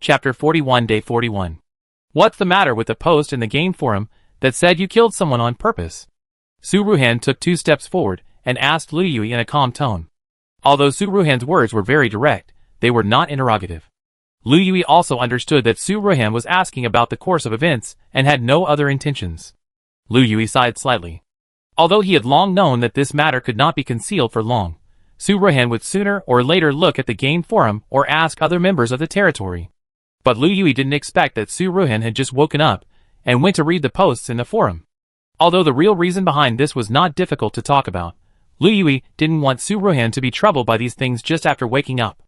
Chapter 41 Day 41. What's the matter with the post in the game forum that said you killed someone on purpose? Su Ruhan took 2 steps forward and asked Lu Yui in a calm tone. Although Su Ruhan's words were very direct, they were not interrogative. Lu Yui also understood that Su Ruhan was asking about the course of events and had no other intentions. Lu Yui sighed slightly. Although he had long known that this matter could not be concealed for long, Su Ruhan would sooner or later look at the game forum or ask other members of the territory. But Lu Yui didn't expect that Su Ruhan had just woken up and went to read the posts in the forum. Although the real reason behind this was not difficult to talk about, Lu Yui didn't want Su Ruhan to be troubled by these things just after waking up.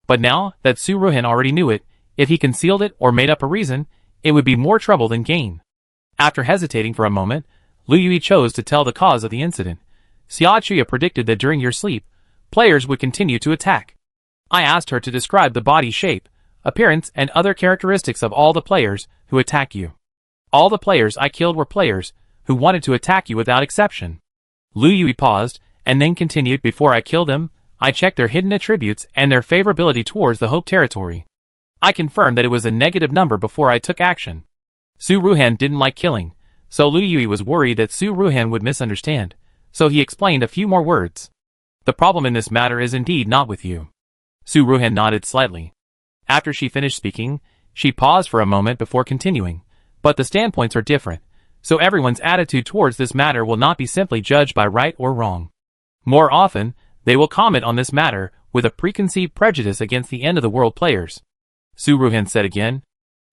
But now that Su Ruhan already knew it, if he concealed it or made up a reason, it would be more trouble than gain. After hesitating for a moment, Lu Yui chose to tell the cause of the incident. Xia Chuya predicted that during your sleep, players would continue to attack. I asked her to describe the body shape, appearance and other characteristics of all the players who attack you. All the players I killed were players who wanted to attack you without exception. Lu Yui paused and then continued. Before I killed them, I checked their hidden attributes and their favorability towards the Hope territory. I confirmed that it was a negative number before I took action. Su Ruhan didn't like killing, so Lu Yui was worried that Su Ruhan would misunderstand, so he explained a few more words. The problem in this matter is indeed not with you. Su Ruhan nodded slightly. After she finished speaking, she paused for a moment before continuing, but the standpoints are different, so everyone's attitude towards this matter will not be simply judged by right or wrong. More often, they will comment on this matter with a preconceived prejudice against the end of the world players. Su Ruhan said again.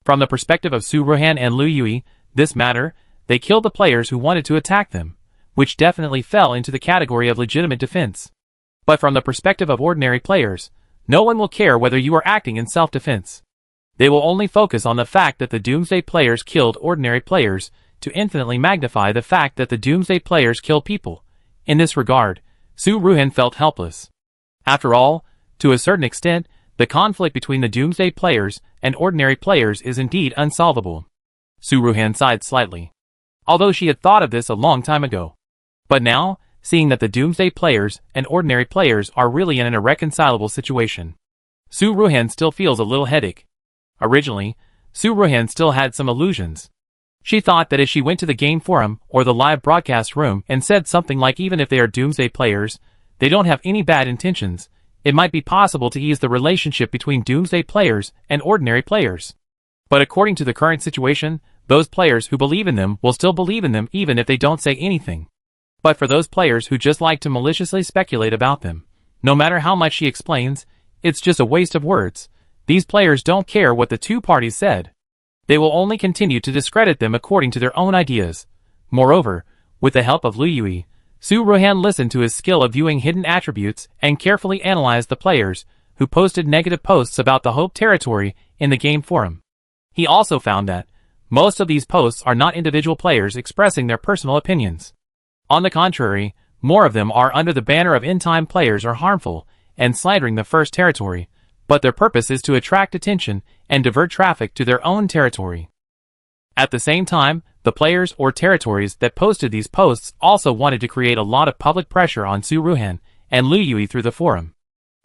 From the perspective of Su Ruhan and Lu Yui, this matter, they killed the players who wanted to attack them, which definitely fell into the category of legitimate defense. But from the perspective of ordinary players, no one will care whether you are acting in self-defense. They will only focus on the fact that the Doomsday players killed ordinary players to infinitely magnify the fact that the Doomsday players kill people. In this regard, Su Ruhan felt helpless. After all, to a certain extent, the conflict between the Doomsday players and ordinary players is indeed unsolvable. Su Ruhan sighed slightly. Although she had thought of this a long time ago. But now, seeing that the Doomsday players and ordinary players are really in an irreconcilable situation, Su Ruhan still feels a little headache. Originally, Su Ruhan still had some illusions. She thought that if she went to the game forum or the live broadcast room and said something like even if they are Doomsday players, they don't have any bad intentions, it might be possible to ease the relationship between Doomsday players and ordinary players. But according to the current situation, those players who believe in them will still believe in them even if they don't say anything. But for those players who just like to maliciously speculate about them, no matter how much she explains, it's just a waste of words. These players don't care what the two parties said. They will only continue to discredit them according to their own ideas. Moreover, with the help of Lu Yui, Su Ruhan listened to his skill of viewing hidden attributes and carefully analyzed the players who posted negative posts about the Hope territory in the game forum. He also found that most of these posts are not individual players expressing their personal opinions. On the contrary, more of them are under the banner of end-time players are harmful and slandering the first territory, but their purpose is to attract attention and divert traffic to their own territory. At the same time, the players or territories that posted these posts also wanted to create a lot of public pressure on Su Ruhan and Lu Yui through the forum.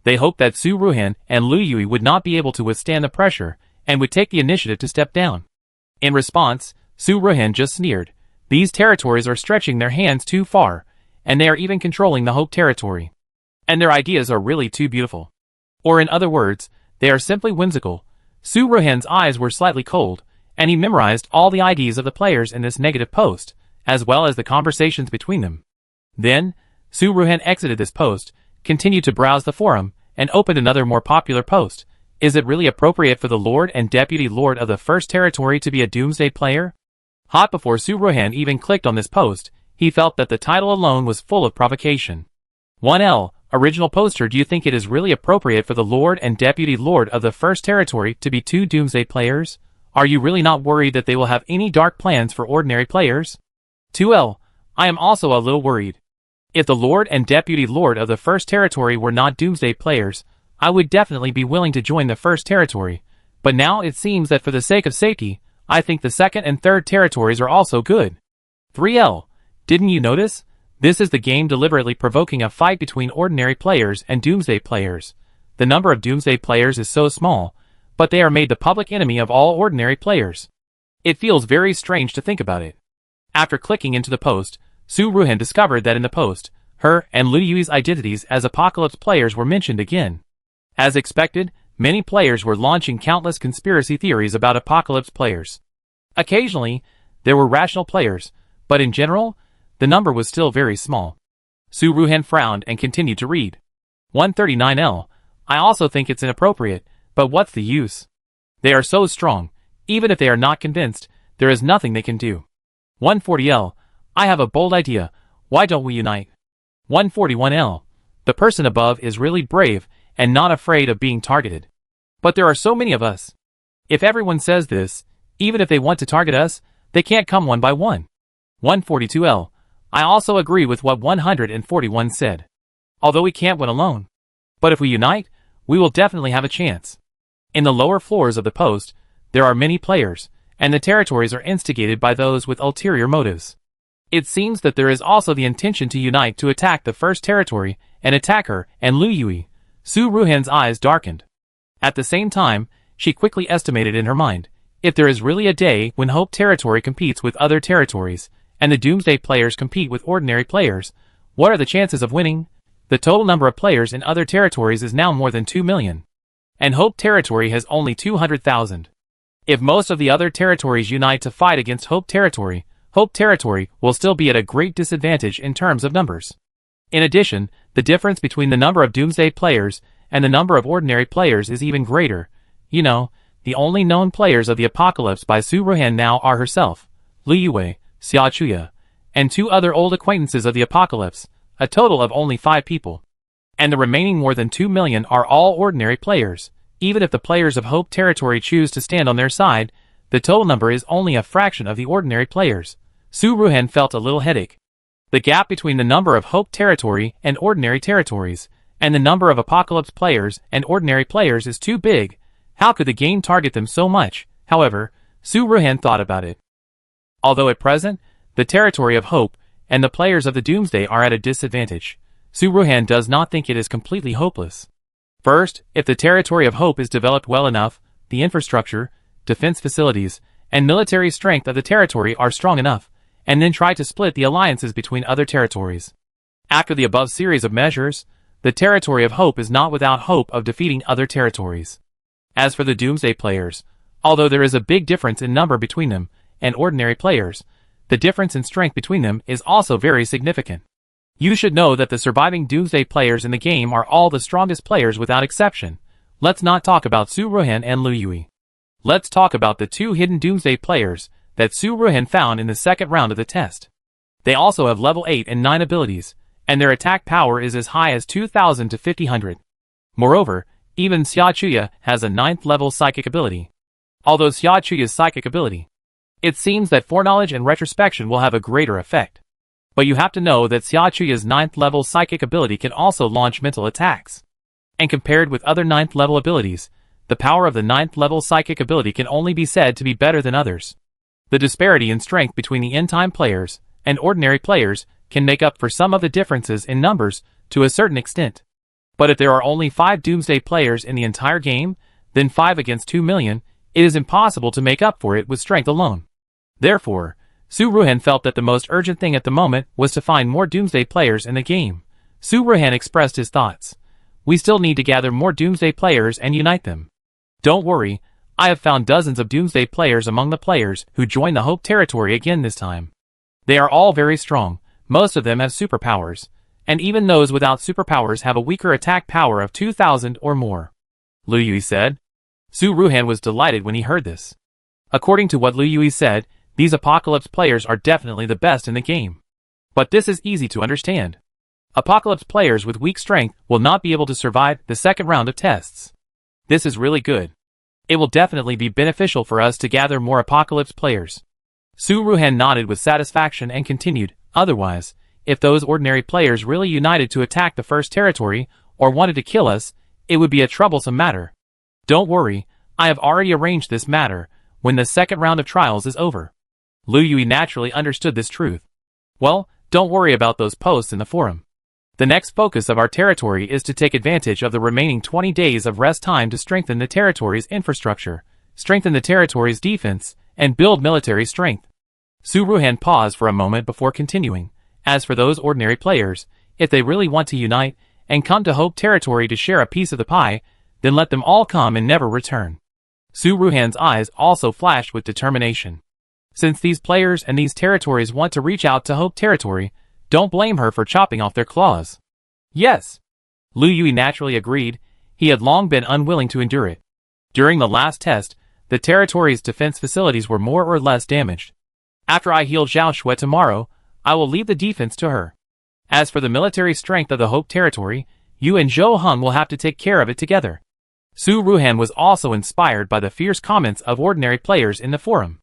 They hoped that Su Ruhan and Lu Yui would not be able to withstand the pressure and would take the initiative to step down. In response, Su Ruhan just sneered. These territories are stretching their hands too far, and they are even controlling the Hope territory. And their ideas are really too beautiful. Or in other words, they are simply whimsical. Su Ruhan's eyes were slightly cold, and he memorized all the IDs of the players in this negative post, as well as the conversations between them. Then, Su Ruhan exited this post, continued to browse the forum, and opened another more popular post. Is it really appropriate for the Lord and Deputy Lord of the First Territory to be a Doomsday player? Hot before Su Ruhan even clicked on this post, he felt that the title alone was full of provocation. 1L, original poster. Do you think it is really appropriate for the Lord and Deputy Lord of the First Territory to be 2 Doomsday players? Are you really not worried that they will have any dark plans for ordinary players? 2L, I am also a little worried. If the Lord and Deputy Lord of the First Territory were not Doomsday players, I would definitely be willing to join the First Territory, but now it seems that for the sake of safety, I think the second and third territories are also good. 3L, didn't you notice? This is the game deliberately provoking a fight between ordinary players and Doomsday players. The number of Doomsday players is so small, but they are made the public enemy of all ordinary players. It feels very strange to think about it. After clicking into the post, Su Ruhan discovered that in the post, her and Liu Yui's identities as Apocalypse players were mentioned again. As expected, many players were launching countless conspiracy theories about Apocalypse players. Occasionally, there were rational players, but in general, the number was still very small. Su Ruhan frowned and continued to read. 139L. I also think it's inappropriate, but what's the use? They are so strong, even if they are not convinced, there is nothing they can do. 140L. I have a bold idea, why don't we unite? 141L. The person above is really brave and not afraid of being targeted. But there are so many of us. If everyone says this, even if they want to target us, they can't come one by one. 142L. I also agree with what 141 said. Although we can't win alone. But if we unite, we will definitely have a chance. In the lower floors of the post, there are many players, and the territories are instigated by those with ulterior motives. It seems that there is also the intention to unite to attack the first territory and attack her and Liu Yui. Su Ruhan's eyes darkened. At the same time, she quickly estimated in her mind, if there is really a day when Hope territory competes with other territories, and the Doomsday players compete with ordinary players, what are the chances of winning? The total number of players in other territories is now more than 2 million. And Hope territory has only 200,000. If most of the other territories unite to fight against Hope territory will still be at a great disadvantage in terms of numbers. In addition, the difference between the number of Doomsday players and the number of ordinary players is even greater. You know, the only known players of the Apocalypse by Su Ruhan now are herself, Liu Yui, Xia Chuya, and 2 other old acquaintances of the Apocalypse, a total of only 5 people. And the remaining more than 2 million are all ordinary players. Even if the players of Hope territory choose to stand on their side, the total number is only a fraction of the ordinary players. Su Ruhan felt a little headache. The gap between the number of Hope territory and ordinary territories, and the number of Apocalypse players and ordinary players is too big. How could the game target them so much? However, Su Ruhan thought about it. Although at present, the territory of Hope and the players of the Doomsday are at a disadvantage, Su Ruhan does not think it is completely hopeless. First, if the territory of Hope is developed well enough, the infrastructure, defense facilities, and military strength of the territory are strong enough, and then try to split the alliances between other territories. After the above series of measures, the territory of Hope is not without hope of defeating other territories. As for the Doomsday players, although there is a big difference in number between them and ordinary players, the difference in strength between them is also very significant. You should know that the surviving Doomsday players in the game are all the strongest players without exception. Let's not talk about Su Ruhan and Liu Yui. Let's talk about the 2 hidden Doomsday players that Su Ruhan found in the second round of the test. They also have level 8 and 9 abilities, and their attack power is as high as 2,000 to 5,000. Moreover, even Xia Chuya has a 9th level psychic ability. Although Xia Chuya's psychic ability, it seems that foreknowledge and retrospection will have a greater effect. But you have to know that Xia Chuya's 9th level psychic ability can also launch mental attacks. And compared with other 9th level abilities, the power of the 9th level psychic ability can only be said to be better than others. The disparity in strength between the end-time players and ordinary players can make up for some of the differences in numbers to a certain extent. But if there are only 5 Doomsday players in the entire game, then 5 against 2 million, it is impossible to make up for it with strength alone. Therefore, Su Ruhan felt that the most urgent thing at the moment was to find more Doomsday players in the game. Su Ruhan expressed his thoughts. We still need to gather more Doomsday players and unite them. Don't worry, I have found dozens of Doomsday players among the players who joined the Hope territory again this time. They are all very strong, most of them have superpowers, and even those without superpowers have a weaker attack power of 2,000 or more. Liu Yui said. Su Ruhan was delighted when he heard this. According to what Liu Yui said, these Apocalypse players are definitely the best in the game. But this is easy to understand. Apocalypse players with weak strength will not be able to survive the second round of tests. This is really good. It will definitely be beneficial for us to gather more Apocalypse players. Su Ruhan nodded with satisfaction and continued, otherwise, if those ordinary players really united to attack the first territory, or wanted to kill us, it would be a troublesome matter. Don't worry, I have already arranged this matter, when the second round of trials is over. Liu Yui naturally understood this truth. Well, don't worry about those posts in the forum. The next focus of our territory is to take advantage of the remaining 20 days of rest time to strengthen the territory's infrastructure, strengthen the territory's defense, and build military strength. Su Ruhan paused for a moment before continuing. As for those ordinary players, if they really want to unite and come to Hope Territory to share a piece of the pie, then let them all come and never return. Su Ruhan's eyes also flashed with determination. Since these players and these territories want to reach out to Hope Territory, don't blame her for chopping off their claws. Yes. Lu Yui naturally agreed. He had long been unwilling to endure it. During the last test, the territory's defense facilities were more or less damaged. After I heal Zhao Shui tomorrow, I will leave the defense to her. As for the military strength of the Hope Territory, you and Zhou Heng will have to take care of it together. Su Ruhan was also inspired by the fierce comments of ordinary players in the forum.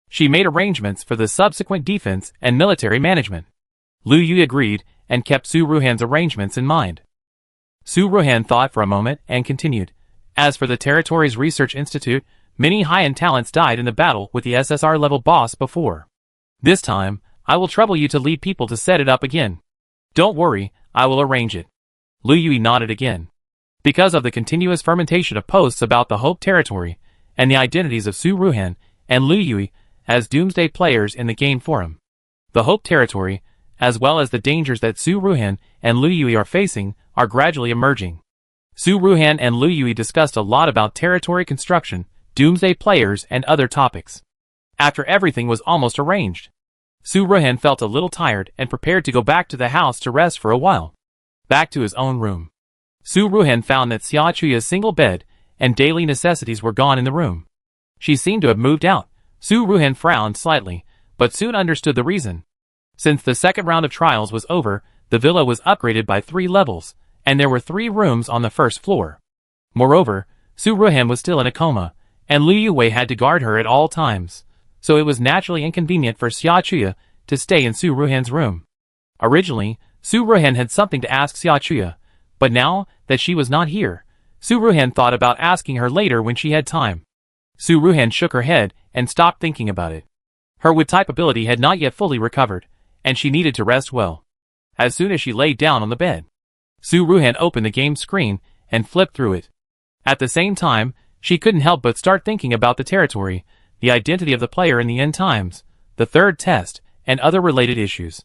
She made arrangements for the subsequent defense and military management. Lu Yui agreed and kept Su Ruhan's arrangements in mind. Su Ruhan thought for a moment and continued. As for the territory's research institute, many high-end talents died in the battle with the SSR-level boss before. This time, I will trouble you to lead people to set it up again. Don't worry, I will arrange it. Lu Yui nodded again. Because of the continuous fermentation of posts about the Hope Territory, and the identities of Su Ruhan and Lu Yui as doomsday players in the game forum, the Hope Territory, as well as the dangers that Su Ruhan and Lu Yui are facing, are gradually emerging. Su Ruhan and Lu Yui discussed a lot about territory construction, doomsday players, and other topics. After everything was almost arranged, Su Ruhan felt a little tired and prepared to go back to the house to rest for a while. Back to his own room, Su Ruhan found that Xia Chuya's single bed and daily necessities were gone in the room. She seemed to have moved out. Su Ruhan frowned slightly, but soon understood the reason. Since the second round of trials was over, the villa was upgraded by 3 levels, and there were 3 rooms on the first floor. Moreover, Su Ruhan was still in a coma, and Liu Yue had to guard her at all times, so it was naturally inconvenient for Xia Chuya to stay in Su Ruhan's room. Originally, Su Ruhan had something to ask Xia Chuya, but now that she was not here, Su Ruhan thought about asking her later when she had time. Su Ruhan shook her head and stopped thinking about it. Her wood-type ability had not yet fully recovered, and she needed to rest well. As soon as she lay down on the bed, Su Ruhan opened the game screen and flipped through it. At the same time, she couldn't help but start thinking about the territory, the identity of the player in the end times, the third test, and other related issues.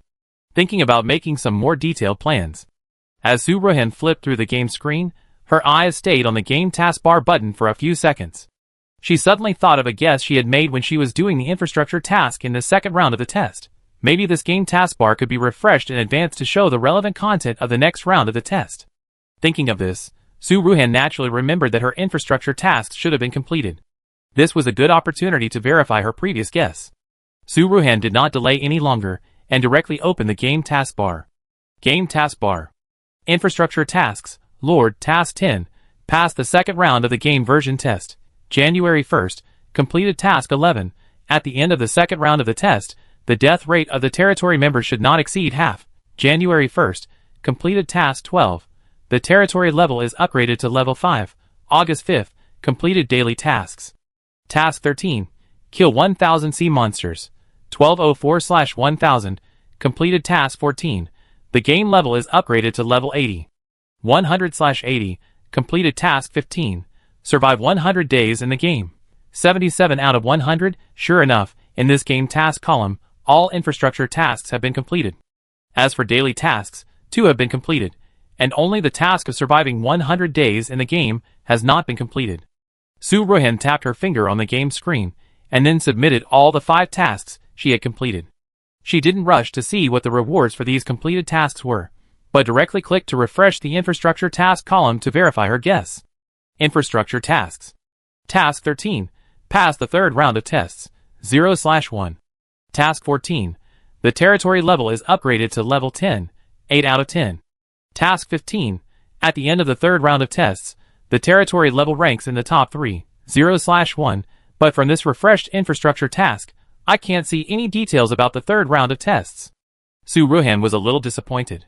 Thinking about making some more detailed plans. As Su Ruhan flipped through the game screen, her eyes stayed on the game taskbar button for a few seconds. She suddenly thought of a guess she had made when she was doing the infrastructure task in the second round of the test. Maybe this game taskbar could be refreshed in advance to show the relevant content of the next round of the test. Thinking of this, Su Ruhan naturally remembered that her infrastructure tasks should have been completed. This was a good opportunity to verify her previous guess. Su Ruhan did not delay any longer and directly opened the game taskbar. Game taskbar. Infrastructure tasks, Lord, Task 10, passed the second round of the game version test. January 1st, completed Task 11. At the end of the second round of the test, the death rate of the territory members should not exceed half. January 1st, completed Task 12. The territory level is upgraded to level 5. August 5th, completed daily tasks. Task 13, kill 1000 sea monsters. 1204/1000, completed Task 14. The game level is upgraded to level 80. 100/80, completed Task 15. Survive 100 days in the game. 77 out of 100, sure enough, in this game task column, all infrastructure tasks have been completed. As for daily tasks, 2 have been completed, and only the task of surviving 100 days in the game has not been completed. Su Ruhan tapped her finger on the game screen, and then submitted all the 5 tasks she had completed. She didn't rush to see what the rewards for these completed tasks were, but directly clicked to refresh the infrastructure task column to verify her guess. Infrastructure tasks. Task 13, passed the third round of tests, 0/1. Task 14, the territory level is upgraded to level 10, 8 out of 10. Task 15, at the end of the third round of tests, the territory level ranks in the top 3, 0/1, but from this refreshed infrastructure task, I can't see any details about the third round of tests. Su Ruhan was a little disappointed.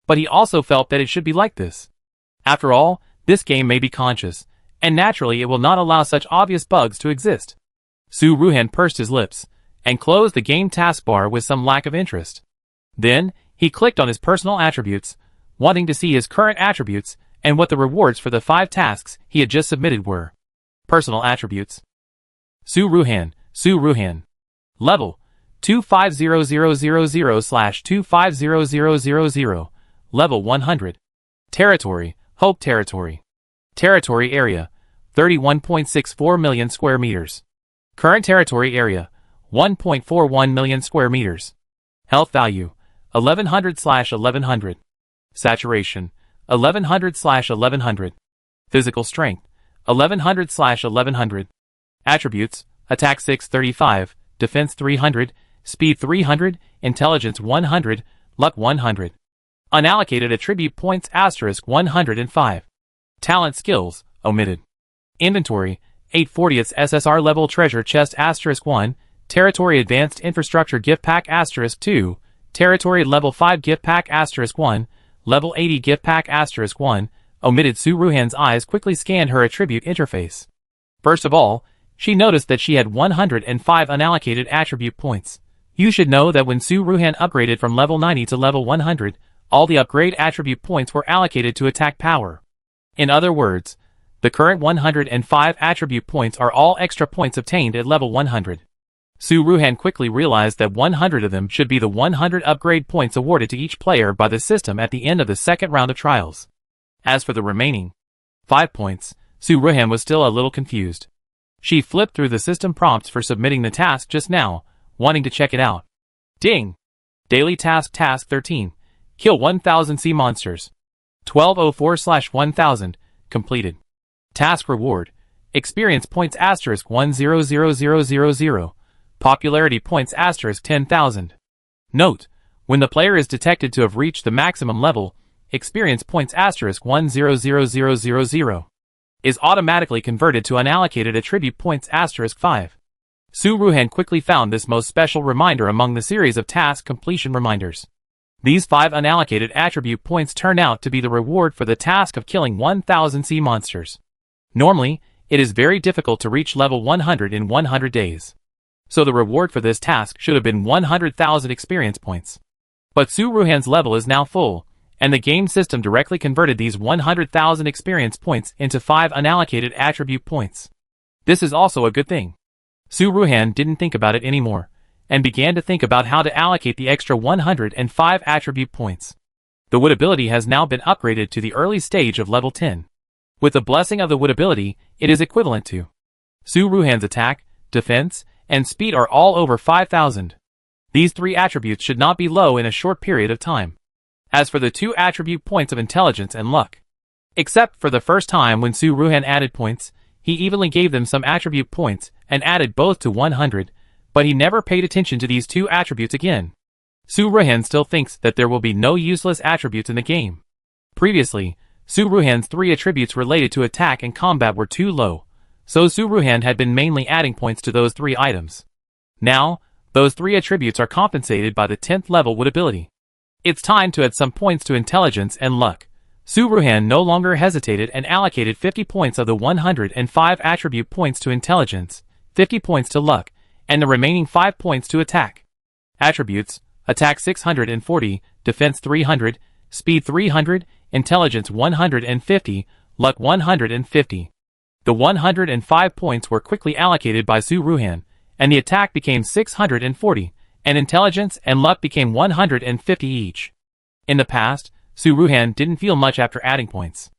But he also felt that it should be like this. After all, this game may be conscious, and naturally it will not allow such obvious bugs to exist. Su Ruhan pursed his lips, and closed the game taskbar with some lack of interest. Then, he clicked on his personal attributes, wanting to see his current attributes and what the rewards for the 5 tasks he had just submitted were. Personal attributes. Su Ruhan. Level 250000/250000. Level 100. Territory, Hope Territory. Territory area, 31.64 million square meters. Current territory area, 1.41 million square meters. Health value, 1100/1100. Saturation, 1100/1100. Physical strength, 1100/1100. Attributes, Attack 635, Defense 300, Speed 300, Intelligence 100, Luck 100. Unallocated attribute points *105. Talent skills, omitted. Inventory, 840th SSR level treasure chest *1, Territory Advanced Infrastructure gift pack *2, Territory level 5 gift pack *1, level 80 gift pack *1, omitted. Su Ruhan's eyes quickly scanned her attribute interface. First of all, she noticed that she had 105 unallocated attribute points. You should know that when Su Ruhan upgraded from level 90 to level 100, all the upgrade attribute points were allocated to attack power. In other words, the current 105 attribute points are all extra points obtained at level 100. Su Ruhan quickly realized that 100 of them should be the 100 upgrade points awarded to each player by the system at the end of the second round of trials. As for the remaining 5 points, Su Ruhan was still a little confused. She flipped through the system prompts for submitting the task just now, wanting to check it out. Ding! Daily Task 13. Kill 1000 sea monsters. 1204/1000. Completed. Task Reward. Experience points *1000000. Popularity points *10,000. Note: when the player is detected to have reached the maximum level, experience points *1000000 is automatically converted to unallocated attribute points *5. Su Ruhan quickly found this most special reminder among the series of task completion reminders. These 5 unallocated attribute points turn out to be the reward for the task of killing 1000 sea monsters. Normally, it is very difficult to reach level 100 in 100 days. So the reward for this task should have been 100,000 experience points. But Su Ruhan's level is now full, and the game system directly converted these 100,000 experience points into 5 unallocated attribute points. This is also a good thing. Su Ruhan didn't think about it anymore, and began to think about how to allocate the extra 105 attribute points. The Wood ability has now been upgraded to the early stage of level 10. With the blessing of the Wood ability, it is equivalent to Su Ruhan's attack, defense, and speed are all over 5,000. These 3 attributes should not be low in a short period of time. As for the 2 attribute points of intelligence and luck, except for the first time when Su Ruhan added points, he evenly gave them some attribute points and added both to 100, but he never paid attention to these 2 attributes again. Su Ruhan still thinks that there will be no useless attributes in the game. Previously, Su Ruhan's 3 attributes related to attack and combat were too low, so Su Ruhan had been mainly adding points to those 3 items. Now, those 3 attributes are compensated by the 10th level Wood ability. It's time to add some points to intelligence and luck. Su Ruhan no longer hesitated and allocated 50 points of the 105 attribute points to intelligence, 50 points to luck, and the remaining 5 points to attack. Attributes: Attack 640, Defense 300, Speed 300, Intelligence 150, Luck 150. The 105 points were quickly allocated by Su Ruhan, and the attack became 640, and intelligence and luck became 150 each. In the past, Su Ruhan didn't feel much after adding points.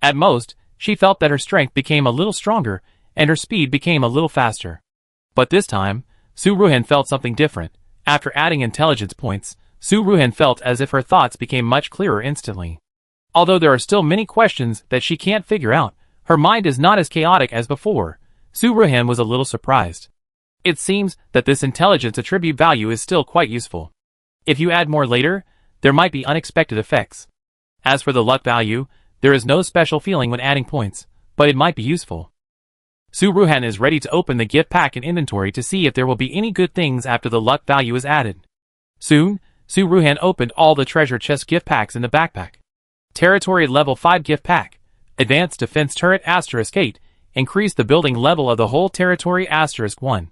At most, she felt that her strength became a little stronger, and her speed became a little faster. But this time, Su Ruhan felt something different. After adding intelligence points, Su Ruhan felt as if her thoughts became much clearer instantly. Although there are still many questions that she can't figure out, her mind is not as chaotic as before. Su Ruhan was a little surprised. It seems that this intelligence attribute value is still quite useful. If you add more later, there might be unexpected effects. As for the luck value, there is no special feeling when adding points, but it might be useful. Su Ruhan is ready to open the gift pack and inventory to see if there will be any good things after the luck value is added. Soon, Su Ruhan opened all the treasure chest gift packs in the backpack. Territory level 5 gift pack, Advanced Defense Turret *8, increase the building level of the whole territory *1.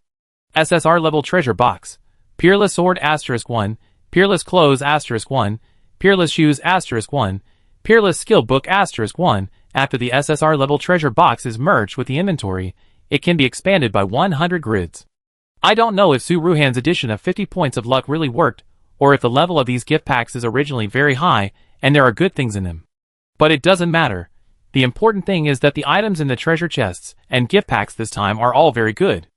SSR level treasure box, Peerless Sword *1, Peerless Clothes *1, Peerless Shoes *1, Peerless Skill Book *1. After the SSR level treasure box is merged with the inventory, it can be expanded by 100 grids. I don't know if Su Ruhan's addition of 50 points of luck really worked, or if the level of these gift packs is originally very high and there are good things in them. But it doesn't matter. The important thing is that the items in the treasure chests and gift packs this time are all very good.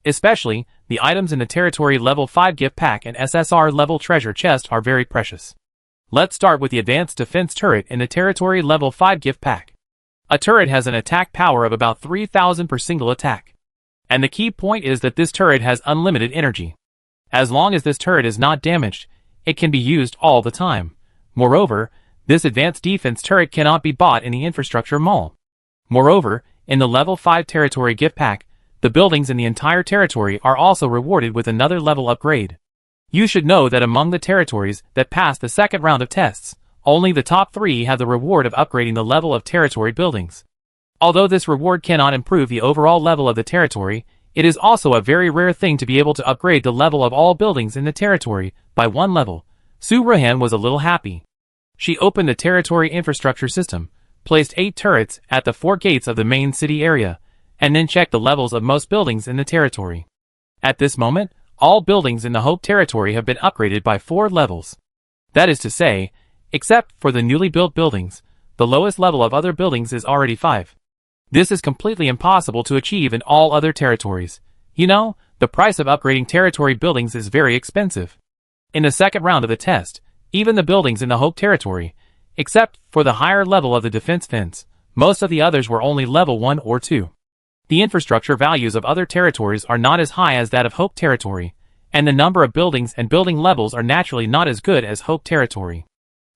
Especially, the items in the Territory Level 5 gift pack and SSR level treasure chest are very precious. Let's start with the Advanced Defense Turret in the Territory Level 5 gift pack. A turret has an attack power of about 3,000 per single attack. And the key point is that this turret has unlimited energy. As long as this turret is not damaged, it can be used all the time. Moreover, this advanced defense turret cannot be bought in the infrastructure mall. Moreover, in the Level 5 Territory gift pack, the buildings in the entire territory are also rewarded with another level upgrade. You should know that among the territories that passed the second round of tests, only the top 3 have the reward of upgrading the level of territory buildings. Although this reward cannot improve the overall level of the territory, it is also a very rare thing to be able to upgrade the level of all buildings in the territory by 1 level. Su Ruhan was a little happy. She opened the territory infrastructure system, placed 8 turrets at the 4 gates of the main city area, and then checked the levels of most buildings in the territory. At this moment, all buildings in the Hope territory have been upgraded by 4 levels. That is to say, except for the newly built buildings, the lowest level of other buildings is already 5. This is completely impossible to achieve in all other territories. You know, the price of upgrading territory buildings is very expensive. In the second round of the test, even the buildings in the Hope territory, except for the higher level of the defense fence, most of the others were only level 1 or 2. The infrastructure values of other territories are not as high as that of Hope territory, and the number of buildings and building levels are naturally not as good as Hope territory.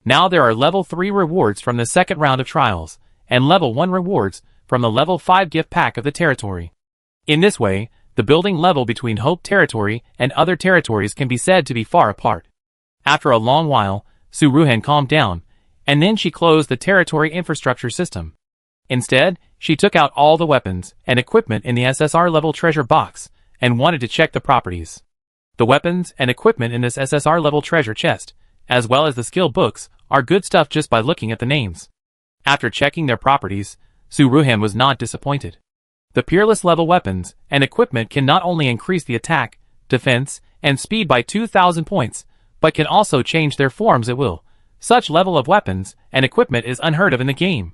Now there are level 3 rewards from the second round of trials, and level 1 rewards from the level 5 gift pack of the territory. In this way, the building level between Hope territory and other territories can be said to be far apart. After a long while, Su Ruhan calmed down, and then she closed the territory infrastructure system. Instead, she took out all the weapons and equipment in the SSR level treasure box, and wanted to check the properties. The weapons and equipment in this SSR level treasure chest, as well as the skill books, are good stuff just by looking at the names. After checking their properties, Su Ruhan was not disappointed. The Peerless level weapons and equipment can not only increase the attack, defense, and speed by 2,000 points, but can also change their forms at will. Such level of weapons and equipment is unheard of in the game.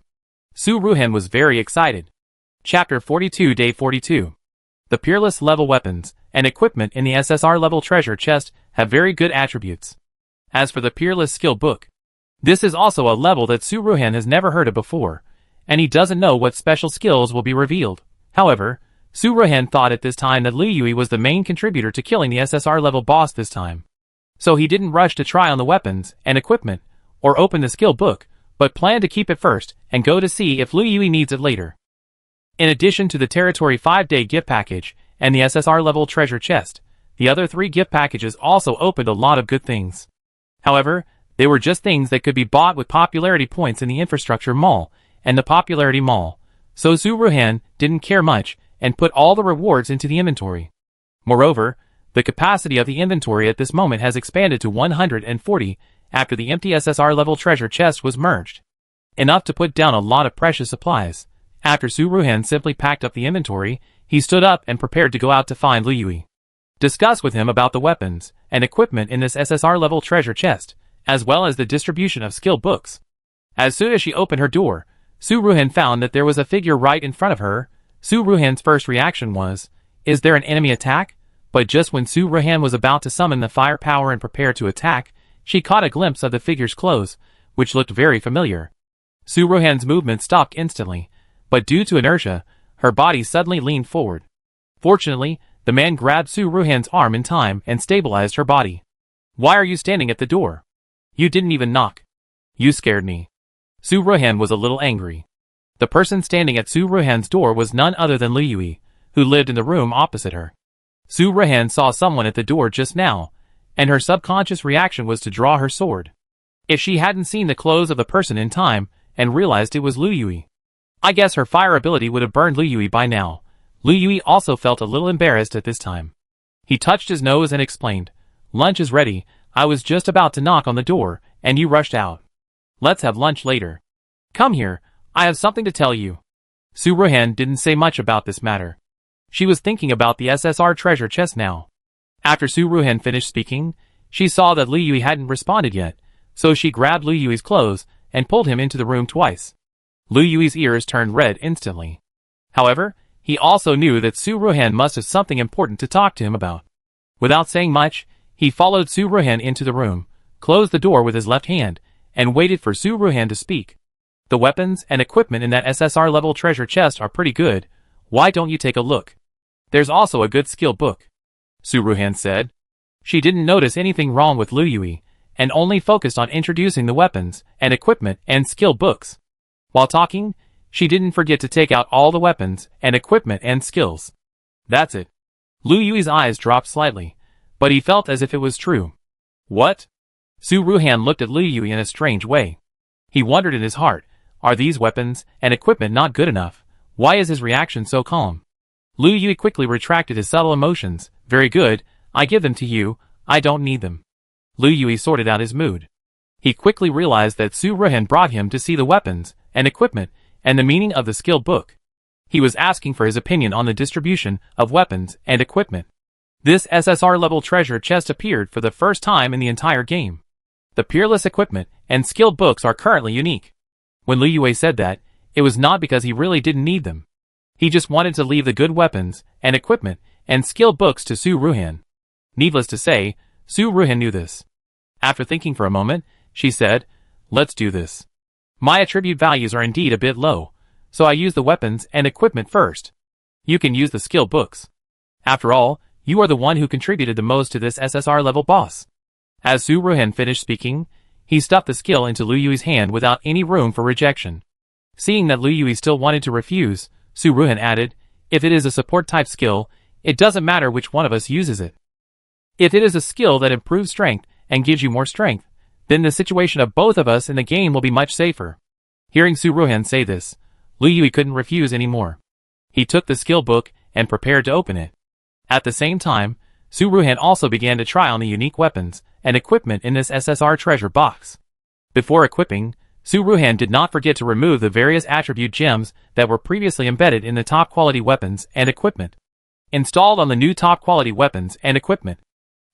Su Ruhan was very excited. Chapter 42 Day 42. The Peerless level weapons and equipment in the SSR level treasure chest have very good attributes. As for the Peerless skill book, this is also a level that Su Ruhan has never heard of before, and he doesn't know what special skills will be revealed. However, Su Ruhan thought at this time that Liu Yui was the main contributor to killing the SSR level boss this time. So he didn't rush to try on the weapons and equipment, or open the skill book, but planned to keep it first and go to see if Liu Yui needs it later. In addition to the Territory 5-day gift package and the SSR level treasure chest, the other 3 gift packages also opened a lot of good things. However, they were just things that could be bought with popularity points in the infrastructure mall and the popularity mall, so Su Ruhan didn't care much and put all the rewards into the inventory. Moreover, the capacity of the inventory at this moment has expanded to 140 after the empty SSR level treasure chest was merged. Enough to put down a lot of precious supplies. After Su Ruhan simply packed up the inventory, he stood up and prepared to go out to find Liu Yui. Discuss with him about the weapons and equipment in this SSR level treasure chest, as well as the distribution of skill books. As soon as she opened her door, Su Ruhan found that there was a figure right in front of her. Su Ruhan's first reaction was, "Is there an enemy attack?" But just when Su Ruhan was about to summon the firepower and prepare to attack, she caught a glimpse of the figure's clothes, which looked very familiar. Su Ruhan's movement stopped instantly, but due to inertia, her body suddenly leaned forward. Fortunately, the man grabbed Su Ruhan's arm in time and stabilized her body. "Why are you standing at the door? You didn't even knock. You scared me." Su Ruhan was a little angry. The person standing at Su Ruhan's door was none other than Liu Yui, who lived in the room opposite her. Su Ruhan saw someone at the door just now, and her subconscious reaction was to draw her sword. If she hadn't seen the clothes of the person in time and realized it was Liu Yui, I guess her fire ability would have burned Liu Yui by now. Liu Yui also felt a little embarrassed at this time. He touched his nose and explained, "Lunch is ready. I was just about to knock on the door, and you rushed out. Let's have lunch later. Come here, I have something to tell you. Su Ruhan didn't say much about this matter. She was thinking about the SSR treasure chest now. After Su Ruhan finished speaking, she saw that Liu Yui hadn't responded yet, so she grabbed Liu Yui's clothes and pulled him into the room twice. Liu Yui's ears turned red instantly. However, he also knew that Su Ruhan must have something important to talk to him about. Without saying much, he followed Su Ruhan into the room, closed the door with his left hand, and waited for Su Ruhan to speak. The weapons and equipment in that SSR level treasure chest are pretty good. Why don't you take a look? There's also a good skill book, Su Ruhan said. She didn't notice anything wrong with Liu Yui, and only focused on introducing the weapons and equipment and skill books. While talking, she didn't forget to take out all the weapons and equipment and skills. That's it. Liu Yui's eyes dropped slightly, but he felt as if it was true. What? Su Ruhan looked at Liu Yui in a strange way. He wondered in his heart, are these weapons and equipment not good enough? Why is his reaction so calm? Liu Yui quickly retracted his subtle emotions. Very good, I give them to you, I don't need them. Liu Yui sorted out his mood. He quickly realized that Su Ruhan brought him to see the weapons and equipment and the meaning of the skill book. He was asking for his opinion on the distribution of weapons and equipment. This SSR level treasure chest appeared for the first time in the entire game. The peerless equipment and skill books are currently unique. When Liu Yui said that, it was not because he really didn't need them. He just wanted to leave the good weapons and equipment and skill books to Su Ruhan. Needless to say, Su Ruhan knew this. After thinking for a moment, she said, let's do this. My attribute values are indeed a bit low, so I use the weapons and equipment first. You can use the skill books. After all, you are the one who contributed the most to this SSR level boss. As Su Ruhan finished speaking, he stuffed the skill into Liu Yui's hand without any room for rejection. Seeing that Liu Yui still wanted to refuse, Su Ruhan added, if it is a support type skill, it doesn't matter which one of us uses it. If it is a skill that improves strength and gives you more strength, then the situation of both of us in the game will be much safer. Hearing Su Ruhan say this, Liu Yui couldn't refuse anymore. He took the skill book and prepared to open it. At the same time, Su Ruhan also began to try on the unique weapons and equipment in this SSR treasure box. Before equipping, Su Ruhan did not forget to remove the various attribute gems that were previously embedded in the top quality weapons and equipment. Installed on the new top quality weapons and equipment.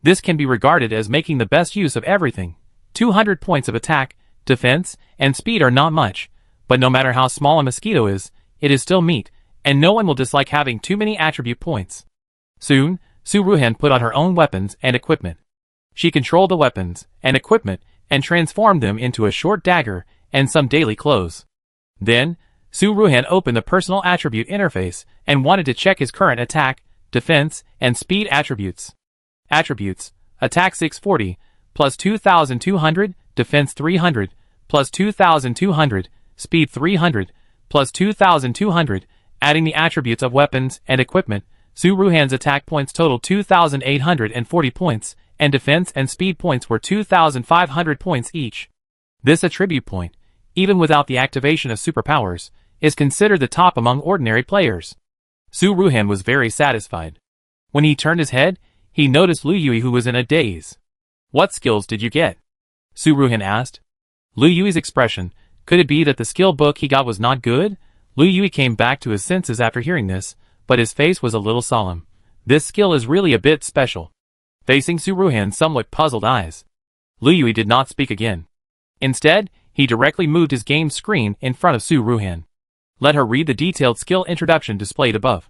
This can be regarded as making the best use of everything. 200 points of attack, defense, and speed are not much, but no matter how small a mosquito is, it is still meat, and no one will dislike having too many attribute points. Soon, Su Ruhan put on her own weapons and equipment. She controlled the weapons and equipment and transformed them into a short dagger and some daily clothes. Then, Su Ruhan opened the personal attribute interface and wanted to check his current attack, defense, and speed attributes. Attributes: attack 640, plus 2200, defense 300, plus 2200, speed 300, plus 2200. Adding the attributes of weapons and equipment, Su Ruhan's attack points totaled 2,840 points, and defense and speed points were 2,500 points each. This attribute point, even without the activation of superpowers, is considered the top among ordinary players. Su Ruhan was very satisfied. When he turned his head, he noticed Liu Yui, who was in a daze. What skills did you get? Su Ruhan asked. Liu Yui's expression, could it be that the skill book he got was not good? Liu Yui came back to his senses after hearing this, but his face was a little solemn. This skill is really a bit special. Facing Su Ruhan's somewhat puzzled eyes, Liu Yui did not speak again. Instead, he directly moved his game screen in front of Su Ruhan. Let her read the detailed skill introduction displayed above.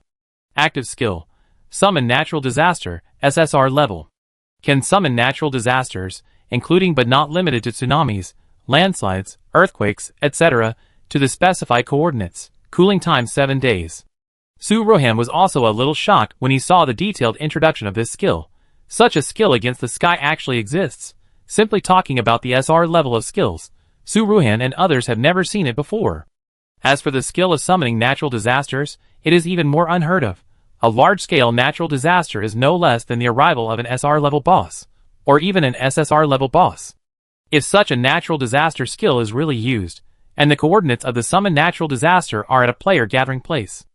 Active skill: Summon Natural Disaster, SSR level. Can summon natural disasters, including but not limited to tsunamis, landslides, earthquakes, etc., to the specified coordinates. Cooling time 7 days. Su Ruhan was also a little shocked when he saw the detailed introduction of this skill. Such a skill against the sky actually exists. Simply talking about the SR level of skills, Su Ruhan and others have never seen it before. As for the skill of summoning natural disasters, it is even more unheard of. A large-scale natural disaster is no less than the arrival of an SR-level boss, or even an SSR-level boss. If such a natural disaster skill is really used, and the coordinates of the summoned natural disaster are at a player gathering place,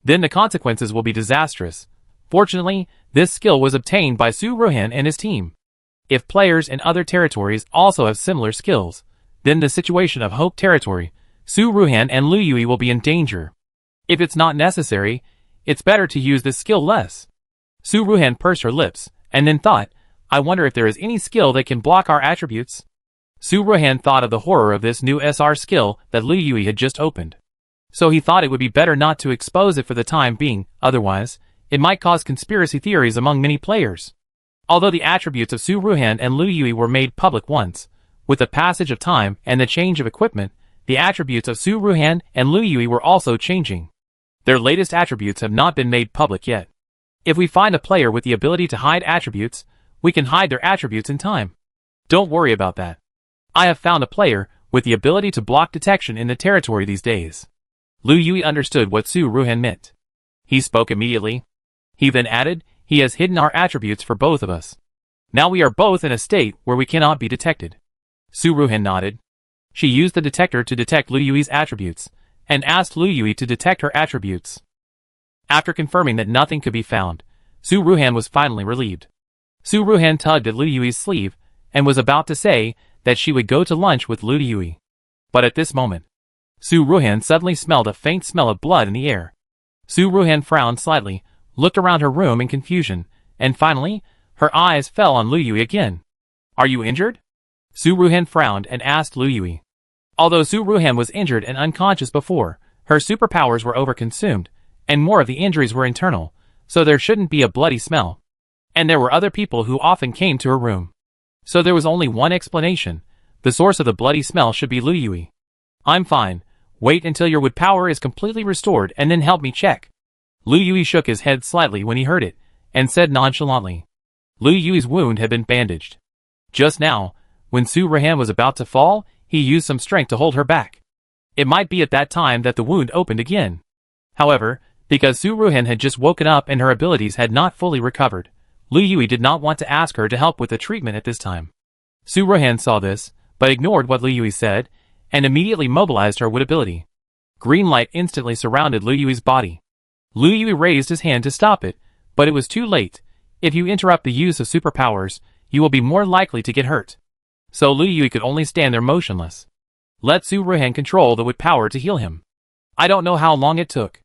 then the consequences will be disastrous. Fortunately, this skill was obtained by Su Ruhan and his team. If players in other territories also have similar skills, then the situation of Hope territory, Su Ruhan and Lu Yui will be in danger. If it's not necessary, it's better to use this skill less. Su Ruhan pursed her lips, and then thought, I wonder if there is any skill that can block our attributes. Su Ruhan thought of the horror of this new SR skill that Lu Yui had just opened. So he thought it would be better not to expose it for the time being, otherwise, it might cause conspiracy theories among many players. Although the attributes of Su Ruhan and Lu Yui were made public once, with the passage of time and the change of equipment, the attributes of Su Ruhan and Lu Yui were also changing. Their latest attributes have not been made public yet. If we find a player with the ability to hide attributes, we can hide their attributes in time. Don't worry about that. I have found a player with the ability to block detection in the territory these days. Lu Yui understood what Su Ruhan meant. He spoke immediately. He then added, he has hidden our attributes for both of us. Now we are both in a state where we cannot be detected. Su Ruhan nodded. She used the detector to detect Lu Yui's attributes, and asked Lu Yui to detect her attributes. After confirming that nothing could be found, Su Ruhan was finally relieved. Su Ruhan tugged at Lu Yui's sleeve, and was about to say that she would go to lunch with Lu Yui. But at this moment, Su Ruhan suddenly smelled a faint smell of blood in the air. Su Ruhan frowned slightly, looked around her room in confusion, and finally, her eyes fell on Lu Yui again. Are you injured? Su Ruhan frowned and asked Lu Yui. Although Su Ruhan was injured and unconscious before, her superpowers were overconsumed, and more of the injuries were internal, so there shouldn't be a bloody smell. And there were other people who often came to her room. So there was only one explanation. The source of the bloody smell should be Lu Yui. I'm fine. Wait until your wood power is completely restored and then help me check. Lu Yui shook his head slightly when he heard it, and said nonchalantly. Lu Yui's wound had been bandaged. Just now, when Su Ruhan was about to fall, he used some strength to hold her back. It might be at that time that the wound opened again. However, because Su Ruhan had just woken up and her abilities had not fully recovered, Lu Yui did not want to ask her to help with the treatment at this time. Su Ruhan saw this, but ignored what Lu Yui said, and immediately mobilized her wood ability. Green light instantly surrounded Lu Yui's body. Lu Yui raised his hand to stop it, but it was too late. If you interrupt the use of superpowers, you will be more likely to get hurt. So Lu Yui could only stand there motionless. Let Su Ruhan control the wood power to heal him. I don't know how long it took.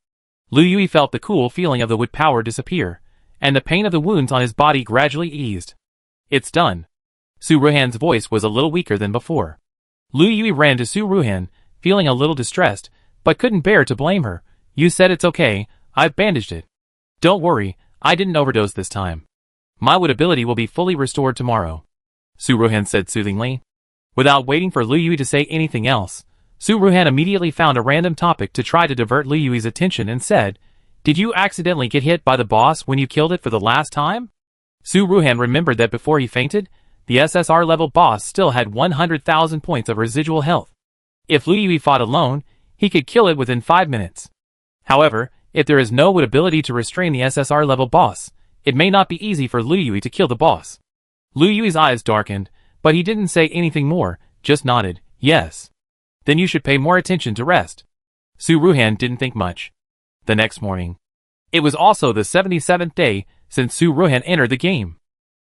Lu Yui felt the cool feeling of the wood power disappear, and the pain of the wounds on his body gradually eased. It's done. Su Ruhan's voice was a little weaker than before. Lu Yui ran to Su Ruhan, feeling a little distressed, but couldn't bear to blame her. You said it's okay, I've bandaged it. Don't worry, I didn't overdose this time. My wood ability will be fully restored tomorrow. Su Ruhan said soothingly. Without waiting for Lu Yui to say anything else, Su Ruhan immediately found a random topic to try to divert Lu Yui's attention and said, Did you accidentally get hit by the boss when you killed it for the last time? Su Ruhan remembered that before he fainted, the SSR level boss still had 100,000 points of residual health. If Lu Yui fought alone, he could kill it within 5 minutes. However, if there is no wood ability to restrain the SSR level boss, it may not be easy for Lu Yui to kill the boss. Lu Yui's eyes darkened, but he didn't say anything more, just nodded, yes. Then you should pay more attention to rest. Su Ruhan didn't think much. The next morning. It was also the 77th day since Su Ruhan entered the game.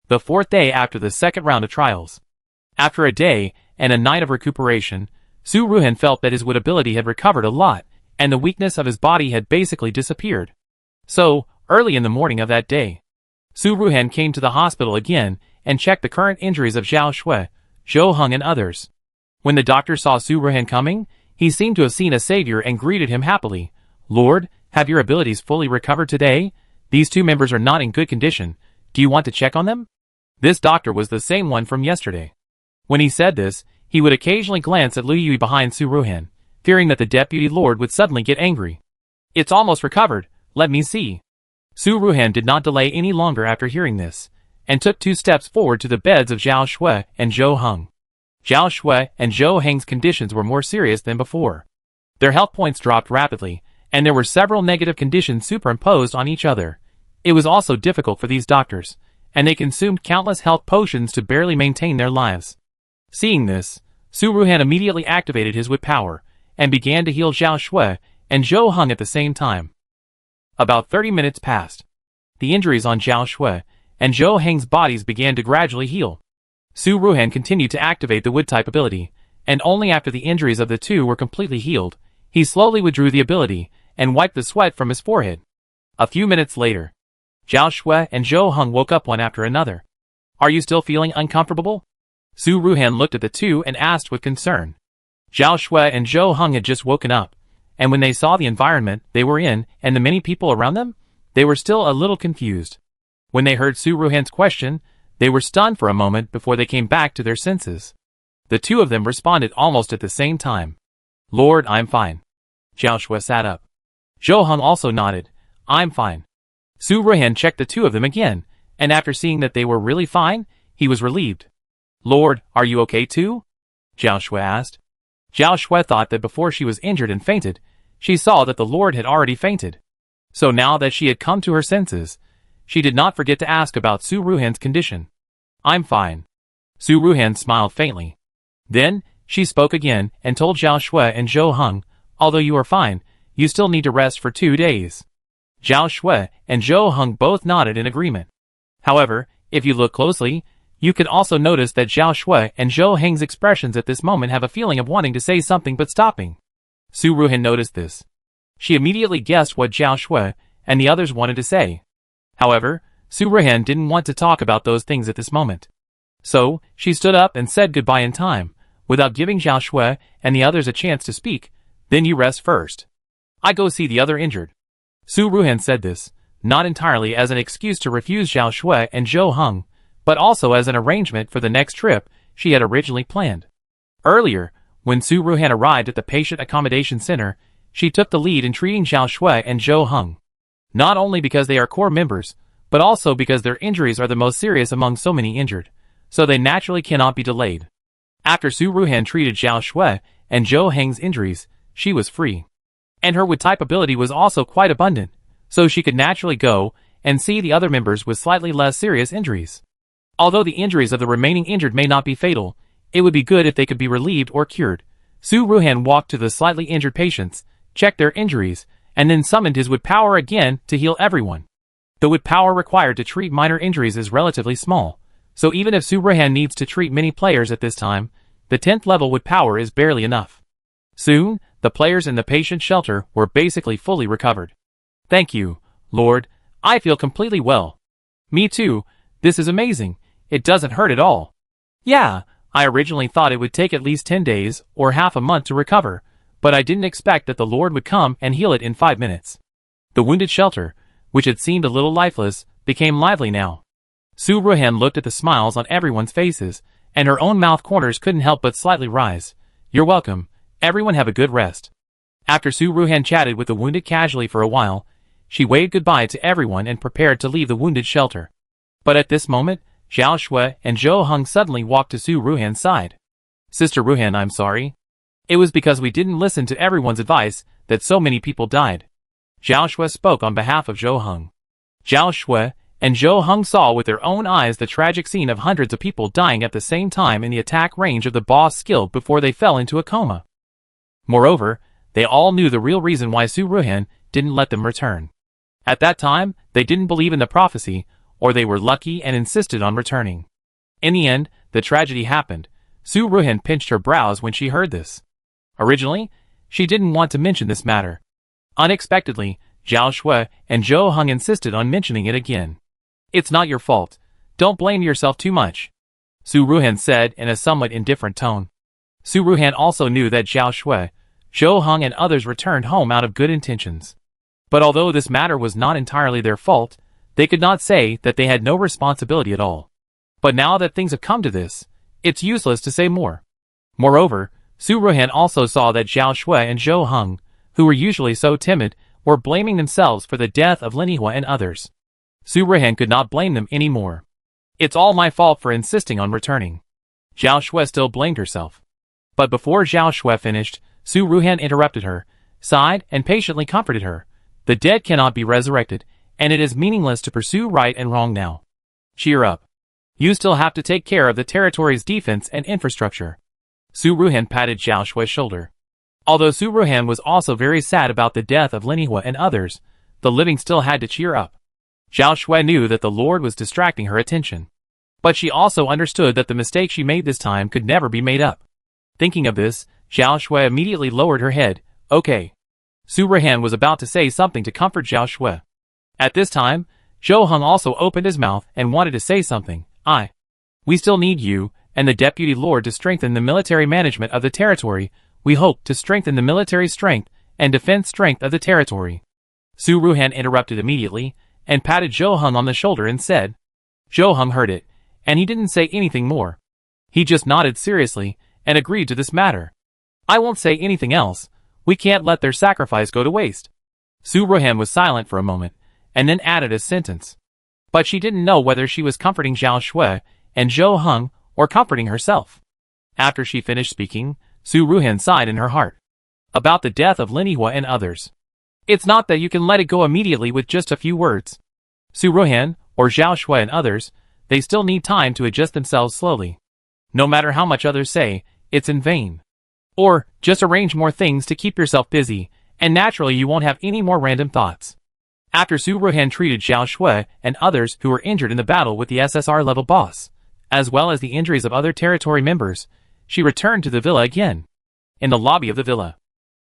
The 4th day after the second round of trials. After a day and a night of recuperation, Su Ruhan felt that his wood ability had recovered a lot, and the weakness of his body had basically disappeared. So, early in the morning of that day, Su Ruhan came to the hospital again and checked the current injuries of Zhao Shui, Zhou Heng and others. When the doctor saw Su Ruhan coming, he seemed to have seen a savior and greeted him happily. Lord, have your abilities fully recovered today? These two members are not in good condition. Do you want to check on them? This doctor was the same one from yesterday. When he said this, he would occasionally glance at Lu Yui behind Su Ruhan, fearing that the deputy lord would suddenly get angry. It's almost recovered, let me see. Su Ruhan did not delay any longer after hearing this, and took 2 steps forward to the beds of Zhao Shui and Zhou Heng. Zhao Shui and Zhou Heng's conditions were more serious than before. Their health points dropped rapidly, and there were several negative conditions superimposed on each other. It was also difficult for these doctors, and they consumed countless health potions to barely maintain their lives. Seeing this, Su Ruhan immediately activated his wood power, and began to heal Zhao Shui and Zhou Heng at the same time. About 30 minutes passed. The injuries on Zhao Shui and Zhou Heng's bodies began to gradually heal. Su Ruhan continued to activate the wood-type ability, and only after the injuries of the two were completely healed, he slowly withdrew the ability and wiped the sweat from his forehead. A few minutes later, Zhao Shui and Zhou Heng woke up one after another. Are you still feeling uncomfortable? Su Ruhan looked at the two and asked with concern. Zhao Shui and Zhou Heng had just woken up, and when they saw the environment they were in and the many people around them, they were still a little confused. When they heard Su Ruhan's question, they were stunned for a moment before they came back to their senses. The two of them responded almost at the same time. Lord, I'm fine. Zhao Shui sat up. Zhou Heng also nodded. I'm fine. Su Ruhan checked the two of them again, and after seeing that they were really fine, he was relieved. Lord, are you okay too? Zhao Shui asked. Zhao Shui thought that before she was injured and fainted, she saw that the Lord had already fainted. So now that she had come to her senses, she did not forget to ask about Su Ruhan's condition. I'm fine. Su Ruhan smiled faintly. Then, she spoke again and told Zhao Shui and Zhou Heng, although you are fine, you still need to rest for 2 days. Zhao Shui and Zhou Heng both nodded in agreement. However, if you look closely, you can also notice that Zhao Shui and Zhou Heng's expressions at this moment have a feeling of wanting to say something but stopping. Su Ruhan noticed this. She immediately guessed what Zhao Shui and the others wanted to say. However, Su Ruhan didn't want to talk about those things at this moment. So, she stood up and said goodbye in time, without giving Zhao Shui and the others a chance to speak. Then you rest first. I go see the other injured. Su Ruhan said this, not entirely as an excuse to refuse Zhao Shui and Zhou Heng, but also as an arrangement for the next trip she had originally planned. Earlier, when Su Ruhan arrived at the patient accommodation center, she took the lead in treating Zhao Shui and Zhou Heng. Not only because they are core members, but also because their injuries are the most serious among so many injured, so they naturally cannot be delayed. After Su Ruhan treated Zhao Shui and Zhou Heng's injuries, she was free. And her wood-type ability was also quite abundant, so she could naturally go and see the other members with slightly less serious injuries. Although the injuries of the remaining injured may not be fatal, it would be good if they could be relieved or cured. Su Ruhan walked to the slightly injured patients, checked their injuries, and then summoned his wood power again to heal everyone. The wood power required to treat minor injuries is relatively small, so even if Su Ruhan needs to treat many players at this time, the 10th level wood power is barely enough. Soon, the players in the patient shelter were basically fully recovered. Thank you, Lord. I feel completely well. Me too. This is amazing. It doesn't hurt at all. Yeah, I originally thought it would take at least 10 days or half a month to recover, but I didn't expect that the Lord would come and heal it in 5 minutes. The wounded shelter, which had seemed a little lifeless, became lively now. Su Ruhan looked at the smiles on everyone's faces, and her own mouth corners couldn't help but slightly rise. You're welcome. Everyone have a good rest. After Su Ruhan chatted with the wounded casually for a while, she waved goodbye to everyone and prepared to leave the wounded shelter. But at this moment, Zhao Shui and Zhou Heng suddenly walked to Su Ruhan's side. Sister Ruhan, I'm sorry. It was because we didn't listen to everyone's advice that so many people died. Zhao Shui spoke on behalf of Zhou Heng. Zhao Shui and Zhou Heng saw with their own eyes the tragic scene of hundreds of people dying at the same time in the attack range of the boss skill before they fell into a coma. Moreover, they all knew the real reason why Su Ruhan didn't let them return. At that time, they didn't believe in the prophecy, or they were lucky and insisted on returning. In the end, the tragedy happened. Su Ruhan pinched her brows when she heard this. Originally, she didn't want to mention this matter. Unexpectedly, Zhao Shui and Zhou Heng insisted on mentioning it again. It's not your fault. Don't blame yourself too much, Su Ruhan said in a somewhat indifferent tone. Su Ruhan also knew that Zhao Shui, Zhou Heng and others returned home out of good intentions. But although this matter was not entirely their fault, they could not say that they had no responsibility at all. But now that things have come to this, it's useless to say more. Moreover, Su Ruhan also saw that Zhao Shui and Zhou Heng, who were usually so timid, were blaming themselves for the death of Linhua and others. Su Ruhan could not blame them anymore. It's all my fault for insisting on returning. Zhao Shui still blamed herself. But before Zhao Shui finished, Su Ruhan interrupted her, sighed, and patiently comforted her. The dead cannot be resurrected, and it is meaningless to pursue right and wrong now. Cheer up. You still have to take care of the territory's defense and infrastructure. Su Ruhan patted Zhao Shui's shoulder. Although Su Ruhan was also very sad about the death of Linhua and others, the living still had to cheer up. Zhao Shui knew that the Lord was distracting her attention. But she also understood that the mistake she made this time could never be made up. Thinking of this, Zhao Shui immediately lowered her head. Okay. Su Ruhan was about to say something to comfort Zhao Shui. At this time, Zhou Heng also opened his mouth and wanted to say something. We still need you and the Deputy Lord to strengthen the military management of the territory. We hope to strengthen the military strength and defense strength of the territory. Su Ruhan interrupted immediately and patted Zhou Heng on the shoulder and said. Zhou Heng heard it, and he didn't say anything more. He just nodded seriously and agreed to this matter. I won't say anything else. We can't let their sacrifice go to waste. Su Ruhan was silent for a moment, and then added a sentence. But she didn't know whether she was comforting Zhao Shui and Zhou Heng or comforting herself. After she finished speaking, Su Ruhan sighed in her heart. About the death of Lin Yihua and others. It's not that you can let it go immediately with just a few words. Su Ruhan, or Zhao Shui and others, they still need time to adjust themselves slowly. No matter how much others say, it's in vain. Or, just arrange more things to keep yourself busy, and naturally you won't have any more random thoughts. After Su Ruhan treated Zhao Shui and others who were injured in the battle with the SSR level boss, as well as the injuries of other territory members, she returned to the villa again. In the lobby of the villa.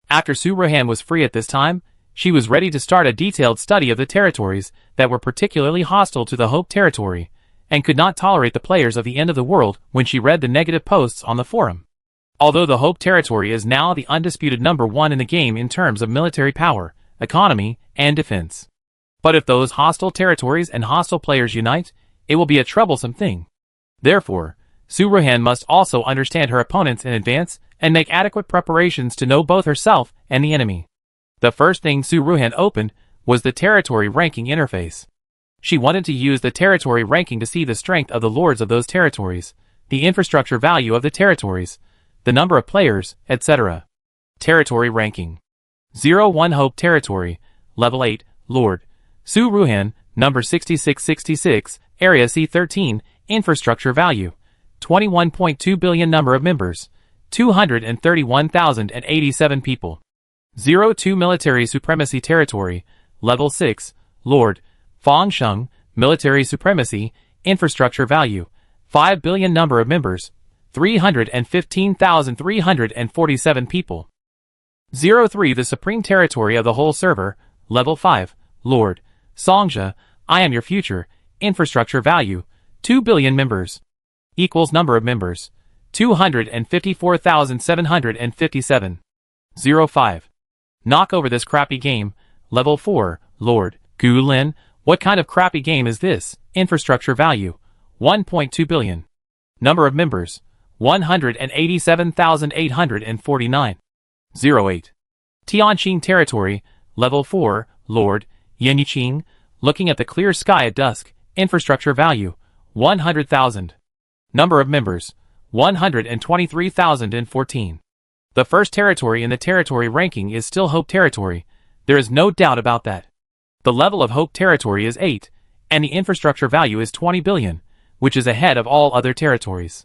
After Su Ruhan was free at this time, she was ready to start a detailed study of the territories that were particularly hostile to the Hope territory, and could not tolerate the players of the end of the world when she read the negative posts on the forum. Although the Hope territory is now the undisputed #1 in the game in terms of military power, economy, and defense. But if those hostile territories and hostile players unite, it will be a troublesome thing. Therefore, Su Ruhan must also understand her opponents in advance and make adequate preparations to know both herself and the enemy. The first thing Su Ruhan opened was the territory ranking interface. She wanted to use the territory ranking to see the strength of the lords of those territories, the infrastructure value of the territories, the number of players, etc. Territory ranking. 01 Hope Territory, Level 8, Lord. Su Ruhan, number 6666, Area C13, Infrastructure value. 21.2 billion number of members. 231,087 people. 02 Military Supremacy Territory, Level 6, Lord. Fangsheng, Military Supremacy, Infrastructure value. 5 billion number of members. 315,347 people. 03 The Supreme Territory of the whole server, Level 5, Lord. Songja, I am your future, infrastructure value, 2 billion members. Equals number of members, 254,757. 05. Knock over this crappy game, Level 4, Lord. Gu Lin, what kind of crappy game is this? Infrastructure value, 1.2 billion. Number of members, 187,849. 08. Tianqing Territory, Level 4, Lord. Yanyiqing, looking at the clear sky at dusk, infrastructure value, 100,000. Number of members, 123,014. The first territory in the territory ranking is still Hope Territory, there is no doubt about that. The level of Hope Territory is 8, and the infrastructure value is 20 billion, which is ahead of all other territories.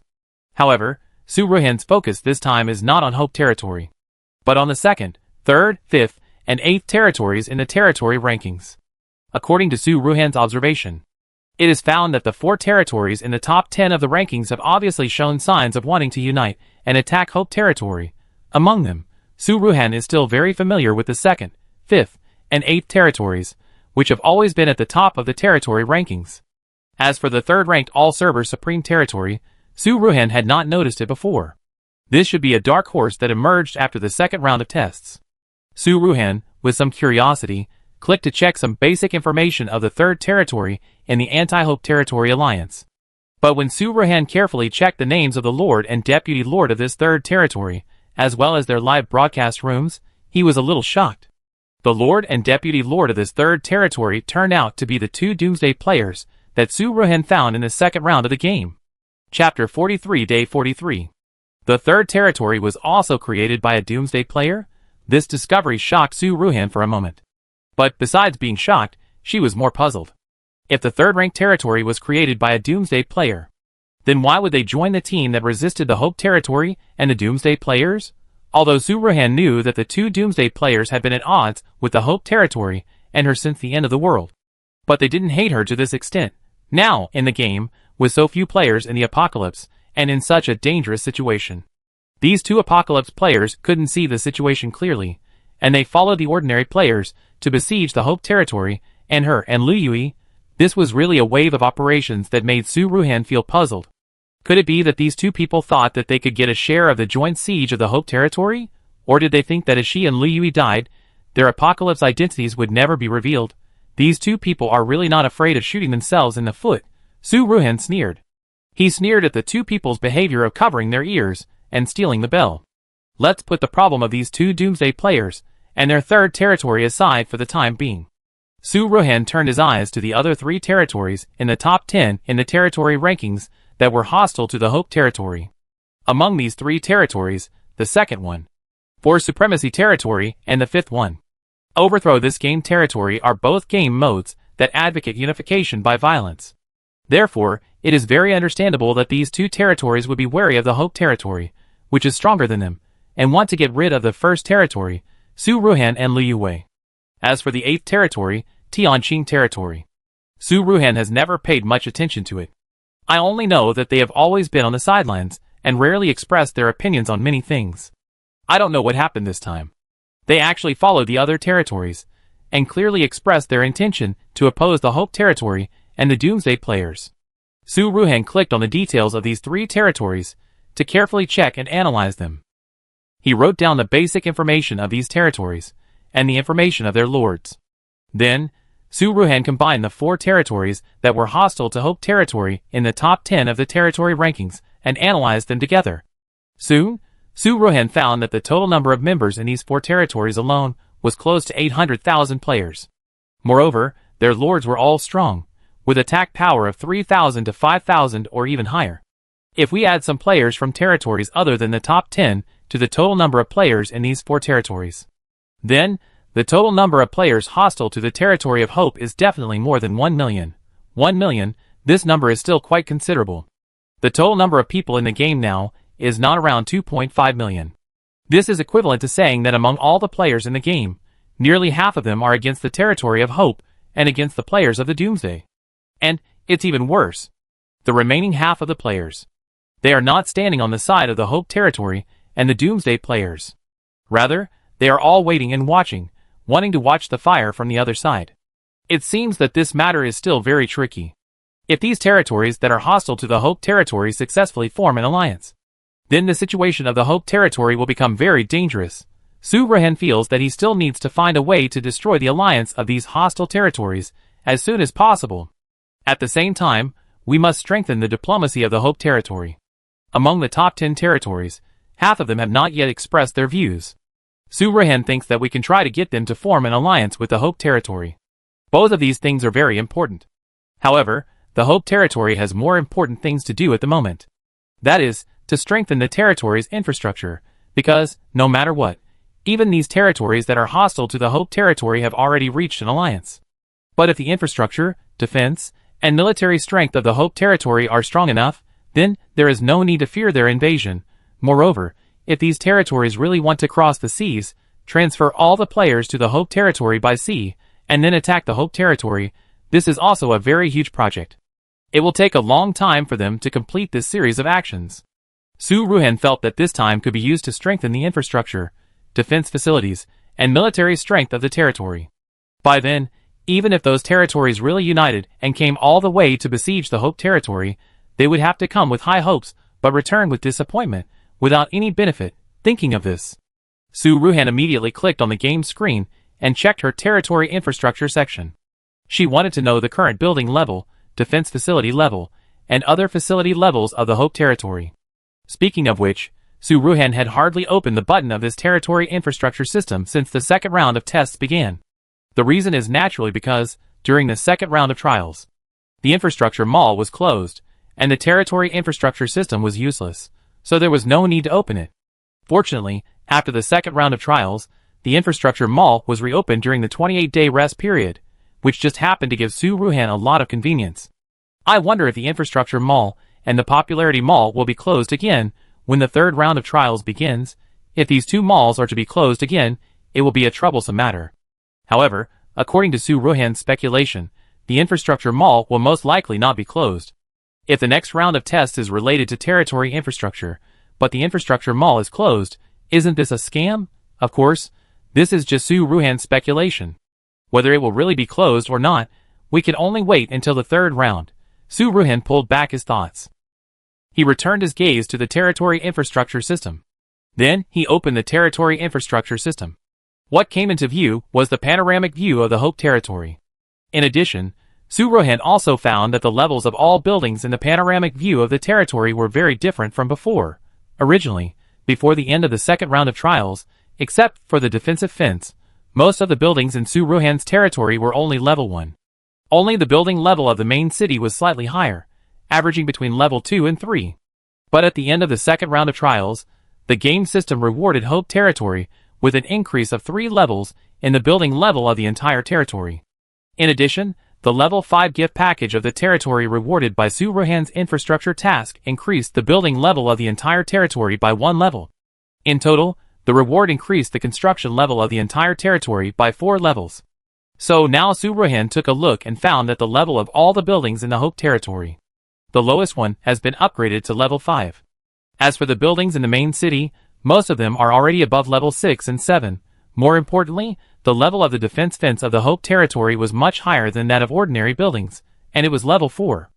However, Su Ruhan's focus this time is not on Hope Territory, but on the 2nd, 3rd, 5th, and 8th territories in the territory rankings. According to Su Ruhan's observation, it is found that the 4 territories in the top 10 of the rankings have obviously shown signs of wanting to unite and attack Hope Territory. Among them, Su Ruhan is still very familiar with the 2nd, 5th, and 8th territories, which have always been at the top of the territory rankings. As for the 3rd-ranked All-Server Supreme Territory, Su Ruhan had not noticed it before. This should be a dark horse that emerged after the 2nd round of tests. Su Ruhan, with some curiosity, clicked to check some basic information of the 3rd territory in the Anti-Hope Territory Alliance. But when Su Ruhan carefully checked the names of the Lord and Deputy Lord of this 3rd territory, as well as their live broadcast rooms, he was a little shocked. The Lord and Deputy Lord of this 3rd territory turned out to be the 2 Doomsday players that Su Ruhan found in the 2nd round of the game. Chapter 43 Day 43. The 3rd territory was also created by a Doomsday player? This discovery shocked Su Ruhan for a moment. But besides being shocked, she was more puzzled. If the 3rd-ranked territory was created by a Doomsday player, then why would they join the team that resisted the Hope Territory and the Doomsday players? Although Su Ruhan knew that the 2 Doomsday players had been at odds with the Hope Territory and her since the end of the world. But they didn't hate her to this extent. Now, in the game, with so few players in the apocalypse, and in such a dangerous situation. These two apocalypse players couldn't see the situation clearly, and they followed the ordinary players to besiege the Hope territory, and her and Liu Yui. This was really a wave of operations that made Su Ruhan feel puzzled. Could it be that these two people thought that they could get a share of the joint siege of the Hope territory? Or did they think that as she and Liu Yui died, their apocalypse identities would never be revealed? These two people are really not afraid of shooting themselves in the foot, Su Ruhan sneered. He sneered at the two people's behavior of covering their ears and stealing the bell. Let's put the problem of these two Doomsday players and their third territory aside for the time being. Su Ruhan turned his eyes to the other three territories in the top 10 in the territory rankings that were hostile to the Hope territory. Among these three territories, the second one, for Supremacy territory, and the fifth one, Overthrow this game territory, are both game modes that advocate unification by violence. Therefore, it is very understandable that these two territories would be wary of the Hope territory, which is stronger than them, and want to get rid of the first territory, Su Ruhan and Liu Yue. As for the eighth territory, Tianqing territory, Su Ruhan has never paid much attention to it. I only know that they have always been on the sidelines and rarely expressed their opinions on many things. I don't know what happened this time. They actually followed the other territories and clearly expressed their intention to oppose the Hope territory and the Doomsday players. Su Ruhan clicked on the details of these three territories to carefully check and analyze them. He wrote down the basic information of these territories and the information of their lords. Then, Su Ruhan combined the four territories that were hostile to Hope territory in the top 10 of the territory rankings and analyzed them together. Soon, Su Ruhan found that the total number of members in these four territories alone was close to 800,000 players. Moreover, their lords were all strong, with attack power of 3,000 to 5,000 or even higher. If we add some players from territories other than the top 10 to the total number of players in these four territories, then the total number of players hostile to the territory of Hope is definitely more than 1 million. 1 million, this number is still quite considerable. The total number of people in the game now is not around 2.5 million. This is equivalent to saying that among all the players in the game, nearly half of them are against the territory of Hope and against the players of the Doomsday. And, it's even worse. The remaining half of the players, they are not standing on the side of the Hope territory and the Doomsday players. Rather, they are all waiting and watching, wanting to watch the fire from the other side. It seems that this matter is still very tricky. If these territories that are hostile to the Hope territory successfully form an alliance, then the situation of the Hope territory will become very dangerous. Su Ruhan feels that he still needs to find a way to destroy the alliance of these hostile territories as soon as possible. At the same time, we must strengthen the diplomacy of the Hope territory. Among the top 10 territories, half of them have not yet expressed their views. Su Ruhan thinks that we can try to get them to form an alliance with the Hope territory. Both of these things are very important. However, the Hope territory has more important things to do at the moment. That is, to strengthen the territory's infrastructure, because, no matter what, even these territories that are hostile to the Hope territory have already reached an alliance. But if the infrastructure, defense, and military strength of the Hope territory are strong enough, then there is no need to fear their invasion. Moreover, if these territories really want to cross the seas, transfer all the players to the Hope territory by sea, and then attack the Hope territory, this is also a very huge project. It will take a long time for them to complete this series of actions. Su Ruhan felt that this time could be used to strengthen the infrastructure, defense facilities, and military strength of the territory. By then, even if those territories really united and came all the way to besiege the Hope territory, they would have to come with high hopes, but return with disappointment, without any benefit. Thinking of this, Su Ruhan immediately clicked on the game screen and checked her territory infrastructure section. She wanted to know the current building level, defense facility level, and other facility levels of the Hope territory. Speaking of which, Su Ruhan had hardly opened the button of this territory infrastructure system since the second round of tests began. The reason is naturally because, during the second round of trials, the infrastructure mall was closed, and the territory infrastructure system was useless, so there was no need to open it. Fortunately, after the second round of trials, the infrastructure mall was reopened during the 28-day rest period, which just happened to give Su Ruhan a lot of convenience. I wonder if the infrastructure mall and the popularity mall will be closed again when the third round of trials begins. If these two malls are to be closed again, it will be a troublesome matter. However, according to Su Ruhan's speculation, the infrastructure mall will most likely not be closed. If the next round of tests is related to territory infrastructure, but the infrastructure mall is closed, isn't this a scam? Of course, this is just Su Ruhan's speculation. Whether it will really be closed or not, we can only wait until the third round. Su Ruhan pulled back his thoughts. He returned his gaze to the territory infrastructure system. Then, he opened the territory infrastructure system. What came into view was the panoramic view of the Hope territory. In addition, Su Ruhan also found that the levels of all buildings in the panoramic view of the territory were very different from before. Originally, before the end of the second round of trials, except for the defensive fence, most of the buildings in Su Ruhan's territory were only level 1. Only the building level of the main city was slightly higher, averaging between level 2 and 3. But at the end of the second round of trials, the game system rewarded Hope territory with an increase of 3 levels in the building level of the entire territory. In addition, the level 5 gift package of the territory rewarded by Su Ruhan's infrastructure task increased the building level of the entire territory by 1 level. In total, the reward increased the construction level of the entire territory by 4 levels. So now Su Ruhan took a look and found that the level of all the buildings in the Hope territory, the lowest one, has been upgraded to level 5. As for the buildings in the main city, most of them are already above level 6 and 7. More importantly, the level of the defense fence of the Hope territory was much higher than that of ordinary buildings, and it was level 4.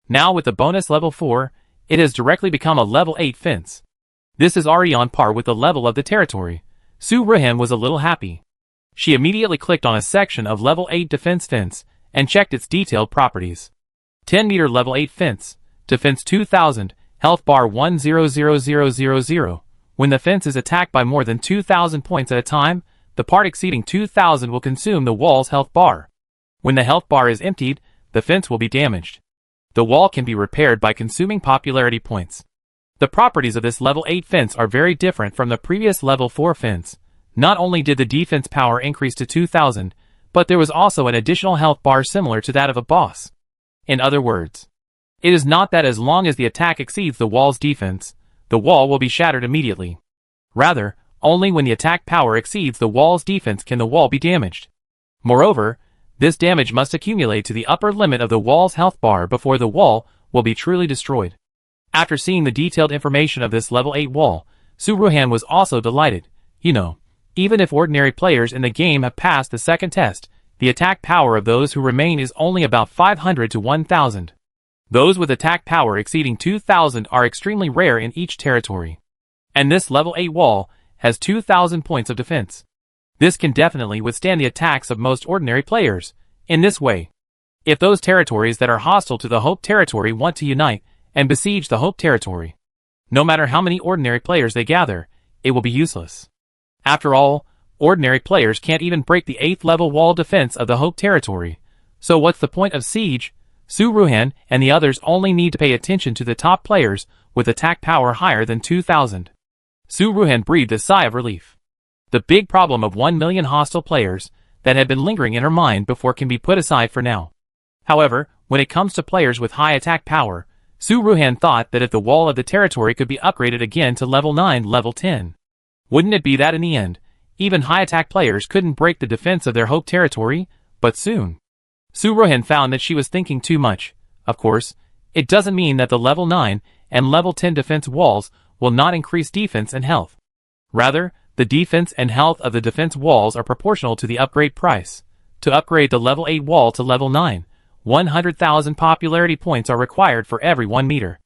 Now with the bonus level 4, it has directly become a level 8 fence. This is already on par with the level of the territory. Su Ruhan was a little happy. She immediately clicked on a section of level 8 defense fence and checked its detailed properties. 10 meter level 8 fence, defense 2000, health bar 100000. When the fence is attacked by more than 2000 points at a time, the part exceeding 2000 will consume the wall's health bar. When the health bar is emptied, the fence will be damaged. The wall can be repaired by consuming popularity points. The properties of this level 8 fence are very different from the previous level 4 fence. Not only did the defense power increase to 2000, but there was also an additional health bar similar to that of a boss. In other words, it is not that as long as the attack exceeds the wall's defense, the wall will be shattered immediately. Rather, only when the attack power exceeds the wall's defense can the wall be damaged. Moreover, this damage must accumulate to the upper limit of the wall's health bar before the wall will be truly destroyed. After seeing the detailed information of this level 8 wall, Su Ruhan was also delighted. Even if ordinary players in the game have passed the second test, the attack power of those who remain is only about 500 to 1000. Those with attack power exceeding 2000 are extremely rare in each territory. And this level 8 wall has 2000 points of defense. This can definitely withstand the attacks of most ordinary players. In this way, if those territories that are hostile to the Hope territory want to unite and besiege the Hope territory, no matter how many ordinary players they gather, it will be useless. After all, ordinary players can't even break the 8th level wall defense of the Hope territory. So what's the point of siege? Su Ruhan and the others only need to pay attention to the top players with attack power higher than 2000. Su Ruhan breathed a sigh of relief. The big problem of 1 million hostile players that had been lingering in her mind before can be put aside for now. However, when it comes to players with high attack power, Su Ruhan thought that if the wall of the territory could be upgraded again to level 9, level 10, wouldn't it be that in the end, even high attack players couldn't break the defense of their Hope territory? But soon, Su Ruhan found that she was thinking too much. Of course, it doesn't mean that the level 9 and level 10 defense walls will not increase defense and health. Rather, the defense and health of the defense walls are proportional to the upgrade price. To upgrade the level 8 wall to level 9, 100,000 popularity points are required for every 1 meter.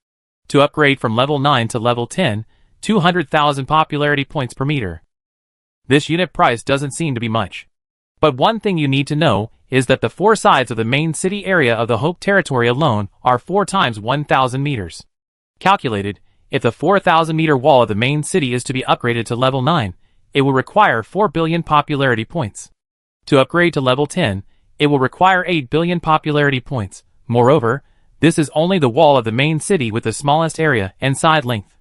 To upgrade from level 9 to level 10, 200,000 popularity points per meter. This unit price doesn't seem to be much. But one thing you need to know is that the 4 sides of the main city area of the Hope territory alone are 4 times 1,000 meters. Calculated, if the 4,000 meter wall of the main city is to be upgraded to level 9, it will require 4 billion popularity points. To upgrade to level 10, it will require 8 billion popularity points. Moreover, this is only the wall of the main city with the smallest area and side length.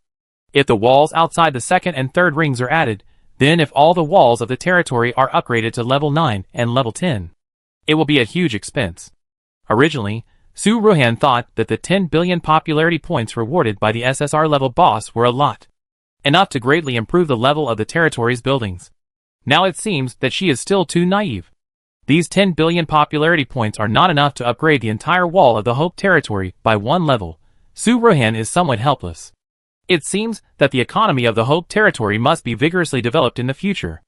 If the walls outside the second and third rings are added, then if all the walls of the territory are upgraded to level 9 and level 10, it will be a huge expense. Originally, Su Ruhan thought that the 10 billion popularity points rewarded by the SSR level boss were a lot, enough to greatly improve the level of the territory's buildings. Now it seems that she is still too naive. These 10 billion popularity points are not enough to upgrade the entire wall of the Hope territory by 1 level. Su Ruhan is somewhat helpless. It seems that the economy of the Hope territory must be vigorously developed in the future.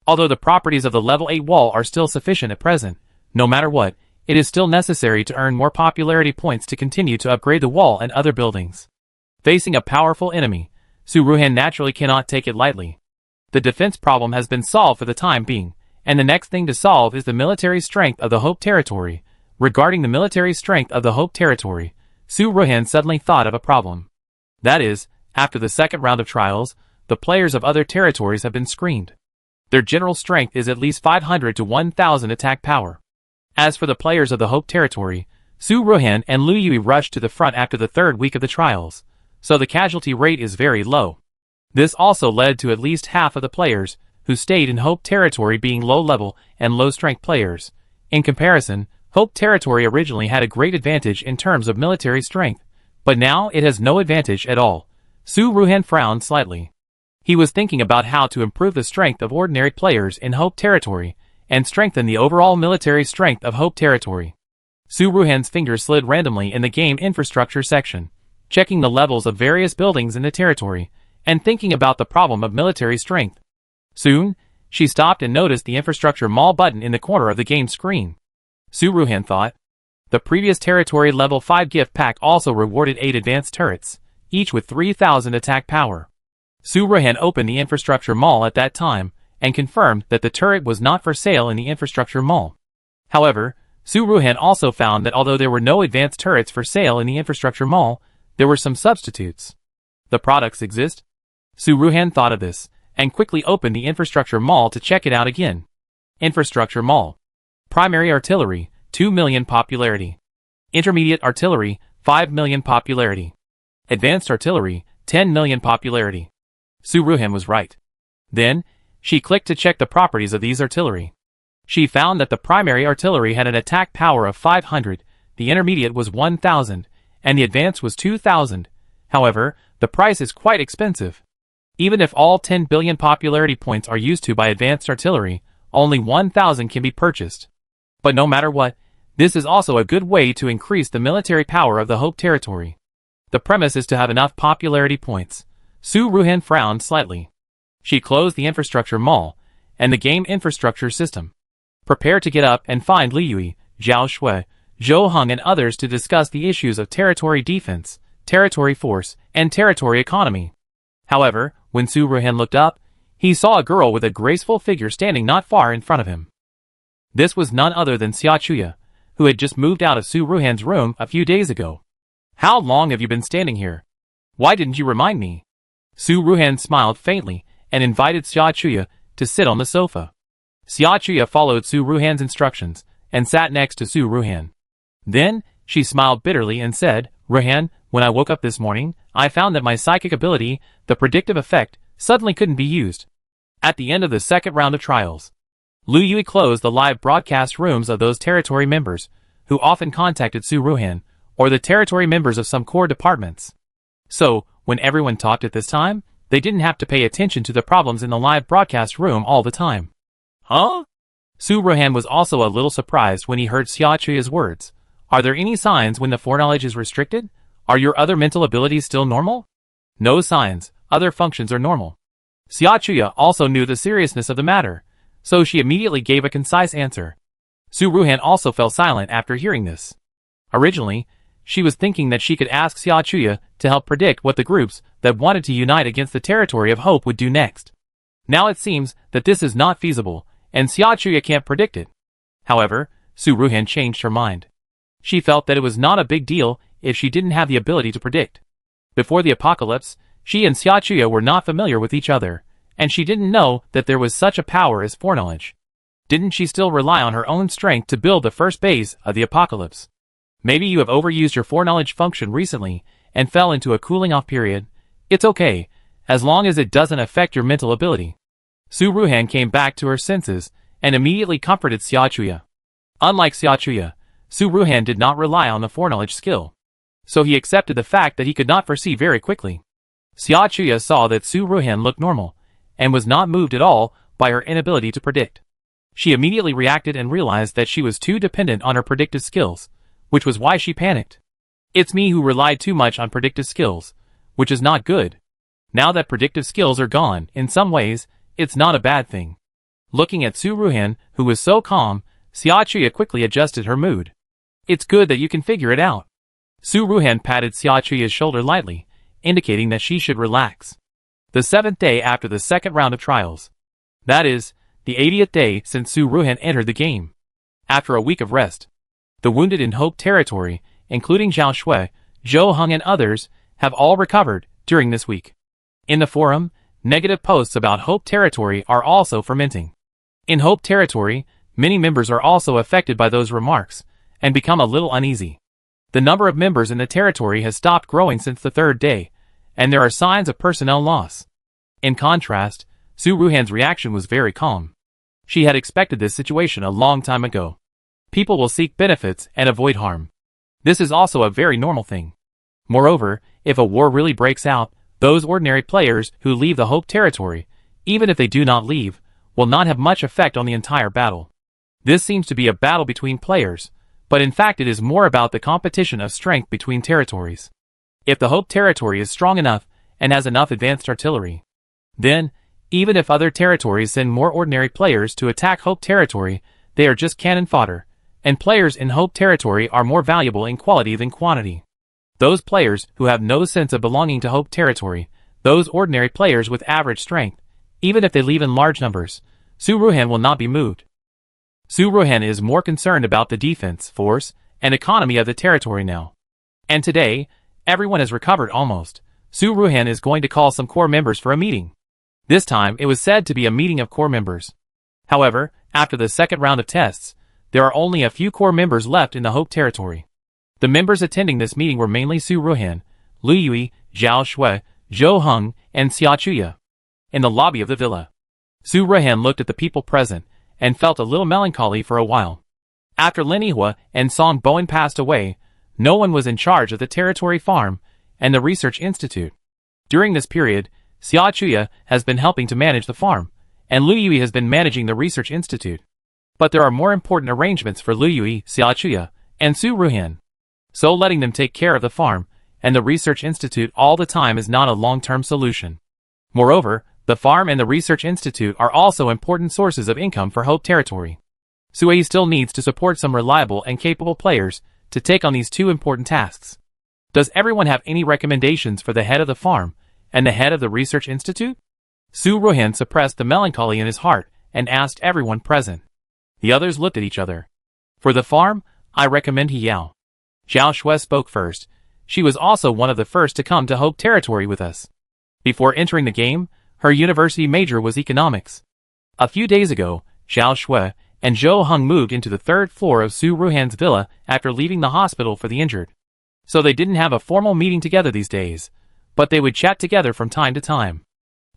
Although the properties of the level 8 wall are still sufficient at present, no matter what, it is still necessary to earn more popularity points to continue to upgrade the wall and other buildings. Facing a powerful enemy, Su Ruhan naturally cannot take it lightly. The defense problem has been solved for the time being, and the next thing to solve is the military strength of the Hope territory. Regarding the military strength of the Hope territory, Su Ruhan suddenly thought of a problem. That is, after the second round of trials, the players of other territories have been screened. Their general strength is at least 500 to 1,000 attack power. As for the players of the Hope territory, Su Ruhan and Lu Yui rushed to the front after the third week of the trials, so the casualty rate is very low. This also led to at least half of the players who stayed in Hope territory being low-level and low-strength players. In comparison, Hope territory originally had a great advantage in terms of military strength, but now it has no advantage at all. Su Ruhan frowned slightly. He was thinking about how to improve the strength of ordinary players in Hope territory and strengthen the overall military strength of Hope territory. Su Ruhan's fingers slid randomly in the game infrastructure section, checking the levels of various buildings in the territory, and thinking about the problem of military strength. Soon, she stopped and noticed the infrastructure mall button in the corner of the game screen. Su Ruhan thought. The previous territory level 5 gift pack also rewarded 8 advanced turrets, each with 3,000 attack power. Su Ruhan opened the infrastructure mall at that time, and confirmed that the turret was not for sale in the infrastructure mall. However, Su Ruhan also found that although there were no advanced turrets for sale in the infrastructure mall, there were some substitutes. The products exist? Su Ruhan thought of this, and quickly opened the infrastructure mall to check it out again. Infrastructure mall. Primary artillery, 2 million popularity. Intermediate artillery, 5 million popularity. Advanced artillery, 10 million popularity. Su Ruhan was right. Then, she clicked to check the properties of these artillery. She found that the primary artillery had an attack power of 500, the intermediate was 1,000, and the advanced was 2,000. However, the price is quite expensive. Even if all 10 billion popularity points are used to by advanced artillery, only 1,000 can be purchased. But no matter what, this is also a good way to increase the military power of the Hope territory. The premise is to have enough popularity points. Su Ruhan frowned slightly. She closed the infrastructure mall, and the game infrastructure system. Prepare to get up and find Li Yui, Zhao Shui, Zhou Heng and others to discuss the issues of territory defense, territory force, and territory economy. However, when Su Ruhan looked up, he saw a girl with a graceful figure standing not far in front of him. This was none other than Xia Chuya, who had just moved out of Su Ruhan's room a few days ago. How long have you been standing here? Why didn't you remind me? Su Ruhan smiled faintly and invited Xia Chuya to sit on the sofa. Xia Chuya followed Su Ruhan's instructions and sat next to Su Ruhan. Then, she smiled bitterly and said, Ruhan, when I woke up this morning, I found that my psychic ability, the predictive effect, suddenly couldn't be used. At the end of the second round of trials, Lu Yui closed the live broadcast rooms of those territory members, who often contacted Su Ruhan, or the territory members of some core departments. So, when everyone talked at this time, they didn't have to pay attention to the problems in the live broadcast room all the time. Huh? Su Ruhan was also a little surprised when he heard Xia Chuya's words. Are there any signs when the foreknowledge is restricted? Are your other mental abilities still normal? No signs, other functions are normal. Xia Chuya also knew the seriousness of the matter, so she immediately gave a concise answer. Su Ruhan also fell silent after hearing this. Originally, she was thinking that she could ask Xia Chuya to help predict what the groups that wanted to unite against the territory of Hope would do next. Now it seems that this is not feasible, and Xia Chuya can't predict it. However, Su Ruhan changed her mind. She felt that it was not a big deal if she didn't have the ability to predict. Before the apocalypse, she and Xia Chuya were not familiar with each other, and she didn't know that there was such a power as foreknowledge. Didn't she still rely on her own strength to build the first base of the apocalypse? Maybe you have overused your foreknowledge function recently and fell into a cooling off period. It's okay, as long as it doesn't affect your mental ability. Su Ruhan came back to her senses and immediately comforted Xia Chuya. Unlike Xia Chuya, Su Ruhan did not rely on the foreknowledge skill, so he accepted the fact that he could not foresee very quickly. Xia Chuya saw that Su Ruhan looked normal, and was not moved at all by her inability to predict. She immediately reacted and realized that she was too dependent on her predictive skills, which was why she panicked. It's me who relied too much on predictive skills, which is not good. Now that predictive skills are gone, in some ways, it's not a bad thing. Looking at Su Ruhan, who was so calm, Xiaochuya quickly adjusted her mood. It's good that you can figure it out. Su Ruhan patted Xiaochuya's shoulder lightly, indicating that she should relax. The 7th day after the second round of trials. That is, the 80th day since Su Ruhan entered the game. After a week of rest, the wounded in Hope Territory, including Zhao Shui, Zhou Heng and others, have all recovered during this week. In the forum, negative posts about Hope Territory are also fermenting. In Hope Territory, many members are also affected by those remarks, and become a little uneasy. The number of members in the territory has stopped growing since the 3rd day, and there are signs of personnel loss. In contrast, Su Ruhan's reaction was very calm. She had expected this situation a long time ago. People will seek benefits and avoid harm. This is also a very normal thing. Moreover, if a war really breaks out, those ordinary players who leave the Hope Territory, even if they do not leave, will not have much effect on the entire battle. This seems to be a battle between players, but in fact it is more about the competition of strength between territories. If the Hope Territory is strong enough and has enough advanced artillery, then, even if other territories send more ordinary players to attack Hope Territory, they are just cannon fodder, and players in Hope Territory are more valuable in quality than quantity. Those players who have no sense of belonging to Hope Territory, those ordinary players with average strength, even if they leave in large numbers, Su Ruhan will not be moved. Su Ruhan is more concerned about the defense, force, and economy of the territory now. And today, everyone has recovered almost. Su Ruhan is going to call some core members for a meeting. This time it was said to be a meeting of core members. However, after the second round of tests, there are only a few core members left in the Hope Territory. The members attending this meeting were mainly Su Ruhan, Lu Yui, Zhao Shui, Zhou Heng, and Xiaochuya. In the lobby of the villa, Su Ruhan looked at the people present, and felt a little melancholy for a while. After Lin Yihua and Song Bowen passed away, no one was in charge of the territory farm and the research institute. During this period, Xiaochuya has been helping to manage the farm, and Lu Yui has been managing the research institute. But there are more important arrangements for Lu Yui, Xiaochuya, and Su Ruhan. So letting them take care of the farm and the research institute all the time is not a long-term solution. Moreover, the farm and the research institute are also important sources of income for Hope Territory. Sui still needs to support some reliable and capable players to take on these two important tasks. Does everyone have any recommendations for the head of the farm and the head of the research institute? Su Ruhan suppressed the melancholy in his heart and asked everyone present. The others looked at each other. For the farm, I recommend He Yao. Zhao Shui spoke first. She was also one of the first to come to Hope Territory with us. Before entering the game, her university major was economics. A few days ago, Zhao Shui and Zhou Heng moved into the 3rd floor of Su Ruhan's villa after leaving the hospital for the injured. So they didn't have a formal meeting together these days, but they would chat together from time to time.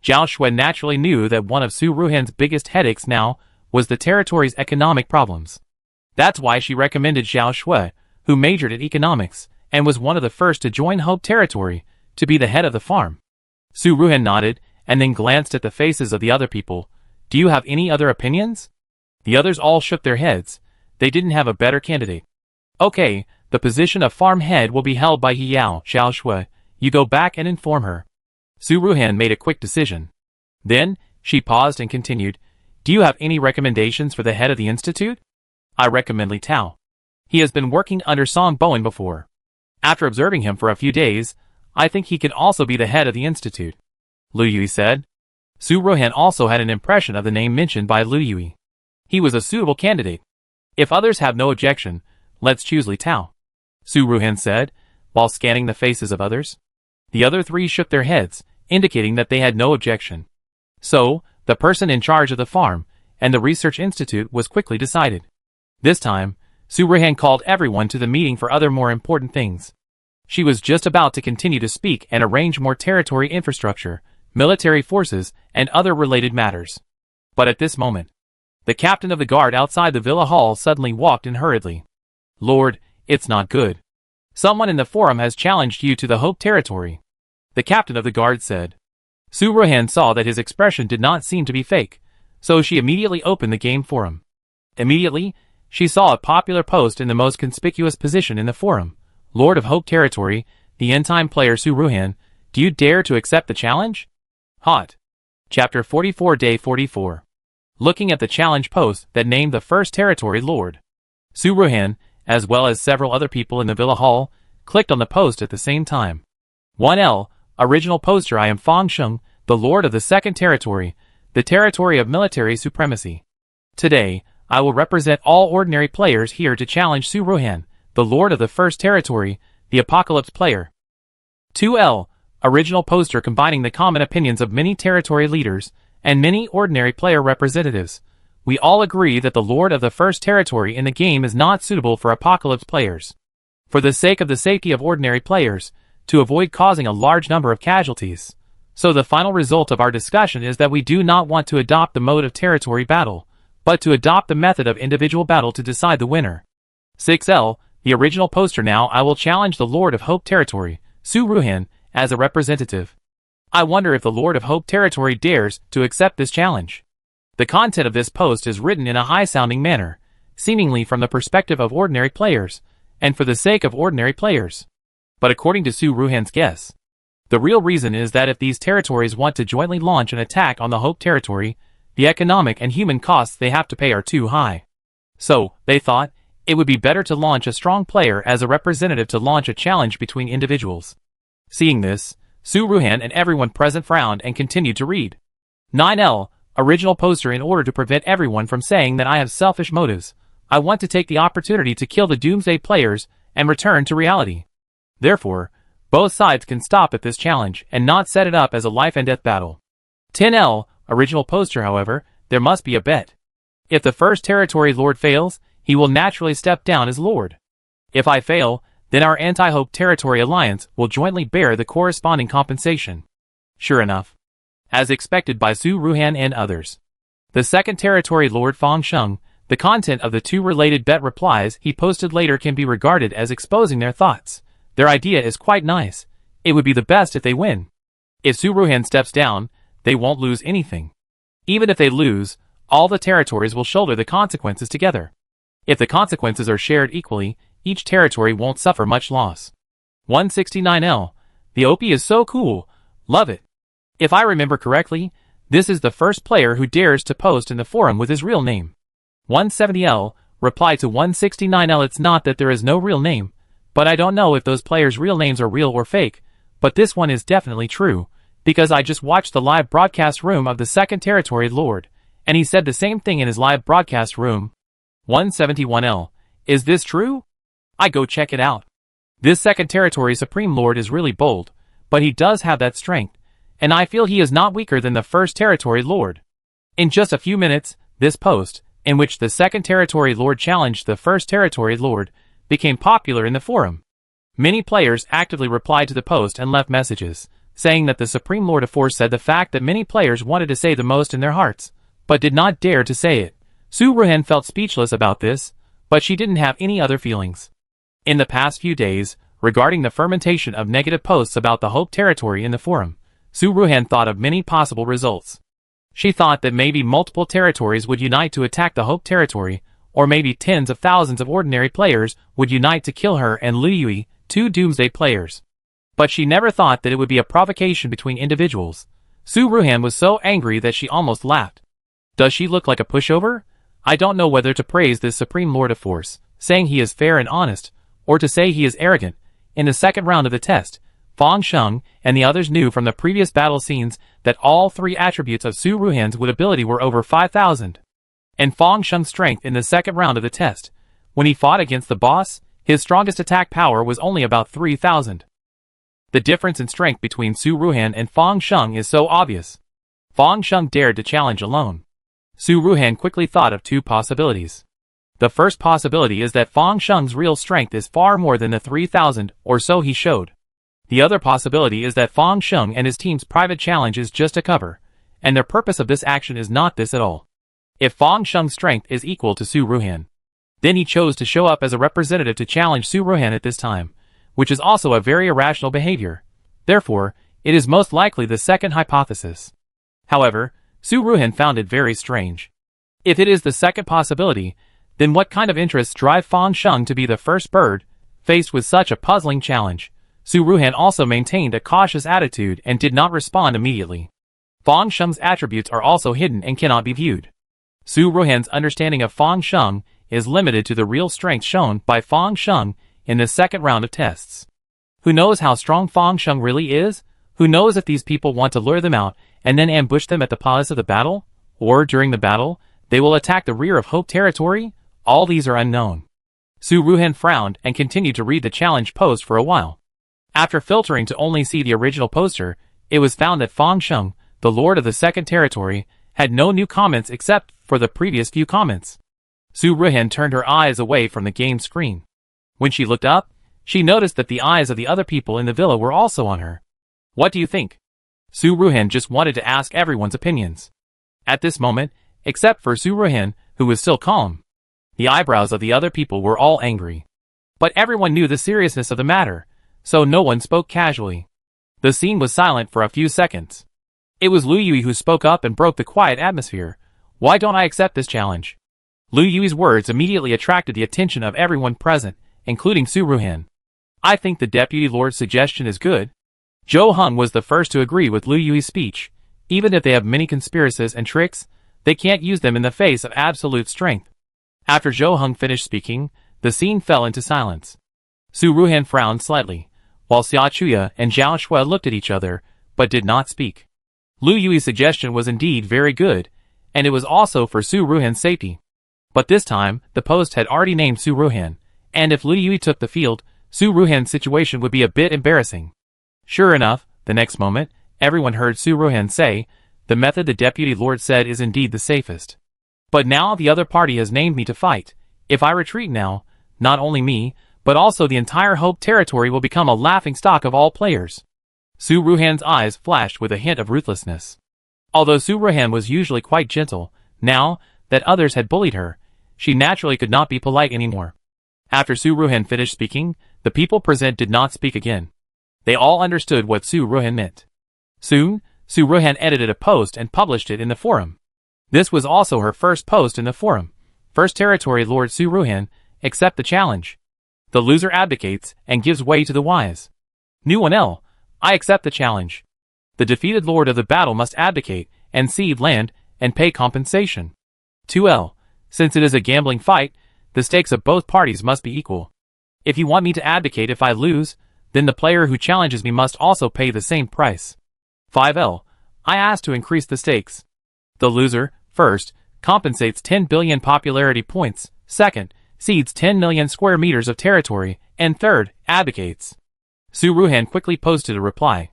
Zhao Shui naturally knew that one of Su Ruhan's biggest headaches now was the territory's economic problems. That's why she recommended Zhao Shui, who majored in economics and was one of the first to join Hope Territory, to be the head of the farm. Su Ruhan nodded and then glanced at the faces of the other people. Do you have any other opinions? The others all shook their heads. They didn't have a better candidate. Okay, the position of farm head will be held by He Yao, Zhao Shui. You go back and inform her. Su Ruhan made a quick decision. Then, she paused and continued, do you have any recommendations for the head of the institute? I recommend Li Tao. He has been working under Song Bowen before. After observing him for a few days, I think he could also be the head of the institute. Lu Yui said. Su Ruhan also had an impression of the name mentioned by Lu Yui. He was a suitable candidate. If others have no objection, let's choose Li Tao. Su Ruhan said, while scanning the faces of others. The other three shook their heads, indicating that they had no objection. So, the person in charge of the farm and the research institute was quickly decided. This time, Su Ruhan called everyone to the meeting for other more important things. She was just about to continue to speak and arrange more territory infrastructure, military forces, and other related matters. But at this moment, the captain of the guard outside the villa hall suddenly walked in hurriedly. Lord, it's not good. Someone in the forum has challenged you to the Hope Territory. The captain of the guard said. Su Ruhan saw that his expression did not seem to be fake, so she immediately opened the game forum. Immediately, she saw a popular post in the most conspicuous position in the forum, Lord of Hope Territory, the end-time player Su Ruhan, do you dare to accept the challenge? Hot. Chapter 44 Day 44. Looking at the challenge post that named the first territory Lord, Su Ruhan, as well as several other people in the Villa Hall, clicked on the post at the same time. 1L, original poster. I am Fang Sheng, the Lord of the Second Territory, the territory of military supremacy. Today, I will represent all ordinary players here to challenge Su Ruhan, the Lord of the First Territory, the Apocalypse player. 2L, original poster combining the common opinions of many territory leaders and many ordinary player representatives. We all agree that the Lord of the First Territory in the game is not suitable for Apocalypse players. For the sake of the safety of ordinary players, to avoid causing a large number of casualties. So the final result of our discussion is that we do not want to adopt the mode of territory battle, but to adopt the method of individual battle to decide the winner. 6L, the original poster. Now I will challenge the Lord of Hope Territory, Su Ruhan, as a representative. I wonder if the Lord of Hope Territory dares to accept this challenge. The content of this post is written in a high-sounding manner, seemingly from the perspective of ordinary players, and for the sake of ordinary players. But according to Su Ruhan's guess, the real reason is that if these territories want to jointly launch an attack on the Hope Territory, the economic and human costs they have to pay are too high. So, they thought, it would be better to launch a strong player as a representative to launch a challenge between individuals. Seeing this, Su Ruhan and everyone present frowned and continued to read. 9L, original poster. In order to prevent everyone from saying that I have selfish motives, I want to take the opportunity to kill the Doomsday players and return to reality. Therefore, both sides can stop at this challenge and not set it up as a life and death battle. 10L, original poster. However, there must be a bet. If the first territory Lord fails, he will naturally step down as Lord. If I fail, then our anti-Hope Territory Alliance will jointly bear the corresponding compensation. Sure enough. As expected by Su Ruhan and others. The second territory Lord Fang Sheng, the content of the two related bet replies he posted later can be regarded as exposing their thoughts. Their idea is quite nice. It would be the best if they win. If Su Ruhan steps down, they won't lose anything. Even if they lose, all the territories will shoulder the consequences together. If the consequences are shared equally, each territory won't suffer much loss. 169L. The OP is so cool. Love it. If I remember correctly, this is the first player who dares to post in the forum with his real name. 170L. Reply to 169L. It's not that there is no real name, but I don't know if those players' real names are real or fake, but this one is definitely true, because I just watched the live broadcast room of the second territory Lord, and he said the same thing in his live broadcast room. 171L. Is this true? I go check it out. This second territory Supreme Lord is really bold, but he does have that strength, and I feel he is not weaker than the first territory Lord. In just a few minutes, this post, in which the second territory Lord challenged the first territory Lord, became popular in the forum. Many players actively replied to the post and left messages, saying that the Supreme Lord aforesaid the fact that many players wanted to say the most in their hearts, but did not dare to say it. Su Ruhan felt speechless about this, but she didn't have any other feelings. In the past few days, regarding the fermentation of negative posts about the Hope Territory in the forum, Su Ruhan thought of many possible results. She thought that maybe multiple territories would unite to attack the Hope Territory, or maybe tens of thousands of ordinary players would unite to kill her and Liu Yui, two Doomsday players. But she never thought that it would be a provocation between individuals. Su Ruhan was so angry that she almost laughed. Does she look like a pushover? I don't know whether to praise this Supreme Lord of Force, saying he is fair and honest, or to say he is arrogant. In the second round of the test, Fang Sheng and the others knew from the previous battle scenes that all three attributes of Su Ruhan's ability were over 5,000. And Fang Sheng's strength in the second round of the test, when he fought against the boss, his strongest attack power was only about 3,000. The difference in strength between Su Ruhan and Fang Sheng is so obvious. Fang Sheng dared to challenge alone. Su Ruhan quickly thought of two possibilities. The first possibility is that Fang Sheng's real strength is far more than the 3,000 or so he showed. The other possibility is that Fang Sheng and his team's private challenge is just a cover, and their purpose of this action is not this at all. If Fang Sheng's strength is equal to Su Ruhan, then he chose to show up as a representative to challenge Su Ruhan at this time, which is also a very irrational behavior. Therefore, it is most likely the second hypothesis. However, Su Ruhan found it very strange. If it is the second possibility, then what kind of interests drive Fang Sheng to be the first bird, Faced with such a puzzling challenge, Su Ruhan also maintained a cautious attitude and did not respond immediately. Fang Sheng's attributes are also hidden and cannot be viewed. Su Ruhan's understanding of Fang Sheng is limited to the real strength shown by Fang Sheng in the second round of tests. Who knows how strong Fang Sheng really is? Who knows if these people want to lure them out and then ambush them at the palace of the battle? Or, during the battle, they will attack the rear of Hope territory? All these are unknown. Su Ruhan frowned and continued to read the challenge post for a while. After filtering to only see the original poster, it was found that Fang Sheng, the lord of the second territory, had no new comments except for the previous few comments. Su Ruhan turned her eyes away from the game screen. When she looked up, she noticed that the eyes of the other people in the villa were also on her. What do you think? Su Ruhan just wanted to ask everyone's opinions. At this moment, except for Su Ruhan, who was still calm, the eyebrows of the other people were all angry. But everyone knew the seriousness of the matter, so no one spoke casually. The scene was silent for a few seconds. It was Lu Yui who spoke up and broke the quiet atmosphere. Why don't I accept this challenge? Lu Yui's words immediately attracted the attention of everyone present, including Su Ruhan. I think the Deputy Lord's suggestion is good. Zhou Heng was the first to agree with Lu Yui's speech. Even if they have many conspiracies and tricks, they can't use them in the face of absolute strength. After Zhou Heng finished speaking, the scene fell into silence. Su Ruhan frowned slightly, while Xia Chuya and Zhao Shui looked at each other, but did not speak. Lu Yui's suggestion was indeed very good, and it was also for Su Ruhan's safety. But this time, the post had already named Su Ruhan, and if Lu Yui took the field, Su Ruhan's situation would be a bit embarrassing. Sure enough, the next moment, everyone heard Su Ruhan say, the method the Deputy Lord said is indeed the safest. But now the other party has named me to fight. If I retreat now, not only me, but also the entire Hope territory will become a laughingstock of all players. Su Ruhan's eyes flashed with a hint of ruthlessness. Although Su Ruhan was usually quite gentle, now that others had bullied her, she naturally could not be polite anymore. After Su Ruhan finished speaking, the people present did not speak again. They all understood what Su Ruhan meant. Soon, Su Ruhan edited a post and published it in the forum. This was also her first post in the forum. First Territory Lord Su Ruhan, accept the challenge. The loser abdicates and gives way to the wise. New 1L, I accept the challenge. The defeated lord of the battle must abdicate and cede land and pay compensation. 2L, since it is a gambling fight, the stakes of both parties must be equal. If you want me to abdicate if I lose, then the player who challenges me must also pay the same price. 5L, I ask to increase the stakes. The loser, first, compensates 10 billion popularity points, second, cedes 10 million square meters of territory, and third, abdicates. Su Ruhan quickly posted a reply.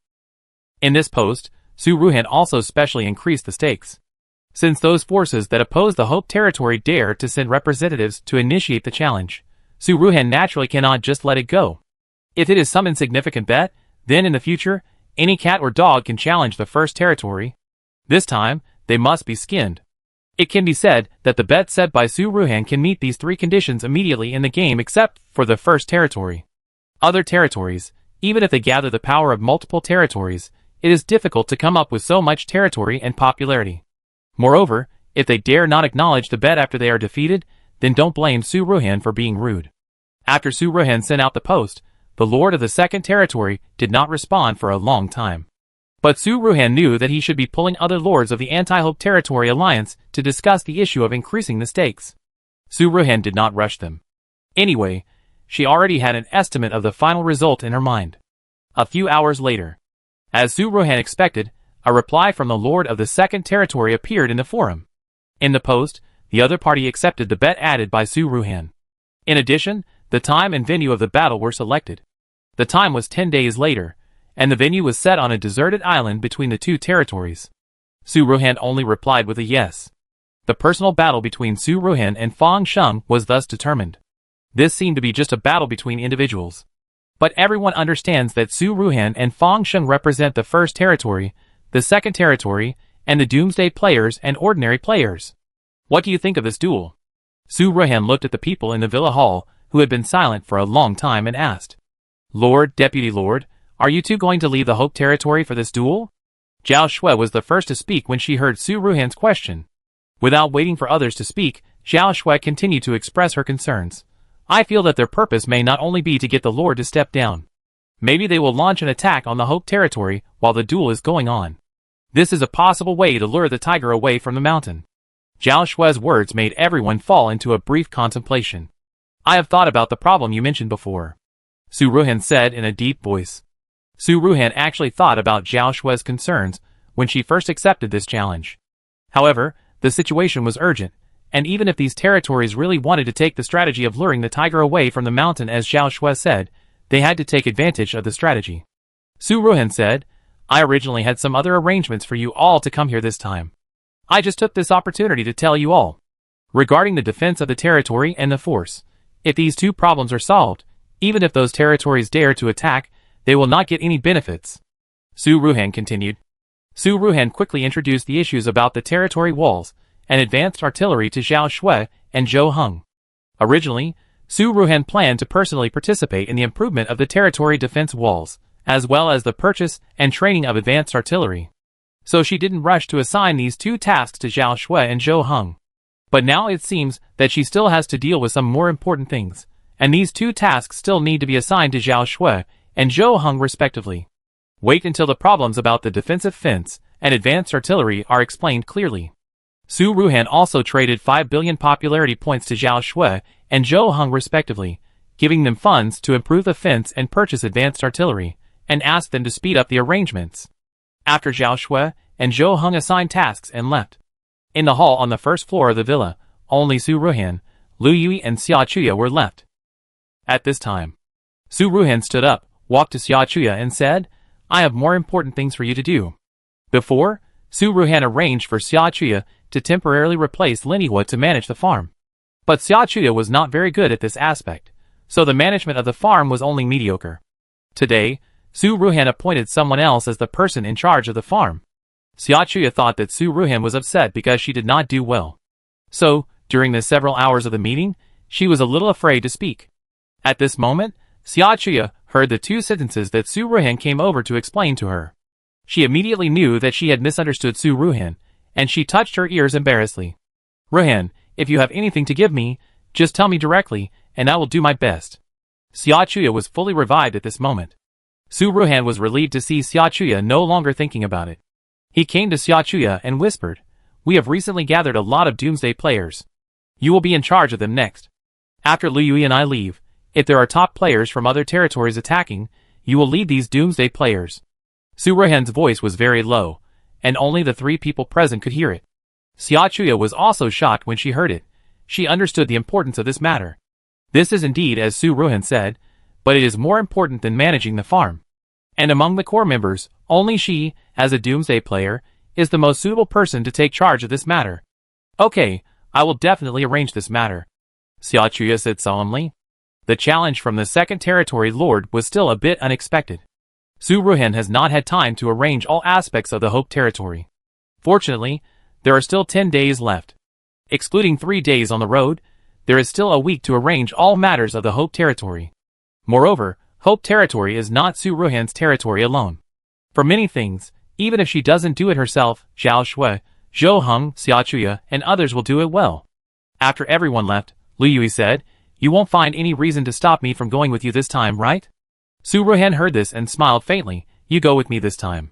In this post, Su Ruhan also specially increased the stakes. Since those forces that oppose the Hope territory dare to send representatives to initiate the challenge, Su Ruhan naturally cannot just let it go. If it is some insignificant bet, then in the future, any cat or dog can challenge the first territory. This time, they must be skinned. It can be said that the bet set by Su Ruhan can meet these three conditions immediately in the game except for the first territory. Other territories, even if they gather the power of multiple territories, it is difficult to come up with so much territory and popularity. Moreover, if they dare not acknowledge the bet after they are defeated, then don't blame Su Ruhan for being rude. After Su Ruhan sent out the post, the lord of the second territory did not respond for a long time. But Su Ruhan knew that he should be pulling other lords of the Anti-Hope Territory Alliance to discuss the issue of increasing the stakes. Su Ruhan did not rush them. Anyway, she already had an estimate of the final result in her mind. A few hours later, as Su Ruhan expected, a reply from the lord of the second territory appeared in the forum. In the post, the other party accepted the bet added by Su Ruhan. In addition, the time and venue of the battle were selected. The time was 10 days later, and the venue was set on a deserted island between the two territories. Su Ruhan only replied with a yes. The personal battle between Su Ruhan and Fang Sheng was thus determined. This seemed to be just a battle between individuals. But everyone understands that Su Ruhan and Fang Sheng represent the first territory, the second territory, and the Doomsday players and ordinary players. What do you think of this duel? Su Ruhan looked at the people in the villa hall, who had been silent for a long time, and asked, Lord, Deputy Lord, are you two going to leave the Hope territory for this duel? Zhao Shui was the first to speak when she heard Su Ruhan's question. Without waiting for others to speak, Zhao Shui continued to express her concerns. I feel that their purpose may not only be to get the Lord to step down. Maybe they will launch an attack on the Hope territory while the duel is going on. This is a possible way to lure the tiger away from the mountain. Zhao Shue's words made everyone fall into a brief contemplation. I have thought about the problem you mentioned before, Su Ruhan said in a deep voice. Su Ruhan actually thought about Zhao Shue's concerns when she first accepted this challenge. However, the situation was urgent, and even if these territories really wanted to take the strategy of luring the tiger away from the mountain as Zhao Shue said, they had to take advantage of the strategy. Su Ruhan said, I originally had some other arrangements for you all to come here this time. I just took this opportunity to tell you all. Regarding the defense of the territory and the force, if these two problems are solved, even if those territories dare to attack, they will not get any benefits. Su Ruhan continued. Su Ruhan quickly introduced the issues about the territory walls and advanced artillery to Zhao Shui and Zhou Heng. Originally, Su Ruhan planned to personally participate in the improvement of the territory defense walls, as well as the purchase and training of advanced artillery. So she didn't rush to assign these two tasks to Zhao Shui and Zhou Heng. But now it seems that she still has to deal with some more important things, and these two tasks still need to be assigned to Zhao Shui and Zhou Heng respectively. Wait until the problems about the defensive fence and advanced artillery are explained clearly. Su Ruhan also traded 5 billion popularity points to Zhao Shui and Zhou Heng respectively, giving them funds to improve the fence and purchase advanced artillery, and asked them to speed up the arrangements. After Zhao Shui and Zhou Heng assigned tasks and left. In the hall on the first floor of the villa, only Su Ruhan, Lu Yui and Xia Chuya were left. At this time, Su Ruhan stood up, walked to Xia Chuya and said, I have more important things for you to do. Before, Su Ruhan arranged for Xia Chuya to temporarily replace Lin Yihua to manage the farm. But Xia Chuya was not very good at this aspect, so the management of the farm was only mediocre. Today, Su Ruhan appointed someone else as the person in charge of the farm. Xia Chuya thought that Su Ruhan was upset because she did not do well. So, during the several hours of the meeting, she was a little afraid to speak. At this moment, Xia Chuya heard the two sentences that Su Ruhan came over to explain to her. She immediately knew that she had misunderstood Su Ruhan, and she touched her ears embarrassedly. Ruhan, if you have anything to give me, just tell me directly, and I will do my best. Xia Chuya was fully revived at this moment. Su Ruhan was relieved to see Xia Chuya no longer thinking about it. He came to Xia Chuya and whispered, We have recently gathered a lot of Doomsday players. You will be in charge of them next. After Lu Yui and I leave, if there are top players from other territories attacking, you will lead these Doomsday players. Su Ruhan's voice was very low, and only the three people present could hear it. Xia Chuya was also shocked when she heard it. She understood the importance of this matter. This is indeed as Su Ruhan said, but it is more important than managing the farm. And among the core members, only she, as a Doomsday player, is the most suitable person to take charge of this matter. Okay, I will definitely arrange this matter, Xia Chuya said solemnly. The challenge from the second territory lord was still a bit unexpected. Su Ruhan has not had time to arrange all aspects of the Hope territory. Fortunately, there are still 10 days left. Excluding 3 days on the road, there is still a week to arrange all matters of the Hope territory. Moreover, Hope territory is not Su Ruhan's territory alone. For many things, even if she doesn't do it herself, Zhao Shui, Zhou Heng, Xia Chuya, and others will do it well. After everyone left, Lu Yui said, You won't find any reason to stop me from going with you this time, right? Su Ruhan heard this and smiled faintly, You go with me this time.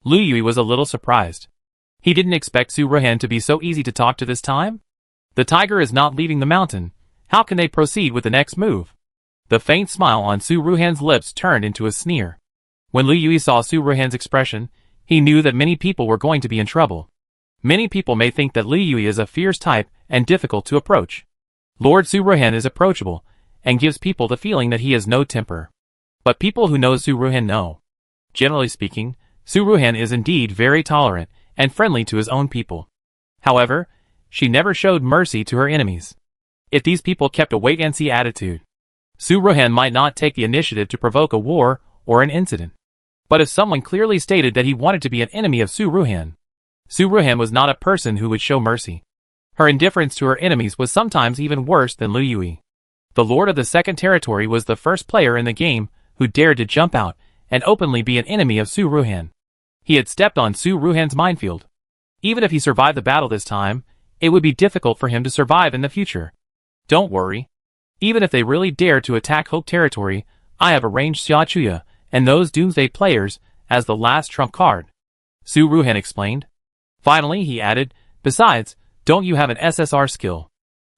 Lu Yui was a little surprised. He didn't expect Su Ruhan to be so easy to talk to this time. The tiger is not leaving the mountain. How can they proceed with the next move? The faint smile on Su Ruhan's lips turned into a sneer. When Lu Yui saw Su Ruhan's expression, he knew that many people were going to be in trouble. Many people may think that Lu Yui is a fierce type and difficult to approach. Lord Su Ruhan is approachable, and gives people the feeling that he has no temper. But people who know Su Ruhan know. Generally speaking, Su Ruhan is indeed very tolerant and friendly to his own people. However, she never showed mercy to her enemies. If these people kept a wait-and-see attitude, Su Ruhan might not take the initiative to provoke a war or an incident. But if someone clearly stated that he wanted to be an enemy of Su Ruhan was not a person who would show mercy. Her indifference to her enemies was sometimes even worse than Lu Yui. The lord of the second territory was the first player in the game who dared to jump out and openly be an enemy of Su Ruhan. He had stepped on Su Ruhan's minefield. Even if he survived the battle this time, it would be difficult for him to survive in the future. Don't worry. Even if they really dare to attack Hope territory, I have arranged Xiaochuya and those Doomsday players as the last trump card. Su Ruhan explained. Finally, he added, besides, don't you have an SSR skill?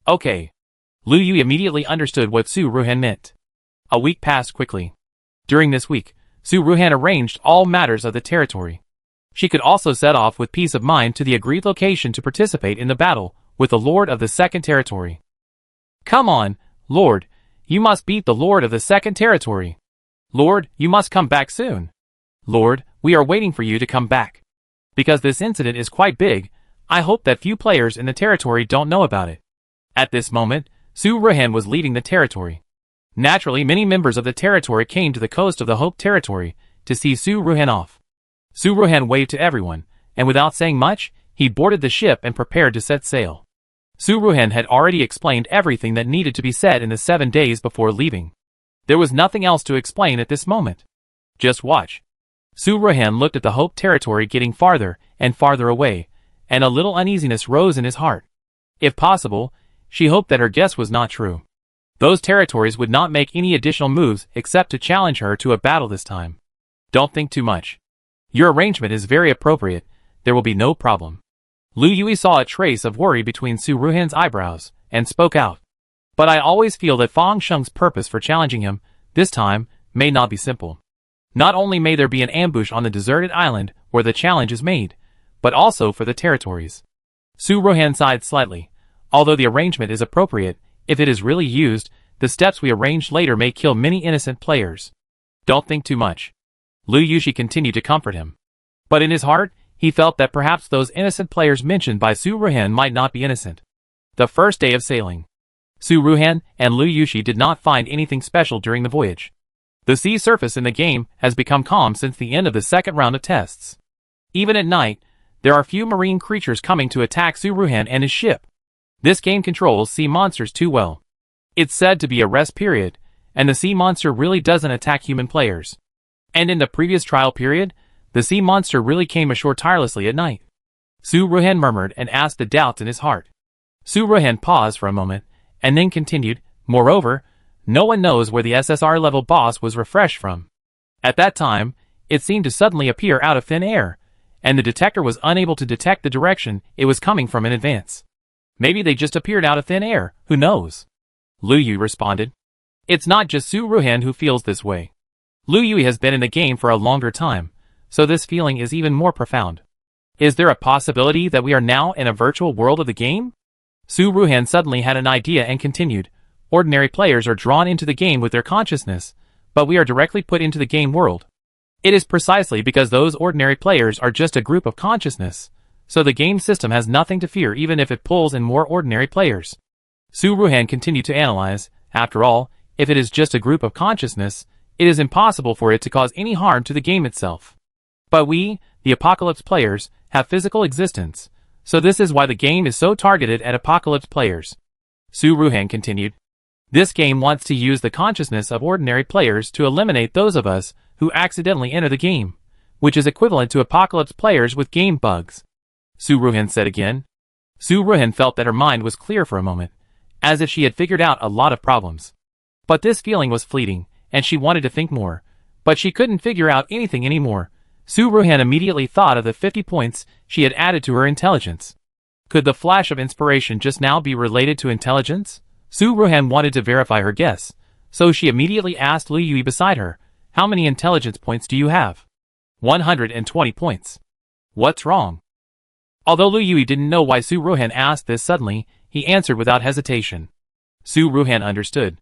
Okay. Lu Yui immediately understood what Su Ruhan meant. A week passed quickly. During this week, Su Ruhan arranged all matters of the territory. She could also set off with peace of mind to the agreed location to participate in the battle with the Lord of the Second Territory. Come on, Lord, you must beat the Lord of the Second Territory. Lord, you must come back soon. Lord, we are waiting for you to come back. Because this incident is quite big, I hope that few players in the territory don't know about it. At this moment, Su Ruhan was leading the territory. Naturally, many members of the territory came to the coast of the Hope territory to see Su Ruhan off. Su Ruhan waved to everyone, and without saying much, he boarded the ship and prepared to set sail. Su Ruhan had already explained everything that needed to be said in the 7 days before leaving. There was nothing else to explain at this moment. Just watch. Su Ruhan looked at the Hope territory getting farther and farther away, and a little uneasiness rose in his heart. If possible, she hoped that her guess was not true. Those territories would not make any additional moves except to challenge her to a battle this time. Don't think too much. Your arrangement is very appropriate, there will be no problem. Lu Yui saw a trace of worry between Su Ruhan's eyebrows, and spoke out. But I always feel that Fang Sheng's purpose for challenging him, this time, may not be simple. Not only may there be an ambush on the deserted island where the challenge is made, but also for the territories. Su Ruhan sighed slightly. Although the arrangement is appropriate, if it is really used, the steps we arranged later may kill many innocent players. Don't think too much. Lu Yushi continued to comfort him. But in his heart, he felt that perhaps those innocent players mentioned by Su Ruhan might not be innocent. The first day of sailing. Su Ruhan and Lu Yushi did not find anything special during the voyage. The sea surface in the game has become calm since the end of the second round of tests. Even at night, there are few marine creatures coming to attack Su Ruhan and his ship. This game controls sea monsters too well. It's said to be a rest period, and the sea monster really doesn't attack human players. And in the previous trial period, the sea monster really came ashore tirelessly at night. Su Ruhan murmured and asked the doubts in his heart. Su Ruhan paused for a moment, and then continued, moreover, no one knows where the SSR level boss was refreshed from. At that time, it seemed to suddenly appear out of thin air, and the detector was unable to detect the direction it was coming from in advance. Maybe they just appeared out of thin air, who knows? Lu Yui responded. It's not just Su Ruhan who feels this way. Lu Yui has been in the game for a longer time, so this feeling is even more profound. Is there a possibility that we are now in a virtual world of the game? Su Ruhan suddenly had an idea and continued, ordinary players are drawn into the game with their consciousness, but we are directly put into the game world. It is precisely because those ordinary players are just a group of consciousness, so the game system has nothing to fear even if it pulls in more ordinary players. Su Ruhan continued to analyze, after all, if it is just a group of consciousness, it is impossible for it to cause any harm to the game itself. But we, the Apocalypse players, have physical existence, so this is why the game is so targeted at Apocalypse players. Su Ruhan continued. This game wants to use the consciousness of ordinary players to eliminate those of us who accidentally enter the game, which is equivalent to Apocalypse players with game bugs. Su Ruhan said again. Su Ruhan felt that her mind was clear for a moment, as if she had figured out a lot of problems. But this feeling was fleeting, and she wanted to think more, but she couldn't figure out anything anymore. Su Ruhan immediately thought of the 50 points she had added to her intelligence. Could the flash of inspiration just now be related to intelligence? Su Ruhan wanted to verify her guess, so she immediately asked Lu Yui beside her, how many intelligence points do you have? 120 points. What's wrong? Although Lu Yui didn't know why Su Ruhan asked this suddenly, he answered without hesitation. Su Ruhan understood.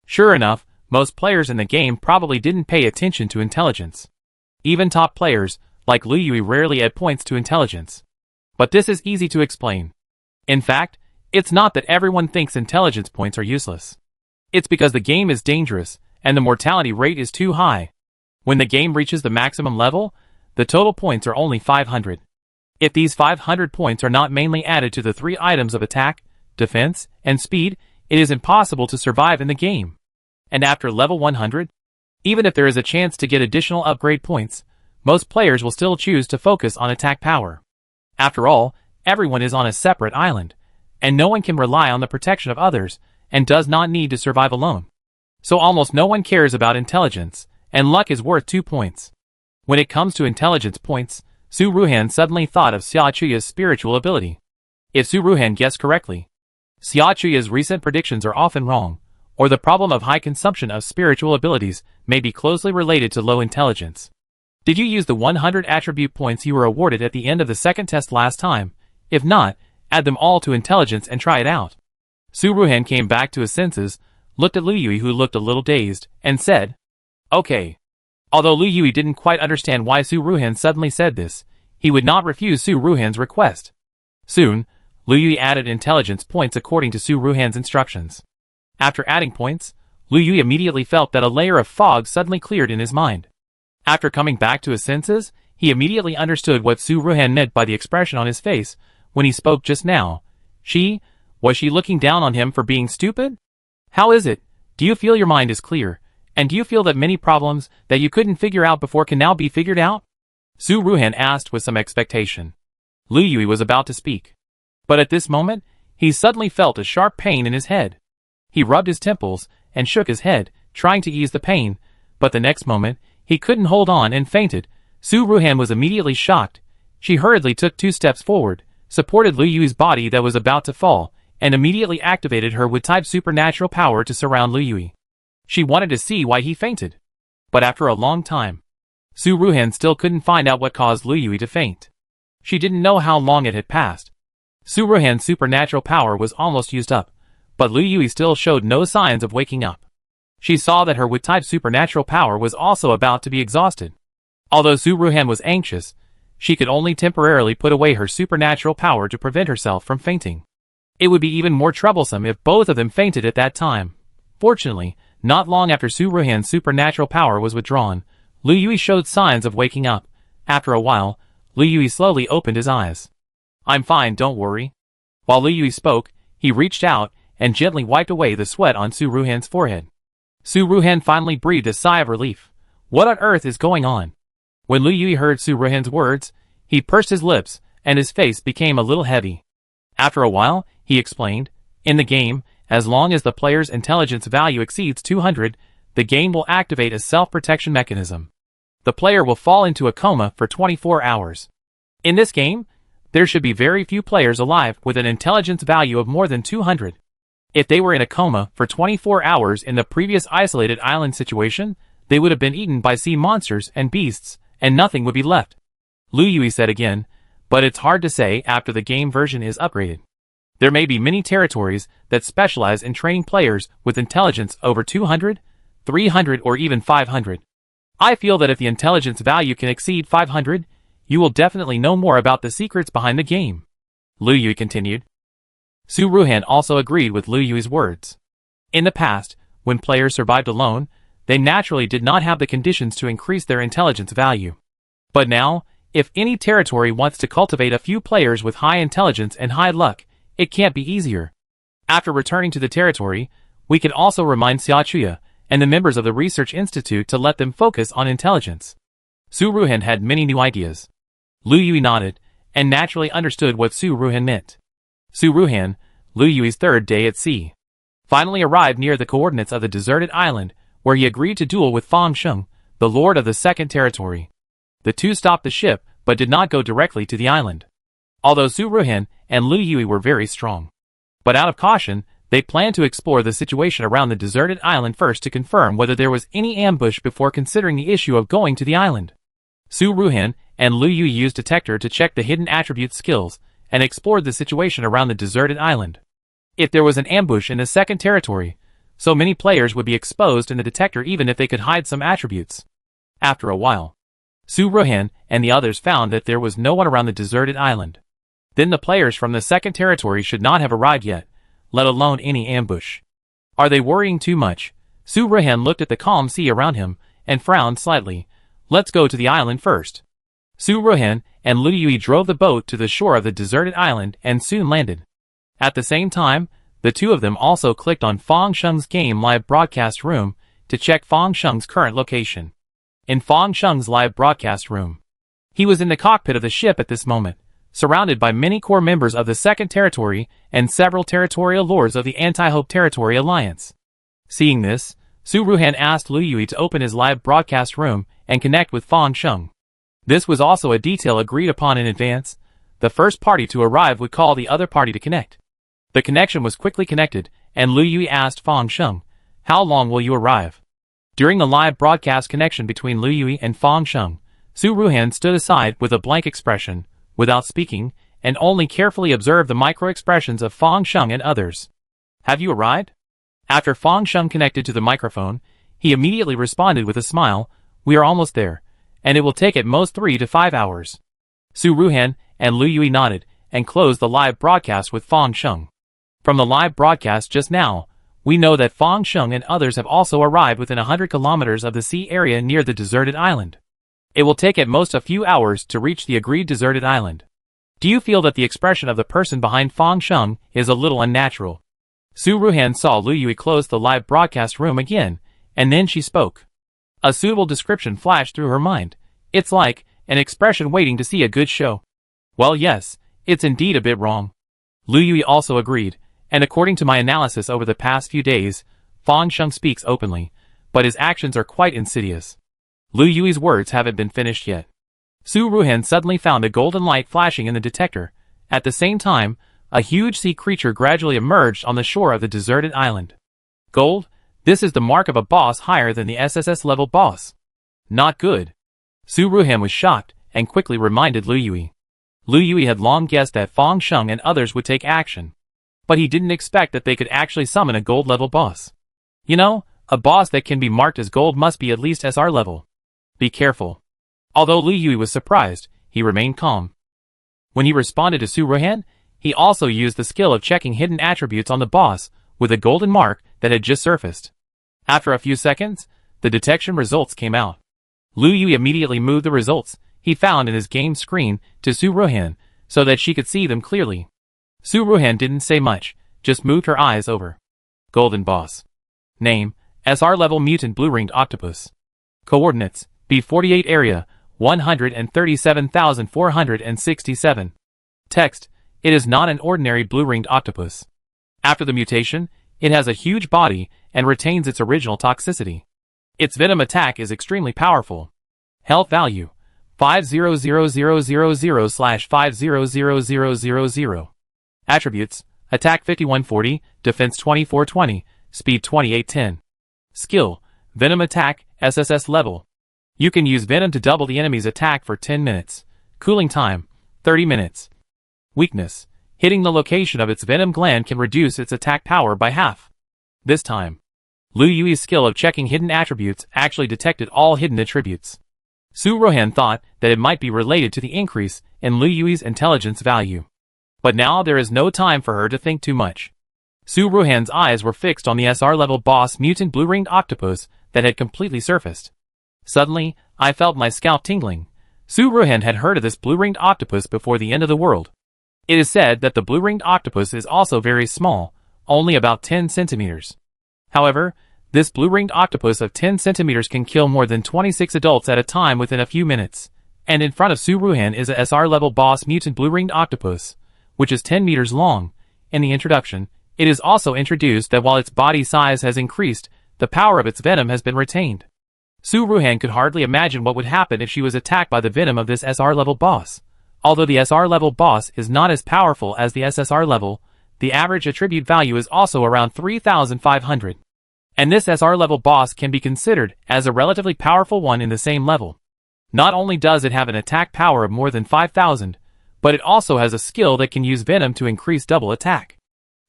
Sure enough, most players in the game probably didn't pay attention to intelligence. Even top players, like Lu Yui, rarely add points to intelligence. But this is easy to explain. In fact, it's not that everyone thinks intelligence points are useless. It's because the game is dangerous, and the mortality rate is too high. When the game reaches the maximum level, the total points are only 500. If these 500 points are not mainly added to the 3 items of attack, defense, and speed, it is impossible to survive in the game. And after level 100, even if there is a chance to get additional upgrade points, most players will still choose to focus on attack power. After all, everyone is on a separate island, and no one can rely on the protection of others, and does not need to survive alone. So almost no one cares about intelligence, and luck is worth 2 points. When it comes to intelligence points, Su Ruhan suddenly thought of Xia Chuya's spiritual ability. If Su Ruhan guessed correctly, Xia Chuya's recent predictions are often wrong, or the problem of high consumption of spiritual abilities may be closely related to low intelligence. Did you use the 100 attribute points you were awarded at the end of the second test last time? If not, add them all to intelligence and try it out. Su Ruhan came back to his senses, looked at Lu Yui, who looked a little dazed, and said, "Okay." Although Lu Yui didn't quite understand why Su Ruhan suddenly said this, he would not refuse Su Ruhan's request. Soon, Lu Yui added intelligence points according to Su Ruhan's instructions. After adding points, Lu Yui immediately felt that a layer of fog suddenly cleared in his mind. After coming back to his senses, he immediately understood what Su Ruhan meant by the expression on his face when he spoke just now. Was she looking down on him for being stupid? How is it? Do you feel your mind is clear? And do you feel that many problems that you couldn't figure out before can now be figured out? Su Ruhan asked with some expectation. Lu Yui was about to speak. But at this moment, he suddenly felt a sharp pain in his head. He rubbed his temples and shook his head, trying to ease the pain, but the next moment, he couldn't hold on and fainted. Su Ruhan was immediately shocked. She hurriedly took 2 steps forward, supported Lu Yui's body that was about to fall, and immediately activated her Wood-type supernatural power to surround Lu Yui. She wanted to see why he fainted. But after a long time, Su Ruhan still couldn't find out what caused Lu Yui to faint. She didn't know how long it had passed. Su Ruhan's supernatural power was almost used up, but Lu Yui still showed no signs of waking up. She saw that her Wood-type supernatural power was also about to be exhausted. Although Su Ruhan was anxious, she could only temporarily put away her supernatural power to prevent herself from fainting. It would be even more troublesome if both of them fainted at that time. Fortunately, not long after Su Ruhan's supernatural power was withdrawn, Lu Yui showed signs of waking up. After a while, Lu Yui slowly opened his eyes. "I'm fine, don't worry." While Lu Yui spoke, he reached out and gently wiped away the sweat on Su Ruhan's forehead. Su Ruhan finally breathed a sigh of relief. What on earth is going on? When Lu Yui heard Su Ruhan's words, he pursed his lips, and his face became a little heavy. After a while, he explained, "In the game, as long as the player's intelligence value exceeds 200, the game will activate a self-protection mechanism. The player will fall into a coma for 24 hours. In this game, there should be very few players alive with an intelligence value of more than 200. If they were in a coma for 24 hours in the previous isolated island situation, they would have been eaten by sea monsters and beasts, and nothing would be left." Lu Yui said again, "But it's hard to say after the game version is upgraded. There may be many territories that specialize in training players with intelligence over 200, 300 or even 500. I feel that if the intelligence value can exceed 500, you will definitely know more about the secrets behind the game." Lu Yui continued. Su Ruhan also agreed with Lu Yui's words. In the past, when players survived alone, they naturally did not have the conditions to increase their intelligence value. But now, if any territory wants to cultivate a few players with high intelligence and high luck, it can't be easier. After returning to the territory, we can also remind Xia Chuya and the members of the Research Institute to let them focus on intelligence. Su Ruhan had many new ideas. Lu Yui nodded, and naturally understood what Su Ruhan meant. Su Ruhan, Lu Yui's third day at sea, finally arrived near the coordinates of the deserted island, where he agreed to duel with Fang Sheng, the lord of the second territory. The two stopped the ship, but did not go directly to the island. Although Su Ruhan and Lu Yui were very strong. But out of caution, they planned to explore the situation around the deserted island first to confirm whether there was any ambush before considering the issue of going to the island. Su Ruhan and Lu Yui used Detector to check the hidden attribute skills, and explored the situation around the deserted island. If there was an ambush in the second territory, so many players would be exposed in the Detector even if they could hide some attributes. After a while, Su Ruhan and the others found that there was no one around the deserted island. Then the players from the second territory should not have arrived yet, let alone any ambush. Are they worrying too much? Su Ruhan looked at the calm sea around him, and frowned slightly. Let's go to the island first. Su Ruhan and Lu Yui drove the boat to the shore of the deserted island and soon landed. At the same time, the two of them also clicked on Fang Sheng's game live broadcast room to check Fang Sheng's current location. In Fang Sheng's live broadcast room, he was in the cockpit of the ship at this moment. surrounded by many core members of the Second Territory and several territorial lords of the Anti-Hope Territory Alliance. Seeing this, Su Ruhan asked Lu Yui to open his live broadcast room and connect with Fang Sheng. This was also a detail agreed upon in advance. The first party to arrive would call the other party to connect. The connection was quickly connected, and Lu Yui asked Fang Sheng, "How long will you arrive?" During the live broadcast connection between Lu Yui and Fang Sheng, Su Ruhan stood aside with a blank expression, without speaking, and only carefully observed the micro-expressions of Fang Sheng and others. "Have you arrived?" After Fang Sheng connected to the microphone, he immediately responded with a smile, "We are almost there, and it will take at most 3 to 5 hours." Su Ruhan and Lu Yui nodded, and closed the live broadcast with Fang Sheng. From the live broadcast just now, we know that Fang Sheng and others have also arrived within 100 kilometers of the sea area near the deserted island. It will take at most a few hours to reach the agreed deserted island. Do you feel that the expression of the person behind Fang Sheng is a little unnatural? Su Ruhan saw Lu Yui close the live broadcast room again, and then she spoke. A suitable description flashed through her mind. "It's like an expression waiting to see a good show." "Well, yes, it's indeed a bit wrong." Lu Yui also agreed, and according to my analysis over the past few days, Fang Sheng speaks openly, but his actions are quite insidious. Lu Yui's words haven't been finished yet. Su Ruhan suddenly found a golden light flashing in the detector. At the same time, a huge sea creature gradually emerged on the shore of the deserted island. "Gold? This is the mark of a boss higher than the SSS level boss. Not good." Su Ruhan was shocked, and quickly reminded Lu Yui. Lu Yui had long guessed that Fang Sheng and others would take action, but he didn't expect that they could actually summon a gold level boss. You know, a boss that can be marked as gold must be at least SR level. Be careful. Although Lu Yui was surprised, he remained calm. When he responded to Su Ruhan, he also used the skill of checking hidden attributes on the boss with a golden mark that had just surfaced. After a few seconds, the detection results came out. Lu Yui immediately moved the results he found in his game screen to Su Ruhan so that she could see them clearly. Su Ruhan didn't say much, just moved her eyes over. Golden Boss. Name, SR level mutant blue-ringed octopus. Coordinates, B48 area, 137,467. Text, it is not an ordinary blue-ringed octopus. After the mutation, it has a huge body and retains its original toxicity. Its venom attack is extremely powerful. Health value, 50000/500000. Attributes, Attack 5140, Defense 2420, Speed 2810. Skill, Venom Attack, SSS level. You can use Venom to double the enemy's attack for 10 minutes. Cooling time, 30 minutes. Weakness, hitting the location of its venom gland can reduce its attack power by half. This time, Lu Yui's skill of checking hidden attributes actually detected all hidden attributes. Su Ruhan thought that it might be related to the increase in Lu Yui's intelligence value. But now there is no time for her to think too much. Su Ruhan's eyes were fixed on the SR level boss mutant blue-ringed octopus that had completely surfaced. Suddenly, I felt my scalp tingling. Su Ruhan had heard of this blue-ringed octopus before the end of the world. It is said that the blue-ringed octopus is also very small, only about 10 centimeters. However, this blue-ringed octopus of 10 centimeters can kill more than 26 adults at a time within a few minutes. And in front of Su Ruhan is a SR level boss mutant blue-ringed octopus, which is 10 meters long. In the introduction, it is also introduced that while its body size has increased, the power of its venom has been retained. Su Ruhan could hardly imagine what would happen if she was attacked by the venom of this SR level boss. Although the SR level boss is not as powerful as the SSR level, the average attribute value is also around 3,500. And this SR level boss can be considered as a relatively powerful one in the same level. Not only does it have an attack power of more than 5,000, but it also has a skill that can use venom to increase double attack.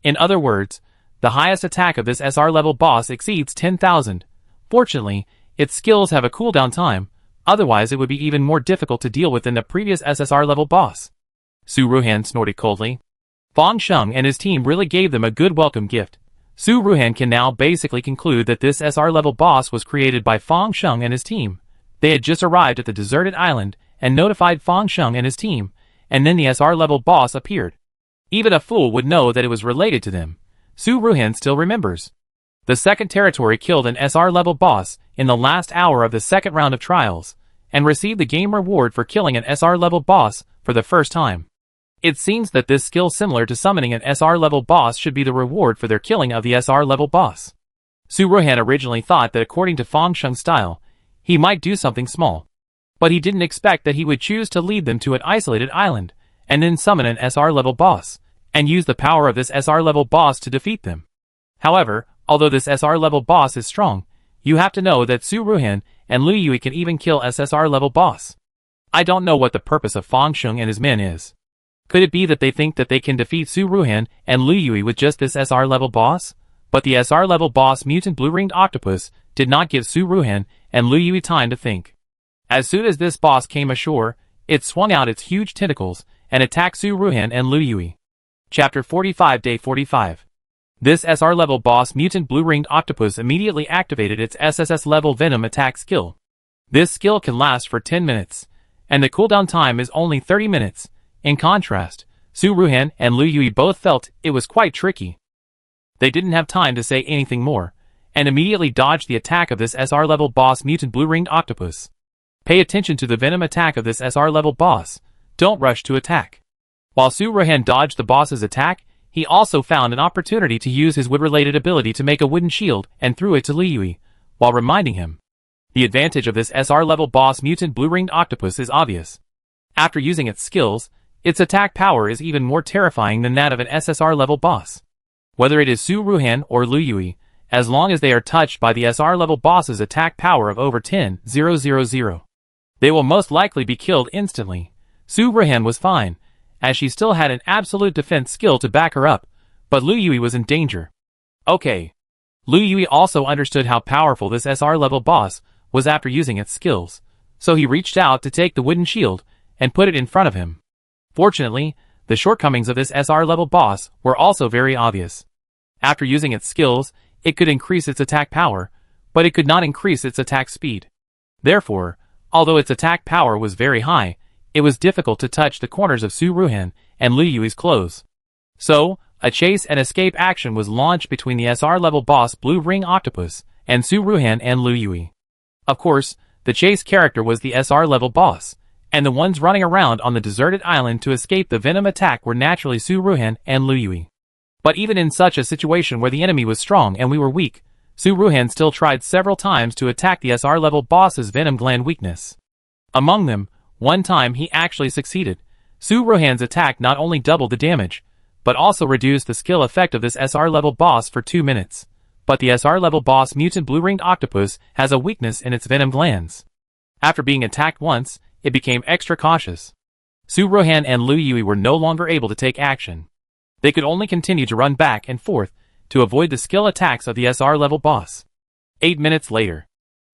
In other words, the highest attack of this SR level boss exceeds 10,000. Fortunately, its skills have a cooldown time, otherwise it would be even more difficult to deal with than the previous SSR level boss. Su Ruhan snorted coldly. Fang Sheng and his team really gave them a good welcome gift. Su Ruhan can now basically conclude that this SR level boss was created by Fang Sheng and his team. They had just arrived at the deserted island and notified Fang Sheng and his team, and then the SR level boss appeared. Even a fool would know that it was related to them. Su Ruhan still remembers. The Second Territory killed an SR level boss in the last hour of the second round of trials, and received the game reward for killing an SR level boss for the first time. It seems that this skill, similar to summoning an SR level boss, should be the reward for their killing of the SR level boss. Su Ruhan originally thought that according to Fang Sheng's style, he might do something small. But he didn't expect that he would choose to lead them to an isolated island, and then summon an SR level boss, and use the power of this SR level boss to defeat them. However, although this SR level boss is strong, you have to know that Su Ruhan and Lu Yui can even kill SSR level boss. I don't know what the purpose of Fang Sheng and his men is. Could it be that they think that they can defeat Su Ruhan and Lu Yui with just this SR level boss? But the SR level boss Mutant Blue-Ringed Octopus did not give Su Ruhan and Lu Yui time to think. As soon as this boss came ashore, it swung out its huge tentacles and attacked Su Ruhan and Lu Yui. Chapter 45, Day 45. This SR level boss Mutant Blue-Ringed Octopus immediately activated its SSS level Venom attack skill. This skill can last for 10 minutes, and the cooldown time is only 30 minutes. In contrast, Su Ruhan and Lu Yui both felt it was quite tricky. They didn't have time to say anything more, and immediately dodged the attack of this SR level boss Mutant Blue-Ringed Octopus. Pay attention to the venom attack of this SR level boss. Don't rush to attack. While Su Ruhan dodged the boss's attack, he also found an opportunity to use his wood-related ability to make a wooden shield and threw it to Lu Yui, while reminding him. The advantage of this SR level boss Mutant Blue-Ringed Octopus is obvious. After using its skills, its attack power is even more terrifying than that of an SSR level boss. Whether it is Su Ruhan or Lu Yui, as long as they are touched by the SR level boss's attack power of over 10,000, they will most likely be killed instantly. Su Ruhan was fine, as she still had an absolute defense skill to back her up, but Lu Yui was in danger. Okay. Lu Yui also understood how powerful this SR level boss was after using its skills, so he reached out to take the wooden shield and put it in front of him. Fortunately, the shortcomings of this SR level boss were also very obvious. After using its skills, it could increase its attack power, but it could not increase its attack speed. Therefore, although its attack power was very high, it was difficult to touch the corners of Su Ruhan and Lu Yui's clothes. So, a chase and escape action was launched between the SR level boss Blue Ring Octopus and Su Ruhan and Lu Yui. Of course, the chase character was the SR level boss, and the ones running around on the deserted island to escape the venom attack were naturally Su Ruhan and Lu Yui. But even in such a situation where the enemy was strong and we were weak, Su Ruhan still tried several times to attack the SR level boss's venom gland weakness. Among them, one time he actually succeeded. Su Ruhan's attack not only doubled the damage, but also reduced the skill effect of this SR level boss for 2 minutes. But the SR level boss Mutant Blue-Ringed Octopus has a weakness in its venom glands. After being attacked once, it became extra cautious. Su Ruhan and Lu Yui were no longer able to take action. They could only continue to run back and forth to avoid the skill attacks of the SR level boss. 8 minutes later,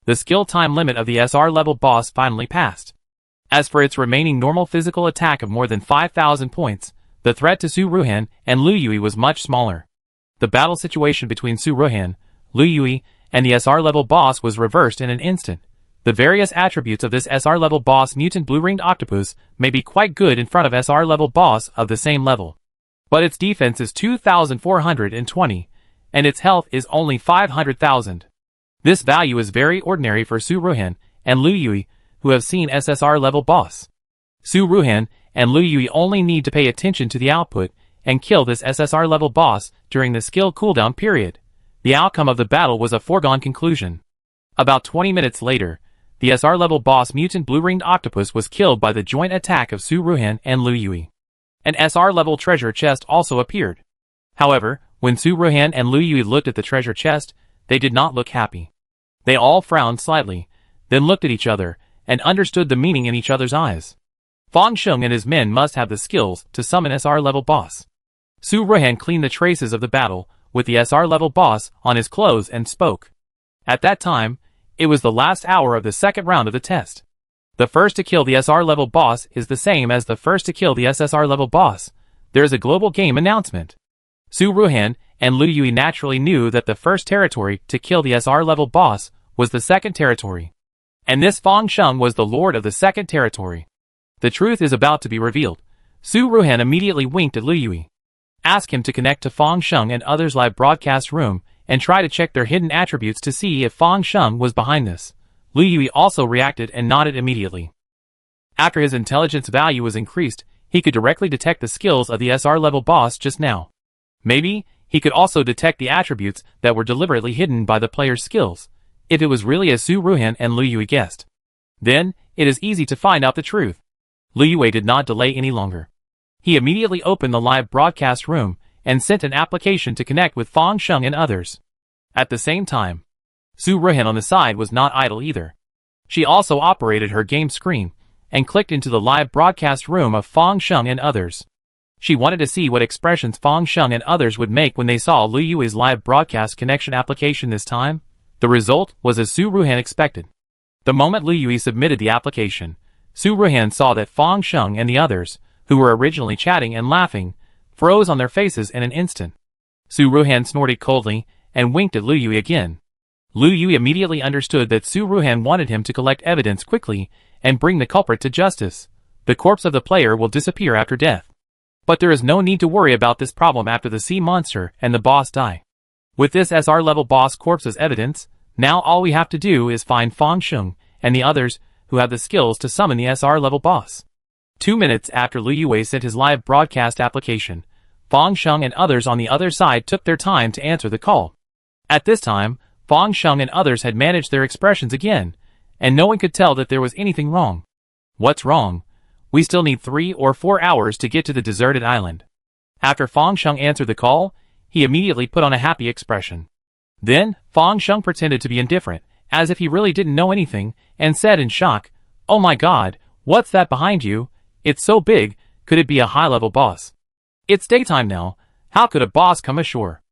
the skill time limit of the SR level boss finally passed. As for its remaining normal physical attack of more than 5,000 points, the threat to Su Ruhan and Lu Yui was much smaller. The battle situation between Su Ruhan, Lu Yui, and the SR level boss was reversed in an instant. The various attributes of this SR level boss Mutant Blue-Ringed Octopus may be quite good in front of SR level boss of the same level. But its defense is 2,420, and its health is only 500,000. This value is very ordinary for Su Ruhan and Lu Yui, who have seen SSR level boss. Su Ruhan and Lu Yui only need to pay attention to the output and kill this SSR level boss during the skill cooldown period. The outcome of the battle was a foregone conclusion. About 20 minutes later, the SR level boss Mutant Blue-Ringed Octopus was killed by the joint attack of Su Ruhan and Lu Yui. An SR level treasure chest also appeared. However, when Su Ruhan and Lu Yui looked at the treasure chest, they did not look happy. They all frowned slightly, then looked at each other, and understood the meaning in each other's eyes. Fang Sheng and his men must have the skills to summon SR level boss. Su Ruhan cleaned the traces of the battle with the SR level boss on his clothes and spoke. At that time, it was the last hour of the second round of the test. The first to kill the SR level boss is the same as the first to kill the SSR level boss. There is a global game announcement. Su Ruhan and Lu Yui naturally knew that the first territory to kill the SR level boss was the second territory. And this Fang Sheng was the lord of the second territory. The truth is about to be revealed. Su Ruhan immediately winked at Lu Yui. Ask him to connect to Fang Sheng and others' live broadcast room and try to check their hidden attributes to see if Fang Sheng was behind this. Lu Yui also reacted and nodded immediately. After his intelligence value was increased, he could directly detect the skills of the SR level boss just now. Maybe, he could also detect the attributes that were deliberately hidden by the player's skills, if it was really as Su Ruhan and Liu Yue guessed. Then, it is easy to find out the truth. Liu Yue did not delay any longer. He immediately opened the live broadcast room and sent an application to connect with Fang Sheng and others. At the same time, Su Ruhan on the side was not idle either. She also operated her game screen and clicked into the live broadcast room of Fang Sheng and others. She wanted to see what expressions Fang Sheng and others would make when they saw Liu Yue's live broadcast connection application this time. The result was as Su Ruhan expected. The moment Liu Yue submitted the application, Su Ruhan saw that Fang Sheng and the others, who were originally chatting and laughing, froze on their faces in an instant. Su Ruhan snorted coldly and winked at Liu Yue again. Liu Yue immediately understood that Su Ruhan wanted him to collect evidence quickly and bring the culprit to justice. The corpse of the player will disappear after death. But there is no need to worry about this problem after the sea monster and the boss die. With this SR level boss corpse as evidence, now all we have to do is find Fang Sheng and the others who have the skills to summon the SR level boss. 2 minutes after Liu Yue sent his live broadcast application, Fang Sheng and others on the other side took their time to answer the call. At this time, Fang Sheng and others had managed their expressions again, and no one could tell that there was anything wrong. What's wrong? We still need 3 or 4 hours to get to the deserted island. After Fang Sheng answered the call, he immediately put on a happy expression. Then, Fang Sheng pretended to be indifferent, as if he really didn't know anything, and said in shock, "Oh my god, what's that behind you? It's so big, could it be a high-level boss? It's daytime now, how could a boss come ashore?"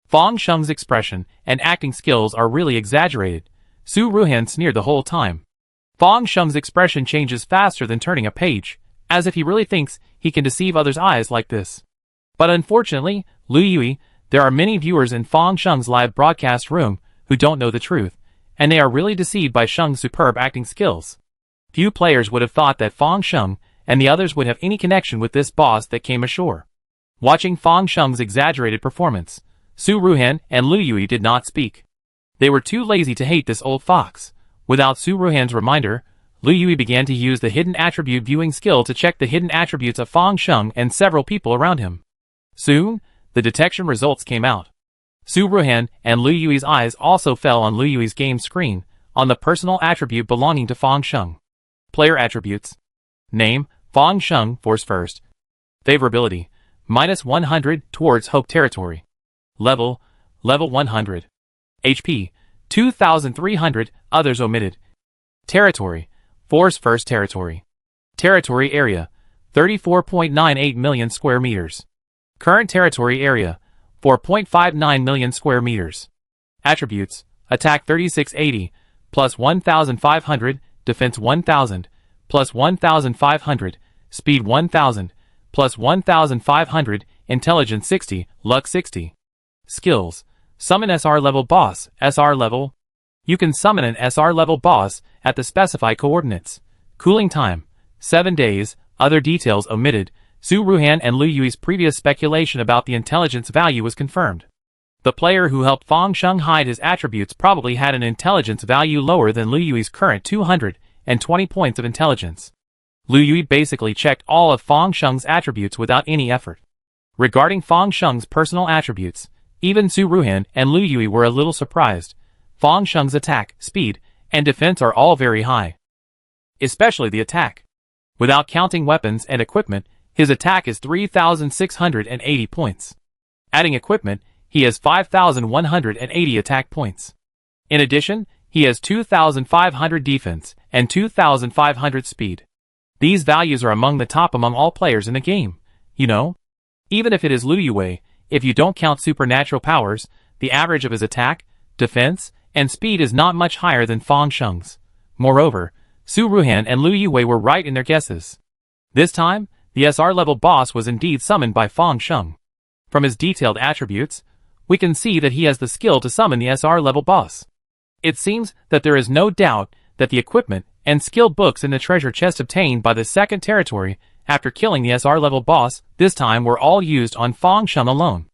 Fang Sheng's expression and acting skills are really exaggerated. Su Ruhan sneered the whole time. Fang Sheng's expression changes faster than turning a page, as if he really thinks he can deceive others' eyes like this. But unfortunately, Liu Yue, there are many viewers in Fang Sheng's live broadcast room who don't know the truth, and they are really deceived by Sheng's superb acting skills. Few players would have thought that Fang Sheng and the others would have any connection with this boss that came ashore. Watching Fang Sheng's exaggerated performance, Su Ruhan and Liu Yue did not speak. They were too lazy to hate this old fox. Without Su Ruhan's reminder, Liu Yue began to use the hidden attribute viewing skill to check the hidden attributes of Fang Sheng and several people around him. Soon, the detection results came out. Su Ruhan and Liu Yue's eyes also fell on Liu Yue's game screen, on the personal attribute belonging to Fang Sheng. Player attributes. Name, Fang Sheng, Force First. Favorability, -100 towards Hope Territory. Level 100. HP, 2300, others omitted. Territory, Force First Territory. Territory area, 34.98 million square meters. Current territory area, 4.59 million square meters. Attributes, Attack 3680, plus 1500, Defense 1000, plus 1500, Speed 1000, plus 1500, Intelligence 60, Luck 60. Skills, Summon SR level boss, SR level. You can summon an SR level boss at the specified coordinates. Cooling time, 7 days, other details omitted. Su Ruhan and Liu Yue's previous speculation about the intelligence value was confirmed. The player who helped Fang Sheng hide his attributes probably had an intelligence value lower than Liu Yue's current 220 points of intelligence. Liu Yue basically checked all of Fang Sheng's attributes without any effort. Regarding Fang Sheng's personal attributes, even Su Ruhan and Liu Yue were a little surprised. Fang Sheng's attack, speed, and defense are all very high. Especially the attack. Without counting weapons and equipment, his attack is 3,680 points. Adding equipment, he has 5,180 attack points. In addition, he has 2,500 defense and 2,500 speed. These values are among the top among all players in the game, you know? Even if it is Liu Yue, if you don't count supernatural powers, the average of his attack, defense, and speed is not much higher than Fang Sheng's. Moreover, Su Ruhan and Liu Yue were right in their guesses. This time, the SR level boss was indeed summoned by Fang Sheng. From his detailed attributes, we can see that he has the skill to summon the SR level boss. It seems that there is no doubt that the equipment and skill books in the treasure chest obtained by the second territory after killing the SR level boss this time were all used on Fang Sheng alone.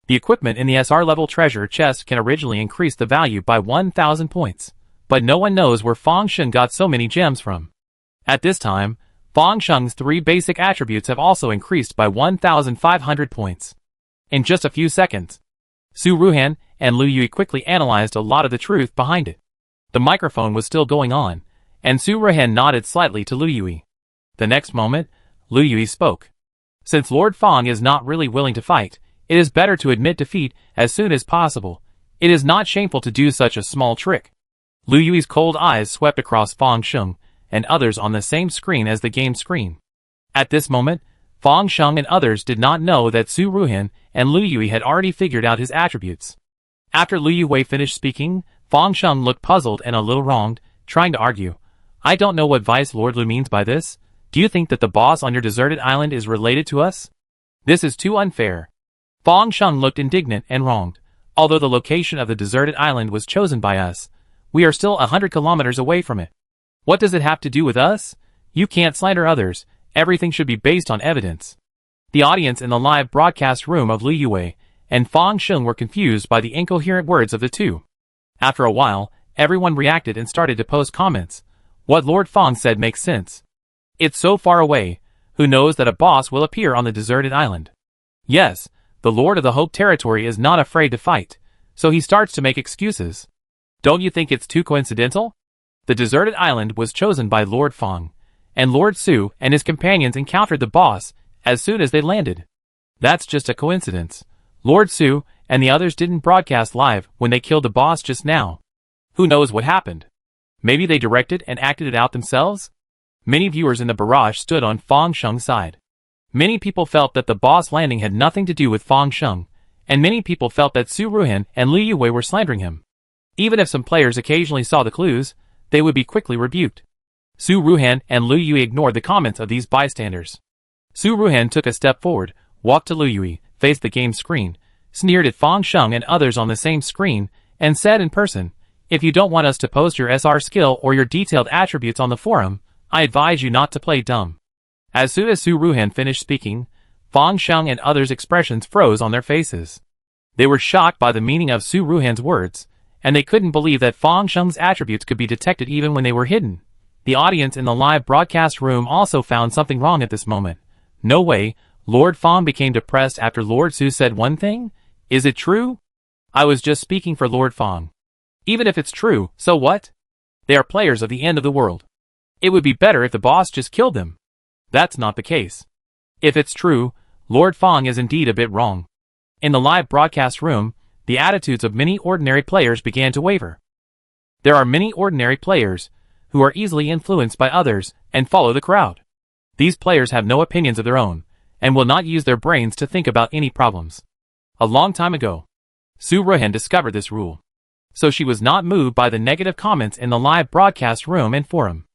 The equipment in the SR level treasure chest can originally increase the value by 1,000 points, but no one knows where Fang Sheng got so many gems from. At this time, Fang Sheng's 3 basic attributes have also increased by 1,500 points. In just a few seconds, Su Ruhan and Lu Yui quickly analyzed a lot of the truth behind it. The microphone was still going on, and Su Ruhan nodded slightly to Lu Yui. The next moment, Lu Yui spoke. Since Lord Fang is not really willing to fight, it is better to admit defeat as soon as possible. It is not shameful to do such a small trick. Lu Yui's cold eyes swept across Fang Sheng and others on the same screen as the game screen. At this moment, Fang Sheng and others did not know that Su Ruhan and Lu Yui had already figured out his attributes. After Lu Yui finished speaking, Fang Sheng looked puzzled and a little wronged, trying to argue. I don't know what Vice Lord Lu means by this. Do you think that the boss on your deserted island is related to us? This is too unfair. Fang Sheng looked indignant and wronged. Although the location of the deserted island was chosen by us, we are still 100 kilometers away from it. What does it have to do with us? You can't slander others. Everything should be based on evidence. The audience in the live broadcast room of Lu Yue and Fang Sheng were confused by the incoherent words of the two. After a while, everyone reacted and started to post comments. What Lord Fang said makes sense. It's so far away. Who knows that a boss will appear on the deserted island? Yes, the Lord of the Hope territory is not afraid to fight, so he starts to make excuses. Don't you think it's too coincidental? The deserted island was chosen by Lord Fang, and Lord Su and his companions encountered the boss as soon as they landed. That's just a coincidence. Lord Su and the others didn't broadcast live when they killed the boss just now. Who knows what happened? Maybe they directed and acted it out themselves? Many viewers in the barrage stood on Fang Sheng's side. Many people felt that the boss landing had nothing to do with Fang Sheng, and many people felt that Su Ruhan and Lu Yue were slandering him. Even if some players occasionally saw the clues, they would be quickly rebuked. Su Ruhan and Lu Yui ignored the comments of these bystanders. Su Ruhan took a step forward, walked to Lu Yui, faced the game screen, sneered at Fang Sheng and others on the same screen, and said in person, "If you don't want us to post your SR skill or your detailed attributes on the forum, I advise you not to play dumb." As soon as Su Ruhan finished speaking, Fang Sheng and others' expressions froze on their faces. They were shocked by the meaning of Su Ruhan's words, and they couldn't believe that Fang Sheng's attributes could be detected even when they were hidden. The audience in the live broadcast room also found something wrong at this moment. No way, Lord Fang became depressed after Lord Su said one thing? Is it true? I was just speaking for Lord Fang. Even if it's true, so what? They are players of the end of the world. It would be better if the boss just killed them. That's not the case. If it's true, Lord Fang is indeed a bit wrong. In the live broadcast room, the attitudes of many ordinary players began to waver. There are many ordinary players who are easily influenced by others and follow the crowd. These players have no opinions of their own and will not use their brains to think about any problems. A long time ago, Su Ruhan discovered this rule. So she was not moved by the negative comments in the live broadcast room and forum.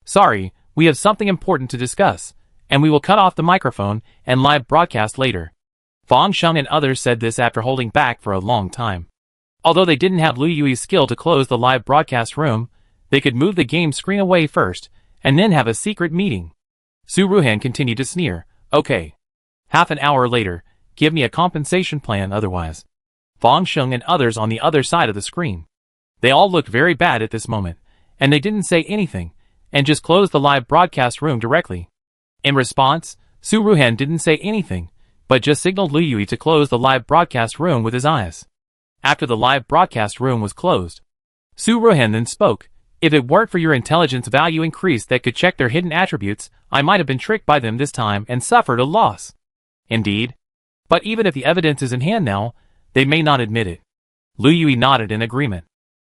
Sorry, we have something important to discuss, and we will cut off the microphone and live broadcast later. Fang Sheng and others said this after holding back for a long time. Although they didn't have Lu Yui's skill to close the live broadcast room, they could move the game screen away first, and then have a secret meeting. Su Ruhan continued to sneer. Okay. Half an hour later, give me a compensation plan otherwise. Fang Sheng and others on the other side of the screen. They all looked very bad at this moment, and they didn't say anything, and just closed the live broadcast room directly. In response, Su Ruhan didn't say anything, but just signaled Lu Yui to close the live broadcast room with his eyes. After the live broadcast room was closed, Su Ruhan then spoke. If it weren't for your intelligence value increase that could check their hidden attributes, I might have been tricked by them this time and suffered a loss. Indeed. But even if the evidence is in hand now, they may not admit it. Lu Yui nodded in agreement.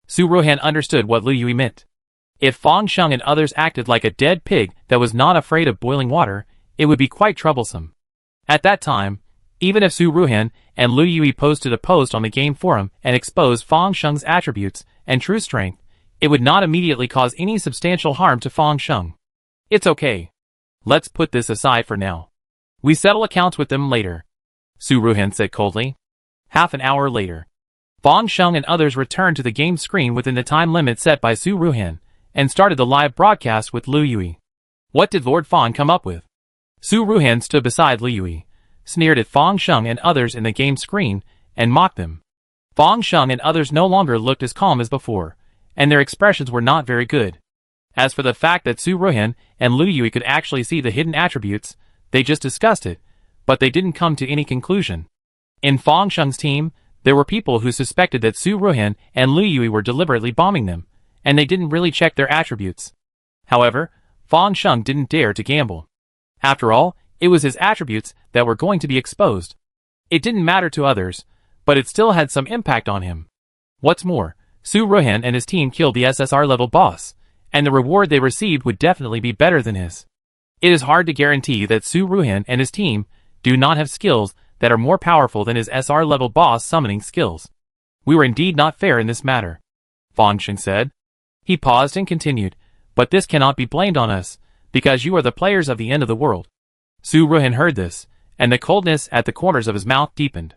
Su Ruhan understood what Lu Yui meant. If Fang Sheng and others acted like a dead pig that was not afraid of boiling water, it would be quite troublesome. At that time, even if Su Ruhan and Lu Yui posted a post on the game forum and exposed Fang Sheng's attributes and true strength, it would not immediately cause any substantial harm to Fang Sheng. It's okay. Let's put this aside for now. We settle accounts with them later, Su Ruhan said coldly. Half an hour later, Fang Sheng and others returned to the game screen within the time limit set by Su Ruhan, and started the live broadcast with Lu Yui. What did Lord Fang come up with? Su Ruhan stood beside Lu Yui, sneered at Fang Sheng and others in the game screen, and mocked them. Fang Sheng and others no longer looked as calm as before, and their expressions were not very good. As for the fact that Su Ruhan and Lu Yui could actually see the hidden attributes, they just discussed it, but they didn't come to any conclusion. In Fang Sheng's team, there were people who suspected that Su Ruhan and Lu Yui were deliberately bombing them, and they didn't really check their attributes. However, Fang Sheng didn't dare to gamble. After all, it was his attributes that were going to be exposed. It didn't matter to others, but it still had some impact on him. What's more, Su Ruhan and his team killed the SSR level boss, and the reward they received would definitely be better than his. It is hard to guarantee that Su Ruhan and his team do not have skills that are more powerful than his SR level boss summoning skills. We were indeed not fair in this matter, Fang Sheng said. He paused and continued, but this cannot be blamed on us, because you are the players of the end of the world. Su Ruhan heard this, and the coldness at the corners of his mouth deepened.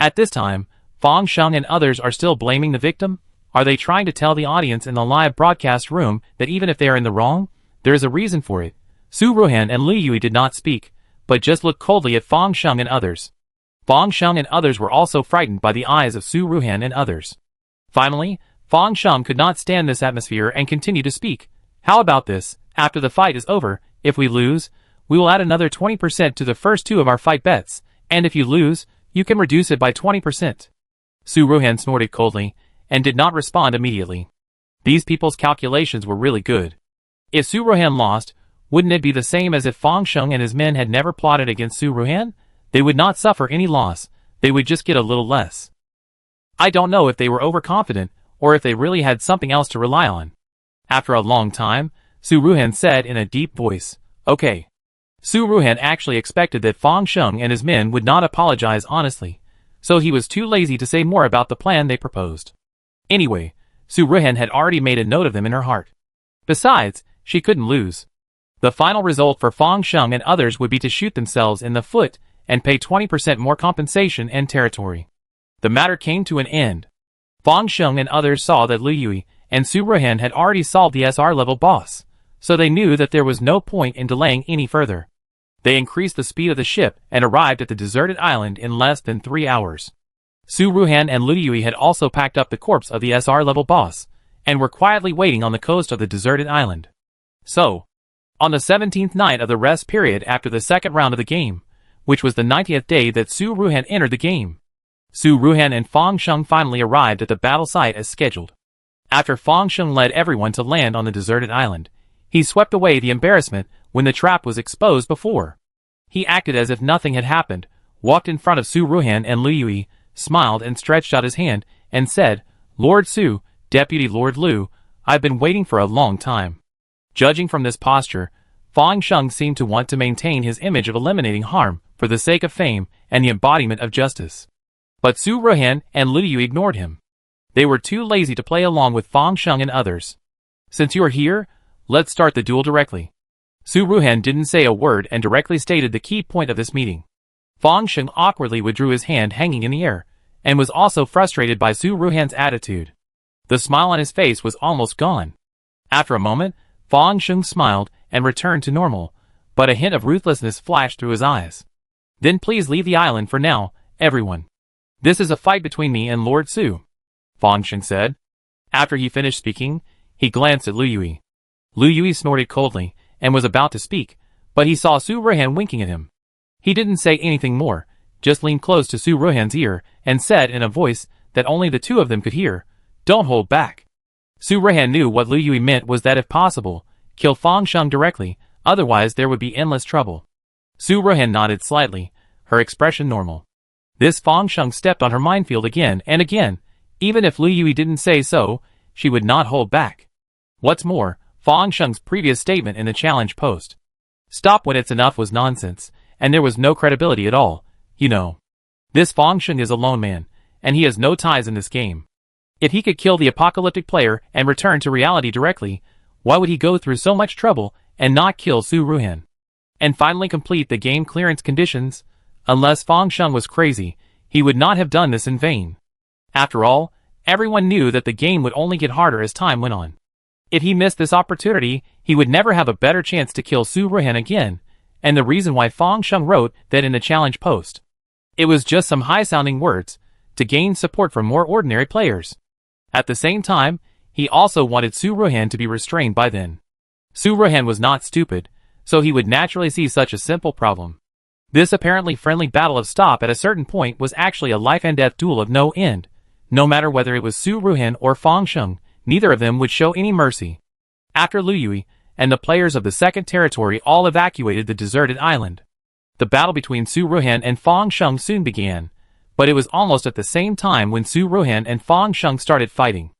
At this time, Fang Sheng and others are still blaming the victim? Are they trying to tell the audience in the live broadcast room that even if they are in the wrong, there is a reason for it? Su Ruhan and Lu Yui did not speak, but just looked coldly at Fang Sheng and others. Fang Sheng and others were also frightened by the eyes of Su Ruhan and others. Finally, Fang Sheng could not stand this atmosphere and continued to speak. How about this? After the fight is over, if we lose, we will add another 20% to the first two of our fight bets, and if you lose, you can reduce it by 20%. Su Ruhan snorted coldly, and did not respond immediately. These people's calculations were really good. If Su Ruhan lost, wouldn't it be the same as if Fang Sheng and his men had never plotted against Su Ruhan? They would not suffer any loss, they would just get a little less. I don't know if they were overconfident, or if they really had something else to rely on. After a long time, Su Ruhan said in a deep voice, "Okay." Su Ruhan actually expected that Fang Sheng and his men would not apologize honestly, so he was too lazy to say more about the plan they proposed. Anyway, Su Ruhan had already made a note of them in her heart. Besides, she couldn't lose. The final result for Fang Sheng and others would be to shoot themselves in the foot and pay 20% more compensation and territory. The matter came to an end. Fang Sheng and others saw that Lu Yui and Su Ruhan had already solved the SR level boss, so they knew that there was no point in delaying any further. They increased the speed of the ship and arrived at the deserted island in less than 3 hours. Su Ruhan and Lu Yui had also packed up the corpse of the SR level boss, and were quietly waiting on the coast of the deserted island. So, on the 17th night of the rest period after the second round of the game, which was the 90th day that Su Ruhan entered the game, Su Ruhan and Fang Sheng finally arrived at the battle site as scheduled. After Fang Sheng led everyone to land on the deserted island, he swept away the embarrassment when the trap was exposed before. He acted as if nothing had happened, walked in front of Su Ruhan and Lu Yui, smiled and stretched out his hand, and said, "Lord Su, Deputy Lord Lu, I've been waiting for a long time." Judging from this posture, Fang Sheng seemed to want to maintain his image of eliminating harm for the sake of fame and the embodiment of justice. But Su Ruhan and Lu Yui ignored him. They were too lazy to play along with Fang Sheng and others. "Since you are here, let's start the duel directly." Su Ruhan didn't say a word and directly stated the key point of this meeting. Fang Sheng awkwardly withdrew his hand hanging in the air, and was also frustrated by Su Ruhan's attitude. The smile on his face was almost gone. After a moment, Fang Sheng smiled and returned to normal, but a hint of ruthlessness flashed through his eyes. "Then please leave the island for now, everyone. This is a fight between me and Lord Su," Fang Sheng said. After he finished speaking, he glanced at Lu Yui. Lu Yui snorted coldly, and was about to speak, but he saw Su Ruhan winking at him. He didn't say anything more, just leaned close to Su Ruhan's ear, and said in a voice that only the two of them could hear, "Don't hold back." Su Ruhan knew what Lu Yui meant was that if possible, kill Fang Sheng directly, otherwise there would be endless trouble. Su Ruhan nodded slightly, her expression normal. This Fang Sheng stepped on her minefield again and again. Even if Lu Yui didn't say so, she would not hold back. What's more, Fang Sheng's previous statement in the challenge post, "Stop when it's enough," was nonsense, and there was no credibility at all, you know. This Fang Sheng is a lone man, and he has no ties in this game. If he could kill the apocalyptic player and return to reality directly, why would he go through so much trouble and not kill Su Ruhan? And finally complete the game clearance conditions? Unless Fang Sheng was crazy, he would not have done this in vain. After all, everyone knew that the game would only get harder as time went on. If he missed this opportunity, he would never have a better chance to kill Su Ruhan again, and the reason why Fang Sheng wrote that in the challenge post. It was just some high-sounding words, to gain support from more ordinary players. At the same time, he also wanted Su Ruhan to be restrained by then. Su Ruhan was not stupid, so he would naturally see such a simple problem. This apparently friendly battle of stop at a certain point was actually a life-and-death duel of no end. No matter whether it was Su Ruhan or Fang Sheng, neither of them would show any mercy. After Lu Yui and the players of the second territory all evacuated the deserted island, the battle between Su Ruhan and Fang Sheng soon began, but it was almost at the same time when Su Ruhan and Fang Sheng started fighting.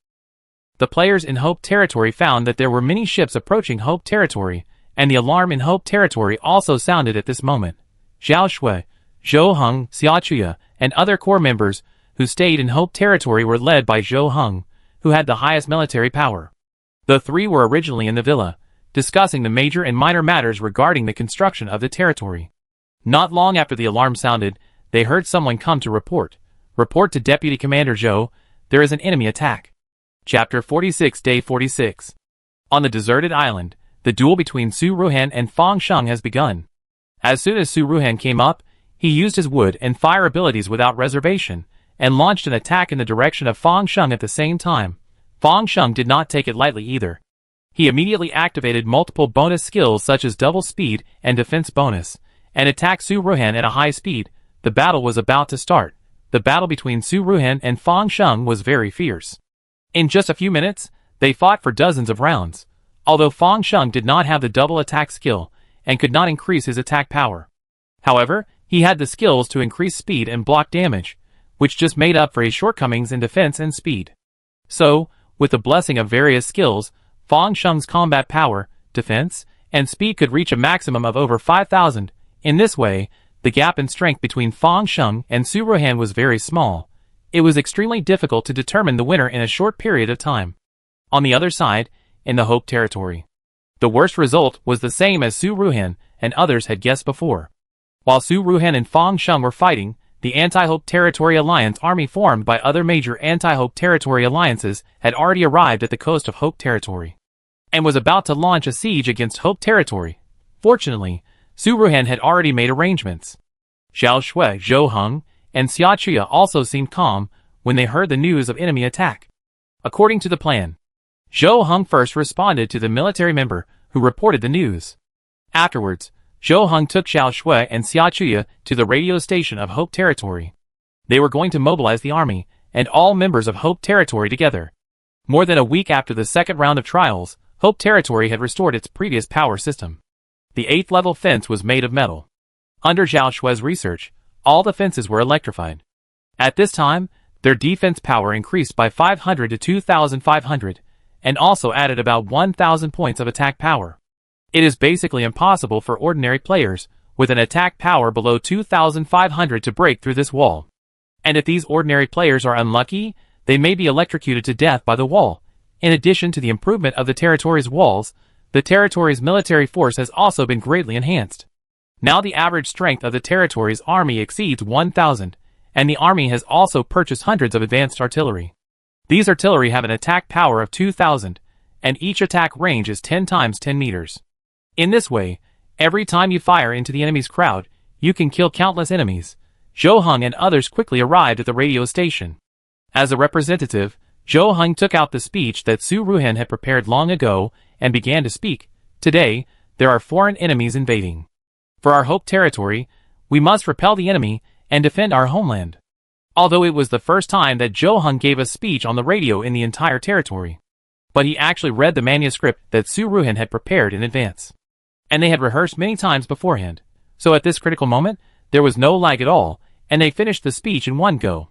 The players in Hope Territory found that there were many ships approaching Hope Territory, and the alarm in Hope Territory also sounded at this moment. Zhao Shui, Zhou Heng, Xia Chuya, and other core members who stayed in Hope Territory were led by Zhou Heng, who had the highest military power. The three were originally in the villa, discussing the major and minor matters regarding the construction of the territory. Not long after the alarm sounded, they heard someone come to report. Report to Deputy Commander Zhou, there is an enemy attack. Chapter 46, Day 46. On the deserted island, the duel between Su Ruhan and Fang Sheng has begun. As soon as Su Ruhan came up, he used his wood and fire abilities without reservation, and launched an attack in the direction of Fang Sheng at the same time. Fang Sheng did not take it lightly either. He immediately activated multiple bonus skills such as double speed and defense bonus, and attacked Su Ruhan at a high speed. The battle was about to start. The battle between Su Ruhan and Fang Sheng was very fierce. In just a few minutes, they fought for dozens of rounds, although Fang Sheng did not have the double attack skill, and could not increase his attack power. However, he had the skills to increase speed and block damage, which just made up for his shortcomings in defense and speed. So, with the blessing of various skills, Fang Sheng's combat power, defense, and speed could reach a maximum of over 5,000. In this way, the gap in strength between Fang Sheng and Su Ruhan was very small. It was extremely difficult to determine the winner in a short period of time. On the other side, in the Hope Territory, the worst result was the same as Su Ruhan and others had guessed before. While Su Ruhan and Fang Sheng were fighting, the Anti-Hope Territory Alliance army formed by other major Anti-Hope Territory alliances had already arrived at the coast of Hope Territory, and was about to launch a siege against Hope Territory. Fortunately, Su Ruhan had already made arrangements. Zhao Shui, Zhou Heng, and Xia Chuya also seemed calm when they heard the news of enemy attack. According to the plan, Zhou Heng first responded to the military member who reported the news. Afterwards, Zhou Heng took Zhao Shui and Xia Chuya to the radio station of Hope Territory. They were going to mobilize the army and all members of Hope Territory together. More than a week after the second round of trials, Hope Territory had restored its previous power system. The 8th level fence was made of metal. Under Zhao Shui's research, all the fences were electrified. At this time, their defense power increased by 500 to 2,500, and also added about 1,000 points of attack power. It is basically impossible for ordinary players with an attack power below 2,500 to break through this wall. And if these ordinary players are unlucky, they may be electrocuted to death by the wall. In addition to the improvement of the territory's walls, the territory's military force has also been greatly enhanced. Now the average strength of the territory's army exceeds 1,000, and the army has also purchased hundreds of advanced artillery. These artillery have an attack power of 2,000, and each attack range is 10 times 10 meters. In this way, every time you fire into the enemy's crowd, you can kill countless enemies. Zhou Heng and others quickly arrived at the radio station. As a representative, Zhou Heng took out the speech that Su Ruhan had prepared long ago and began to speak. Today, there are foreign enemies invading. For our Hope Territory, we must repel the enemy and defend our homeland. Although it was the first time that Zhou Heng gave a speech on the radio in the entire territory, but he actually read the manuscript that Su Ruhan had prepared in advance, and they had rehearsed many times beforehand. So at this critical moment, there was no lag at all, and they finished the speech in one go.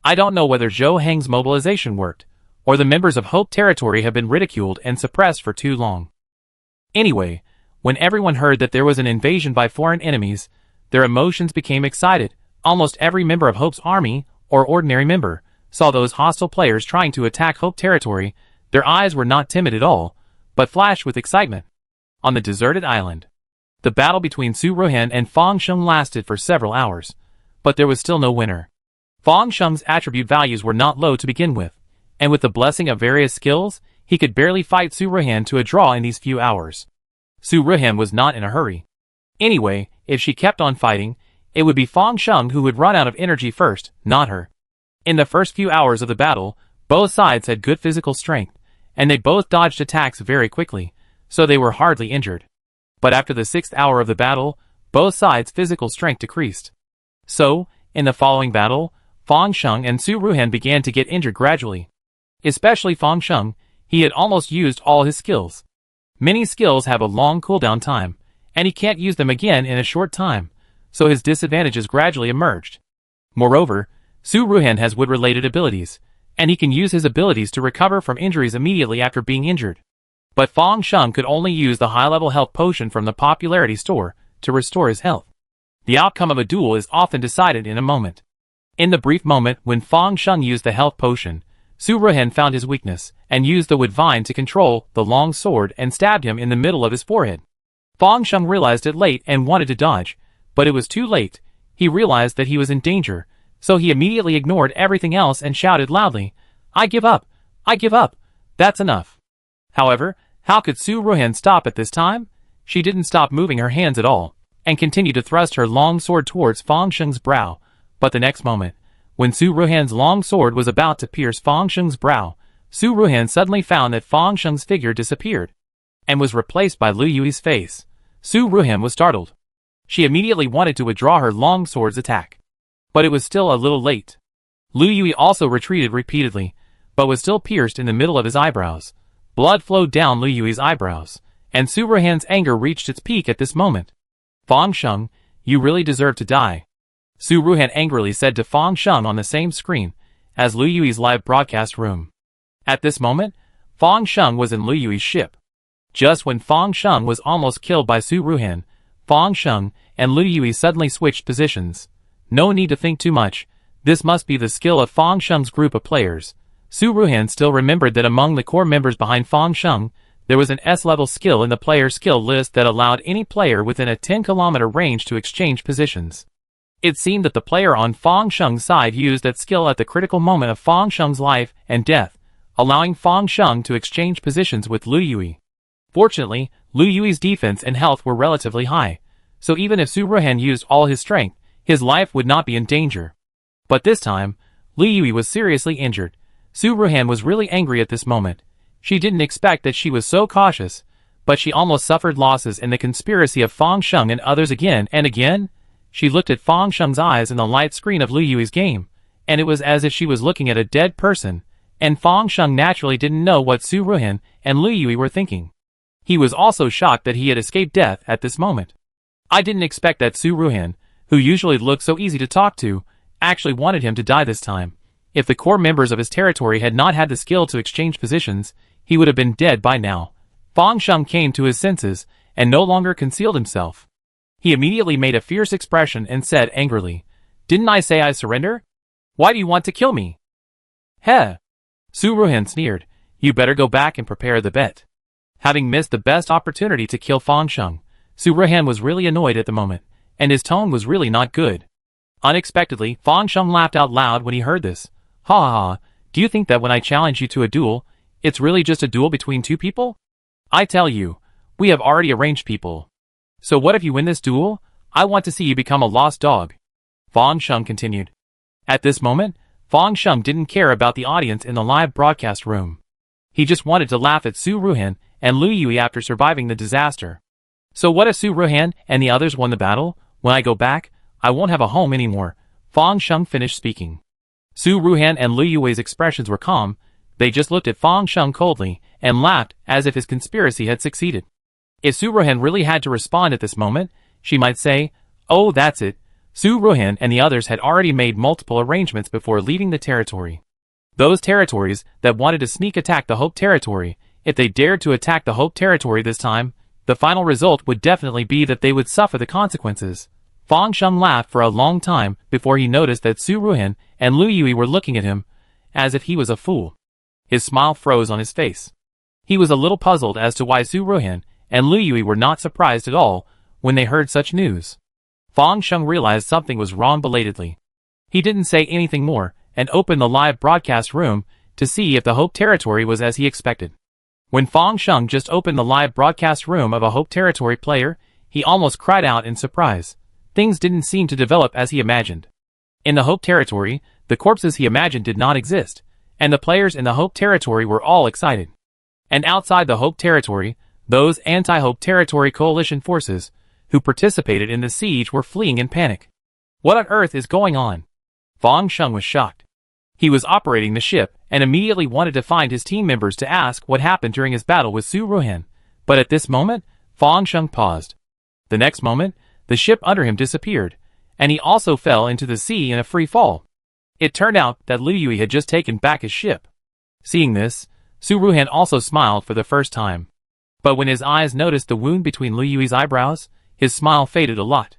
I don't know whether Zhou Heng's mobilization worked, or the members of Hope Territory have been ridiculed and suppressed for too long. Anyway, when everyone heard that there was an invasion by foreign enemies, their emotions became excited. Almost every member of Hope's army, or ordinary member, saw those hostile players trying to attack Hope Territory. Their eyes were not timid at all, but flashed with excitement. On the deserted island, the battle between Su Ruhan and Fang Sheng lasted for several hours, but there was still no winner. Fang Sheng's attribute values were not low to begin with, and with the blessing of various skills, he could barely fight Su Ruhan to a draw in these few hours. Su Ruhan was not in a hurry. Anyway, if she kept on fighting, it would be Fang Sheng who would run out of energy first, not her. In the first few hours of the battle, both sides had good physical strength, and they both dodged attacks very quickly, so they were hardly injured. But after the 6th hour of the battle, both sides' physical strength decreased. So, in the following battle, Fang Sheng and Su Ruhan began to get injured gradually. Especially Fang Sheng, he had almost used all his skills. Many skills have a long cooldown time, and he can't use them again in a short time, so his disadvantages gradually emerged. Moreover, Su Ruhan has wood-related abilities, and he can use his abilities to recover from injuries immediately after being injured. But Fang Sheng could only use the high-level health potion from the popularity store to restore his health. The outcome of a duel is often decided in a moment. In the brief moment when Fang Sheng used the health potion, Su Ruhan found his weakness and used the wood vine to control the long sword and stabbed him in the middle of his forehead. Fang Sheng realized it late and wanted to dodge, but it was too late. He realized that he was in danger, so he immediately ignored everything else and shouted loudly, "I give up! I give up! That's enough!" However, how could Su Ruhan stop at this time? She didn't stop moving her hands at all, and continued to thrust her long sword towards Fang Sheng's brow. But the next moment, when Su Ruhan's long sword was about to pierce Fang Sheng's brow, Su Ruhan suddenly found that Fang Sheng's figure disappeared, and was replaced by Lu Yui's face. Su Ruhan was startled. She immediately wanted to withdraw her long sword's attack. But it was still a little late. Lu Yui also retreated repeatedly, but was still pierced in the middle of his eyebrows. Blood flowed down Lu Yui's eyebrows, and Su Ruhan's anger reached its peak at this moment. "Fang Sheng, you really deserve to die," Su Ruhan angrily said to Fang Sheng on the same screen as Lu Yui's live broadcast room. At this moment, Fang Sheng was in Lu Yui's ship. Just when Fang Sheng was almost killed by Su Ruhan, Fang Sheng and Lu Yui suddenly switched positions. No need to think too much. This must be the skill of Fang Sheng's group of players. Su Ruhan still remembered that among the core members behind Fang Sheng, there was an S-level skill in the player skill list that allowed any player within a 10-kilometer range to exchange positions. It seemed that the player on Fang Sheng's side used that skill at the critical moment of Fang Sheng's life and death, allowing Fang Sheng to exchange positions with Lu Yui. Fortunately, Lu Yui's defense and health were relatively high, so even if Su Ruhan used all his strength, his life would not be in danger. But this time, Lu Yui was seriously injured. Su Ruhan was really angry at this moment. She didn't expect that she was so cautious, but she almost suffered losses in the conspiracy of Fang Sheng and others again and again. She looked at Fang Sheng's eyes in the light screen of Lu Yui's game, and it was as if she was looking at a dead person, and Fang Sheng naturally didn't know what Su Ruhan and Lu Yui were thinking. He was also shocked that he had escaped death at this moment. I didn't expect that Su Ruhan, who usually looked so easy to talk to, actually wanted him to die this time. If the core members of his territory had not had the skill to exchange positions, he would have been dead by now. Fang Sheng came to his senses, and no longer concealed himself. He immediately made a fierce expression and said angrily, "Didn't I say I surrender? Why do you want to kill me?" "Heh!" Su Ruhan sneered, "You better go back and prepare the bet." Having missed the best opportunity to kill Fang Sheng, Su Ruhan was really annoyed at the moment, and his tone was really not good. Unexpectedly, Fang Sheng laughed out loud when he heard this. "Ha ha ha, do you think that when I challenge you to a duel, it's really just a duel between two people? I tell you, we have already arranged people. So what if you win this duel? I want to see you become a lost dog." Fang Sheng continued. At this moment, Fang Sheng didn't care about the audience in the live broadcast room. He just wanted to laugh at Su Ruhan and Lu Yui after surviving the disaster. "So what if Su Ruhan and the others won the battle? When I go back, I won't have a home anymore." Fang Sheng finished speaking. Su Ruhan and Lu Yui's expressions were calm. They just looked at Fang Sheng coldly and laughed as if his conspiracy had succeeded. If Su Ruhan really had to respond at this moment, she might say, "Oh, that's it." Su Ruhan and the others had already made multiple arrangements before leaving the territory. Those territories that wanted to sneak attack the Hope territory, if they dared to attack the Hope territory this time, the final result would definitely be that they would suffer the consequences. Fang Sheng laughed for a long time before he noticed that Su Ruhan and Lu Yui were looking at him as if he was a fool. His smile froze on his face. He was a little puzzled as to why Su Ruhan and Lu Yui were not surprised at all when they heard such news. Fang Sheng realized something was wrong belatedly. He didn't say anything more and opened the live broadcast room to see if the Hope territory was as he expected. When Fang Sheng just opened the live broadcast room of a Hope territory player, he almost cried out in surprise. Things didn't seem to develop as he imagined. In the Hope territory, the corpses he imagined did not exist, and the players in the Hope territory were all excited. And outside the Hope territory, Those anti-Hope Territory coalition forces who participated in the siege were fleeing in panic. What on earth is going on? Fang Sheng was shocked. He was operating the ship and immediately wanted to find his team members to ask what happened during his battle with Su Ruhan, but at this moment, Fang Sheng paused. The next moment, the ship under him disappeared, and he also fell into the sea in a free fall. It turned out that Liu Yui had just taken back his ship. Seeing this, Su Ruhan also smiled for the first time. But when his eyes noticed the wound between Liu Yui's eyebrows, his smile faded a lot.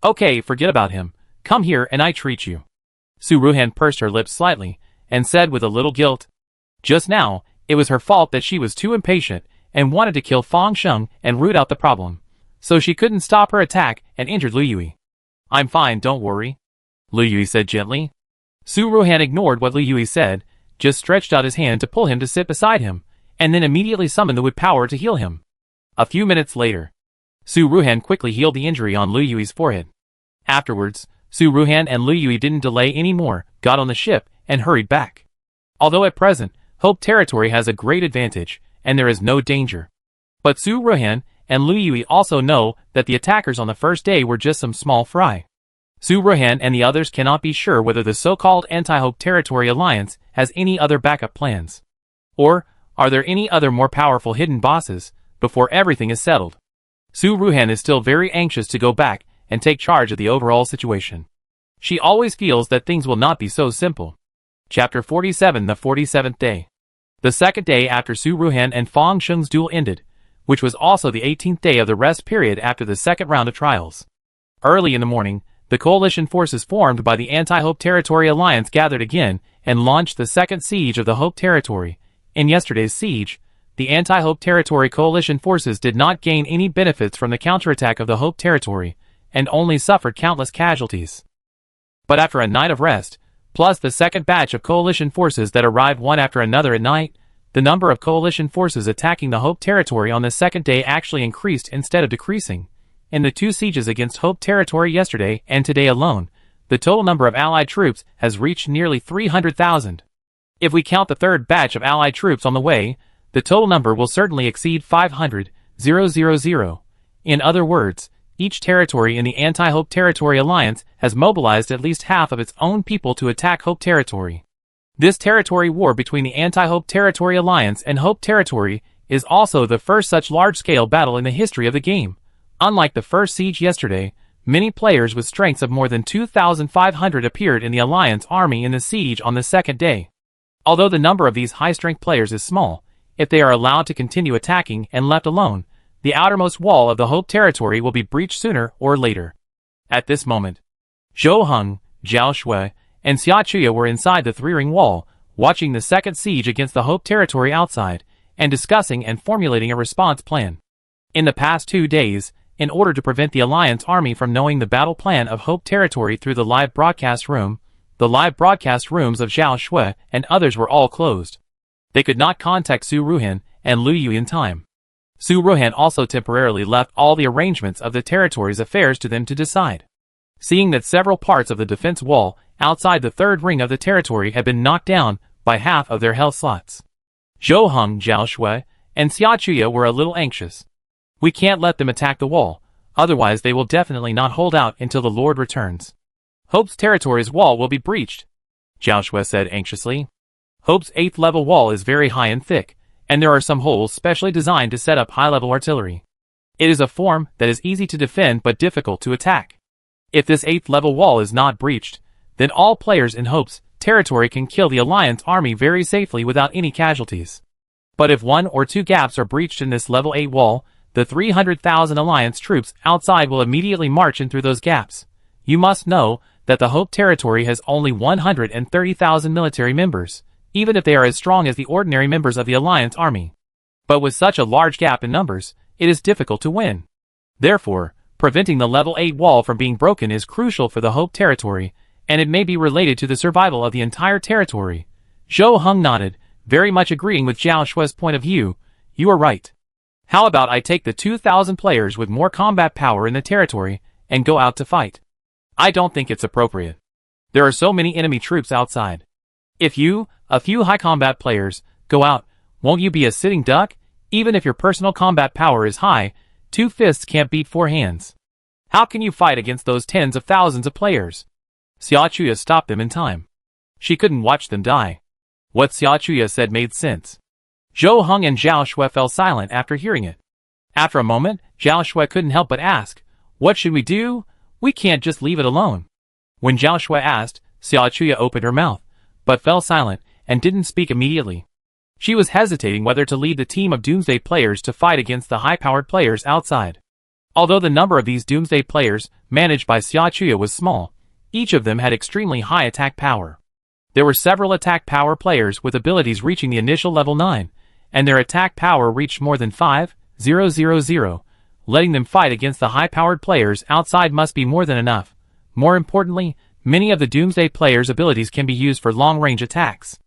Okay, forget about him. Come here and I treat you. Su Ruhan pursed her lips slightly, and said with a little guilt. Just now, it was her fault that she was too impatient, and wanted to kill Fang Sheng and root out the problem. So she couldn't stop her attack and injured Liu Yui. I'm fine, don't worry, Liu Yui said gently. Su Ruhan ignored what Liu Yui said, just stretched out his hand to pull him to sit beside him, and then immediately summoned the wood power to heal him. A few minutes later, Su Ruhan quickly healed the injury on Liu Yui's forehead. Afterwards, Su Ruhan and Liu Yui didn't delay any more, got on the ship, and hurried back. Although at present, Hope Territory has a great advantage, and there is no danger. But Su Ruhan and Liu Yui also know that the attackers on the first day were just some small fry. Su Ruhan and the others cannot be sure whether the so-called Anti-Hope Territory Alliance has any other backup plans. Or, are there any other more powerful hidden bosses, before everything is settled? Su Ruhan is still very anxious to go back and take charge of the overall situation. She always feels that things will not be so simple. Chapter 47, the 47th day. The second day after Su Ruhan and Fang Sheng's duel ended, which was also the 18th day of the rest period after the second round of trials. Early in the morning, the coalition forces formed by the Anti-Hope Territory Alliance gathered again and launched the second siege of the Hope Territory. In yesterday's siege, the Anti-Hope Territory coalition forces did not gain any benefits from the counterattack of the Hope Territory, and only suffered countless casualties. But after a night of rest, plus the second batch of coalition forces that arrived one after another at night, the number of coalition forces attacking the Hope Territory on the second day actually increased instead of decreasing. In the two sieges against Hope Territory yesterday and today alone, the total number of Allied troops has reached nearly 300,000. If we count the third batch of Allied troops on the way, the total number will certainly exceed 500,000. In other words, each territory in the Anti-Hope Territory Alliance has mobilized at least half of its own people to attack Hope Territory. This territory war between the Anti-Hope Territory Alliance and Hope Territory is also the first such large-scale battle in the history of the game. Unlike the first siege yesterday, many players with strengths of more than 2,500 appeared in the Alliance army in the siege on the second day. Although the number of these high-strength players is small, if they are allowed to continue attacking and left alone, the outermost wall of the Hope Territory will be breached sooner or later. At this moment, Zhou Heng, Zhao Shui, and Xia Chuya were inside the three-ring wall, watching the second siege against the Hope Territory outside, and discussing and formulating a response plan. In the past 2 days, in order to prevent the Alliance army from knowing the battle plan of Hope Territory through the live broadcast room, the live broadcast rooms of Zhao Shui and others were all closed. They could not contact Su Ruhan and Liu Yui in time. Su Ruhan also temporarily left all the arrangements of the territory's affairs to them to decide. Seeing that several parts of the defense wall outside the third ring of the territory had been knocked down by half of their health slots, Zhou Heng, Zhao Shui, and Xia Chuya were a little anxious. We can't let them attack the wall, otherwise they will definitely not hold out until the Lord returns. Hope's territory's wall will be breached, Zhao Shui said anxiously. Hope's 8th level wall is very high and thick, and there are some holes specially designed to set up high-level artillery. It is a form that is easy to defend but difficult to attack. If this 8th level wall is not breached, then all players in Hope's territory can kill the Alliance army very safely without any casualties. But if 1 or 2 gaps are breached in this level 8 wall, the 300,000 Alliance troops outside will immediately march in through those gaps. You must know that the Hope territory has only 130,000 military members, even if they are as strong as the ordinary members of the Alliance army. But with such a large gap in numbers, it is difficult to win. Therefore, preventing the level 8 wall from being broken is crucial for the Hope territory, and it may be related to the survival of the entire territory. Zhou Heng nodded, very much agreeing with Zhao Shui's point of view. You are right. How about I take the 2,000 players with more combat power in the territory and go out to fight? I don't think it's appropriate. There are so many enemy troops outside. If you, a few high combat players, go out, won't you be a sitting duck? Even if your personal combat power is high, 2 fists can't beat 4 hands. How can you fight against those tens of thousands of players? Xia Chuya stopped them in time. She couldn't watch them die. What Xia Chuya said made sense. Zhou Heng and Zhao Shui fell silent after hearing it. After a moment, Zhao Shui couldn't help but ask, "What should we do? We can't just leave it alone." When Zhao Shui asked, Xia Chuya opened her mouth, but fell silent and didn't speak immediately. She was hesitating whether to lead the team of Doomsday players to fight against the high-powered players outside. Although the number of these Doomsday players, managed by Xia Chuya, was small, each of them had extremely high attack power. There were several attack power players with abilities reaching the initial level 9, and their attack power reached more than 5,000. Letting them fight against the high-powered players outside must be more than enough. More importantly, many of the Doomsday players' abilities can be used for long-range attacks.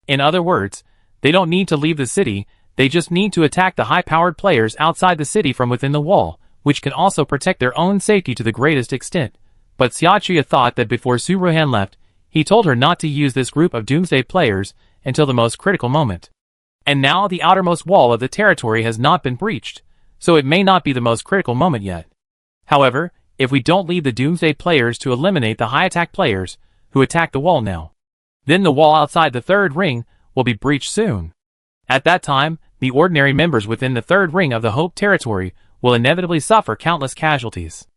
In other words, they don't need to leave the city, they just need to attack the high-powered players outside the city from within the wall, which can also protect their own safety to the greatest extent. But Xia Chuya thought that before Su Ruhan left, he told her not to use this group of Doomsday players until the most critical moment. And now the outermost wall of the territory has not been breached, so it may not be the most critical moment yet. However, if we don't leave the Doomsday players to eliminate the high-attack players, who attack the wall now, then the wall outside the third ring will be breached soon. At that time, the ordinary members within the third ring of the Hope territory will inevitably suffer countless casualties.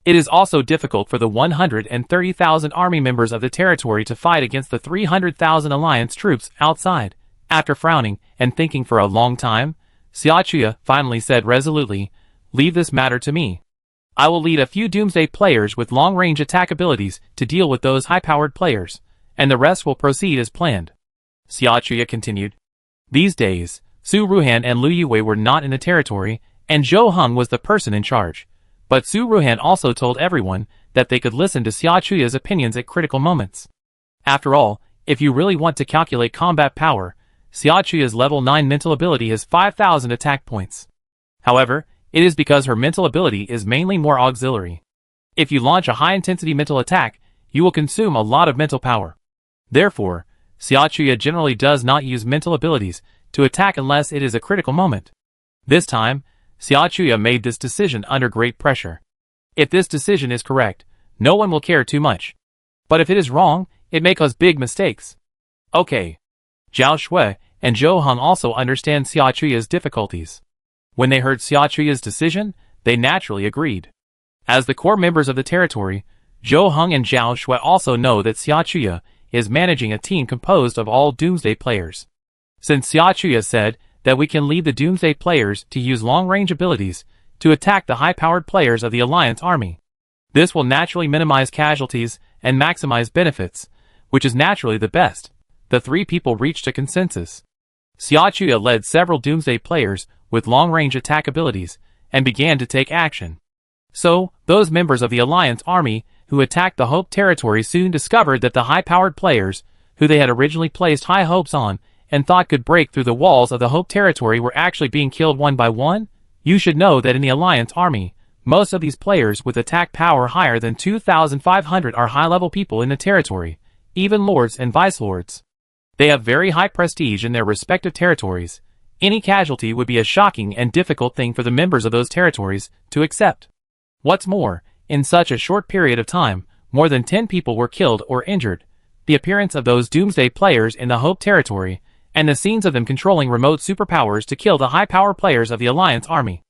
It is also difficult for the 130,000 army members of the territory to fight against the 300,000 alliance troops outside. After frowning and thinking for a long time, Xia Chuya finally said resolutely, "Leave this matter to me. I will lead a few Doomsday players with long-range attack abilities to deal with those high-powered players, and the rest will proceed as planned." Xia Chuya continued. These days, Su Ruhan and Lu Yue were not in the territory, and Zhou Heng was the person in charge. But Su Ruhan also told everyone that they could listen to Xia Chuya's opinions at critical moments. After all, if you really want to calculate combat power, Xia Chuya's level 9 mental ability has 5,000 attack points. However, it is because her mental ability is mainly more auxiliary. If you launch a high-intensity mental attack, you will consume a lot of mental power. Therefore, Xia Chuya generally does not use mental abilities to attack unless it is a critical moment. This time, Xia Chuya made this decision under great pressure. If this decision is correct, no one will care too much. But if it is wrong, it may cause big mistakes. Okay. Zhao Shui and Zhou Heng also understand Xia Chuya's difficulties. When they heard Xia Chuya's decision, they naturally agreed. As the core members of the territory, Zhou Heng and Zhao Shui also know that Xia Chuya is managing a team composed of all Doomsday players. Since Xia Chuya said that we can lead the Doomsday players to use long-range abilities to attack the high-powered players of the Alliance army, this will naturally minimize casualties and maximize benefits, which is naturally the best. The three people reached a consensus. Xia Chuya led several Doomsday players with long-range attack abilities and began to take action. So, those members of the Alliance army who attacked the Hope territory soon discovered that the high-powered players, who they had originally placed high hopes on and thought could break through the walls of the Hope territory, were actually being killed one by one. You should know that in the Alliance army, most of these players with attack power higher than 2,500 are high-level people in the territory, even lords and vice-lords. They have very high prestige in their respective territories. Any casualty would be a shocking and difficult thing for the members of those territories to accept. What's more, in such a short period of time, more than 10 people were killed or injured. The appearance of those Doomsday players in the Hope territory, and the scenes of them controlling remote superpowers to kill the high-power players of the Alliance army,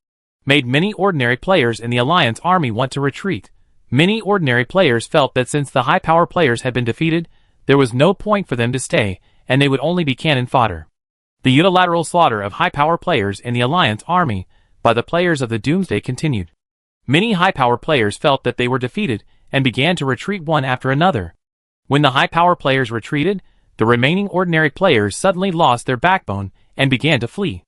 made many ordinary players in the Alliance army want to retreat. Many ordinary players felt that since the high-power players had been defeated, there was no point for them to stay, and they would only be cannon fodder. The unilateral slaughter of high-power players in the Alliance army by the players of the Doomsday continued. Many high-power players felt that they were defeated and began to retreat one after another. When the high-power players retreated, the remaining ordinary players suddenly lost their backbone and began to flee.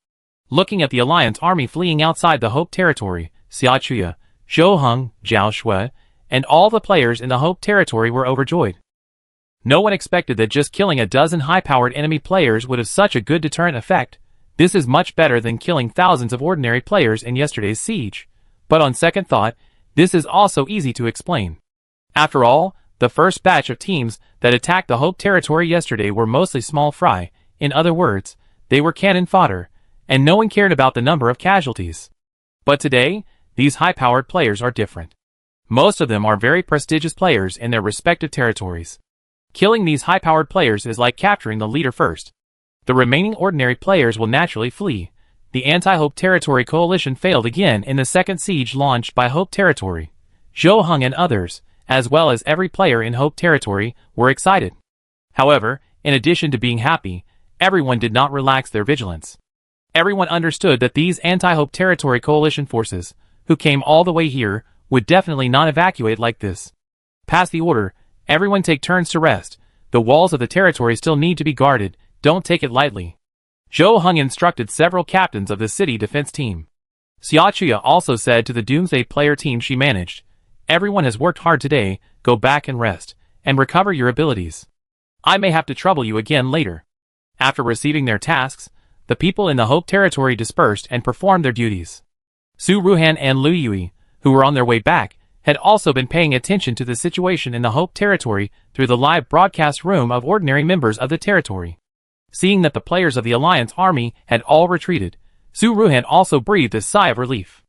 Looking at the Alliance army fleeing outside the Hope territory, Xia Chuya, Zhou Heng, Zhao Shui, and all the players in the Hope territory were overjoyed. No one expected that just killing a dozen high-powered enemy players would have such a good deterrent effect. This is much better than killing thousands of ordinary players in yesterday's siege. But on second thought, this is also easy to explain. After all, the first batch of teams that attacked the Hope territory yesterday were mostly small fry. In other words, they were cannon fodder, and no one cared about the number of casualties. But today, these high-powered players are different. Most of them are very prestigious players in their respective territories. Killing these high-powered players is like capturing the leader first. The remaining ordinary players will naturally flee. The anti-Hope Territory coalition failed again in the second siege launched by Hope Territory. Zhou Heng and others, as well as every player in Hope Territory, were excited. However, in addition to being happy, everyone did not relax their vigilance. Everyone understood that these anti-Hope Territory coalition forces, who came all the way here, would definitely not evacuate like this. Pass the order, everyone take turns to rest. The walls of the territory still need to be guarded, don't take it lightly. Zhou Heng instructed several captains of the city defense team. Xiaochuya also said to the Doomsday player team she managed, everyone has worked hard today, go back and rest, and recover your abilities. I may have to trouble you again later. After receiving their tasks, the people in the Hope Territory dispersed and performed their duties. Su Ruhan and Lu Yui, who were on their way back, had also been paying attention to the situation in the Hope Territory through the live broadcast room of ordinary members of the territory. Seeing that the players of the Alliance army had all retreated, Su Ruhan also breathed a sigh of relief.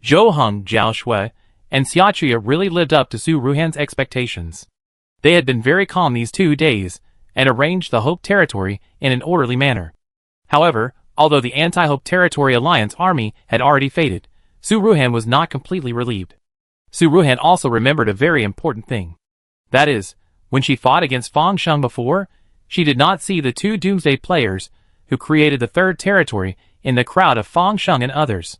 Zhou Heng, Zhao Shui, and Xiaochuya really lived up to Su Ruhan's expectations. They had been very calm these 2 days, and arranged the Hope Territory in an orderly manner. However, although the anti-Hope Territory Alliance army had already faded, Su Ruhan was not completely relieved. Su Ruhan also remembered a very important thing. That is, when she fought against Fang Sheng before, she did not see the 2 Doomsday players who created the third territory in the crowd of Fang Sheng and others.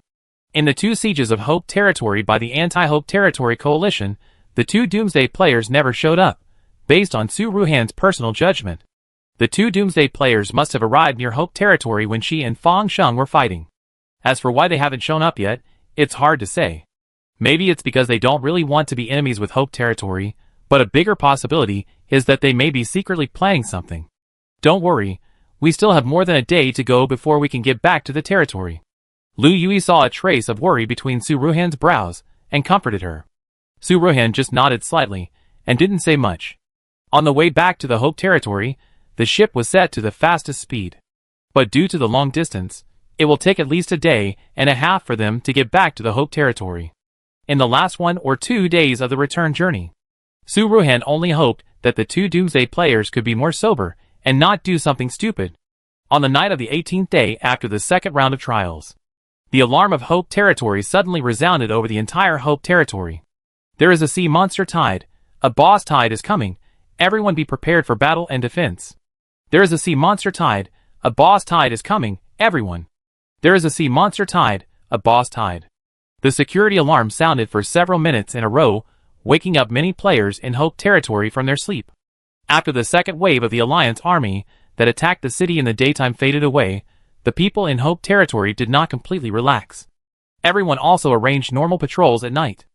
In the 2 sieges of Hope Territory by the Anti-Hope Territory Coalition, the 2 Doomsday players never showed up, based on Su Ruhan's personal judgment. The 2 Doomsday players must have arrived near Hope Territory when she and Fang Sheng were fighting. As for why they haven't shown up yet, it's hard to say. Maybe it's because they don't really want to be enemies with Hope Territory, but a bigger possibility is that they may be secretly planning something. Don't worry, we still have more than a day to go before we can get back to the territory. Lu Yui saw a trace of worry between Su Ruhan's brows, and comforted her. Su Ruhan just nodded slightly, and didn't say much. On the way back to the Hope Territory, the ship was set to the fastest speed. But due to the long distance, it will take at least a day and a half for them to get back to the Hope Territory. In the last 1 or 2 days of the return journey, Su Ruhan only hoped that the 2 Doomsday players could be more sober and not do something stupid. On the night of the 18th day after the second round of trials, the alarm of Hope Territory suddenly resounded over the entire Hope Territory. There is a sea monster tide. A boss tide is coming. Everyone be prepared for battle and defense. There is a sea monster tide. A boss tide is coming. Everyone. There is a sea monster tide. A boss tide. The security alarm sounded for several minutes in a row, waking up many players in Hope Territory from their sleep. After the second wave of the Alliance army that attacked the city in the daytime faded away, the people in Hope Territory did not completely relax. Everyone also arranged normal patrols at night.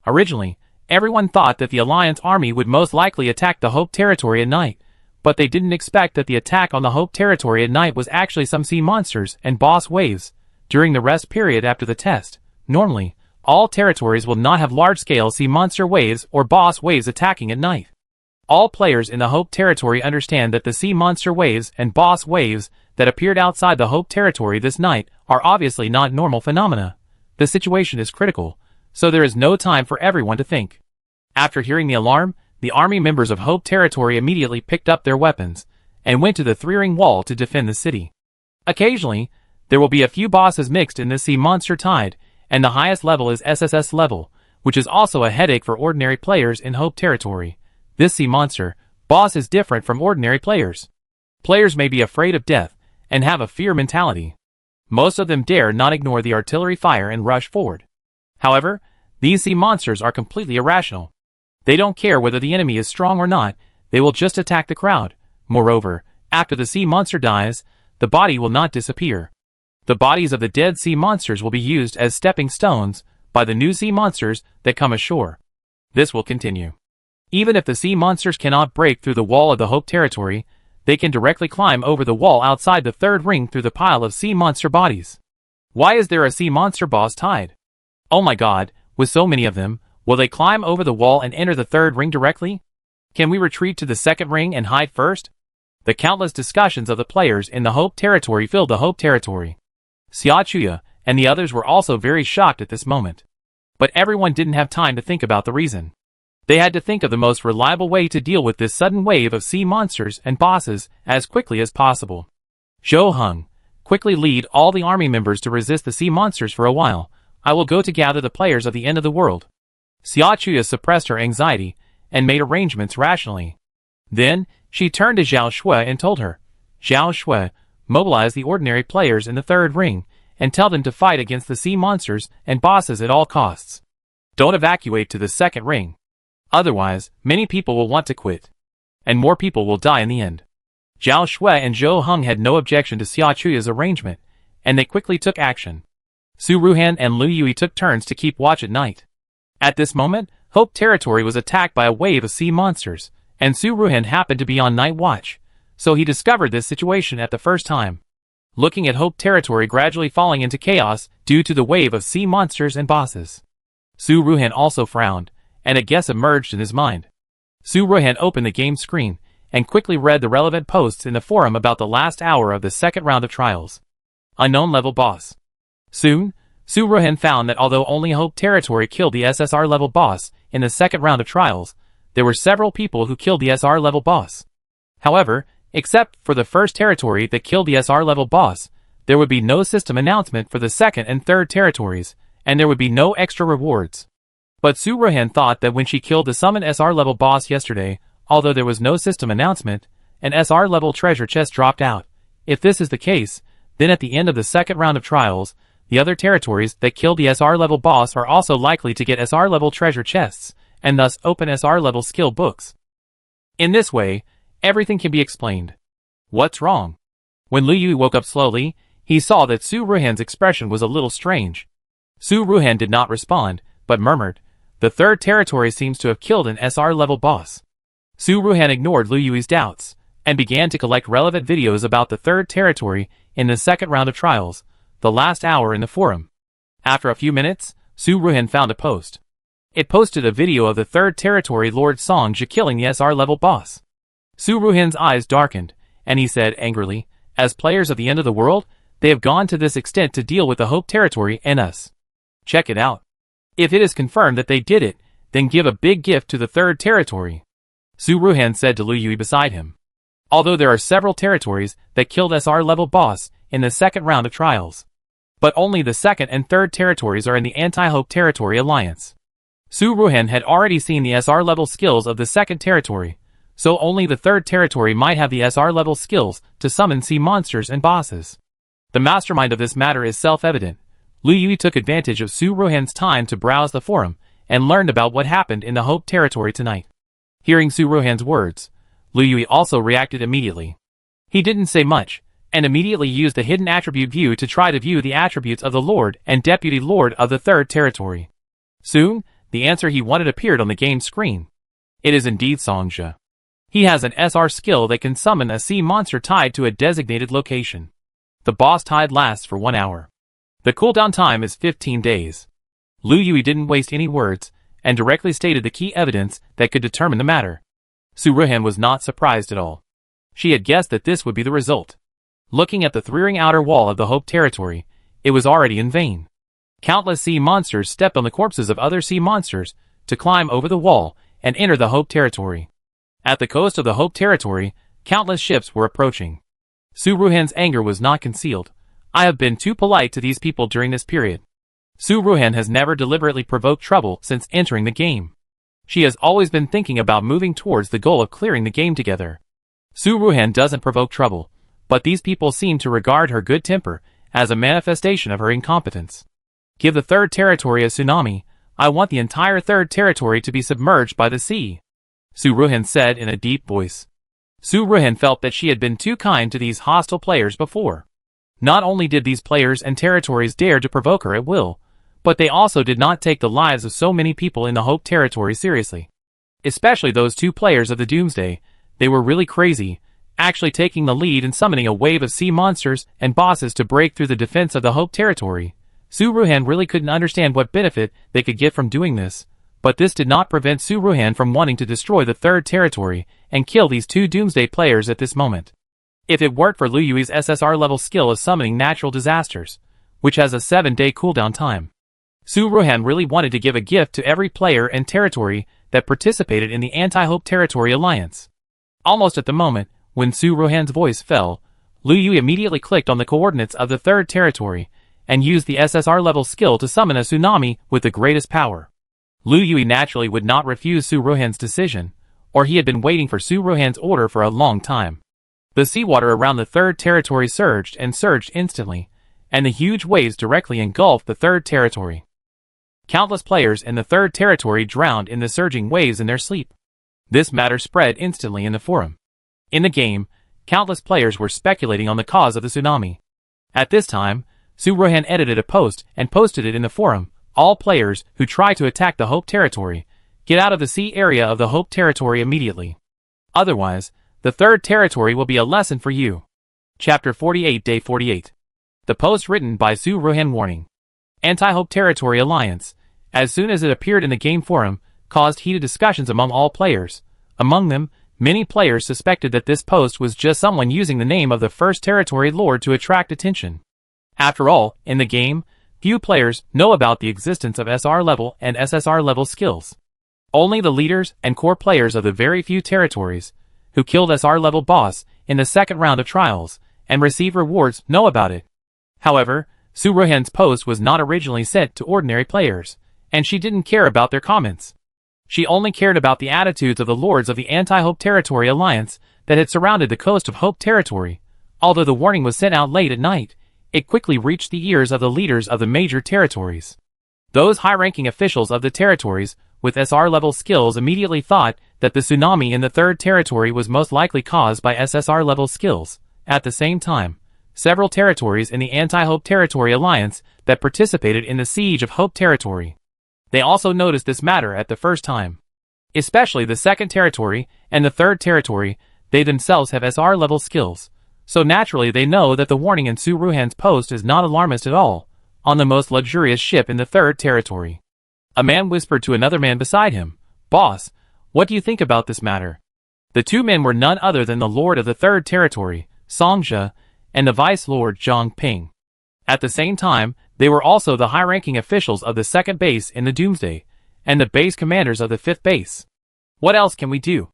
Originally, everyone thought that the Alliance army would most likely attack the Hope Territory at night, but they didn't expect that the attack on the Hope Territory at night was actually some sea monsters and boss waves. During the rest period after the test, normally, all territories will not have large-scale sea monster waves or boss waves attacking at night. All players in the Hope Territory understand that the sea monster waves and boss waves that appeared outside the Hope Territory this night are obviously not normal phenomena. The situation is critical, so there is no time for everyone to think. After hearing the alarm, the army members of Hope Territory immediately picked up their weapons and went to the 3-ring wall to defend the city. Occasionally, there will be a few bosses mixed in this sea monster tide, and the highest level is SSS level, which is also a headache for ordinary players in Hope Territory. This sea monster boss is different from ordinary players. Players may be afraid of death and have a fear mentality. Most of them dare not ignore the artillery fire and rush forward. However, these sea monsters are completely irrational. They don't care whether the enemy is strong or not, they will just attack the crowd. Moreover, after the sea monster dies, the body will not disappear. The bodies of the dead sea monsters will be used as stepping stones by the new sea monsters that come ashore. This will continue. Even if the sea monsters cannot break through the wall of the Hope Territory, they can directly climb over the wall outside the 3rd ring through the pile of sea monster bodies. Why is there a sea monster boss tide? Oh my god, with so many of them, will they climb over the wall and enter the 3rd ring directly? Can we retreat to the 2nd ring and hide first? The countless discussions of the players in the Hope Territory filled the Hope Territory. Xia Chuya and the others were also very shocked at this moment. But everyone didn't have time to think about the reason. They had to think of the most reliable way to deal with this sudden wave of sea monsters and bosses as quickly as possible. Zhou Heng, quickly lead all the army members to resist the sea monsters for a while. I will go to gather the players of the end of the world. Xia Chuya suppressed her anxiety and made arrangements rationally. Then, she turned to Zhao Shui and told her, Zhao Shui, mobilize the ordinary players in the third ring and tell them to fight against the sea monsters and bosses at all costs. Don't evacuate to the second ring. Otherwise, many people will want to quit. And more people will die in the end. Zhao Shui and Zhou Heng had no objection to Xia Chuya's arrangement, and they quickly took action. Su Ruhan and Lu Yui took turns to keep watch at night. At this moment, Hope Territory was attacked by a wave of sea monsters, and Su Ruhan happened to be on night watch, so he discovered this situation at the first time. Looking at Hope Territory gradually falling into chaos due to the wave of sea monsters and bosses. Su Ruhan also frowned, and a guess emerged in his mind. Su Ruhan opened the game screen, and quickly read the relevant posts in the forum about the last hour of the second round of trials. Unknown level boss. Soon, Su Ruhan found that although only Hope Territory killed the SSR level boss in the second round of trials, there were several people who killed the SR level boss. However, except for the first territory that killed the SR level boss, there would be no system announcement for the second and third territories, and there would be no extra rewards. But Su Ruhan thought that when she killed the summoned SR level boss yesterday, although there was no system announcement, an SR level treasure chest dropped out. If this is the case, then at the end of the second round of trials, the other territories that killed the SR level boss are also likely to get SR level treasure chests, and thus open SR level skill books. In this way, everything can be explained. What's wrong? When Lu Yui woke up slowly, he saw that Su Ruhan's expression was a little strange. Su Ruhan did not respond, but murmured, the third territory seems to have killed an SR level boss. Su Ruhan ignored Lu Yui's doubts, and began to collect relevant videos about the third territory in the second round of trials, the last hour in the forum. After a few minutes, Su Ruhan found a post. It posted a video of the third territory Lord Songja killing the SR level boss. Su Ruhan's eyes darkened, and he said angrily, as players of the end of the world, they have gone to this extent to deal with the Hope Territory and us. Check it out. If it is confirmed that they did it, then give a big gift to the third territory. Su Ruhan said to Lu Yui beside him. Although there are several territories that killed SR level boss in the second round of trials. But only the second and third territories are in the Anti-Hope Territory Alliance. Su Ruhan had already seen the SR level skills of the second territory, so only the third territory might have the SR level skills to summon sea monsters and bosses. The mastermind of this matter is self-evident. Lu Yui took advantage of Su Ruhan's time to browse the forum and learned about what happened in the Hope Territory tonight. Hearing Su Ruhan's words, Lu Yui also reacted immediately. He didn't say much, and immediately used the hidden attribute view to try to view the attributes of the Lord and Deputy Lord of the third territory. Soon, the answer he wanted appeared on the game screen. It is indeed Songja. He has an SR skill that can summon a sea monster tied to a designated location. The boss tide lasts for 1 hour. The cooldown time is 15 days. Lu Yui didn't waste any words, and directly stated the key evidence that could determine the matter. Su Ruhan was not surprised at all. She had guessed that this would be the result. Looking at the three-ring outer wall of the Hope Territory, it was already in vain. Countless sea monsters stepped on the corpses of other sea monsters to climb over the wall and enter the Hope Territory. At the coast of the Hope Territory, countless ships were approaching. Su Ruhan's anger was not concealed. I have been too polite to these people during this period. Su Ruhan has never deliberately provoked trouble since entering the game. She has always been thinking about moving towards the goal of clearing the game together. Su Ruhan doesn't provoke trouble, but these people seem to regard her good temper as a manifestation of her incompetence. Give the third territory a tsunami. I want the entire third territory to be submerged by the sea. Su Ruhan said in a deep voice. Su Ruhan felt that she had been too kind to these hostile players before. Not only did these players and territories dare to provoke her at will, but they also did not take the lives of so many people in the Hope Territory seriously. Especially those two players of the Doomsday. They were really crazy, actually taking the lead and summoning a wave of sea monsters and bosses to break through the defense of the Hope Territory. Su Ruhan really couldn't understand what benefit they could get from doing this, but this did not prevent Su Ruhan from wanting to destroy the third territory and kill these two Doomsday players at this moment. If it weren't for Lu Yui's SSR level skill of summoning natural disasters, which has a 7-day cooldown time. Su Ruhan really wanted to give a gift to every player and territory that participated in the Anti-Hope Territory Alliance. Almost at the moment when Su Ruhan's voice fell, Lu Yue immediately clicked on the coordinates of the third territory and used the SSR level skill to summon a tsunami with the greatest power. Lu Yue naturally would not refuse Su Ruhan's decision, or he had been waiting for Su Ruhan's order for a long time. The seawater around the third territory surged and surged instantly, and the huge waves directly engulfed the third territory. Countless players in the third territory drowned in the surging waves in their sleep. This matter spread instantly in the forum. In the game, countless players were speculating on the cause of the tsunami. At this time, Su Ruhan edited a post and posted it in the forum. All players who try to attack the Hope Territory, get out of the sea area of the Hope Territory immediately. Otherwise, the third territory will be a lesson for you. Chapter 48 Day 48. The post written by Su Ruhan warning. Anti-Hope Territory Alliance, as soon as it appeared in the game forum, caused heated discussions among all players. Among them, many players suspected that this post was just someone using the name of the first territory lord to attract attention. After all, in the game, few players know about the existence of SR level and SSR level skills. Only the leaders and core players of the very few territories who killed SR level boss in the second round of trials and received rewards know about it. However, Su Ruhan's post was not originally sent to ordinary players, and she didn't care about their comments. She only cared about the attitudes of the lords of the Anti-Hope Territory Alliance that had surrounded the coast of Hope Territory. Although the warning was sent out late at night, it quickly reached the ears of the leaders of the major territories. Those high-ranking officials of the territories with SR-level skills immediately thought that the tsunami in the third territory was most likely caused by SSR-level skills. At the same time, several territories in the Anti-Hope Territory Alliance that participated in the siege of Hope Territory. They also noticed this matter at the first time. Especially the second territory and the third territory, they themselves have SR-level skills. So naturally they know that the warning in Su Ruhan's post is not alarmist at all. On the most luxurious ship in the third territory, a man whispered to another man beside him, "Boss, what do you think about this matter?" The two men were none other than the lord of the third territory, Songjia, and the vice lord Zhang Ping. At the same time, they were also the high-ranking officials of the second base in the Doomsday, and the base commanders of the fifth base. What else can we do?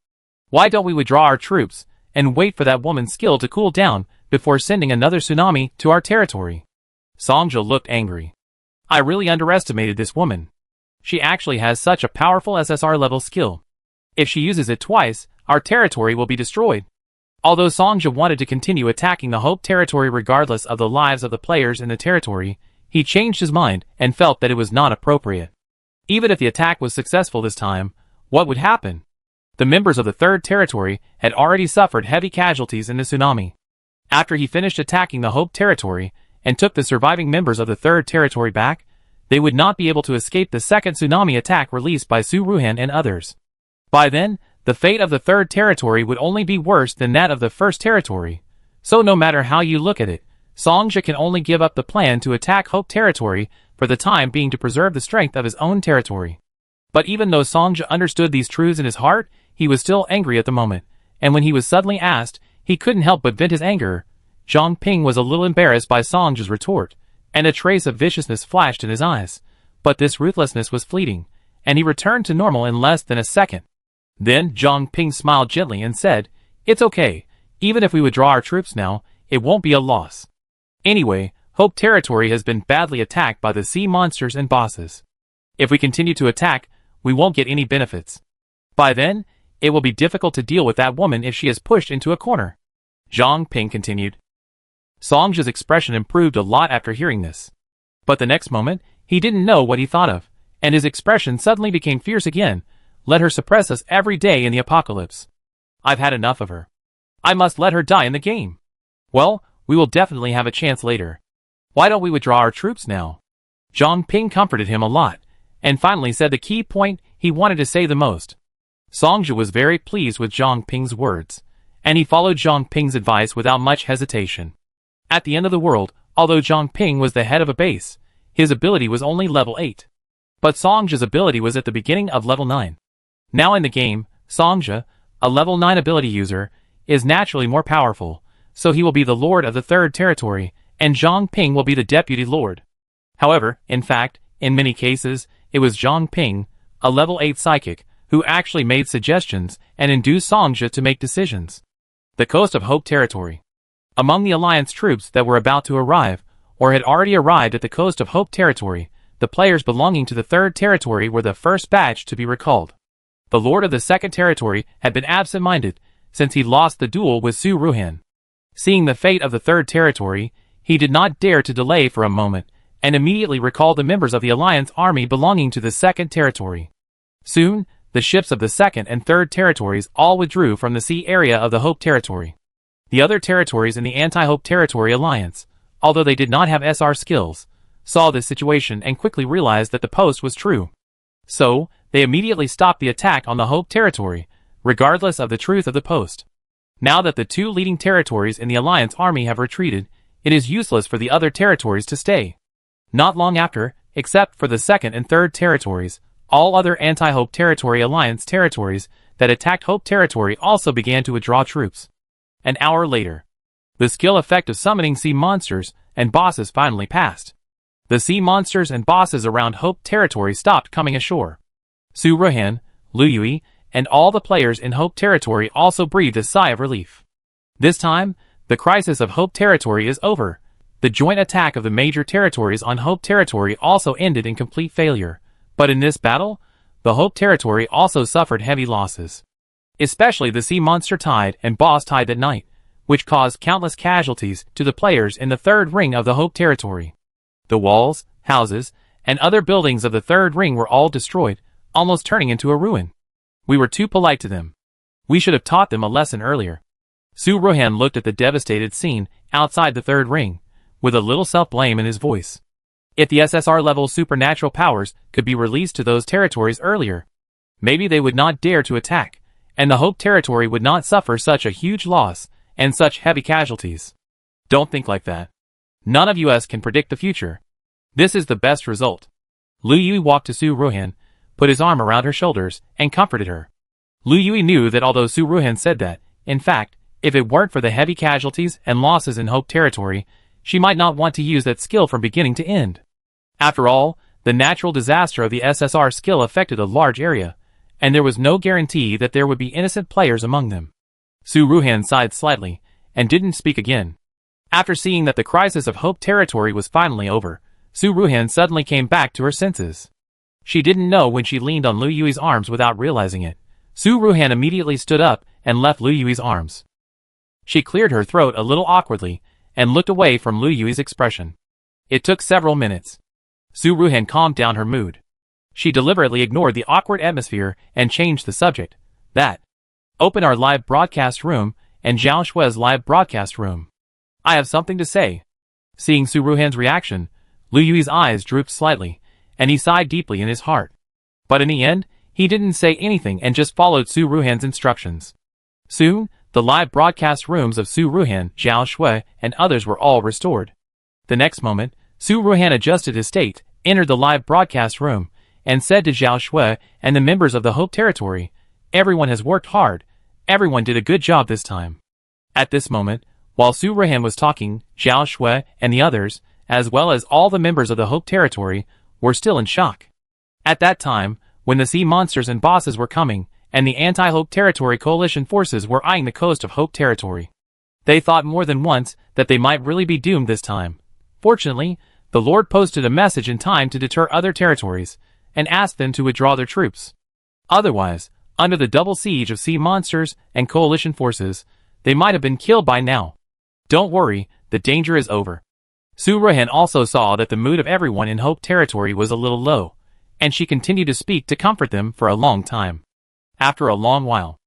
Why don't we withdraw our troops and wait for that woman's skill to cool down before sending another tsunami to our territory? Songjia looked angry. I really underestimated this woman. She actually has such a powerful SSR level skill. If she uses it twice, our territory will be destroyed. Although Songjia wanted to continue attacking the Hope Territory regardless of the lives of the players in the territory, he changed his mind and felt that it was not appropriate. Even if the attack was successful this time, what would happen? The members of the third territory had already suffered heavy casualties in the tsunami. After he finished attacking the Hope Territory and took the surviving members of the third territory back, they would not be able to escape the second tsunami attack released by Su Ruhan and others. By then, the fate of the third territory would only be worse than that of the first territory. So no matter how you look at it, Songjia can only give up the plan to attack Hope Territory for the time being to preserve the strength of his own territory. But even though Songjia understood these truths in his heart, he was still angry at the moment, and when he was suddenly asked, he couldn't help but vent his anger. Zhang Ping was a little embarrassed by Songjia's retort, and a trace of viciousness flashed in his eyes. But this ruthlessness was fleeting, and he returned to normal in less than a second. Then Zhang Ping smiled gently and said, "It's okay. Even if we withdraw our troops now, it won't be a loss. Anyway, Hope Territory has been badly attacked by the sea monsters and bosses. If we continue to attack, we won't get any benefits. By then, it will be difficult to deal with that woman if she is pushed into a corner." Zhang Ping continued. Songjia's expression improved a lot after hearing this. But the next moment, he didn't know what he thought of, and his expression suddenly became fierce again. "Let her suppress us every day in the apocalypse. I've had enough of her. I must let her die in the game. Well, we will definitely have a chance later. Why don't we withdraw our troops now?" Zhang Ping comforted him a lot, and finally said the key point he wanted to say the most. Songjia was very pleased with Zhang Ping's words, and he followed Zhang Ping's advice without much hesitation. At the end of the world, although Zhang Ping was the head of a base, his ability was only level 8. But Songjia's ability was at the beginning of level 9. Now in the game, Songjia, a level 9 ability user, is naturally more powerful, so he will be the lord of the third territory, and Zhang Ping will be the deputy lord. However, in fact, in many cases, it was Zhang Ping, a level 8 psychic, who actually made suggestions and induced Songjia to make decisions. The Coast of Hope Territory. Among the Alliance troops that were about to arrive, or had already arrived at the Coast of Hope Territory, the players belonging to the 3rd Territory were the first batch to be recalled. The Lord of the 2nd Territory had been absent-minded, since he lost the duel with Su Ruhan. Seeing the fate of the 3rd Territory, he did not dare to delay for a moment, and immediately recalled the members of the Alliance army belonging to the 2nd Territory. Soon, the ships of the 2nd and 3rd Territories all withdrew from the sea area of the Hope Territory. The other territories in the Anti-Hope Territory Alliance, although they did not have SR skills, saw this situation and quickly realized that the post was true. So, they immediately stopped the attack on the Hope Territory, regardless of the truth of the post. Now that the 2 leading territories in the Alliance army have retreated, it is useless for the other territories to stay. Not long after, except for the 2nd and 3rd Territories, all other Anti-Hope Territory Alliance territories that attacked Hope Territory also began to withdraw troops. An hour later, the skill effect of summoning sea monsters and bosses finally passed. The sea monsters and bosses around Hope Territory stopped coming ashore. Su Ruhan, Lu Yui, and all the players in Hope Territory also breathed a sigh of relief. This time, the crisis of Hope Territory is over. The joint attack of the major territories on Hope Territory also ended in complete failure, but in this battle, the Hope Territory also suffered heavy losses. Especially the Sea Monster Tide and Boss Tide that night, which caused countless casualties to the players in the 3rd ring of the Hope Territory. The walls, houses, and other buildings of the 3rd ring were all destroyed, almost turning into a ruin. We were too polite to them. We should have taught them a lesson earlier. Su Ruhan looked at the devastated scene outside the 3rd ring, with a little self-blame in his voice. If the SSR-level supernatural powers could be released to those territories earlier, maybe they would not dare to attack, and the Hope Territory would not suffer such a huge loss and such heavy casualties. Don't think like that. None of us can predict the future. This is the best result. Lu Yui walked to Su Ruhan, put his arm around her shoulders, and comforted her. Lu Yui knew that although Su Ruhan said that, in fact, if it weren't for the heavy casualties and losses in Hope Territory, she might not want to use that skill from beginning to end. After all, the natural disaster of the SSR skill affected a large area, and there was no guarantee that there would be innocent players among them. Su Ruhan sighed slightly, and didn't speak again. After seeing that the crisis of Hope Territory was finally over, Su Ruhan suddenly came back to her senses. She didn't know when she leaned on Lu Yui's arms without realizing it. Su Ruhan immediately stood up and left Lu Yui's arms. She cleared her throat a little awkwardly, and looked away from Lu Yui's expression. It took several minutes. Su Ruhan calmed down her mood. She deliberately ignored the awkward atmosphere and changed the subject. Open our live broadcast room and Zhao Shue's live broadcast room. I have something to say. Seeing Su Ruhan's reaction, Lu Yui's eyes drooped slightly, and he sighed deeply in his heart. But in the end, he didn't say anything and just followed Su Ruhan's instructions. Soon, the live broadcast rooms of Su Ruhan, Zhao Shui, and others were all restored. The next moment, Su Ruhan adjusted his state, entered the live broadcast room, and said to Zhao Shui and the members of the Hope Territory, "Everyone has worked hard. Everyone did a good job this time." At this moment, while Su Ruhan was talking, Zhao Shui and the others, as well as all the members of the Hope Territory, were still in shock. At that time, when the sea monsters and bosses were coming, and the Anti-Hope Territory coalition forces were eyeing the coast of Hope Territory, they thought more than once that they might really be doomed this time. Fortunately, the Lord posted a message in time to deter other territories, and asked them to withdraw their troops. Otherwise, under the double siege of sea monsters and coalition forces, they might have been killed by now. Don't worry, the danger is over. Su Ruhan also saw that the mood of everyone in Hope Territory was a little low, and she continued to speak to comfort them for a long time. After a long while,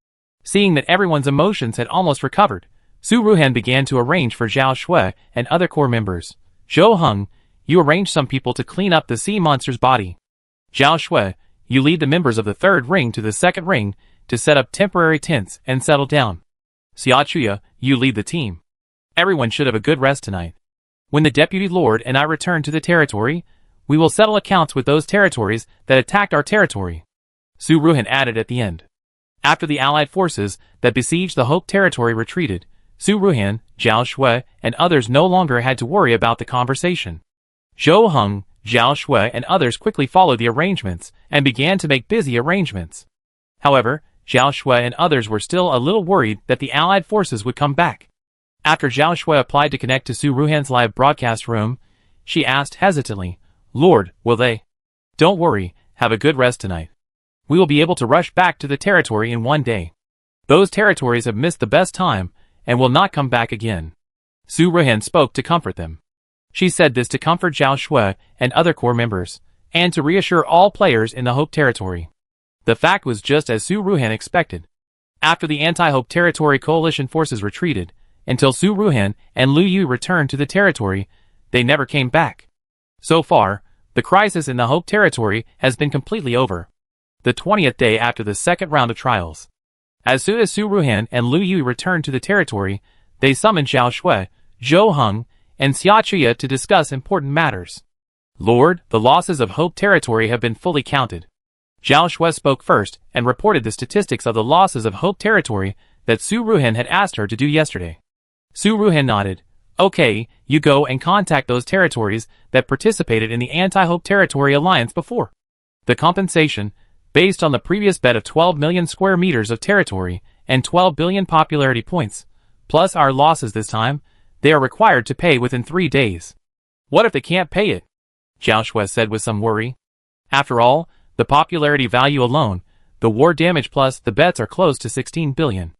seeing that everyone's emotions had almost recovered, Su Ruhan began to arrange for Zhao Shui and other core members. Zhou Heng, you arrange some people to clean up the sea monster's body. Zhao Shui, you lead the members of the 3rd ring to the 2nd ring to set up temporary tents and settle down. Xia Chuya, you lead the team. Everyone should have a good rest tonight. When the Deputy Lord and I return to the territory, we will settle accounts with those territories that attacked our territory. Su Ruhan added at the end. After the allied forces that besieged the Hope Territory retreated, Su Ruhan, Zhao Shui, and others no longer had to worry about the conversation. Zhou Heng, Zhao Shui, and others quickly followed the arrangements and began to make busy arrangements. However, Zhao Shui and others were still a little worried that the allied forces would come back. After Zhao Shui applied to connect to Su Ruhan's live broadcast room, she asked hesitantly, "Lord, will they?" "Don't worry, have a good rest tonight. We will be able to rush back to the territory in one day. Those territories have missed the best time and will not come back again." Su Ruhan spoke to comfort them. She said this to comfort Zhao Shui and other core members, and to reassure all players in the Hope territory. The fact was just as Su Ruhan expected. After the anti-Hope territory coalition forces retreated, until Su Ruhan and Lu Yu returned to the territory, they never came back. So far, the crisis in the Hope territory has been completely over. The 20th day after the second round of trials. As soon as Su Ruhan and Lu Yu returned to the territory, they summoned Zhao Shui, Zhou Heng, and Xia Chuya to discuss important matters. "Lord, the losses of Hope territory have been fully counted." Zhao Shui spoke first and reported the statistics of the losses of Hope territory that Su Ruhan had asked her to do yesterday. Su Ruhan nodded. "Okay, you go and contact those territories that participated in the anti-Hope territory alliance before. The compensation, based on the previous bet of 12 million square meters of territory and 12 billion popularity points, plus our losses this time, they are required to pay within 3 days." "What if they can't pay it?" Zhao Shui said with some worry. "After all, the popularity value alone, the war damage plus the bets are close to 16 billion.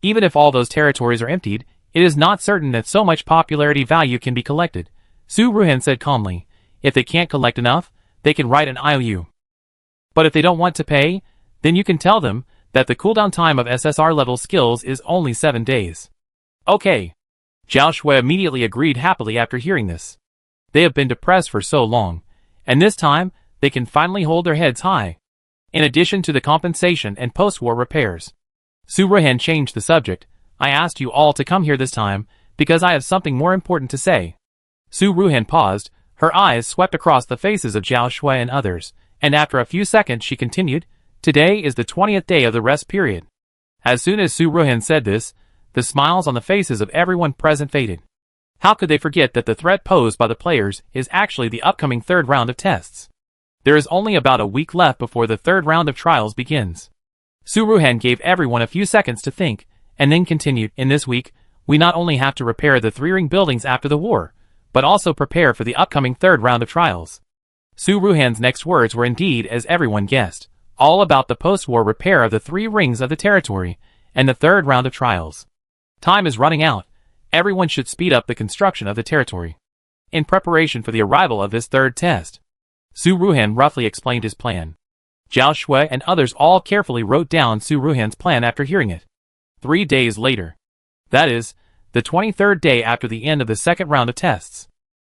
Even if all those territories are emptied, it is not certain that so much popularity value can be collected," Su Ruhan said calmly. "If they can't collect enough, they can write an IOU. But if they don't want to pay, then you can tell them that the cooldown time of SSR level skills is only 7 days. "Okay." Zhao Shui immediately agreed happily after hearing this. They have been depressed for so long, and this time, they can finally hold their heads high. In addition to the compensation and post-war repairs. Su Ruhan changed the subject. "I asked you all to come here this time, because I have something more important to say." Su Ruhan paused, her eyes swept across the faces of Zhao Shui and others, and after a few seconds she continued, "Today is the 20th day of the rest period." As soon as Su Ruhan said this, the smiles on the faces of everyone present faded. How could they forget that the threat posed by the players is actually the upcoming third round of tests? There is only about a week left before the third round of trials begins. Su Ruhan gave everyone a few seconds to think, and then continued, "In this week, we not only have to repair the 3-ring buildings after the war, but also prepare for the upcoming third round of trials." Su Ruhan's next words were indeed, as everyone guessed, all about the post-war repair of the 3 rings of the territory, and the third round of trials. Time is running out. Everyone should speed up the construction of the territory. In preparation for the arrival of this third test. Su Ruhan roughly explained his plan. Zhao Shui and others all carefully wrote down Su Ruhan's plan after hearing it. 3 days later. That is, the 23rd day after the end of the second round of tests.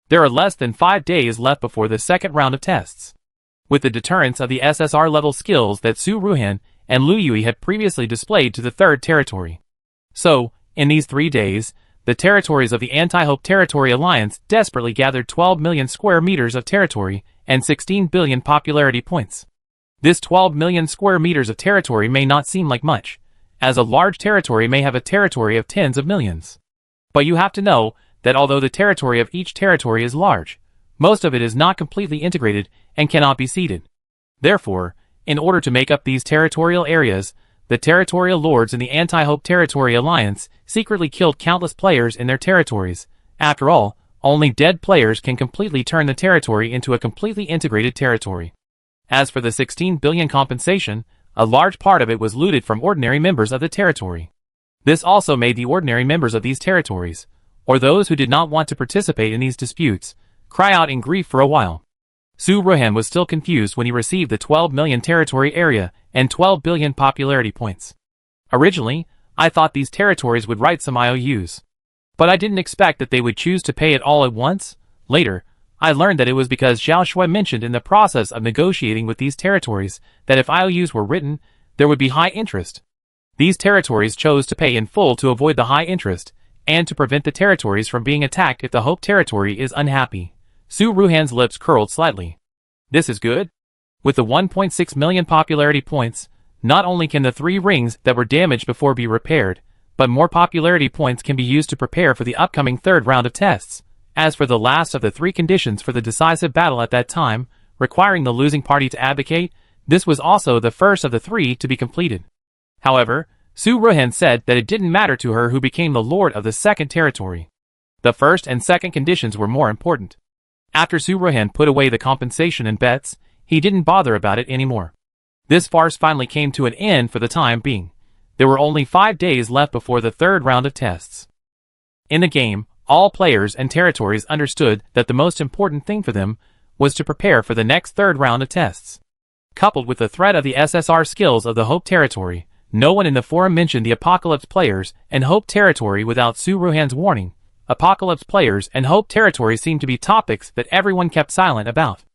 There are less than 5 days left before the second round of tests. With the deterrence of the SSR level skills that Su Ruhan and Lu Yui had previously displayed to the third territory. So, in these 3 days, the territories of the Anti-Hope Territory Alliance desperately gathered 12 million square meters of territory and 16 billion popularity points. This 12 million square meters of territory may not seem like much, as a large territory may have a territory of tens of millions. But you have to know that although the territory of each territory is large, most of it is not completely integrated and cannot be ceded. Therefore, in order to make up these territorial areas, the territorial lords in the Anti-Hope Territory Alliance secretly killed countless players in their territories. After all, only dead players can completely turn the territory into a completely integrated territory. As for the 16 billion compensation, a large part of it was looted from ordinary members of the territory. This also made the ordinary members of these territories, or those who did not want to participate in these disputes, cry out in grief for a while. Su Ruhan was still confused when he received the 12 million territory area and 12 billion popularity points. Originally, I thought these territories would write some IOUs. But I didn't expect that they would choose to pay it all at once. Later, I learned that it was because Zhao Shui mentioned in the process of negotiating with these territories that if IOUs were written, there would be high interest. These territories chose to pay in full to avoid the high interest, and to prevent the territories from being attacked if the Hope territory is unhappy. Su Ruhan's lips curled slightly. This is good. With the 1.6 million popularity points, not only can the 3 rings that were damaged before be repaired, but more popularity points can be used to prepare for the upcoming third round of tests. As for the last of the 3 conditions for the decisive battle at that time, requiring the losing party to abdicate, this was also the first of the 3 to be completed. However, Su Ruhan said that it didn't matter to her who became the lord of the second territory. The first and second conditions were more important. After Su Ruhan put away the compensation and bets, he didn't bother about it anymore. This farce finally came to an end for the time being. There were only 5 days left before the third round of tests. In the game, all players and territories understood that the most important thing for them was to prepare for the next third round of tests. Coupled with the threat of the SSR skills of the Hope territory, no one in the forum mentioned the Apocalypse players and Hope territory without Su Ruhan's warning. Apocalypse players and Hope territory seemed to be topics that everyone kept silent about.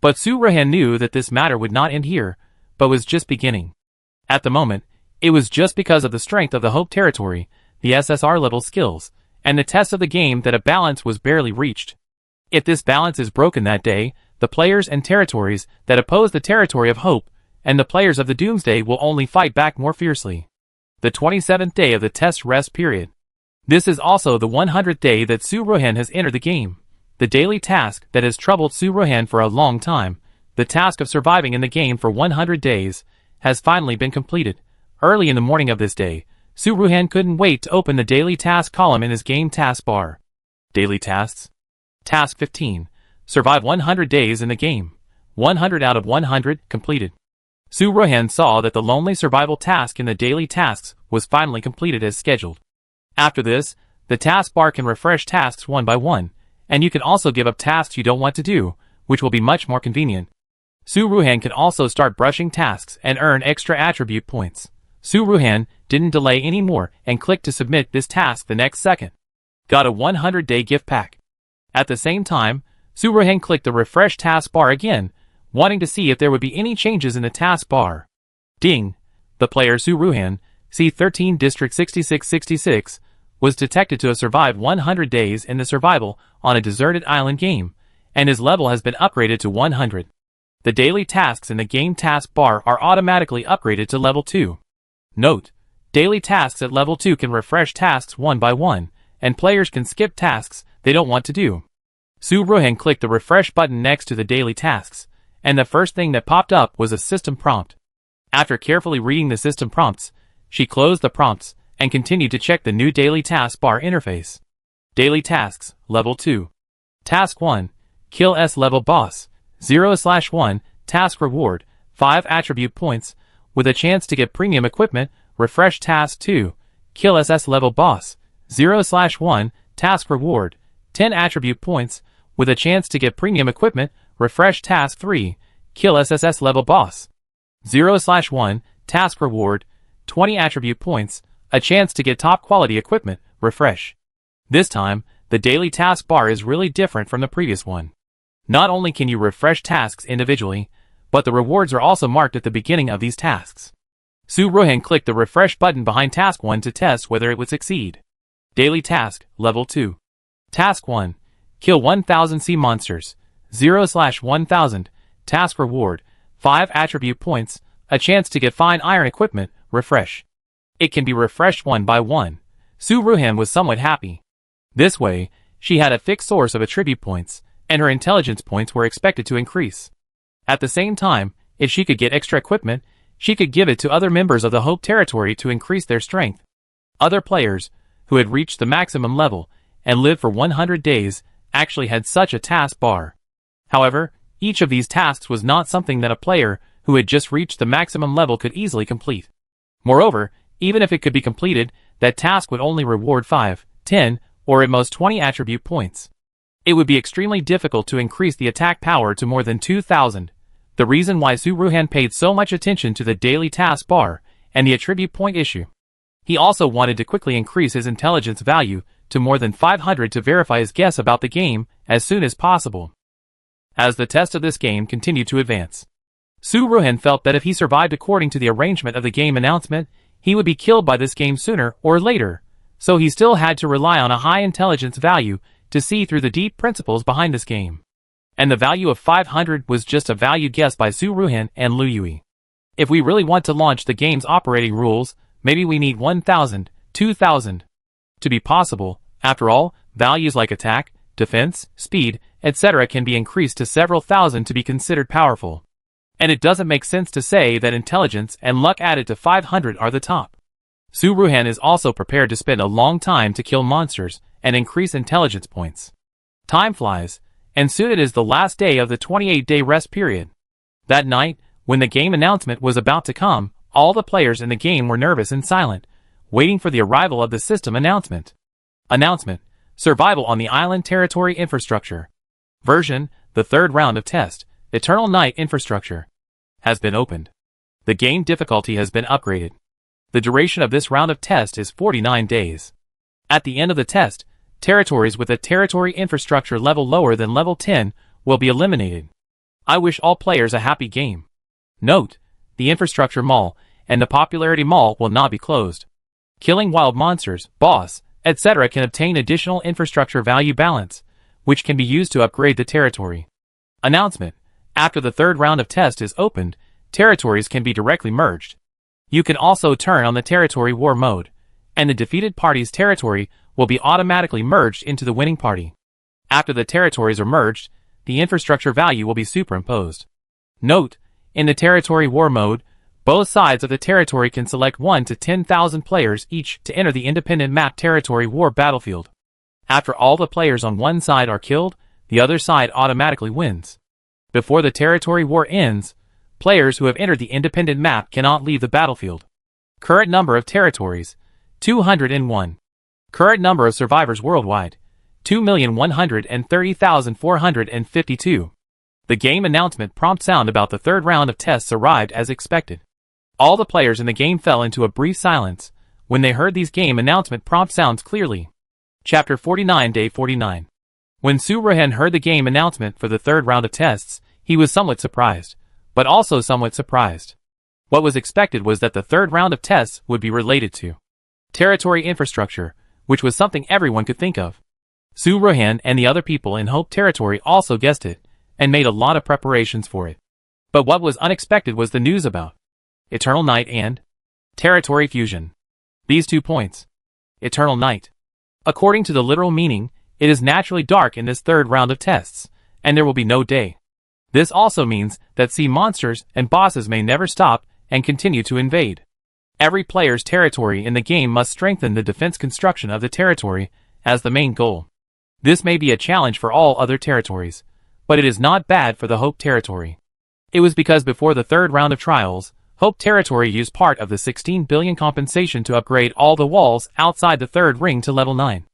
But Su Ruhan knew that this matter would not end here, but was just beginning. At the moment, it was just because of the strength of the Hope territory, the SSR level skills, and the test of the game that a balance was barely reached. If this balance is broken that day, the players and territories that oppose the territory of Hope and the players of the Doomsday will only fight back more fiercely. The 27th day of the test rest period. This is also the 100th day that Su Ruhan has entered the game. The daily task that has troubled Su Ruhan for a long time, the task of surviving in the game for 100 days, has finally been completed. Early in the morning of this day, Su Ruhan couldn't wait to open the daily task column in his game task bar. Daily tasks. Task 15. Survive 100 days in the game. 100 out of 100 completed. Su Ruhan saw that the lonely survival task in the daily tasks was finally completed as scheduled. After this, the task bar can refresh tasks one by one, and you can also give up tasks you don't want to do, which will be much more convenient. Su Ruhan can also start brushing tasks and earn extra attribute points. Su Ruhan didn't delay anymore and clicked to submit this task the next second. Got a 100-day gift pack. At the same time, Su Ruhan clicked the refresh task bar again, wanting to see if there would be any changes in the task bar. Ding! The player Su Ruhan, C13 District 6666, was detected to have survived 100 days in the survival on a deserted island game, and his level has been upgraded to 100. The daily tasks in the game task bar are automatically upgraded to level 2. Note: daily tasks at level 2 can refresh tasks one by one, and players can skip tasks they don't want to do. Su Ruhan clicked the refresh button next to the daily tasks, and the first thing that popped up was a system prompt. After carefully reading the system prompts, she closed the prompts and continued to check the new daily task bar interface. Daily tasks, level 2. Task 1, kill S-level boss, 0/1, task reward, 5 attribute points, with a chance to get premium equipment. Refresh task 2, kill SS-level boss, 0/1, task reward, 10 attribute points, with a chance to get premium equipment. Refresh task 3, kill SSS level boss, 0/1, task reward, 20 attribute points, a chance to get top quality equipment. Refresh. This time, the daily task bar is really different from the previous one. Not only can you refresh tasks individually, but the rewards are also marked at the beginning of these tasks. Su Ruhan clicked the refresh button behind task 1 to test whether it would succeed. Daily task, level 2. Task 1, kill 1000 sea monsters, 0/1000, task reward, 5 attribute points, a chance to get fine iron equipment. Refresh. It can be refreshed one by one. Su Ruhan was somewhat happy. This way, she had a fixed source of attribute points, and her intelligence points were expected to increase. At the same time, if she could get extra equipment, she could give it to other members of the Hope territory to increase their strength. Other players, who had reached the maximum level and lived for 100 days, actually had such a task bar. However, each of these tasks was not something that a player who had just reached the maximum level could easily complete. Moreover, even if it could be completed, that task would only reward 5, 10, or at most 20 attribute points. It would be extremely difficult to increase the attack power to more than 2000. The reason why Su Ruhan paid so much attention to the daily task bar and the attribute point issue. He also wanted to quickly increase his intelligence value to more than 500 to verify his guess about the game as soon as possible. As the test of this game continued to advance, Su Ruhan felt that if he survived according to the arrangement of the game announcement, he would be killed by this game sooner or later, so he still had to rely on a high intelligence value to see through the deep principles behind this game. And the value of 500 was just a value guessed by Su Ruhan and Lu Yui. If we really want to launch the game's operating rules, maybe we need 1000 2,000. To be possible, after all, values like attack, defense, speed, etc. can be increased to several thousand to be considered powerful. And it doesn't make sense to say that intelligence and luck added to 500 are the top. Su Ruhan is also prepared to spend a long time to kill monsters and increase intelligence points. Time flies, and soon it is the last day of the 28-day rest period. That night, when the game announcement was about to come, all the players in the game were nervous and silent, waiting for the arrival of the system announcement. Announcement: Survival on the Island Territory Infrastructure. Version: the third round of test, Eternal Night Infrastructure, has been opened. The game difficulty has been upgraded. The duration of this round of test is 49 days. At the end of the test, territories with a territory infrastructure level lower than level 10 will be eliminated. I wish all players a happy game. Note: the infrastructure mall and the popularity mall will not be closed. Killing wild monsters, boss, etc. can obtain additional infrastructure value balance, which can be used to upgrade the territory. Announcement: after the third round of test is opened, territories can be directly merged. You can also turn on the territory war mode, and the defeated party's territory will be automatically merged into the winning party. After the territories are merged, the infrastructure value will be superimposed. Note: in the territory war mode, both sides of the territory can select 1 to 10,000 players each to enter the independent map territory war battlefield. After all the players on one side are killed, the other side automatically wins. Before the territory war ends, players who have entered the independent map cannot leave the battlefield. Current number of territories: 201. Current number of survivors worldwide: 2,130,452. The game announcement prompt sound about the third round of tests arrived as expected. All the players in the game fell into a brief silence when they heard these game announcement prompt sounds clearly. Chapter 49, Day 49. When Su Ruhan heard the game announcement for the third round of tests, he was somewhat surprised, but also somewhat surprised. What was expected was that the third round of tests would be related to territory infrastructure, which was something everyone could think of. Su Ruhan and the other people in Hope Territory also guessed it, and made a lot of preparations for it. But what was unexpected was the news about Eternal Night and Territory Fusion. These 2 points. Eternal Night. According to the literal meaning, it is naturally dark in this third round of tests, and there will be no day. This also means that sea monsters and bosses may never stop and continue to invade. Every player's territory in the game must strengthen the defense construction of the territory as the main goal. This may be a challenge for all other territories, but it is not bad for the Hope Territory. It was because before the third round of trials, Hope Territory used part of the 16 billion compensation to upgrade all the walls outside the third ring to level 9.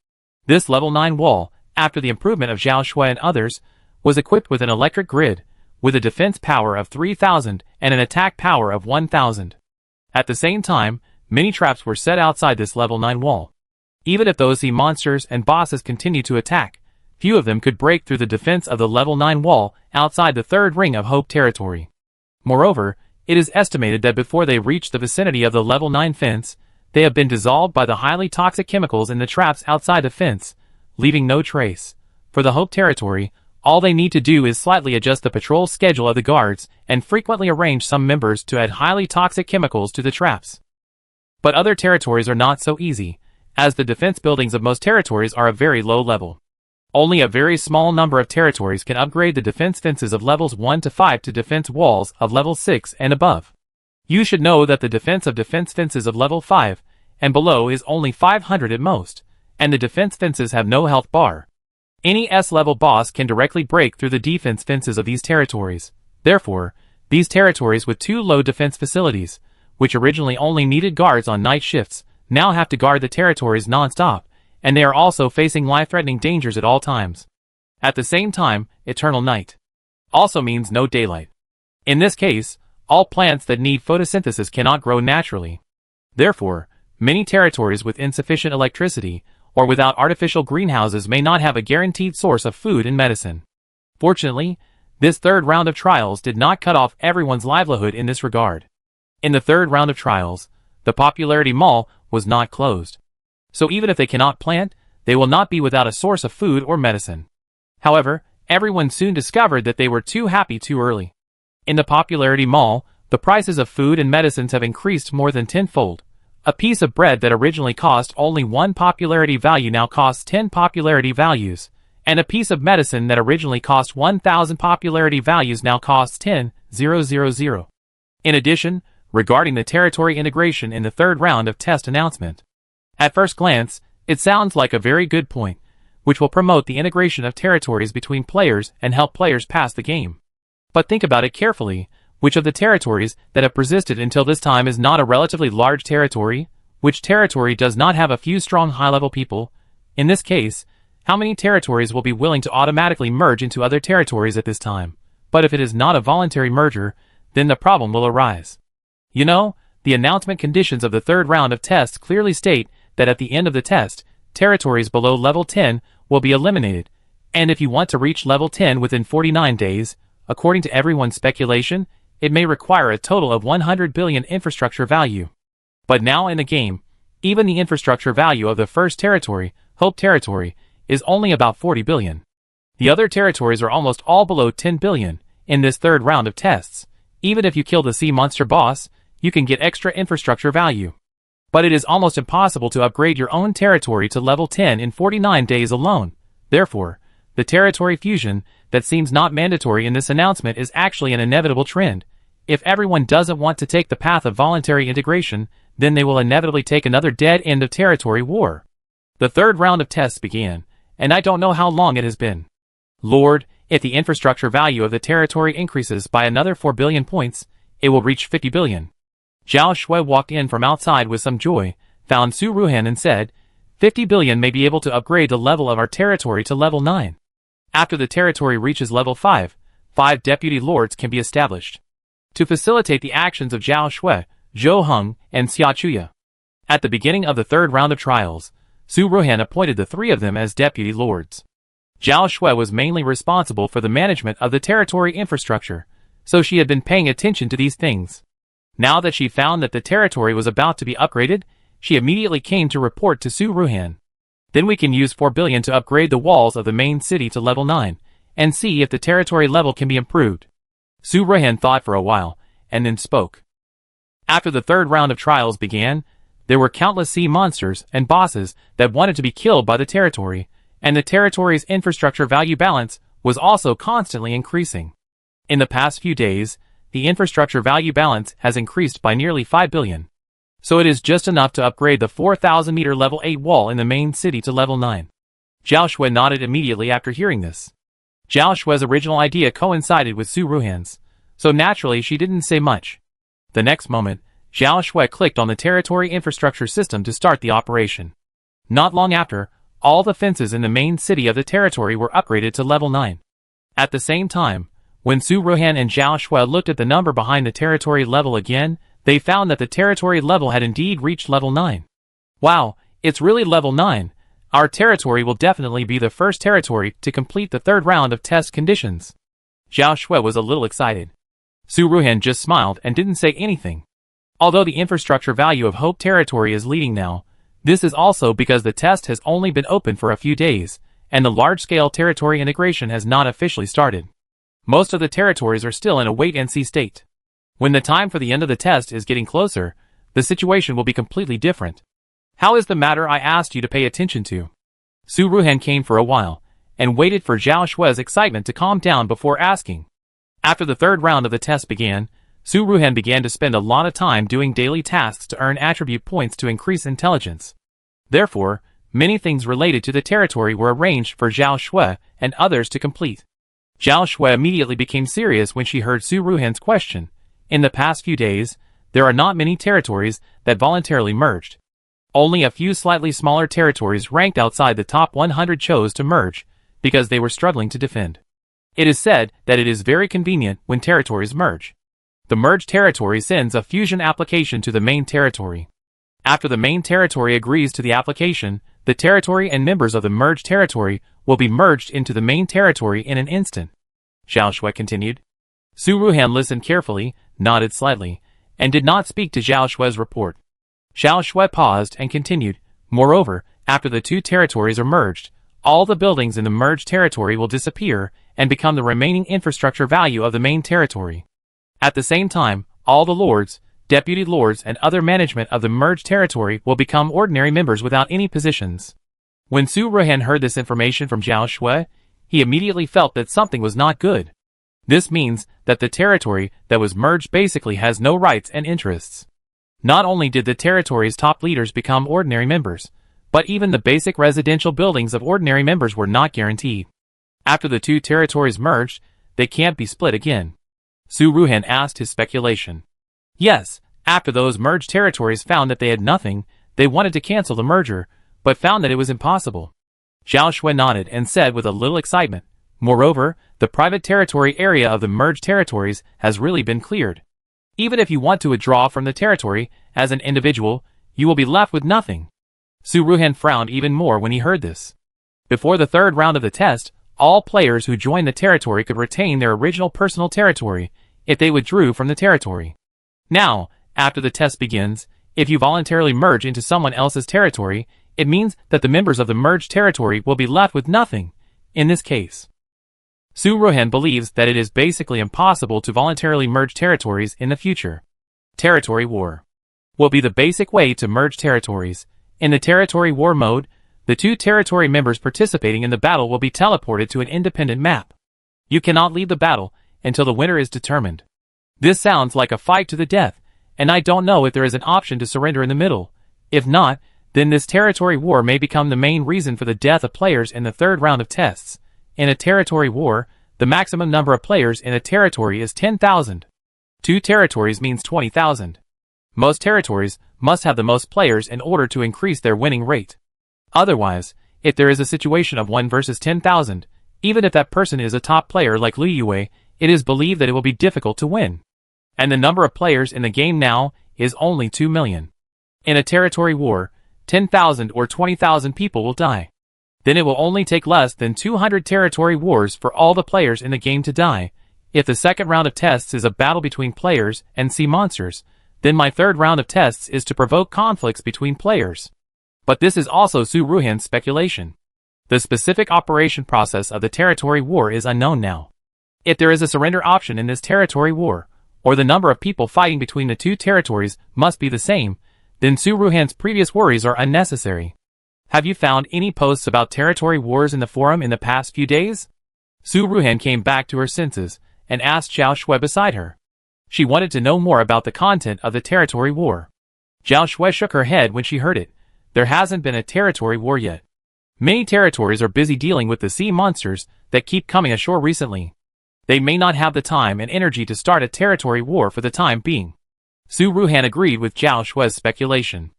This level 9 wall, after the improvement of Zhao Shui and others, was equipped with an electric grid, with a defense power of 3,000 and an attack power of 1,000. At the same time, many traps were set outside this level 9 wall. Even if those sea monsters and bosses continued to attack, few of them could break through the defense of the level 9 wall outside the third ring of Hope Territory. Moreover, it is estimated that before they reach the vicinity of the level 9 fence, they have been dissolved by the highly toxic chemicals in the traps outside the fence, leaving no trace. For the Hope Territory, all they need to do is slightly adjust the patrol schedule of the guards and frequently arrange some members to add highly toxic chemicals to the traps. But other territories are not so easy, as the defense buildings of most territories are of very low level. Only a very small number of territories can upgrade the defense fences of levels 1 to 5 to defense walls of level 6 and above. You should know that the defense of defense fences of level 5 and below is only 500 at most, and the defense fences have no health bar. Any S-level boss can directly break through the defense fences of these territories. Therefore, these territories with 2 low defense facilities, which originally only needed guards on night shifts, now have to guard the territories non-stop, and they are also facing life-threatening dangers at all times. At the same time, eternal night also means no daylight. In this case, all plants that need photosynthesis cannot grow naturally. Therefore, many territories with insufficient electricity or without artificial greenhouses may not have a guaranteed source of food and medicine. Fortunately, this third round of trials did not cut off everyone's livelihood in this regard. In the third round of trials, the popularity mall was not closed. So even if they cannot plant, they will not be without a source of food or medicine. However, everyone soon discovered that they were too happy too early. In the popularity mall, the prices of food and medicines have increased more than tenfold, A piece of bread that originally cost only 1 popularity value now costs 10 popularity values, and a piece of medicine that originally cost 1,000 popularity values now costs 10,000. In addition, regarding the territory integration in the third round of test announcement. At first glance, it sounds like a very good point, which will promote the integration of territories between players and help players pass the game. But think about it carefully. Which of the territories that have persisted until this time is not a relatively large territory? Which territory does not have a few strong high-level people? In this case, how many territories will be willing to automatically merge into other territories at this time? But if it is not a voluntary merger, then the problem will arise. You know, the announcement conditions of the third round of tests clearly state that at the end of the test, territories below level 10 will be eliminated, and if you want to reach level 10 within 49 days, according to everyone's speculation, it may require a total of 100 billion infrastructure value. But now in the game, even the infrastructure value of the first territory, Hope Territory, is only about 40 billion. The other territories are almost all below 10 billion in this third round of tests. Even if you kill the sea monster boss, you can get extra infrastructure value. But it is almost impossible to upgrade your own territory to level 10 in 49 days alone. Therefore, the territory fusion that seems not mandatory in this announcement is actually an inevitable trend. If everyone doesn't want to take the path of voluntary integration, then they will inevitably take another dead end of territory war. The third round of tests began, and I don't know how long it has been. Lord, if the infrastructure value of the territory increases by another 4 billion points, it will reach 50 billion. Zhao Shui walked in from outside with some joy, found Su Ruhan and said, 50 billion may be able to upgrade the level of our territory to level 9. After the territory reaches level 5, 5 deputy lords can be established to facilitate the actions of Zhao Shui, Zhou Heng, and Xia Chuya. At the beginning of the third round of trials, Su Ruhan appointed the 3 of them as deputy lords. Zhao Shui was mainly responsible for the management of the territory infrastructure, so she had been paying attention to these things. Now that she found that the territory was about to be upgraded, she immediately came to report to Su Ruhan. Then we can use 4 billion to upgrade the walls of the main city to level 9, and see if the territory level can be improved. Su Ruhan thought for a while, and then spoke. After the third round of trials began, there were countless sea monsters and bosses that wanted to be killed by the territory, and the territory's infrastructure value balance was also constantly increasing. In the past few days, the infrastructure value balance has increased by nearly 5 billion. So it is just enough to upgrade the 4,000-meter level 8 wall in the main city to level 9. Zhao Shui nodded immediately after hearing this. Zhao Shui's original idea coincided with Su Ruhan's, so naturally she didn't say much. The next moment, Zhao Shui clicked on the territory infrastructure system to start the operation. Not long after, all the fences in the main city of the territory were upgraded to level 9. At the same time, when Su Ruhan and Zhao Shui looked at the number behind the territory level again, they found that the territory level had indeed reached level 9. Wow, it's really level 9. Our territory will definitely be the first territory to complete the third round of test conditions. Zhao Shui was a little excited. Su Ruhan just smiled and didn't say anything. Although the infrastructure value of Hope Territory is leading now, this is also because the test has only been open for a few days, and the large-scale territory integration has not officially started. Most of the territories are still in a wait-and-see state. When the time for the end of the test is getting closer, the situation will be completely different. How is the matter I asked you to pay attention to? Su Ruhan came for a while, and waited for Zhao Shui's excitement to calm down before asking. After the third round of the test began, Su Ruhan began to spend a lot of time doing daily tasks to earn attribute points to increase intelligence. Therefore, many things related to the territory were arranged for Zhao Shui and others to complete. Zhao Shui immediately became serious when she heard Su Ruhan's question. In the past few days, there are not many territories that voluntarily merged. Only a few slightly smaller territories ranked outside the top 100 chose to merge, because they were struggling to defend. It is said that it is very convenient when territories merge. The merged territory sends a fusion application to the main territory. After the main territory agrees to the application, the territory and members of the merged territory will be merged into the main territory in an instant. Zhao Shui continued. Su Ruhan listened carefully, nodded slightly, and did not speak to Zhao Shui's report. Zhao Shui paused and continued. Moreover, after the 2 territories are merged, all the buildings in the merged territory will disappear and become the remaining infrastructure value of the main territory. At the same time, all the lords, deputy lords and other management of the merged territory will become ordinary members without any positions. When Su Ruhan heard this information from Zhao Shui, he immediately felt that something was not good. This means that the territory that was merged basically has no rights and interests. Not only did the territory's top leaders become ordinary members, but even the basic residential buildings of ordinary members were not guaranteed. After the two territories merged, they can't be split again. Su Ruhan asked his speculation. Yes, after those merged territories found that they had nothing, they wanted to cancel the merger, but found that it was impossible. Zhao Shui nodded and said with a little excitement, moreover, the private territory area of the merged territories has really been cleared. Even if you want to withdraw from the territory as an individual, you will be left with nothing. Su Ruhan frowned even more when he heard this. Before the third round of the test, all players who joined the territory could retain their original personal territory if they withdrew from the territory. Now, after the test begins, if you voluntarily merge into someone else's territory, it means that the members of the merged territory will be left with nothing, in this case. Su Ruhan believes that it is basically impossible to voluntarily merge territories in the future. Territory war will be the basic way to merge territories. In the territory war mode, the two territory members participating in the battle will be teleported to an independent map. You cannot leave the battle until the winner is determined. This sounds like a fight to the death, and I don't know if there is an option to surrender in the middle. If not, then this territory war may become the main reason for the death of players in the third round of tests. In a territory war, the maximum number of players in a territory is 10,000. 2 territories means 20,000. Most territories must have the most players in order to increase their winning rate. Otherwise, if there is a situation of 1 versus 10,000, even if that person is a top player like Liu Yue, it is believed that it will be difficult to win. And the number of players in the game now is only 2 million. In a territory war, 10,000 or 20,000 people will die. Then it will only take less than 200 territory wars for all the players in the game to die. If the second round of tests is a battle between players and sea monsters, then my third round of tests is to provoke conflicts between players. But this is also Su Ruhan's speculation. The specific operation process of the territory war is unknown now. If there is a surrender option in this territory war, or the number of people fighting between the two territories must be the same, then Su Ruhan's previous worries are unnecessary. Have you found any posts about territory wars in the forum in the past few days? Su Ruhan came back to her senses and asked Zhao Shui beside her. She wanted to know more about the content of the territory war. Zhao Shui shook her head when she heard it. There hasn't been a territory war yet. Many territories are busy dealing with the sea monsters that keep coming ashore recently. They may not have the time and energy to start a territory war for the time being. Su Ruhan agreed with Zhao Shui's speculation.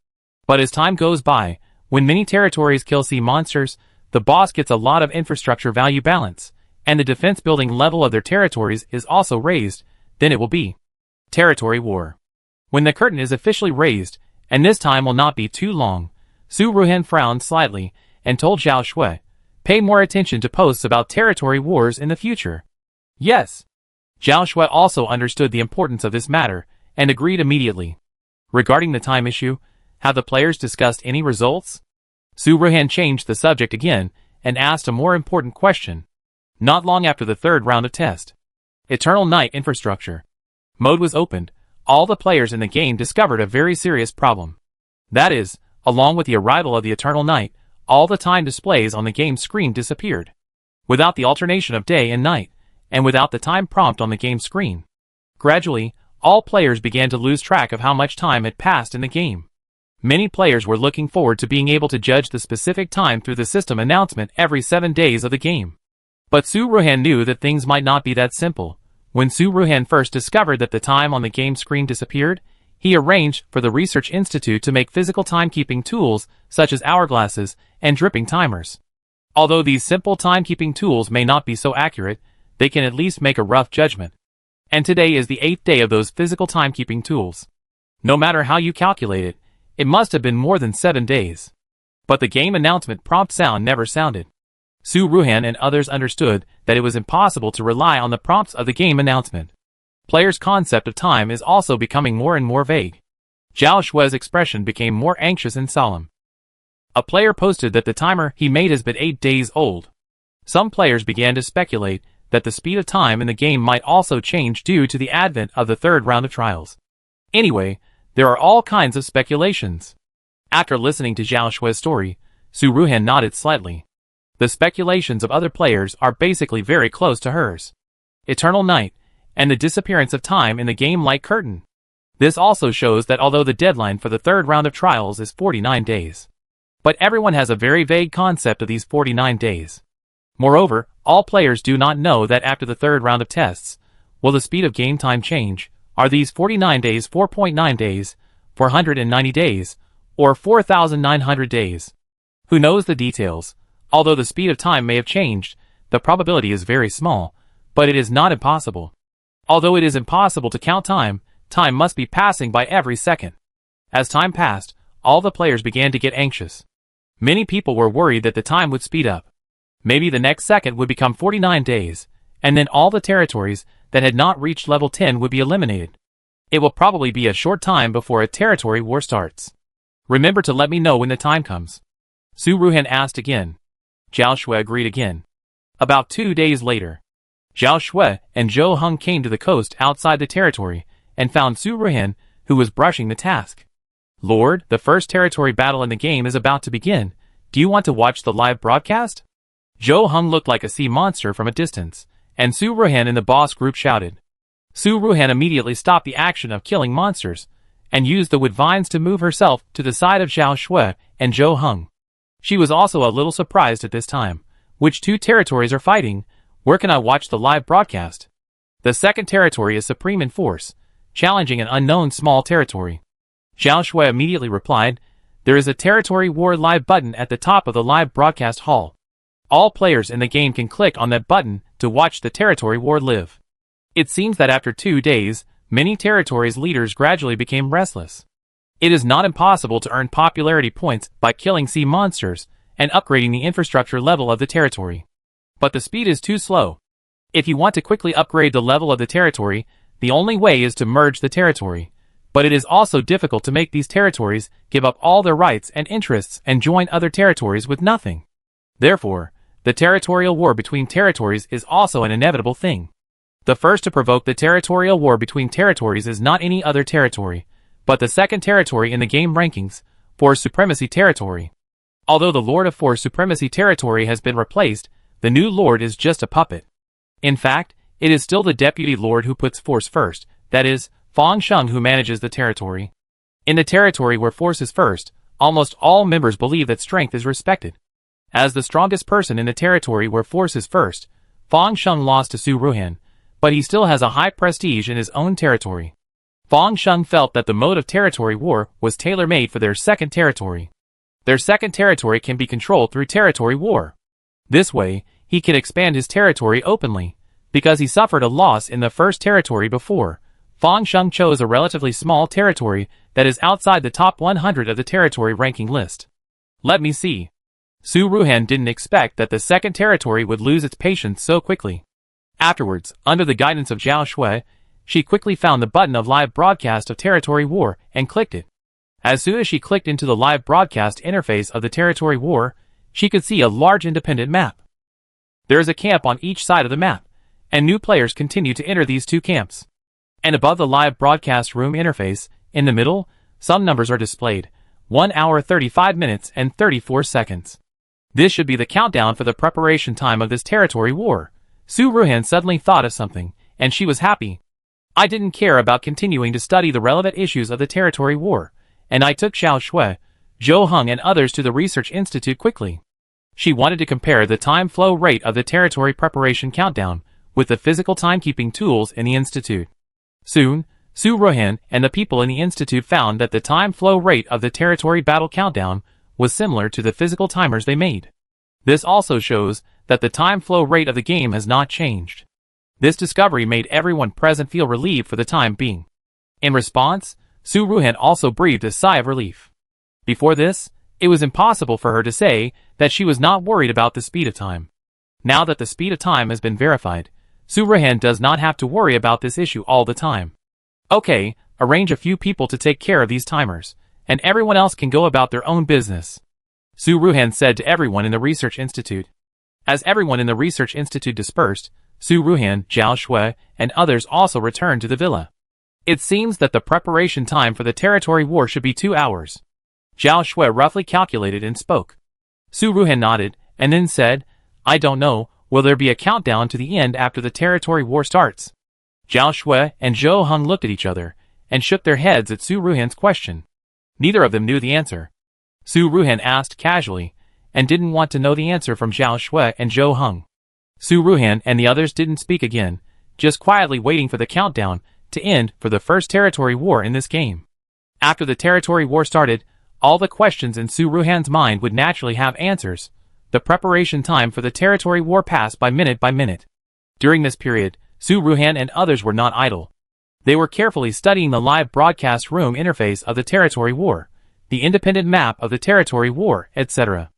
But as time goes by, when many territories kill sea monsters, the boss gets a lot of infrastructure value balance, and the defense building level of their territories is also raised, then it will be territory war. When the curtain is officially raised, and this time will not be too long, Su Ruhan frowned slightly and told Zhao Shui, pay more attention to posts about territory wars in the future. Yes. Zhao Shui also understood the importance of this matter and agreed immediately. Regarding the time issue, have the players discussed any results? Su Ruhan changed the subject again and asked a more important question. Not long after the third round of test, Eternal Night infrastructure mode was opened, all the players in the game discovered a very serious problem. That is, along with the arrival of the Eternal Night, all the time displays on the game screen disappeared. Without the alternation of day and night, and without the time prompt on the game screen. Gradually, all players began to lose track of how much time had passed in the game. Many players were looking forward to being able to judge the specific time through the system announcement every 7 days of the game. But Su Ruhan knew that things might not be that simple. When Su Ruhan first discovered that the time on the game screen disappeared, he arranged for the Research Institute to make physical timekeeping tools such as hourglasses and dripping timers. Although these simple timekeeping tools may not be so accurate, they can at least make a rough judgment. And today is the 8th day of those physical timekeeping tools. No matter how you calculate it, it must have been more than 7 days. But the game announcement prompt sound never sounded. Su Ruhan and others understood that it was impossible to rely on the prompts of the game announcement. Players' concept of time is also becoming more and more vague. Zhao Shui's expression became more anxious and solemn. A player posted that the timer he made has been 8 days old. Some players began to speculate that the speed of time in the game might also change due to the advent of the third round of trials. Anyway, there are all kinds of speculations. After listening to Zhao Shui's story, Su Ruhan nodded slightly. The speculations of other players are basically very close to hers. Eternal night, and the disappearance of time in the game like curtain. This also shows that although the deadline for the third round of trials is 49 days. But everyone has a very vague concept of these 49 days. Moreover, all players do not know that after the third round of tests, will the speed of game time change? Are these 49 days 4.9 days, 490 days, or 4,900 days? Who knows the details? Although the speed of time may have changed, the probability is very small, but it is not impossible. Although it is impossible to count time, time must be passing by every second. As time passed, all the players began to get anxious. Many people were worried that the time would speed up. Maybe the next second would become 49 days, and then all the territories that had not reached level 10 would be eliminated. It will probably be a short time before a territory war starts. Remember to let me know when the time comes. Su Ruhan asked again. Zhao Shui agreed again. About 2 days later, Zhao Shui and Zhou Heng came to the coast outside the territory and found Su Ruhan, who was brushing the task. Lord, the first territory battle in the game is about to begin. Do you want to watch the live broadcast? Zhou Heng looked like a sea monster from a distance, and Su Ruhan and the boss group shouted. Su Ruhan immediately stopped the action of killing monsters, and used the wood vines to move herself to the side of Zhao Shui and Zhou Heng. She was also a little surprised at this time. Which two territories are fighting? Where can I watch the live broadcast? The second territory is supreme in force, challenging an unknown small territory. Zhao Shui immediately replied, there is a territory war live button at the top of the live broadcast hall. All players in the game can click on that button to watch the territory war live. It seems that after 2 days, many territories' leaders gradually became restless. It is not impossible to earn popularity points by killing sea monsters and upgrading the infrastructure level of the territory. But the speed is too slow. If you want to quickly upgrade the level of the territory, the only way is to merge the territory. But it is also difficult to make these territories give up all their rights and interests and join other territories with nothing. Therefore, the territorial war between territories is also an inevitable thing. The first to provoke the territorial war between territories is not any other territory, but the second territory in the game rankings, Force Supremacy Territory. Although the Lord of Force Supremacy Territory has been replaced, the new Lord is just a puppet. In fact, it is still the Deputy Lord who puts force first, that is, Fang Sheng, who manages the territory. In the territory where force is first, almost all members believe that strength is respected. As the strongest person in the territory where force is first, Fang Sheng lost to Su Ruhan, but he still has a high prestige in his own territory. Fang Sheng felt that the mode of territory war was tailor-made for their second territory. Their second territory can be controlled through territory war. This way, he can expand his territory openly. Because he suffered a loss in the first territory before, Fang Sheng chose a relatively small territory that is outside the top 100 of the territory ranking list. Let me see. Su Ruhan didn't expect that the second territory would lose its patience so quickly. Afterwards, under the guidance of Zhao Shui, she quickly found the button of live broadcast of territory war and clicked it. As soon as she clicked into the live broadcast interface of the territory war, she could see a large independent map. There is a camp on each side of the map, and new players continue to enter these two camps. And above the live broadcast room interface, in the middle, some numbers are displayed, 1 hour 35 minutes and 34 seconds. This should be the countdown for the preparation time of this territory war. Su Ruhan suddenly thought of something, and she was happy. I didn't care about continuing to study the relevant issues of the territory war, and I took Zhao Shui, Zhou Heng and others to the research institute quickly. She wanted to compare the time flow rate of the territory preparation countdown with the physical timekeeping tools in the institute. Soon, Su Ruhan and the people in the institute found that the time flow rate of the territory battle countdown was similar to the physical timers they made. This also shows that the time flow rate of the game has not changed. This discovery made everyone present feel relieved for the time being. In response, Su Ruhan also breathed a sigh of relief. Before this, it was impossible for her to say that she was not worried about the speed of time. Now that the speed of time has been verified, Su Ruhan does not have to worry about this issue all the time. Okay, arrange a few people to take care of these timers, and everyone else can go about their own business. Su Ruhan said to everyone in the research institute. As everyone in the research institute dispersed, Su Ruhan, Zhao Shui, and others also returned to the villa. It seems that the preparation time for the territory war should be 2 hours. Zhao Shui roughly calculated and spoke. Su Ruhan nodded, and then said, I don't know, will there be a countdown to the end after the territory war starts? Zhao Shui and Zhou Heng looked at each other, and shook their heads at Su Ruhan's question. Neither of them knew the answer. Su Ruhan asked casually, and didn't want to know the answer from Zhao Shui and Zhou Heng. Su Ruhan and the others didn't speak again, just quietly waiting for the countdown to end for the first territory war in this game. After the territory war started, all the questions in Su Ruhan's mind would naturally have answers. The preparation time for the territory war passed by minute. During this period, Su Ruhan and others were not idle. They were carefully studying the live broadcast room interface of the territory war, the independent map of the territory war, etc.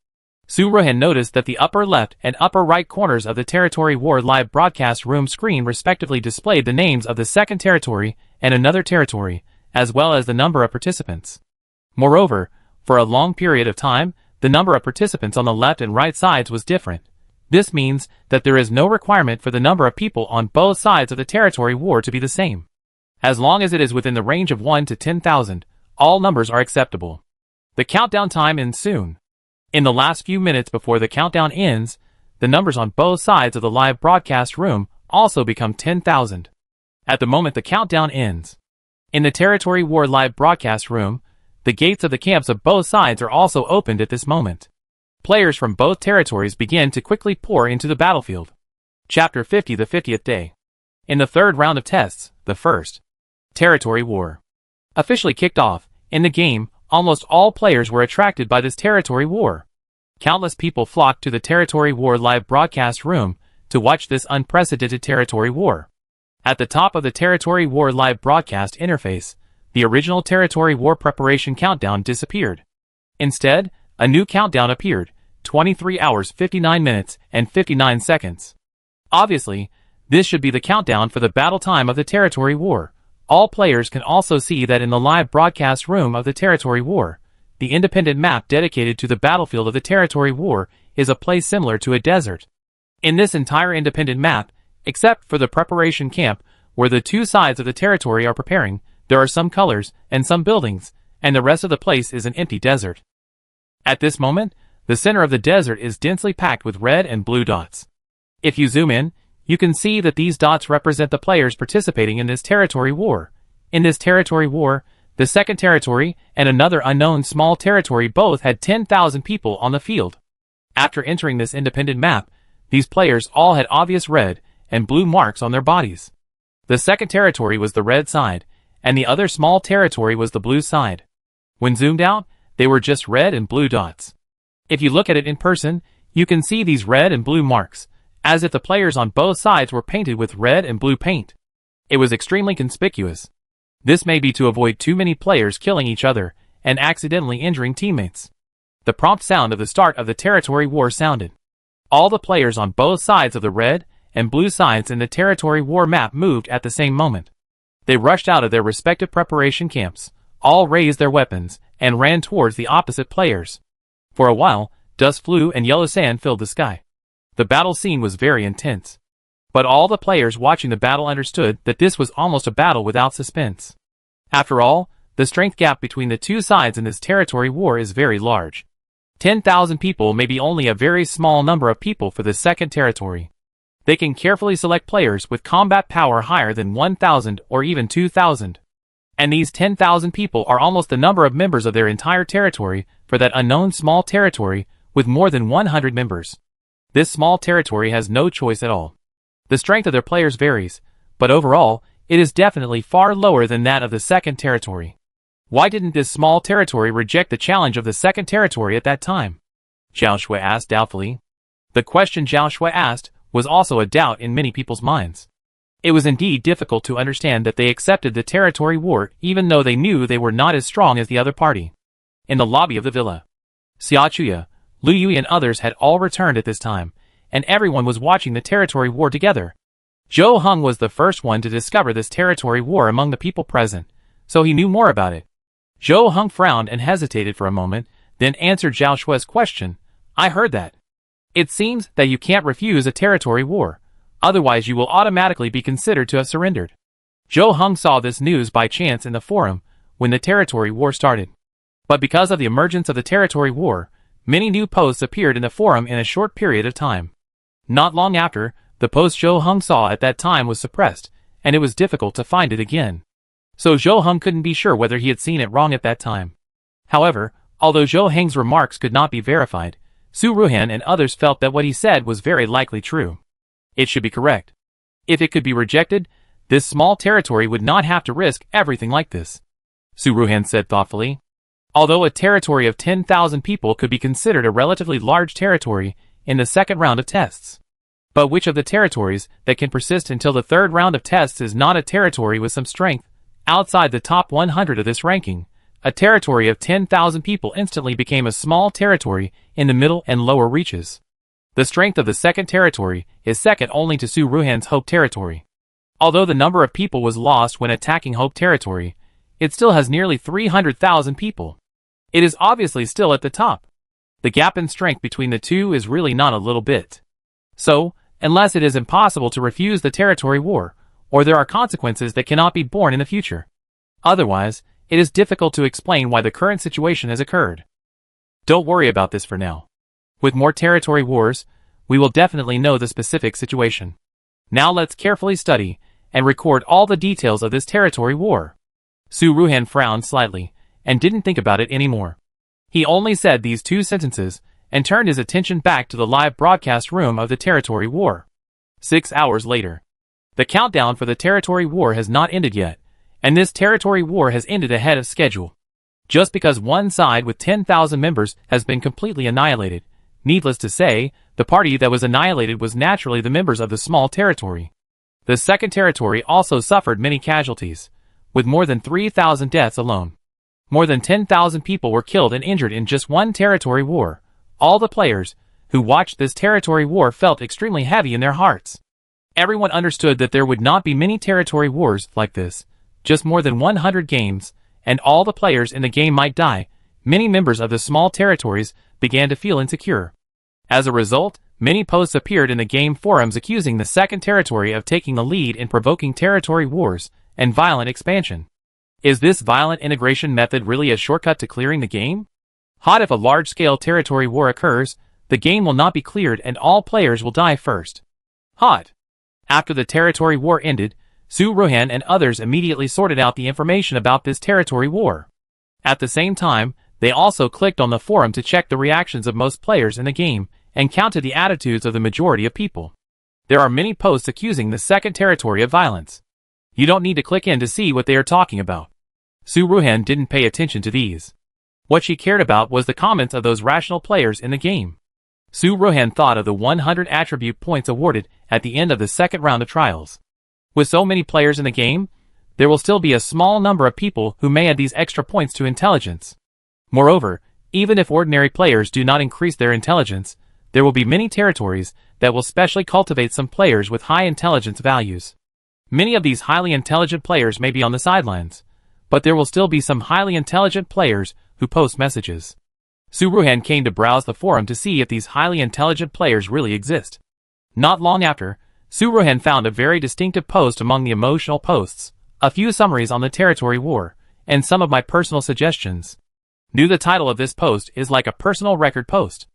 Su Ruhan noticed that the upper left and upper right corners of the territory war live broadcast room screen respectively displayed the names of the second territory and another territory, as well as the number of participants. Moreover, for a long period of time, the number of participants on the left and right sides was different. This means that there is no requirement for the number of people on both sides of the territory war to be the same. As long as it is within the range of 1 to 10,000, all numbers are acceptable. The countdown time ends soon. In the last few minutes before the countdown ends, the numbers on both sides of the live broadcast room also become 10,000. At the moment the countdown ends. In the territory war live broadcast room, the gates of the camps of both sides are also opened at this moment. Players from both territories begin to quickly pour into the battlefield. Chapter 50, the 50th day. In the third round of tests, the first territory war officially kicked off. In the game, almost all players were attracted by this territory war. Countless people flocked to the territory war live broadcast room to watch this unprecedented territory war. At the top of the territory war live broadcast interface, the original territory war preparation countdown disappeared. Instead, a new countdown appeared, 23 hours 59 minutes and 59 seconds. Obviously, this should be the countdown for the battle time of the territory war. All players can also see that in the live broadcast room of the territory war, the independent map dedicated to the battlefield of the territory war is a place similar to a desert. In this entire independent map, except for the preparation camp where the two sides of the territory are preparing, there are some colors and some buildings, and the rest of the place is an empty desert. At this moment, the center of the desert is densely packed with red and blue dots. If you zoom in, you can see that these dots represent the players participating in this territory war. In this territory war, the second territory and another unknown small territory both had 10,000 people on the field. After entering this independent map, these players all had obvious red and blue marks on their bodies. The second territory was the red side, and the other small territory was the blue side. When zoomed out, they were just red and blue dots. If you look at it in person, you can see these red and blue marks, as if the players on both sides were painted with red and blue paint. It was extremely conspicuous. This may be to avoid too many players killing each other and accidentally injuring teammates. The prompt sound of the start of the territory war sounded. All the players on both sides of the red and blue sides in the territory war map moved at the same moment. They rushed out of their respective preparation camps, all raised their weapons, and ran towards the opposite players. For a while, dust flew and yellow sand filled the sky. The battle scene was very intense. But all the players watching the battle understood that this was almost a battle without suspense. After all, the strength gap between the two sides in this territory war is very large. 10,000 people may be only a very small number of people for the second territory. They can carefully select players with combat power higher than 1,000 or even 2,000. And these 10,000 people are almost the number of members of their entire territory for that unknown small territory with more than 100 members. This small territory has no choice at all. The strength of their players varies, but overall, it is definitely far lower than that of the second territory. Why didn't this small territory reject the challenge of the second territory at that time? Zhao Shui asked doubtfully. The question Zhao Shui asked was also a doubt in many people's minds. It was indeed difficult to understand that they accepted the territory war even though they knew they were not as strong as the other party. In the lobby of the villa, Xia Chuya, Lu Yui and others had all returned at this time, and everyone was watching the territory war together. Zhou Heng was the first one to discover this territory war among the people present, so he knew more about it. Zhou Heng frowned and hesitated for a moment, then answered Zhao Shui's question. I heard that. It seems that you can't refuse a territory war, otherwise you will automatically be considered to have surrendered. Zhou Heng saw this news by chance in the forum when the territory war started. But because of the emergence of the territory war, many new posts appeared in the forum in a short period of time. Not long after, the post Zhou Heng saw at that time was suppressed, and it was difficult to find it again. So Zhou Heng couldn't be sure whether he had seen it wrong at that time. However, although Zhou Heng's remarks could not be verified, Su Ruhan and others felt that what he said was very likely true. It should be correct. If it could be rejected, this small territory would not have to risk everything like this. Su Ruhan said thoughtfully. Although a territory of 10,000 people could be considered a relatively large territory in the second round of tests. But which of the territories that can persist until the third round of tests is not a territory with some strength? Outside the top 100 of this ranking, a territory of 10,000 people instantly became a small territory in the middle and lower reaches. The strength of the second territory is second only to Su Ruhan's Hope territory. Although the number of people was lost when attacking Hope territory, it still has nearly 300,000 people. It is obviously still at the top. The gap in strength between the two is really not a little bit. So, unless it is impossible to refuse the territory war, or there are consequences that cannot be borne in the future. Otherwise, it is difficult to explain why the current situation has occurred. Don't worry about this for now. With more territory wars, we will definitely know the specific situation. Now let's carefully study and record all the details of this territory war. Su Ruhan frowned slightly and didn't think about it anymore. He only said these two sentences and turned his attention back to the live broadcast room of the territory war. 6 hours later. The countdown for the territory war has not ended yet, and this territory war has ended ahead of schedule. Just because one side with 10,000 members has been completely annihilated, needless to say, the party that was annihilated was naturally the members of the small territory. The second territory also suffered many casualties, with more than 3,000 deaths alone. More than 10,000 people were killed and injured in just one territory war. All the players who watched this territory war felt extremely heavy in their hearts. Everyone understood that there would not be many territory wars like this, just more than 100 games, and all the players in the game might die. Many members of the small territories began to feel insecure. As a result, many posts appeared in the game forums accusing the second territory of taking the lead in provoking territory wars and violent expansion. Is this violent integration method really a shortcut to clearing the game? Hot if a large-scale territory war occurs, the game will not be cleared and all players will die first. Hot. After the territory war ended, Su Ruhan and others immediately sorted out the information about this territory war. At the same time, they also clicked on the forum to check the reactions of most players in the game and counted the attitudes of the majority of people. There are many posts accusing the second territory of violence. You don't need to click in to see what they are talking about. Su Ruhan didn't pay attention to these. What she cared about was the comments of those rational players in the game. Su Ruhan thought of the 100 attribute points awarded at the end of the second round of trials. With so many players in the game, there will still be a small number of people who may add these extra points to intelligence. Moreover, even if ordinary players do not increase their intelligence, there will be many territories that will specially cultivate some players with high intelligence values. Many of these highly intelligent players may be on the sidelines, but there will still be some highly intelligent players who post messages. Su Ruhan came to browse the forum to see if these highly intelligent players really exist. Not long after, Su Ruhan found a very distinctive post among the emotional posts, a few summaries on the territory war, and some of my personal suggestions. The title of this post is like a personal record post.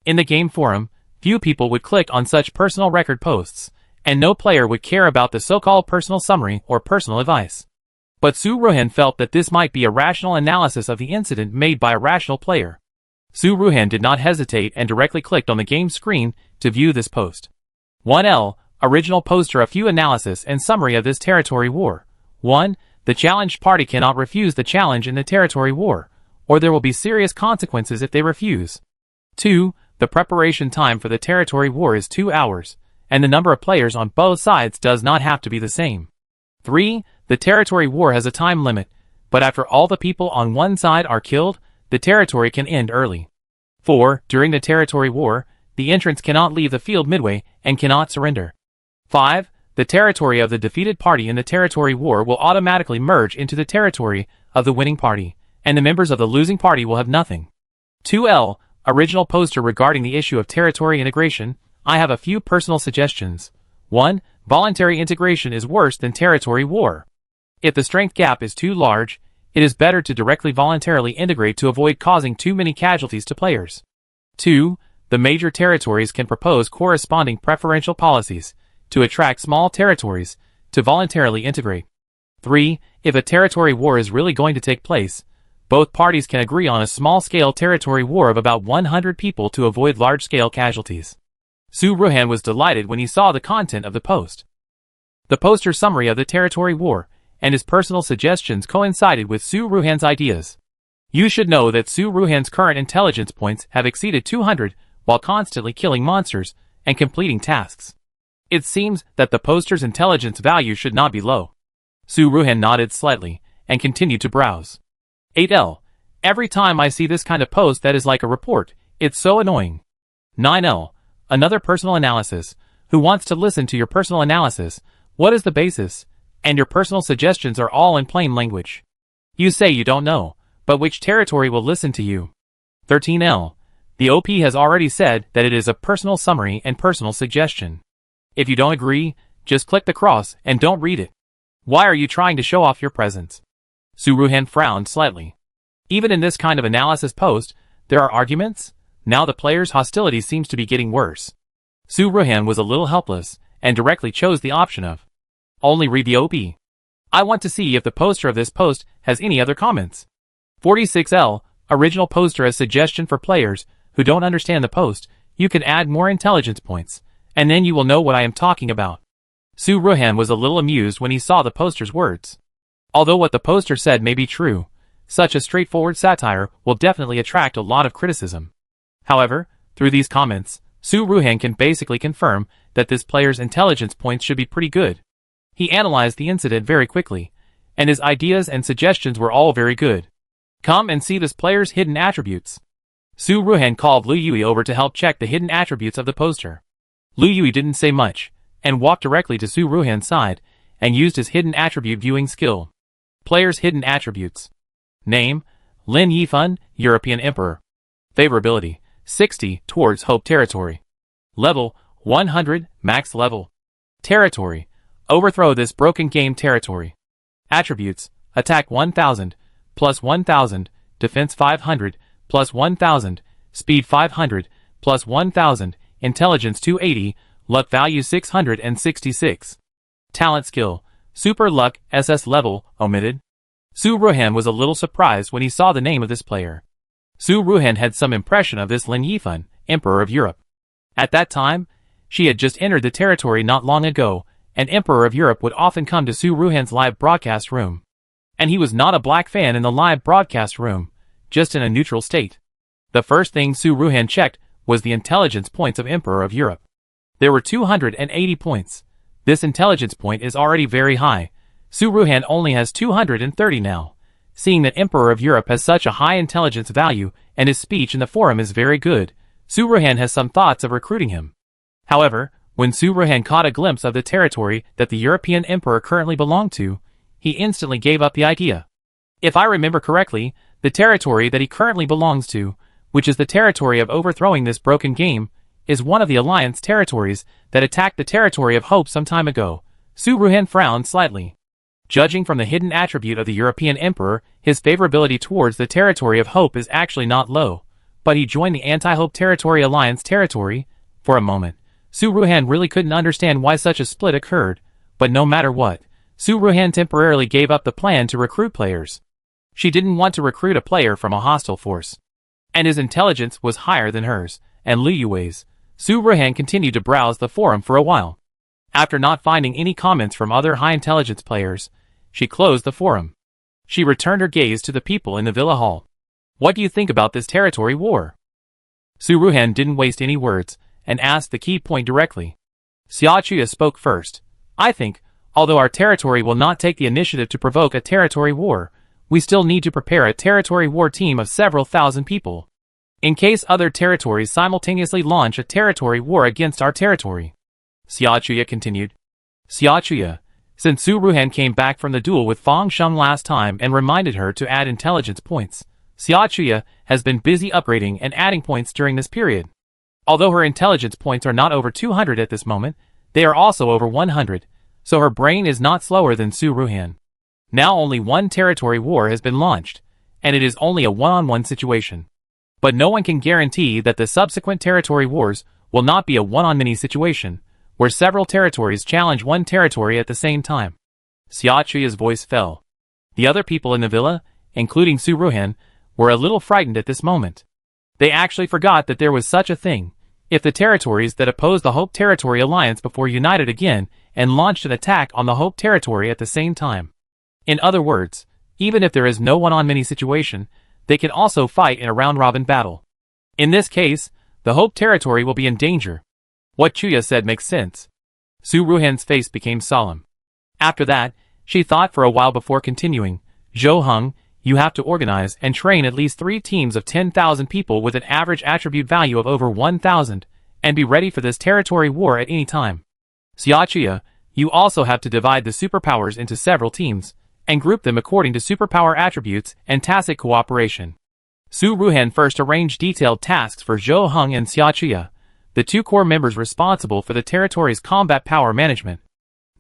In the game forum, few people would click on such personal record posts, and no player would care about the so-called personal summary or personal advice. But Su Ruhan felt that this might be a rational analysis of the incident made by a rational player. Su Ruhan did not hesitate and directly clicked on the game screen to view this post. 1L, original poster. A few analysis and summary of this territory war. 1. The challenged party cannot refuse the challenge in the territory war, or there will be serious consequences if they refuse. 2. The preparation time for the territory war is 2 hours, and the number of players on both sides does not have to be the same. 3. The territory war has a time limit, but after all the people on one side are killed, the territory can end early. 4. During the territory war, the entrants cannot leave the field midway and cannot surrender. 5. The territory of the defeated party in the territory war will automatically merge into the territory of the winning party, and the members of the losing party will have nothing. 2L, original poster regarding the issue of territory integration. I have a few personal suggestions. 1. Voluntary integration is worse than territory war. If the strength gap is too large, it is better to directly voluntarily integrate to avoid causing too many casualties to players. 2. The major territories can propose corresponding preferential policies to attract small territories to voluntarily integrate. 3. If a territory war is really going to take place, both parties can agree on a small-scale territory war of about 100 people to avoid large-scale casualties. Su Ruhan was delighted when he saw the content of the post. The poster's summary of the territory war and his personal suggestions coincided with Su Ruhan's ideas. You should know that Su Ruhan's current intelligence points have exceeded 200 while constantly killing monsters and completing tasks. It seems that the poster's intelligence value should not be low. Su Ruhan nodded slightly and continued to browse. 8L. Every time I see this kind of post that is like a report, it's so annoying. 9L. Another personal analysis. Who wants to listen to your personal analysis? What is the basis? And your personal suggestions are all in plain language. You say you don't know, but which territory will listen to you? 13L. The OP has already said that it is a personal summary and personal suggestion. If you don't agree, just click the cross and don't read it. Why are you trying to show off your presence? Su Ruhan frowned slightly. Even in this kind of analysis post, there are arguments? Now the player's hostility seems to be getting worse. Su Ruhan was a little helpless and directly chose the option of only read the OP. I want to see if the poster of this post has any other comments. 46L. Original poster as suggestion for players who don't understand the post. You can add more intelligence points, and then you will know what I am talking about. Su Ruhan was a little amused when he saw the poster's words. Although what the poster said may be true, such a straightforward satire will definitely attract a lot of criticism. However, through these comments, Su Ruhan can basically confirm that this player's intelligence points should be pretty good. He analyzed the incident very quickly, and his ideas and suggestions were all very good. Come and see this player's hidden attributes. Su Ruhan called Lu Yui over to help check the hidden attributes of the poster. Lu Yui didn't say much, and walked directly to Su Ruhan's side, and used his hidden attribute viewing skill. Player's hidden attributes. Name: Lin Yifan, European Emperor. Favorability: 60 towards Hope Territory. Level: 100, max level. Territory: overthrow this broken game territory. Attributes: attack 1000, plus 1000, defense 500, plus 1000, speed 500, plus 1000, intelligence 280, luck value 666. Talent skill: super luck, SS level, omitted. Su Ruhan was a little surprised when he saw the name of this player. Su Ruhan had some impression of this Lin Yifan, Emperor of Europe. At that time, she had just entered the territory not long ago, and Emperor of Europe would often come to Su Ruhan's live broadcast room. And he was not a black fan in the live broadcast room, just in a neutral state. The first thing Su Ruhan checked was the intelligence points of Emperor of Europe. There were 280 points. This intelligence point is already very high. Su Ruhan only has 230 now. Seeing that Emperor of Europe has such a high intelligence value and his speech in the forum is very good, Su Ruhan has some thoughts of recruiting him. However, when Su Ruhan caught a glimpse of the territory that the European Emperor currently belonged to, he instantly gave up the idea. If I remember correctly, the territory that he currently belongs to, which is the territory of overthrowing this broken game, is one of the Alliance territories that attacked the territory of Hope some time ago. Su Ruhan frowned slightly. Judging from the hidden attribute of the European Emperor, his favorability towards the territory of Hope is actually not low, but he joined the anti-Hope territory Alliance territory. For a moment, Su Ruhan really couldn't understand why such a split occurred, but no matter what, Su Ruhan temporarily gave up the plan to recruit players. She didn't want to recruit a player from a hostile force. And his intelligence was higher than hers, and Lu Yui's. Su Ruhan continued to browse the forum for a while. After not finding any comments from other high-intelligence players, she closed the forum. She returned her gaze to the people in the villa hall. What do you think about this territory war? Su Ruhan didn't waste any words, and asked the key point directly. Xia Chuya spoke first. I think, although our territory will not take the initiative to provoke a territory war, we still need to prepare a territory war team of several thousand people, in case other territories simultaneously launch a territory war against our territory. Xia Chuya continued. Xia Chuya, since Su Ruhan came back from the duel with Fang Sheng last time and reminded her to add intelligence points, Xia Chuya has been busy upgrading and adding points during this period. Although her intelligence points are not over 200 at this moment, they are also over 100, so her brain is not slower than Su Ruhan. Now only one territory war has been launched, and it is only a one-on-one situation. But no one can guarantee that the subsequent territory wars will not be a one-on-many situation, where several territories challenge one territory at the same time. Xiaochuya's voice fell. The other people in the villa, including Su Ruhan, were a little frightened at this moment. They actually forgot that there was such a thing. If the territories that opposed the Hope Territory alliance before united again and launched an attack on the Hope Territory at the same time. In other words, even if there is no one-on-many situation, they can also fight in a round-robin battle. In this case, the Hope Territory will be in danger. What Chuya said makes sense. Su Ruhan's face became solemn. After that, she thought for a while before continuing. Zhou Heng, you have to organize and train at least 3 teams of 10,000 people with an average attribute value of over 1,000, and be ready for this territory war at any time. Xiaochuya, you also have to divide the superpowers into several teams, and group them according to superpower attributes and tacit cooperation. Su Ruhan first arranged detailed tasks for Zhou Heng and Xiaochuya, the 2 core members responsible for the territory's combat power management.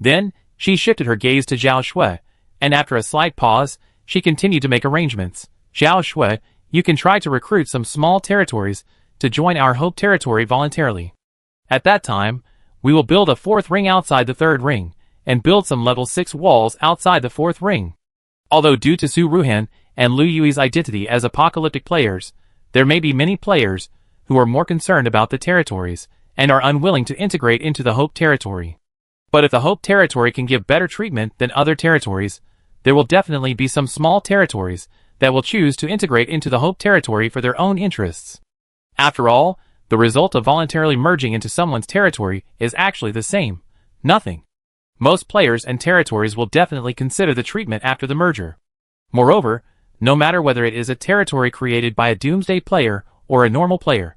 Then, she shifted her gaze to Zhao Shui, and after a slight pause, she continued to make arrangements. Zhao Shui, you can try to recruit some small territories to join our Hope Territory voluntarily. At that time, we will build a 4th ring outside the 3rd ring, and build some level 6 walls outside the 4th ring. Although due to Su Ruhan and Lu Yui's identity as apocalyptic players, there may be many players who are more concerned about the territories and are unwilling to integrate into the Hope Territory. But if the Hope Territory can give better treatment than other territories, there will definitely be some small territories that will choose to integrate into the Hope Territory for their own interests. After all, the result of voluntarily merging into someone's territory is actually the same: nothing. Most players and territories will definitely consider the treatment after the merger. Moreover, no matter whether it is a territory created by a Doomsday player or a normal player.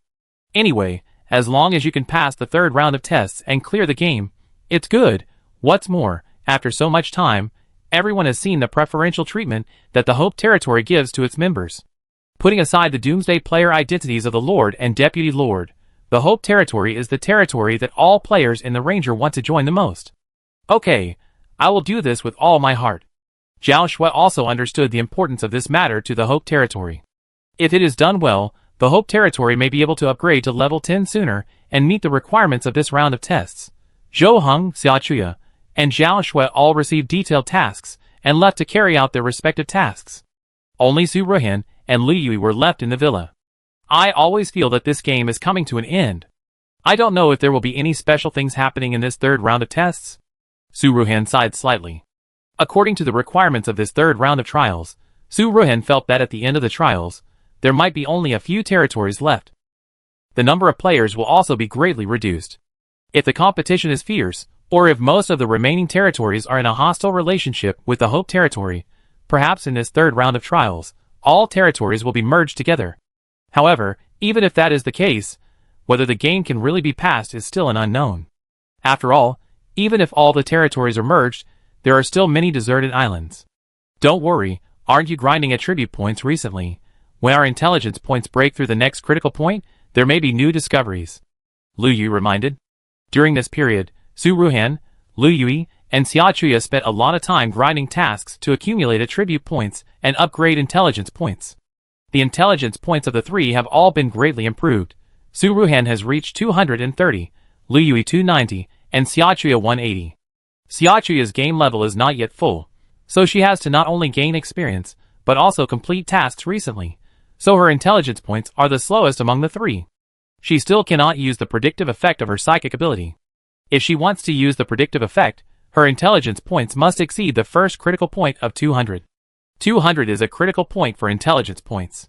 Anyway, as long as you can pass the 3rd round of tests and clear the game, it's good. What's more, after so much time, everyone has seen the preferential treatment that the Hope Territory gives to its members. Putting aside the Doomsday player identities of the Lord and Deputy Lord, the Hope Territory is the territory that all players in the Ranger want to join the most. Okay, I will do this with all my heart. Zhao Shui also understood the importance of this matter to the Hope Territory. If it is done well, the Hope Territory may be able to upgrade to level 10 sooner and meet the requirements of this round of tests. Zhou Heng, Xiaochuya, and Zhao Shui all received detailed tasks and left to carry out their respective tasks. Only Su Ruhan and Lu Yui were left in the villa. I always feel that this game is coming to an end. I don't know if there will be any special things happening in this 3rd round of tests. Su Ruhan sighed slightly. According to the requirements of this 3rd round of trials, Su Ruhan felt that at the end of the trials, there might be only a few territories left. The number of players will also be greatly reduced. If the competition is fierce, or if most of the remaining territories are in a hostile relationship with the Hope Territory, perhaps in this 3rd round of trials, all territories will be merged together. However, even if that is the case, whether the game can really be passed is still an unknown. After all, even if all the territories are merged, there are still many deserted islands. Don't worry, aren't you grinding attribute points recently? When our intelligence points break through the next critical point, there may be new discoveries. Lu Yu reminded. During this period, Su Ruhan, Lu Yui, and Xiaochuya spent a lot of time grinding tasks to accumulate attribute points and upgrade intelligence points. The intelligence points of the 3 have all been greatly improved. Su Ruhan has reached 230, Lu Yui 290, and Xiaochuya 180. Xiaochuya's game level is not yet full, so she has to not only gain experience, but also complete tasks recently, so her intelligence points are the slowest among the 3. She still cannot use the predictive effect of her psychic ability. If she wants to use the predictive effect, her intelligence points must exceed the first critical point of 200. 200 is a critical point for intelligence points.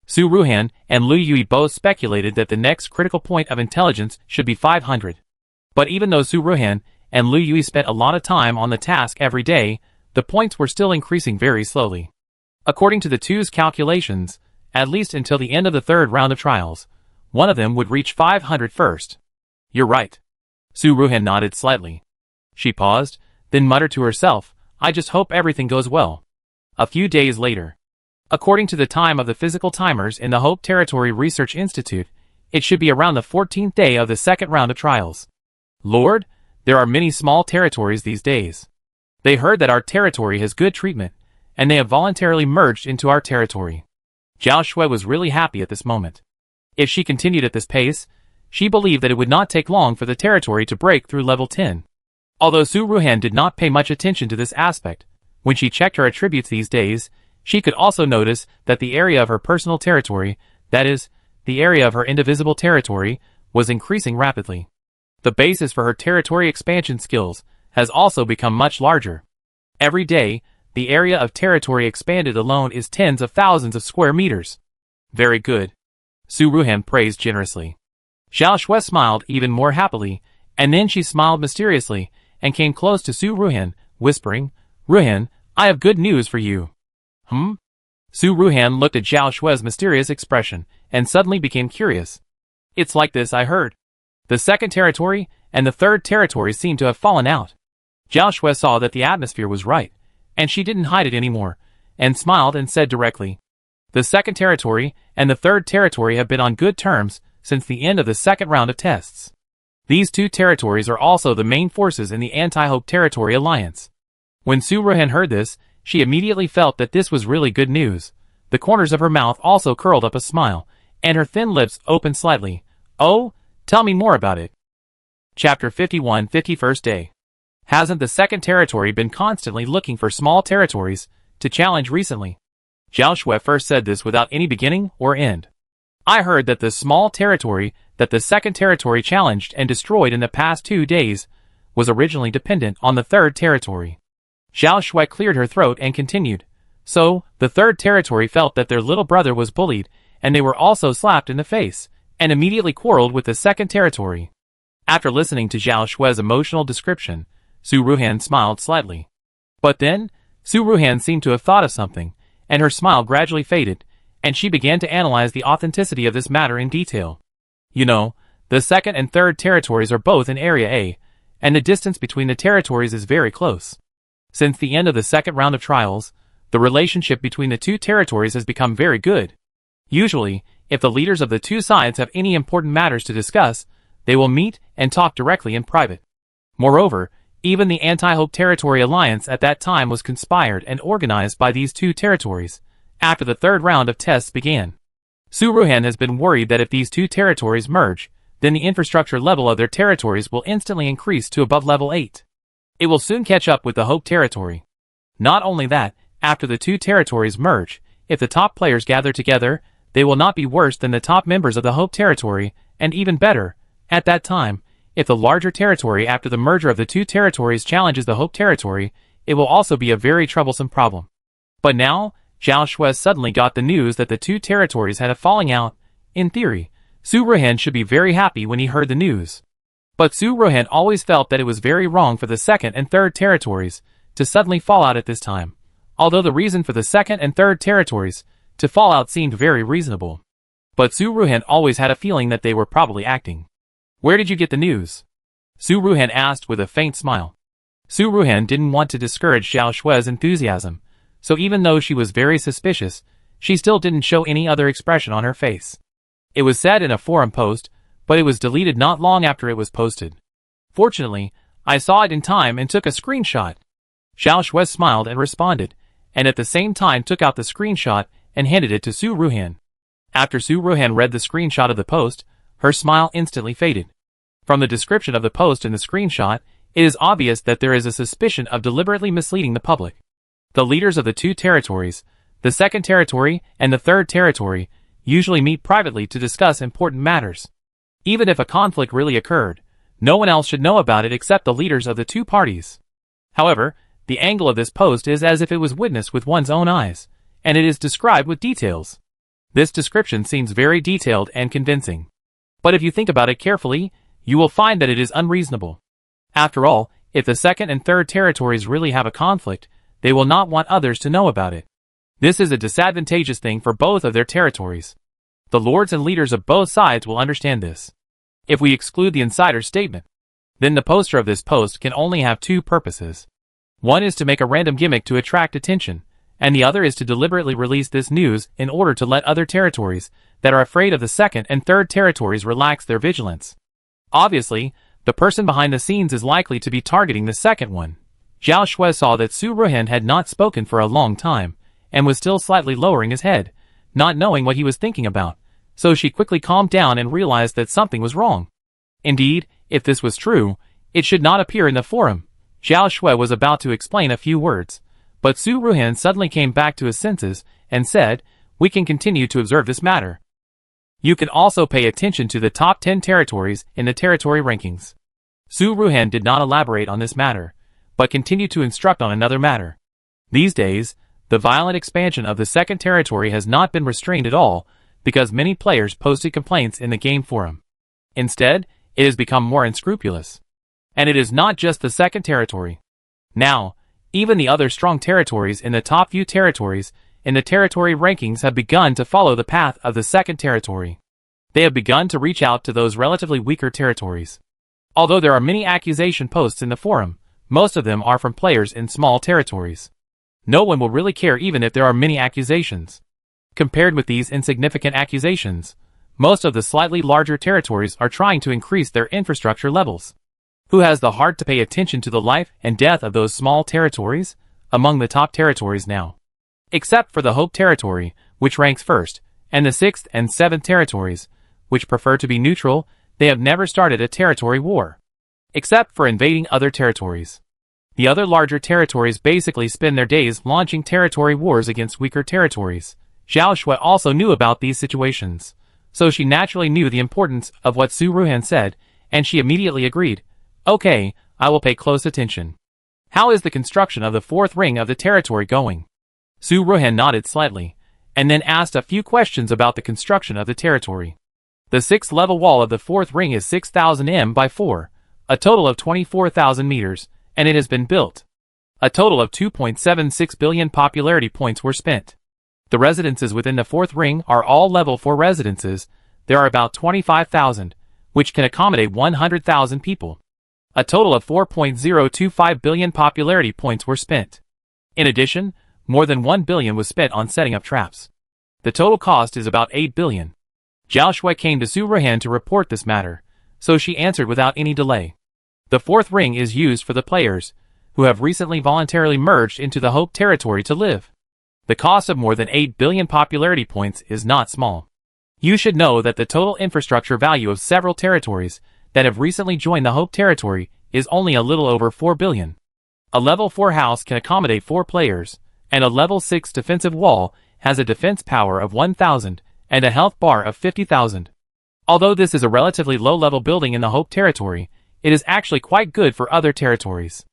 Su Ruhan and Lu Yui both speculated that the next critical point of intelligence should be 500. But even though Su Ruhan and Lu Yui spent a lot of time on the task every day, the points were still increasing very slowly. According to the 2's calculations, at least until the end of the 3rd round of trials, one of them would reach 500 first. You're right. Su Ruhan nodded slightly. She paused, then muttered to herself, I just hope everything goes well. A few days later. According to the time of the physical timers in the Hope Territory Research Institute, it should be around the 14th day of the 2nd round of trials. Lord, there are many small territories these days. They heard that our territory has good treatment, and they have voluntarily merged into our territory. Zhao Shui was really happy at this moment. If she continued at this pace, she believed that it would not take long for the territory to break through level 10. Although Su Ruhan did not pay much attention to this aspect, when she checked her attributes these days, she could also notice that the area of her personal territory, that is, the area of her indivisible territory, was increasing rapidly. The basis for her territory expansion skills has also become much larger. Every day, the area of territory expanded alone is tens of thousands of square meters. Very good. Su Ruhan praised generously. Zhao Shui smiled even more happily, and then she smiled mysteriously, and came close to Su Ruhan, whispering, "Ruhan, I have good news for you." Su Ruhan looked at Zhao Shui's mysterious expression, and suddenly became curious. "It's like this, I heard. The second territory and the third territory seem to have fallen out." Zhao Shui saw that the atmosphere was right, and she didn't hide it anymore, and smiled and said directly, "The second territory and the third territory have been on good terms since the end of the second round of tests. These two territories are also the main forces in the Anti-Hope Territory Alliance." When Su Ruhan heard this, she immediately felt that this was really good news. The corners of her mouth also curled up a smile, and her thin lips opened slightly. "Oh, tell me more about it." Chapter 51, 51st Day. Hasn't the second territory been constantly looking for small territories to challenge recently? Zhao Shui first said this without any beginning or end. "I heard that the small territory that the second territory challenged and destroyed in the past 2 days was originally dependent on the third territory." Zhao Shui cleared her throat and continued. "So, the third territory felt that their little brother was bullied, and they were also slapped in the face, and immediately quarreled with the second territory." After listening to Zhao Shui's emotional description, Su Ruhan smiled slightly. But then, Su Ruhan seemed to have thought of something, and her smile gradually faded, and she began to analyze the authenticity of this matter in detail. "You know, the second and third territories are both in Area A, and the distance between the territories is very close. Since the end of the second round of trials, the relationship between the two territories has become very good. Usually, if the leaders of the two sides have any important matters to discuss, they will meet and talk directly in private. Moreover, even the Anti-Hope Territory Alliance at that time was conspired and organized by these two territories, after the third round of tests began. Su Ruhan has been worried that if these two territories merge, then the infrastructure level of their territories will instantly increase to above level 8. It will soon catch up with the Hope Territory. Not only that, after the two territories merge, if the top players gather together, they will not be worse than the top members of the Hope Territory, and even better, at that time, if the larger territory after the merger of the two territories challenges the Hope Territory, it will also be a very troublesome problem. But now, Zhao Shui suddenly got the news that the two territories had a falling out. In theory, Su Ruhan should be very happy when he heard the news. But Su Ruhan always felt that it was very wrong for the second and third territories to suddenly fall out at this time, although the reason for the second and third territories to fall out seemed very reasonable. But Su Ruhan always had a feeling that they were probably acting. "Where did you get the news?" Su Ruhan asked with a faint smile. Su Ruhan didn't want to discourage Zhao Shui's enthusiasm, so even though she was very suspicious, she still didn't show any other expression on her face. It was said in a forum post, but it was deleted not long after it was posted. "Fortunately, I saw it in time and took a screenshot." Zhao Shui smiled and responded, and at the same time took out the screenshot and handed it to Su Ruhan. After Su Ruhan read the screenshot of the post, her smile instantly faded. From the description of the post in the screenshot, it is obvious that there is a suspicion of deliberately misleading the public. The leaders of the two territories, the second territory and the third territory, usually meet privately to discuss important matters. Even if a conflict really occurred, no one else should know about it except the leaders of the two parties. However, the angle of this post is as if it was witnessed with one's own eyes, and it is described with details. This description seems very detailed and convincing. But if you think about it carefully, you will find that it is unreasonable. After all, if the second and third territories really have a conflict, they will not want others to know about it. This is a disadvantageous thing for both of their territories. The lords and leaders of both sides will understand this. If we exclude the insider statement, then the poster of this post can only have two purposes. One is to make a random gimmick to attract attention, and the other is to deliberately release this news in order to let other territories that are afraid of the second and third territories relax their vigilance. Obviously, the person behind the scenes is likely to be targeting the second one. Zhao Shui saw that Su Ruhan had not spoken for a long time, and was still slightly lowering his head, not knowing what he was thinking about, so she quickly calmed down and realized that something was wrong. Indeed, if this was true, it should not appear in the forum. Zhao Shui was about to explain a few words, but Su Ruhan suddenly came back to his senses and said, "We can continue to observe this matter. You can also pay attention to the top 10 territories in the territory rankings." Su Ruhan did not elaborate on this matter, but continued to instruct on another matter. These days, the violent expansion of the second territory has not been restrained at all, because many players posted complaints in the game forum. Instead, it has become more unscrupulous. And it is not just the second territory. Now, even the other strong territories in the top few territories in the territory rankings have begun to follow the path of the second territory. They have begun to reach out to those relatively weaker territories. Although there are many accusation posts in the forum, most of them are from players in small territories. No one will really care even if there are many accusations. Compared with these insignificant accusations, most of the slightly larger territories are trying to increase their infrastructure levels. Who has the heart to pay attention to the life and death of those small territories among the top territories now? Except for the Hope territory, which ranks first, and the 6th and 7th territories, which prefer to be neutral, they have never started a territory war. Except for invading other territories. The other larger territories basically spend their days launching territory wars against weaker territories. Zhao Shui also knew about these situations, so she naturally knew the importance of what Su Ruhan said, and she immediately agreed. "Okay, I will pay close attention. How is the construction of the 4th ring of the territory going?" Su Ruhan nodded slightly, and then asked a few questions about the construction of the territory. The 6th level wall of the 4th ring is 6,000 m by 4, a total of 24,000 meters, and it has been built. A total of 2.76 billion popularity points were spent. The residences within the 4th ring are all level 4 residences. There are about 25,000, which can accommodate 100,000 people. A total of 4.025 billion popularity points were spent. In addition, more than 1 billion was spent on setting up traps. The total cost is about 8 billion. Zhao Shui came to Su Ruhan to report this matter, so she answered without any delay. The 4th ring is used for the players, who have recently voluntarily merged into the Hope territory to live. The cost of more than 8 billion popularity points is not small. You should know that the total infrastructure value of several territories that have recently joined the Hope territory is only a little over 4 billion. A level 4 house can accommodate 4 players, and a level 6 defensive wall has a defense power of 1,000 and a health bar of 50,000. Although this is a relatively low-level building in the Hope territory, it is actually quite good for other territories.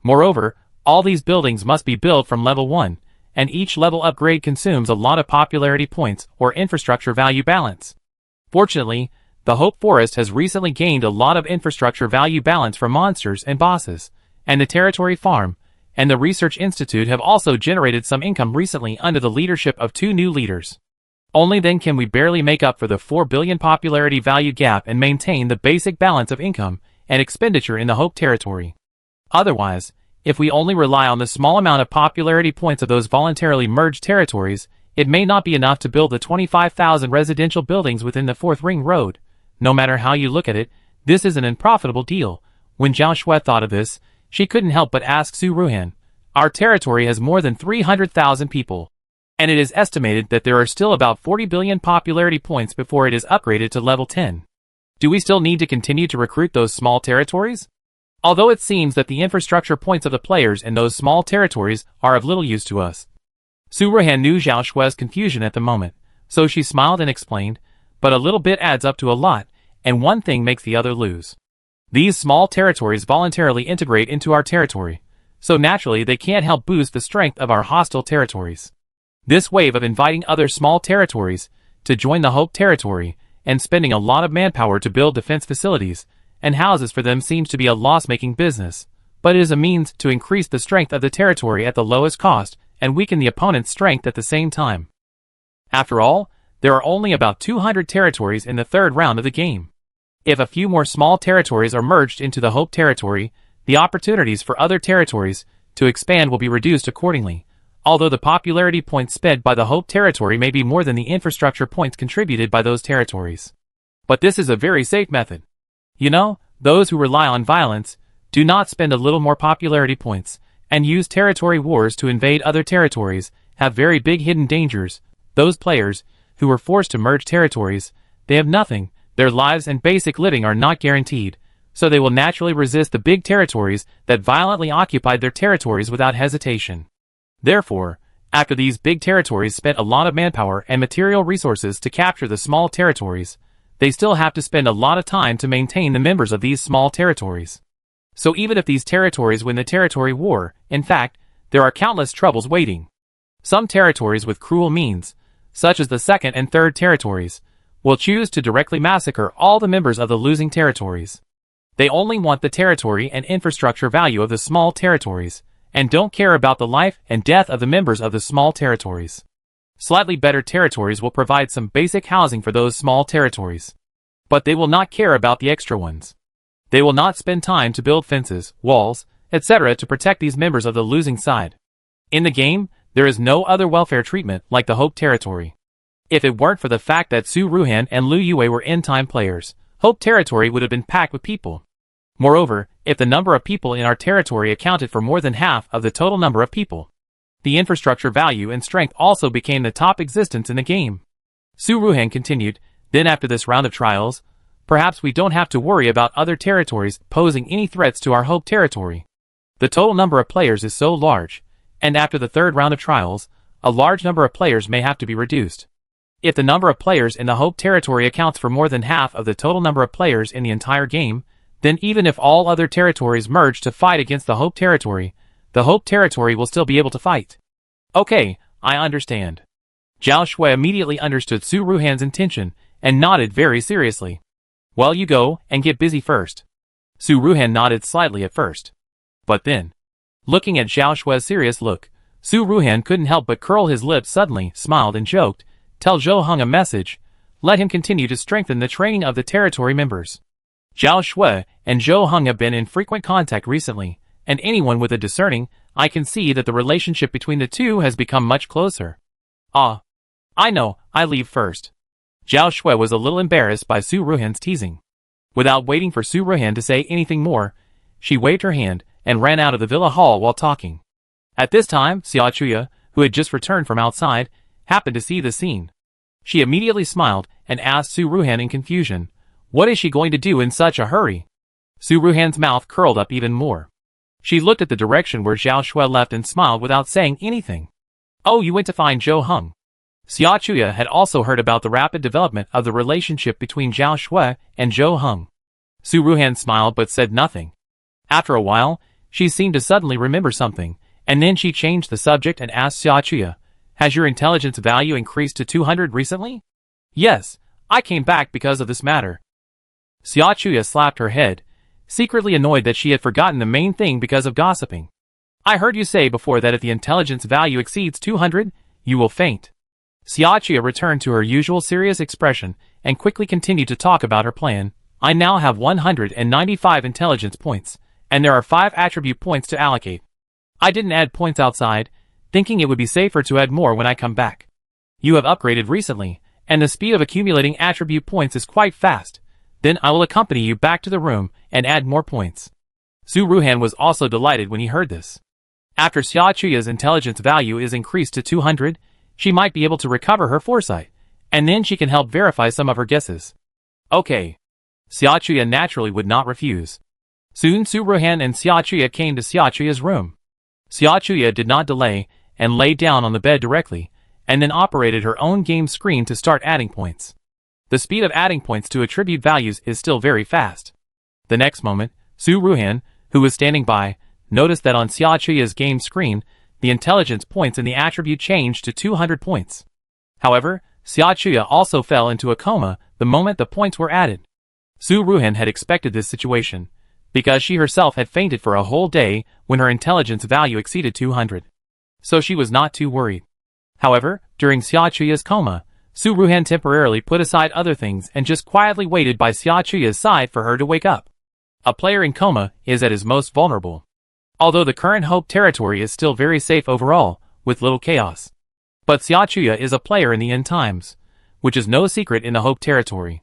Moreover, all these buildings must be built from level 1, and each level upgrade consumes a lot of popularity points or infrastructure value balance. Fortunately, the Hope Forest has recently gained a lot of infrastructure value balance from monsters and bosses, and the Territory Farm and the Research Institute have also generated some income recently under the leadership of 2 new leaders. Only then can we barely make up for the 4 billion popularity value gap and maintain the basic balance of income and expenditure in the Hope territory. Otherwise, if we only rely on the small amount of popularity points of those voluntarily merged territories, it may not be enough to build the 25,000 residential buildings within the 4th Ring Road. No matter how you look at it, this is an unprofitable deal. When Zhao Shui thought of this, she couldn't help but ask Su Ruhan. Our territory has more than 300,000 people, and it is estimated that there are still about 40 billion popularity points before it is upgraded to level 10. Do we still need to continue to recruit those small territories? Although it seems that the infrastructure points of the players in those small territories are of little use to us. Su Ruhan knew Zhao Shui's confusion at the moment, so she smiled and explained, but a little bit adds up to a lot, and one thing makes the other lose. These small territories voluntarily integrate into our territory, so naturally they can't help boost the strength of our hostile territories. This wave of inviting other small territories to join the Hope territory and spending a lot of manpower to build defense facilities and houses for them seems to be a loss-making business, but it is a means to increase the strength of the territory at the lowest cost and weaken the opponent's strength at the same time. After all, there are only about 200 territories in the 3rd round of the game. If a few more small territories are merged into the Hope territory, the opportunities for other territories to expand will be reduced accordingly, although the popularity points spent by the Hope territory may be more than the infrastructure points contributed by those territories. But this is a very safe method. You know, those who rely on violence do not spend a little more popularity points, and use territory wars to invade other territories, have very big hidden dangers. Those players who were forced to merge territories, they have nothing, their lives and basic living are not guaranteed, so they will naturally resist the big territories that violently occupied their territories without hesitation. Therefore, after these big territories spent a lot of manpower and material resources to capture the small territories, they still have to spend a lot of time to maintain the members of these small territories. So even if these territories win the territory war, in fact, there are countless troubles waiting. Some territories with cruel means, such as the second and third territories, will choose to directly massacre all the members of the losing territories. They only want the territory and infrastructure value of the small territories, and don't care about the life and death of the members of the small territories. Slightly better territories will provide some basic housing for those small territories. But they will not care about the extra ones. They will not spend time to build fences, walls, etc. to protect these members of the losing side. In the game, there is no other welfare treatment like the Hope territory. If it weren't for the fact that Su Ruhan and Lu Yue were end-time players, Hope territory would have been packed with people. Moreover, if the number of people in our territory accounted for more than half of the total number of people, the infrastructure value and strength also became the top existence in the game. Su Ruhan continued, then after this round of trials, perhaps we don't have to worry about other territories posing any threats to our Hope territory. The total number of players is so large, and after the third round of trials, a large number of players may have to be reduced. If the number of players in the Hope territory accounts for more than half of the total number of players in the entire game, then even if all other territories merge to fight against the Hope territory will still be able to fight. Okay, I understand. Zhao Shui immediately understood Su Ruhan's intention and nodded very seriously. Well, you go and get busy first. Su Ruhan nodded slightly at first. But then, looking at Zhao Shui's serious look, Su Ruhan couldn't help but curl his lips suddenly, smiled and joked, tell Zhou Heng a message, let him continue to strengthen the training of the territory members. Zhao Shui and Zhou Heng have been in frequent contact recently, and anyone with a discerning eye can see that the relationship between the two has become much closer. Ah, I know, I leave first. Zhao Shui was a little embarrassed by Su Ruhan's teasing. Without waiting for Su Ruhan to say anything more, she waved her hand and ran out of the villa hall while talking. At this time, Xia Chuya, who had just returned from outside, happened to see the scene. She immediately smiled and asked Su Ruhan in confusion, what is she going to do in such a hurry? Su Ruhan's mouth curled up even more. She looked at the direction where Zhao Shui left and smiled without saying anything. Oh, you went to find Zhou Heng. Xia Chuya had also heard about the rapid development of the relationship between Zhao Shui and Zhou Heng. Su Ruhan smiled but said nothing. After a while, she seemed to suddenly remember something, and then she changed the subject and asked Xia Chuya, has your intelligence value increased to 200 recently? Yes, I came back because of this matter. Xia Chuya slapped her head, secretly annoyed that she had forgotten the main thing because of gossiping. I heard you say before that if the intelligence value exceeds 200, you will faint. Xia Chuya returned to her usual serious expression and quickly continued to talk about her plan. I now have 195 intelligence points, and there are 5 attribute points to allocate. I didn't add points outside, thinking it would be safer to add more when I come back. You have upgraded recently, and the speed of accumulating attribute points is quite fast. Then I will accompany you back to the room and add more points. Su Ruhan was also delighted when he heard this. After Xia Chuya's intelligence value is increased to 200, she might be able to recover her foresight, and then she can help verify some of her guesses. Okay. Xia Chuya naturally would not refuse. Soon Su Ruhan and Xia Chuya came to Xia Chuya's room. Xia Chuya did not delay and lay down on the bed directly, and then operated her own game screen to start adding points. The speed of adding points to attribute values is still very fast. The next moment, Su Ruhan, who was standing by, noticed that on Xia Chuya's game screen, the intelligence points in the attribute changed to 200 points. However, Xia Chuya also fell into a coma the moment the points were added. Su Ruhan had expected this situation, because she herself had fainted for a whole day when her intelligence value exceeded 200. So she was not too worried. However, during Xia Chuya's coma, Su Ruhan temporarily put aside other things and just quietly waited by Xia Chuya's side for her to wake up. A player in coma is at his most vulnerable. Although the current Hope territory is still very safe overall, with little chaos. But Xia Chuya is a player in the end times, which is no secret in the Hope territory.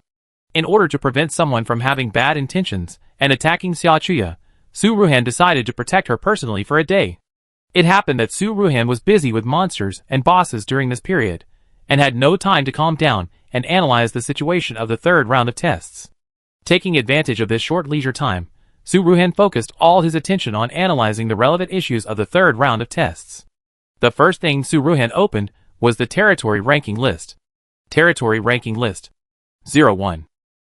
In order to prevent someone from having bad intentions and attacking Xia Chuya, Su Ruhan decided to protect her personally for a day. It happened that Su Ruhan was busy with monsters and bosses during this period, and had no time to calm down and analyze the situation of the third round of tests. Taking advantage of this short leisure time, Su Ruhan focused all his attention on analyzing the relevant issues of the third round of tests. The first thing Su Ruhan opened was the territory ranking list. Territory ranking list. 01.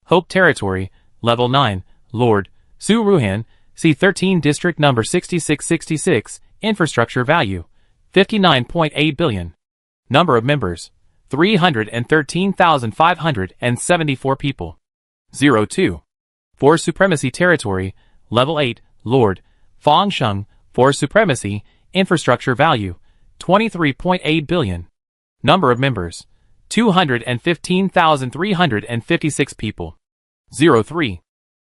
Hope Territory, Level 9, Lord, Su Ruhan, C13 District Number 6666, Infrastructure Value, 59.8 billion. Number of members, 313,574 people. 02. Force Supremacy Territory, Level 8, Lord, Fangsheng, Force Supremacy, Infrastructure Value, 23.8 billion. Number of members, 215,356 people. 03.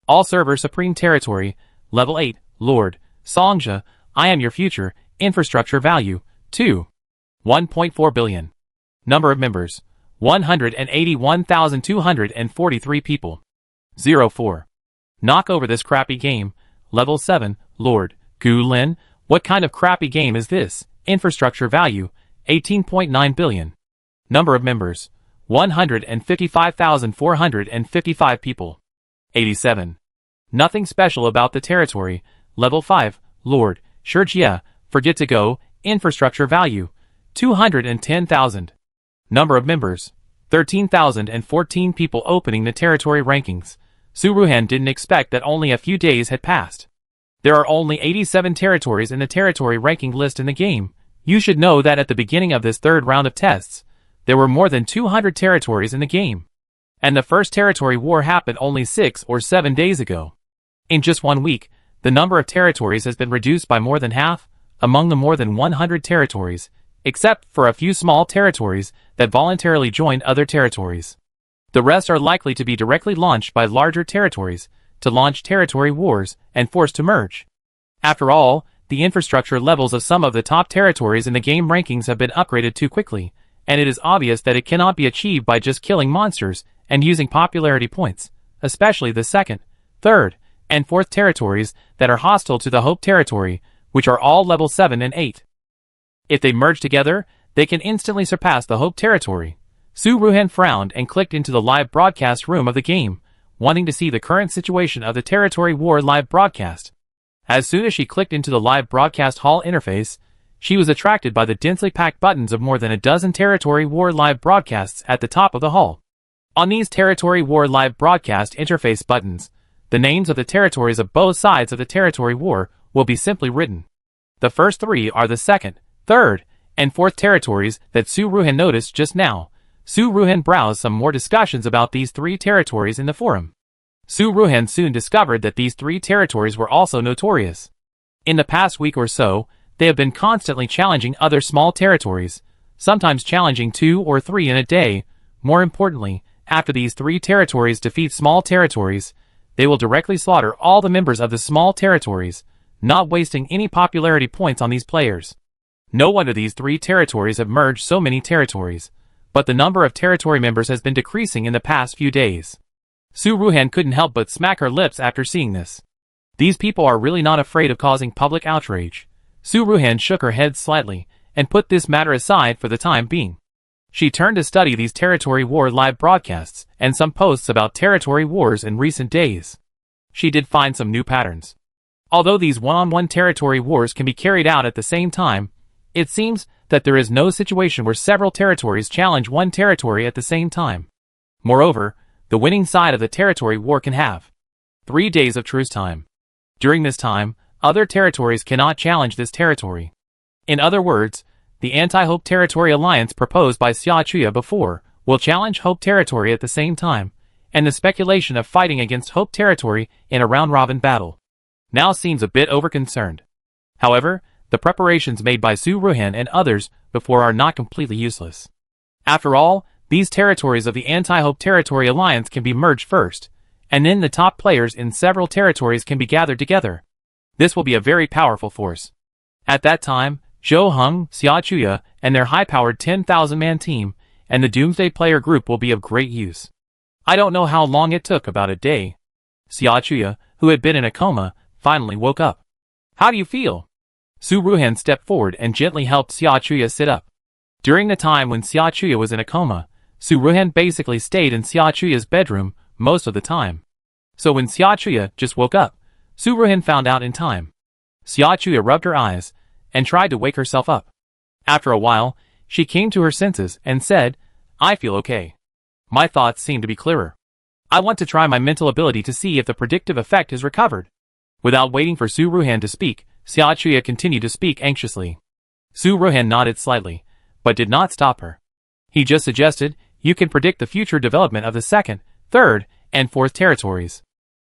All Server Supreme Territory, Level 8, Lord, Songja, I Am Your Future, Infrastructure Value, 1.4 billion. Number of members, 181,243 people. 04. Knock over this crappy game, Level 7, Lord, Gu Lin, what kind of crappy game is this? Infrastructure Value, 18.9 billion. Number of members, 155,455 people. 87. Nothing special about the territory, Level 5, Lord, Shijia, Forget to Go, Infrastructure Value, 210,000. Number of members, 13,014 people. Opening the territory rankings, Su Ruhan didn't expect that only a few days had passed. There are only 87 territories in the territory ranking list in the game. You should know that at the beginning of this third round of tests, there were more than 200 territories in the game. And the first territory war happened only 6 or 7 days ago. In just 1 week, the number of territories has been reduced by more than half, among the more than 100 territories, except for a few small territories that voluntarily joined other territories. The rest are likely to be directly launched by larger territories, to launch territory wars, and forced to merge. After all, the infrastructure levels of some of the top territories in the game rankings have been upgraded too quickly, and it is obvious that it cannot be achieved by just killing monsters and using popularity points, especially the second, third, and fourth territories that are hostile to the Hope Territory, which are all level 7 and 8. If they merge together, they can instantly surpass the Hope Territory. Su Ruhan frowned and clicked into the live broadcast room of the game, wanting to see the current situation of the Territory War live broadcast. As soon as she clicked into the live broadcast hall interface, she was attracted by the densely packed buttons of more than a dozen Territory War live broadcasts at the top of the hall. On these Territory War live broadcast interface buttons, the names of the territories of both sides of the Territory War will be simply written. The first 3 are the second, third, and fourth territories that Su Ruhan noticed just now. Su Ruhan browsed some more discussions about these 3 territories in the forum. Su Ruhan soon discovered that these 3 territories were also notorious. In the past week or so, they have been constantly challenging other small territories, sometimes challenging 2 or 3 in a day. More importantly, after these 3 territories defeat small territories, they will directly slaughter all the members of the small territories, not wasting any popularity points on these players. No wonder these 3 territories have merged so many territories, but the number of territory members has been decreasing in the past few days. Su Ruhan couldn't help but smack her lips after seeing this. These people are really not afraid of causing public outrage. Su Ruhan shook her head slightly, and put this matter aside for the time being. She turned to study these Territory War live broadcasts, and some posts about territory wars in recent days. She did find some new patterns. Although these one-on-one territory wars can be carried out at the same time, it seems that there is no situation where several territories challenge one territory at the same time. Moreover, the winning side of the territory war can have 3 days of truce time. During this time, other territories cannot challenge this territory. In other words, the anti-Hope Territory alliance proposed by Xia Chuya before will challenge Hope Territory at the same time, and the speculation of fighting against Hope Territory in a round-robin battle now seems a bit overconcerned. However, the preparations made by Su Ruhan and others before are not completely useless. After all, these territories of the anti-Hope Territory alliance can be merged first, and then the top players in several territories can be gathered together. This will be a very powerful force. At that time, Zhou Heng, Xia Chuya, and their high-powered 10,000-man team, and the Doomsday player group will be of great use. I don't know how long it took, about a day. Xia Chuya, who had been in a coma, finally woke up. How do you feel? Su Ruhan stepped forward and gently helped Xia Chuya sit up. During the time when Xia Chuya was in a coma, Su Ruhan basically stayed in Xia Chuya's bedroom most of the time. So when Xia Chuya just woke up, Su Ruhan found out in time. Xia Chuya rubbed her eyes and tried to wake herself up. After a while, she came to her senses and said, "I feel okay. My thoughts seem to be clearer. I want to try my mental ability to see if the predictive effect is recovered." Without waiting for Su Ruhan to speak, Xia Chuya continued to speak anxiously. Su Ruhan nodded slightly, but did not stop her. He just suggested, "You can predict the future development of the second, third, and fourth territories."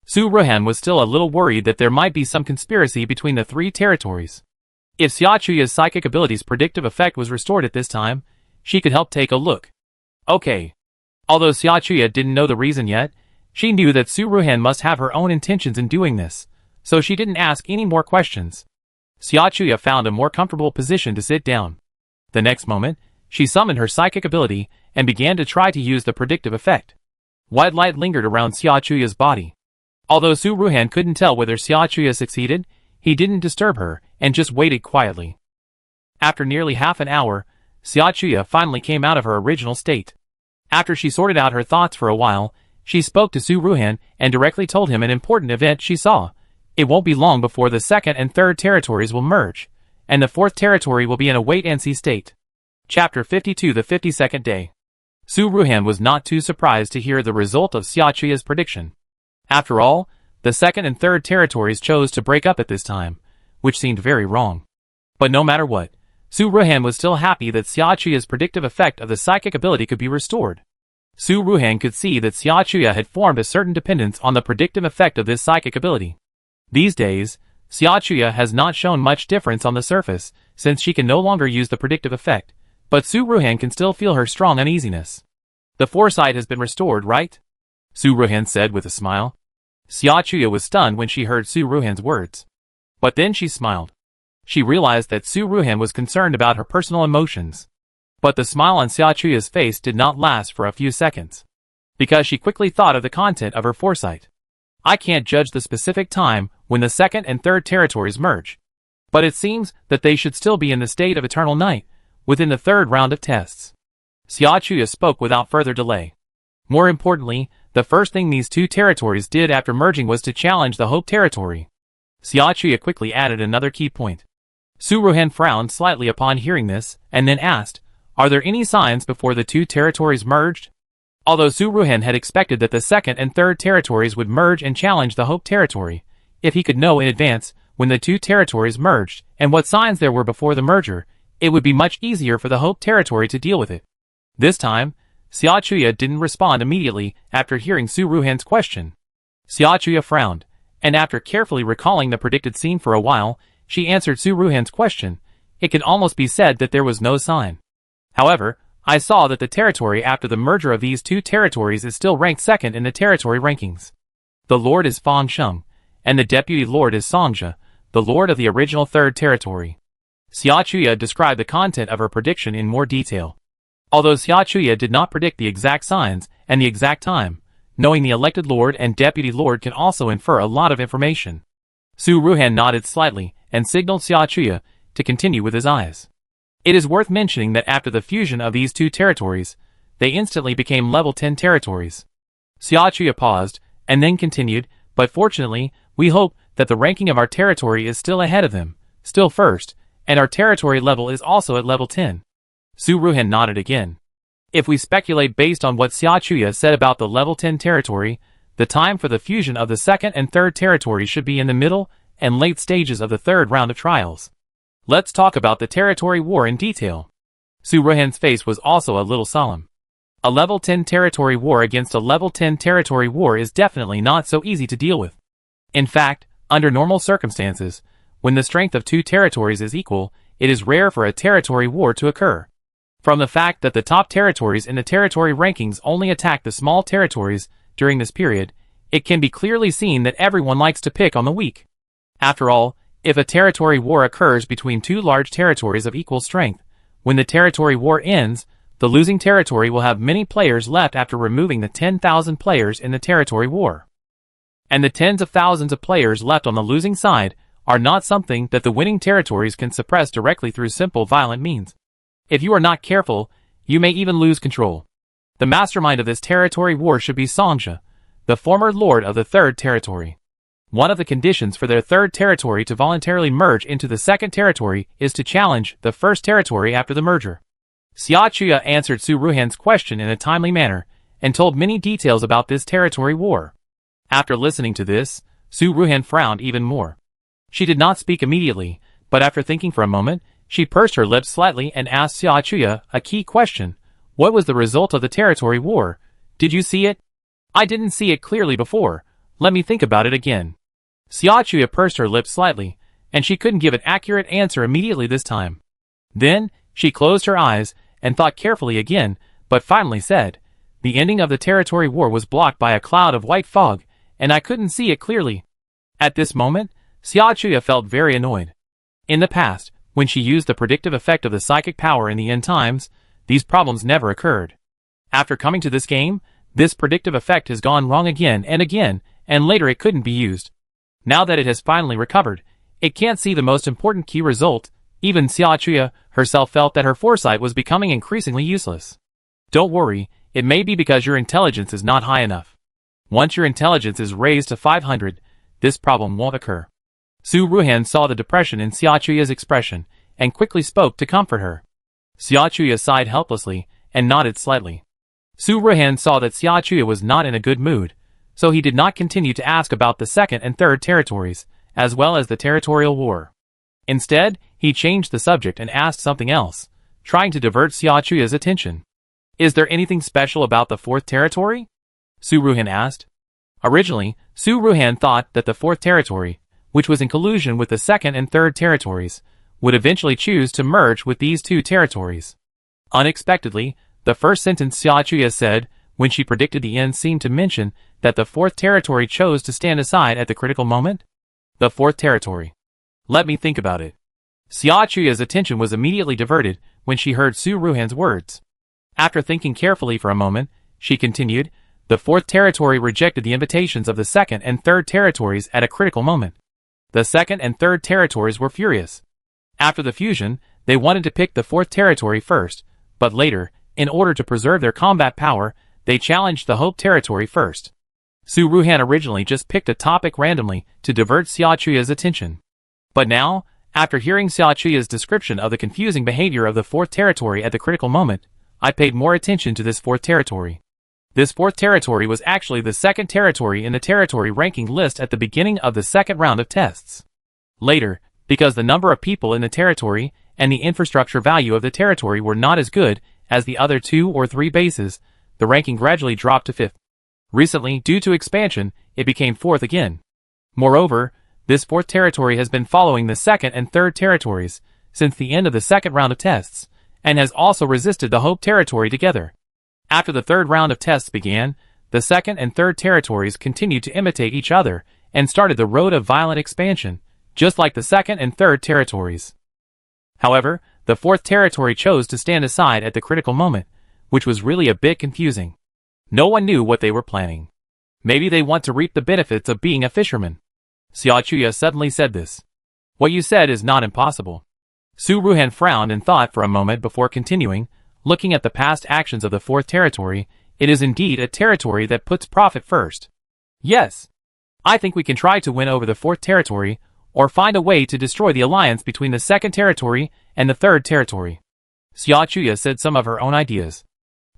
Su Ruhan was still a little worried that there might be some conspiracy between the three territories. If Xia Chuya's psychic ability's predictive effect was restored at this time, she could help take a look. Okay. Although Xia Chuya didn't know the reason yet, she knew that Su Ruhan must have her own intentions in doing this, so she didn't ask any more questions. Xia Chuya found a more comfortable position to sit down. The next moment, she summoned her psychic ability and began to try to use the predictive effect. White light lingered around Xia Chuya's body. Although Su Ruhan couldn't tell whether Xia Chuya succeeded, he didn't disturb her and just waited quietly. After nearly half an hour, Xia Chuya finally came out of her original state. After she sorted out her thoughts for a while, she spoke to Su Ruhan and directly told him an important event she saw. It won't be long before the second and third territories will merge, and the fourth territory will be in a wait-and-see state. Chapter 52, the 52nd day. Su Ruhan was not too surprised to hear the result of Xia Chuya's prediction. After all, the second and third territories chose to break up at this time, which seemed very wrong. But no matter what, Su Ruhan was still happy that Xia Chuya's predictive effect of the psychic ability could be restored. Su Ruhan could see that Xia Chuya had formed a certain dependence on the predictive effect of this psychic ability. These days, Xia Chuya has not shown much difference on the surface, since she can no longer use the predictive effect, but Su Ruhan can still feel her strong uneasiness. "The foresight has been restored, right?" Su Ruhan said with a smile. Xia Chuya was stunned when she heard Su Ruhan's words. But then she smiled. She realized that Su Ruhan was concerned about her personal emotions. But the smile on Xia Chuya's face did not last for a few seconds, because she quickly thought of the content of her foresight. "I can't judge the specific time when the second and third territories merge, but it seems that they should still be in the state of eternal night, within the third round of tests." Xia Chuya spoke without further delay. More importantly, the first thing these two territories did after merging was to challenge the Hope territory. Xia Chuya quickly added another key point. Su Ruhan frowned slightly upon hearing this, and then asked, "Are there any signs before the two territories merged?" Although Su Ruhan had expected that the second and third territories would merge and challenge the Hope territory, if he could know in advance when the two territories merged and what signs there were before the merger, it would be much easier for the Hope territory to deal with it. This time, Xia Chuya didn't respond immediately after hearing Su Ruhan's question. Xia Chuya frowned, and after carefully recalling the predicted scene for a while, she answered Su Ruhan's question. It could almost be said that there was no sign. "However, I saw that the territory after the merger of these two territories is still ranked second in the territory rankings. The lord is Fang Sheng, and the deputy lord is Songjia, the lord of the original third territory." Xia Chuya described the content of her prediction in more detail. Although Xia Chuya did not predict the exact signs and the exact time, knowing the elected lord and deputy lord can also infer a lot of information. Su Ruhan nodded slightly and signaled Xia Chuya to continue with his eyes. It is worth mentioning that after the fusion of these two territories, they instantly became level 10 territories. Xia Chuya paused, and then continued, "But fortunately, we hope that the ranking of our territory is still ahead of them, still first, and our territory level is also at level 10. Su Ruhan nodded again. "If we speculate based on what Xia Chuya said about the level 10 territory, the time for the fusion of the second and third territories should be in the middle and late stages of the third round of trials. Let's talk about the territory war in detail." Su Ruhan's face was also a little solemn. A level 10 territory war against a level 10 territory war is definitely not so easy to deal with. In fact, under normal circumstances, when the strength of two territories is equal, it is rare for a territory war to occur. From the fact that the top territories in the territory rankings only attack the small territories during this period, it can be clearly seen that everyone likes to pick on the weak. After all, if a territory war occurs between two large territories of equal strength, when the territory war ends, the losing territory will have many players left after removing the 10,000 players in the territory war. And the tens of thousands of players left on the losing side are not something that the winning territories can suppress directly through simple violent means. If you are not careful, you may even lose control. The mastermind of this territory war should be Songja, the former lord of the third territory. One of the conditions for their third territory to voluntarily merge into the second territory is to challenge the first territory after the merger. Xia Chuya answered Su Ruhan's question in a timely manner and told many details about this territory war. After listening to this, Su Ruhan frowned even more. She did not speak immediately, but after thinking for a moment, she pursed her lips slightly and asked Xia Chuya a key question. What was the result of the territory war? Did you see it? I didn't see it clearly before. Let me think about it again. Xia Chuya pursed her lips slightly, and she couldn't give an accurate answer immediately this time. Then, she closed her eyes and thought carefully again, but finally said, the ending of the territory war was blocked by a cloud of white fog, and I couldn't see it clearly. At this moment, Xia Chuya felt very annoyed. In the past, when she used the predictive effect of the psychic power in the end times, these problems never occurred. After coming to this game, this predictive effect has gone wrong again, and later it couldn't be used. Now that it has finally recovered, it can't see the most important key result. Even Xia Chuya herself felt that her foresight was becoming increasingly useless. Don't worry, it may be because your intelligence is not high enough. Once your intelligence is raised to 500, this problem won't occur. Su Ruhan saw the depression in Xia Chuya's expression and quickly spoke to comfort her. Xia Chuya sighed helplessly and nodded slightly. Su Ruhan saw that Xia Chuya was not in a good mood, so he did not continue to ask about the second and third territories, as well as the territorial war. Instead, he changed the subject and asked something else, trying to divert Xia Chuya's attention. Is there anything special about the fourth territory? Su Ruhan asked. Originally, Su Ruhan thought that the fourth territory, which was in collusion with the second and third territories, would eventually choose to merge with these two territories. Unexpectedly, the first sentence Xia Chuya said, when she predicted the end, seemed to mention that the fourth territory chose to stand aside at the critical moment. The fourth territory. Let me think about it. Xia Chuya's attention was immediately diverted when she heard Su Ruhan's words. After thinking carefully for a moment, she continued, the fourth territory rejected the invitations of the second and third territories at a critical moment. The second and third territories were furious. After the fusion, they wanted to pick the fourth territory first, but later, in order to preserve their combat power, they challenged the Hope territory first. Su Ruhan originally just picked a topic randomly to divert Xia Chuya's attention. But now, after hearing Xia Chuya's description of the confusing behavior of the fourth territory at the critical moment, I paid more attention to this fourth territory. This fourth territory was actually the second territory in the territory ranking list at the beginning of the second round of tests. Later, because the number of people in the territory and the infrastructure value of the territory were not as good as the other 2 or 3 bases, the ranking gradually dropped to 5th. Recently, due to expansion, it became 4th again. Moreover, this fourth territory has been following the second and third territories since the end of the second round of tests, and has also resisted the Hope territory together. After the third round of tests began, the second and third territories continued to imitate each other and started the road of violent expansion, just like the second and third territories. However, the fourth territory chose to stand aside at the critical moment, which was really a bit confusing. No one knew what they were planning. Maybe they want to reap the benefits of being a fisherman. Xia Chuya suddenly said this. What you said is not impossible. Su Ruhan frowned and thought for a moment before continuing. Looking at the past actions of the fourth territory, it is indeed a territory that puts profit first. Yes. I think we can try to win over the fourth territory, or find a way to destroy the alliance between the second territory and the third territory. Xia Chuya said some of her own ideas.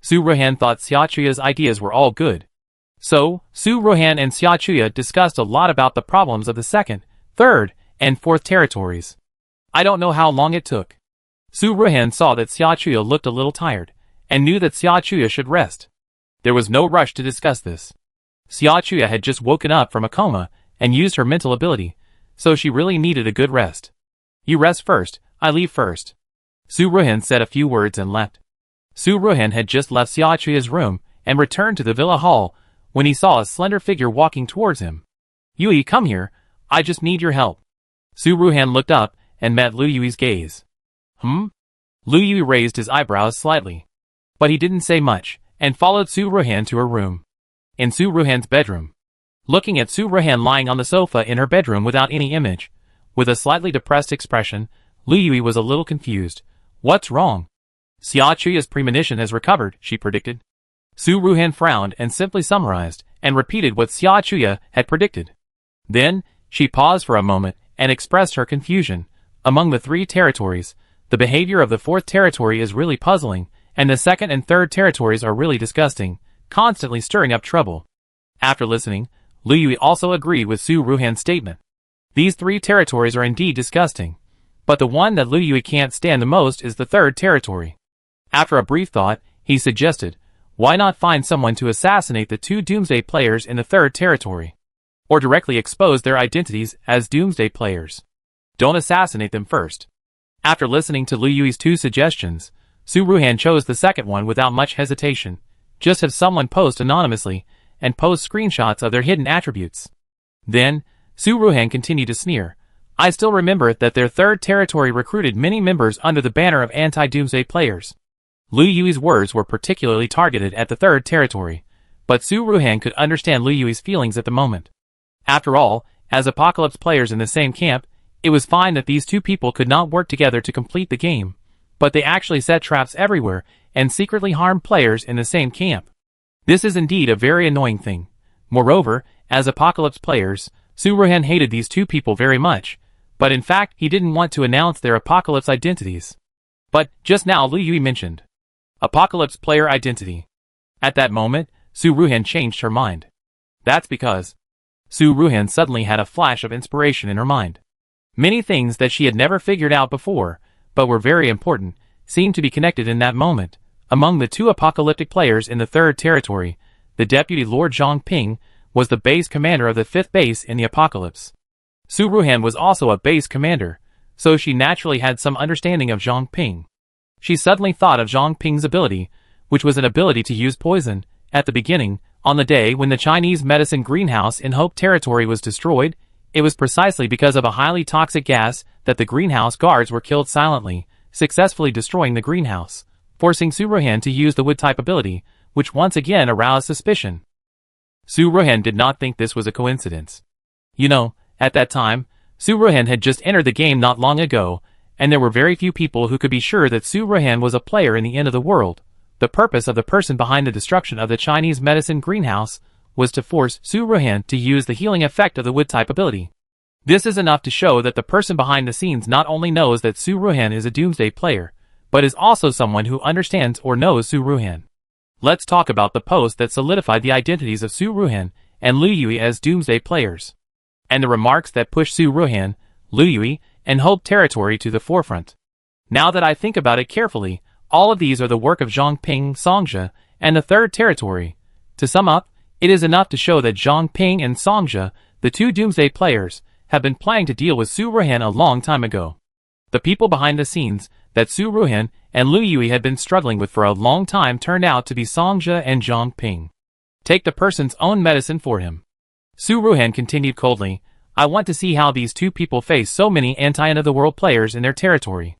Su Ruhan thought Xia Chuya's ideas were all good. So, Su Ruhan and Xia Chuya discussed a lot about the problems of the second, third, and fourth territories. I don't know how long it took. Su Ruhan saw that Xia Chuya looked a little tired, and knew that Xia Chuya should rest. There was no rush to discuss this. Xia Chuya had just woken up from a coma, and used her mental ability, so she really needed a good rest. You rest first, I leave first. Su Ruhan said a few words and left. Su Ruhan had just left Xia Chuya's room, and returned to the villa hall, when he saw a slender figure walking towards him. Yui, come here, I just need your help. Su Ruhan looked up, and met Lu Yui's gaze. Lu Yui raised his eyebrows slightly. But he didn't say much, and followed Su Ruhan to her room. In Su Ruhan's bedroom. Looking at Su Ruhan lying on the sofa in her bedroom without any image, With a slightly depressed expression, Lu Yui was a little confused. What's wrong? Xia Chuya's premonition has recovered, she predicted. Su Ruhan frowned and simply summarized and repeated what Xia Chuya had predicted. Then, she paused for a moment and expressed her confusion. Among the 3 territories, the behavior of the 4th territory is really puzzling, and the 2nd and 3rd territories are really disgusting, constantly stirring up trouble. After listening, Lu Yui also agreed with Su Ruhan's statement. These 3 territories are indeed disgusting, but the one that Lu Yui can't stand the most is the 3rd territory. After a brief thought, he suggested, why not find someone to assassinate the 2 Doomsday players in the 3rd territory? Or directly expose their identities as Doomsday players. Don't assassinate them first. After listening to Lu Yui's 2 suggestions, Su Ruhan chose the 2nd one without much hesitation. Just have someone post anonymously, and post screenshots of their hidden attributes. Then, Su Ruhan continued to sneer. I still remember that their 3rd territory recruited many members under the banner of anti-Doomsday players. Lu Yui's words were particularly targeted at the 3rd territory, but Su Ruhan could understand Lu Yui's feelings at the moment. After all, as Apocalypse players in the same camp, it was fine that these 2 people could not work together to complete the game, but they actually set traps everywhere and secretly harmed players in the same camp. This is indeed a very annoying thing. Moreover, as Apocalypse players, Su Ruhan hated these 2 people very much, but in fact he didn't want to announce their Apocalypse identities. But, just now Lu Yui mentioned Apocalypse player identity. At that moment, Su Ruhan changed her mind. That's because Su Ruhan suddenly had a flash of inspiration in her mind. Many things that she had never figured out before, but were very important, seemed to be connected in that moment. Among the 2 apocalyptic players in the 3rd territory, the Deputy Lord Zhang Ping was the base commander of the 5th base in the Apocalypse. Su Ruhan was also a base commander, so she naturally had some understanding of Zhang Ping. She suddenly thought of Zhang Ping's ability, which was an ability to use poison. At the beginning, on the day when the Chinese medicine greenhouse in Hope Territory was destroyed, it was precisely because of a highly toxic gas that the greenhouse guards were killed silently, successfully destroying the greenhouse, forcing Su Ruhan to use the wood-type ability, which once again aroused suspicion. Su Ruhan did not think this was a coincidence. You know, at that time, Su Ruhan had just entered the game not long ago, and there were very few people who could be sure that Su Ruhan was a player in the end of the world. The purpose of the person behind the destruction of the Chinese medicine greenhouse was to force Su Ruhan to use the healing effect of the wood-type ability. This is enough to show that the person behind the scenes not only knows that Su Ruhan is a Doomsday player, but is also someone who understands or knows Su Ruhan. Let's talk about the post that solidified the identities of Su Ruhan and Lu Yui as Doomsday players, and the remarks that pushed Su Ruhan, Lu Yui, and Hope Territory to the forefront. Now that I think about it carefully, all of these are the work of Zhang Ping, Songjia, and the 3rd territory. To sum up, it is enough to show that Zhang Ping and Songjia, the 2 Doomsday players, have been planning to deal with Su Ruhan a long time ago. The people behind the scenes that Su Ruhan and Lu Yui had been struggling with for a long time turned out to be Songjia and Zhang Ping. Take the person's own medicine for him. Su Ruhan continued coldly, I want to see how these 2 people face so many anti-end-of-the-world players in their territory.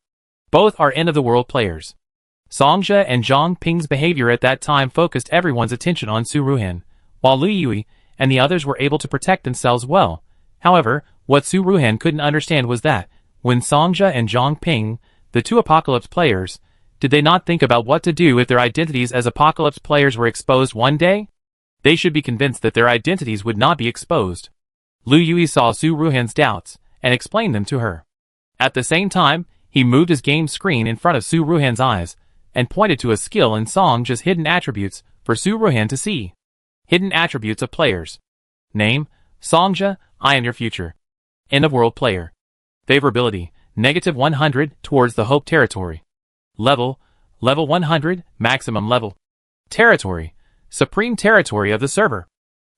Both are end-of-the-world players. Songjia and Zhang Ping's behavior at that time focused everyone's attention on Su Ruhan, while Lu Yui and the others were able to protect themselves well. However, what Su Ruhan couldn't understand was that, when Songjia and Zhang Ping, the 2 Apocalypse players, did they not think about what to do if their identities as Apocalypse players were exposed one day? They should be convinced that their identities would not be exposed. Lu Yui saw Su Ruhan's doubts, and explained them to her. At the same time, he moved his game screen in front of Su Ruhan's eyes, and pointed to a skill in Songjia's hidden attributes for Su Ruhan to see. Hidden attributes of players. Name, Songjia, I am your future. End-of-world player. Favorability, -100 towards the Hope Territory. Level, level 100, maximum level. Territory, supreme territory of the server.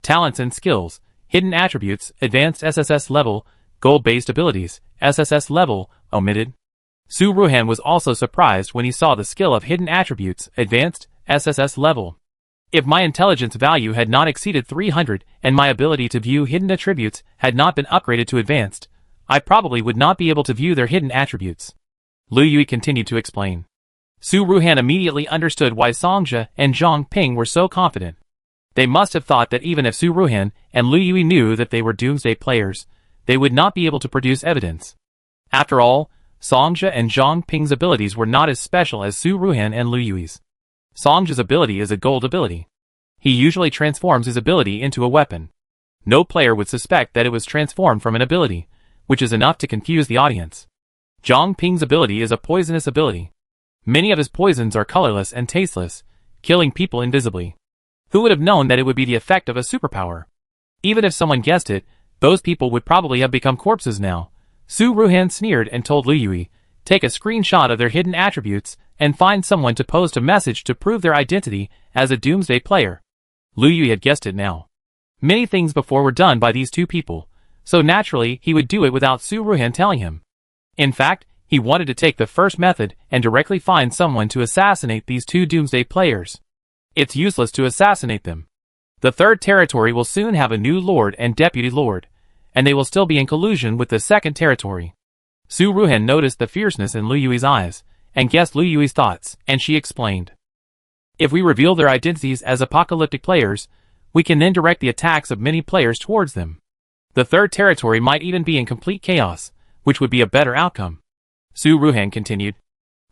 Talents and skills, hidden attributes, advanced SSS level, gold-based abilities, SSS level, omitted. Su Ruhan was also surprised when he saw the skill of hidden attributes, advanced, SSS level. If my intelligence value had not exceeded 300 and my ability to view hidden attributes had not been upgraded to advanced, I probably would not be able to view their hidden attributes. Lu Yui continued to explain. Su Ruhan immediately understood why Songjia and Zhang Ping were so confident. They must have thought that even if Su Ruhan and Lu Yui knew that they were Doomsday players, they would not be able to produce evidence. After all, Songjia and Zhang Ping's abilities were not as special as Su Ruhan and Lu Yui's. Songjia's ability is a gold ability. He usually transforms his ability into a weapon. No player would suspect that it was transformed from an ability, which is enough to confuse the audience. Zhang Ping's ability is a poisonous ability. Many of his poisons are colorless and tasteless, killing people invisibly. Who would have known that it would be the effect of a superpower? Even if someone guessed it, those people would probably have become corpses now. Su Ruhan sneered and told Lu Yui, take a screenshot of their hidden attributes and find someone to post a message to prove their identity as a doomsday player. Lu Yui had guessed it now. Many things before were done by these two people, so naturally he would do it without Su Ruhan telling him. In fact, he wanted to take the first method and directly find someone to assassinate these two doomsday players. It's useless to assassinate them. The third territory will soon have a new lord and deputy lord, and they will still be in collusion with the second territory. Su Ruhan noticed the fierceness in Lu Yui's eyes, and guessed Lu Yui's thoughts, and she explained. If we reveal their identities as apocalyptic players, we can then direct the attacks of many players towards them. The third territory might even be in complete chaos, which would be a better outcome. Su Ruhan continued.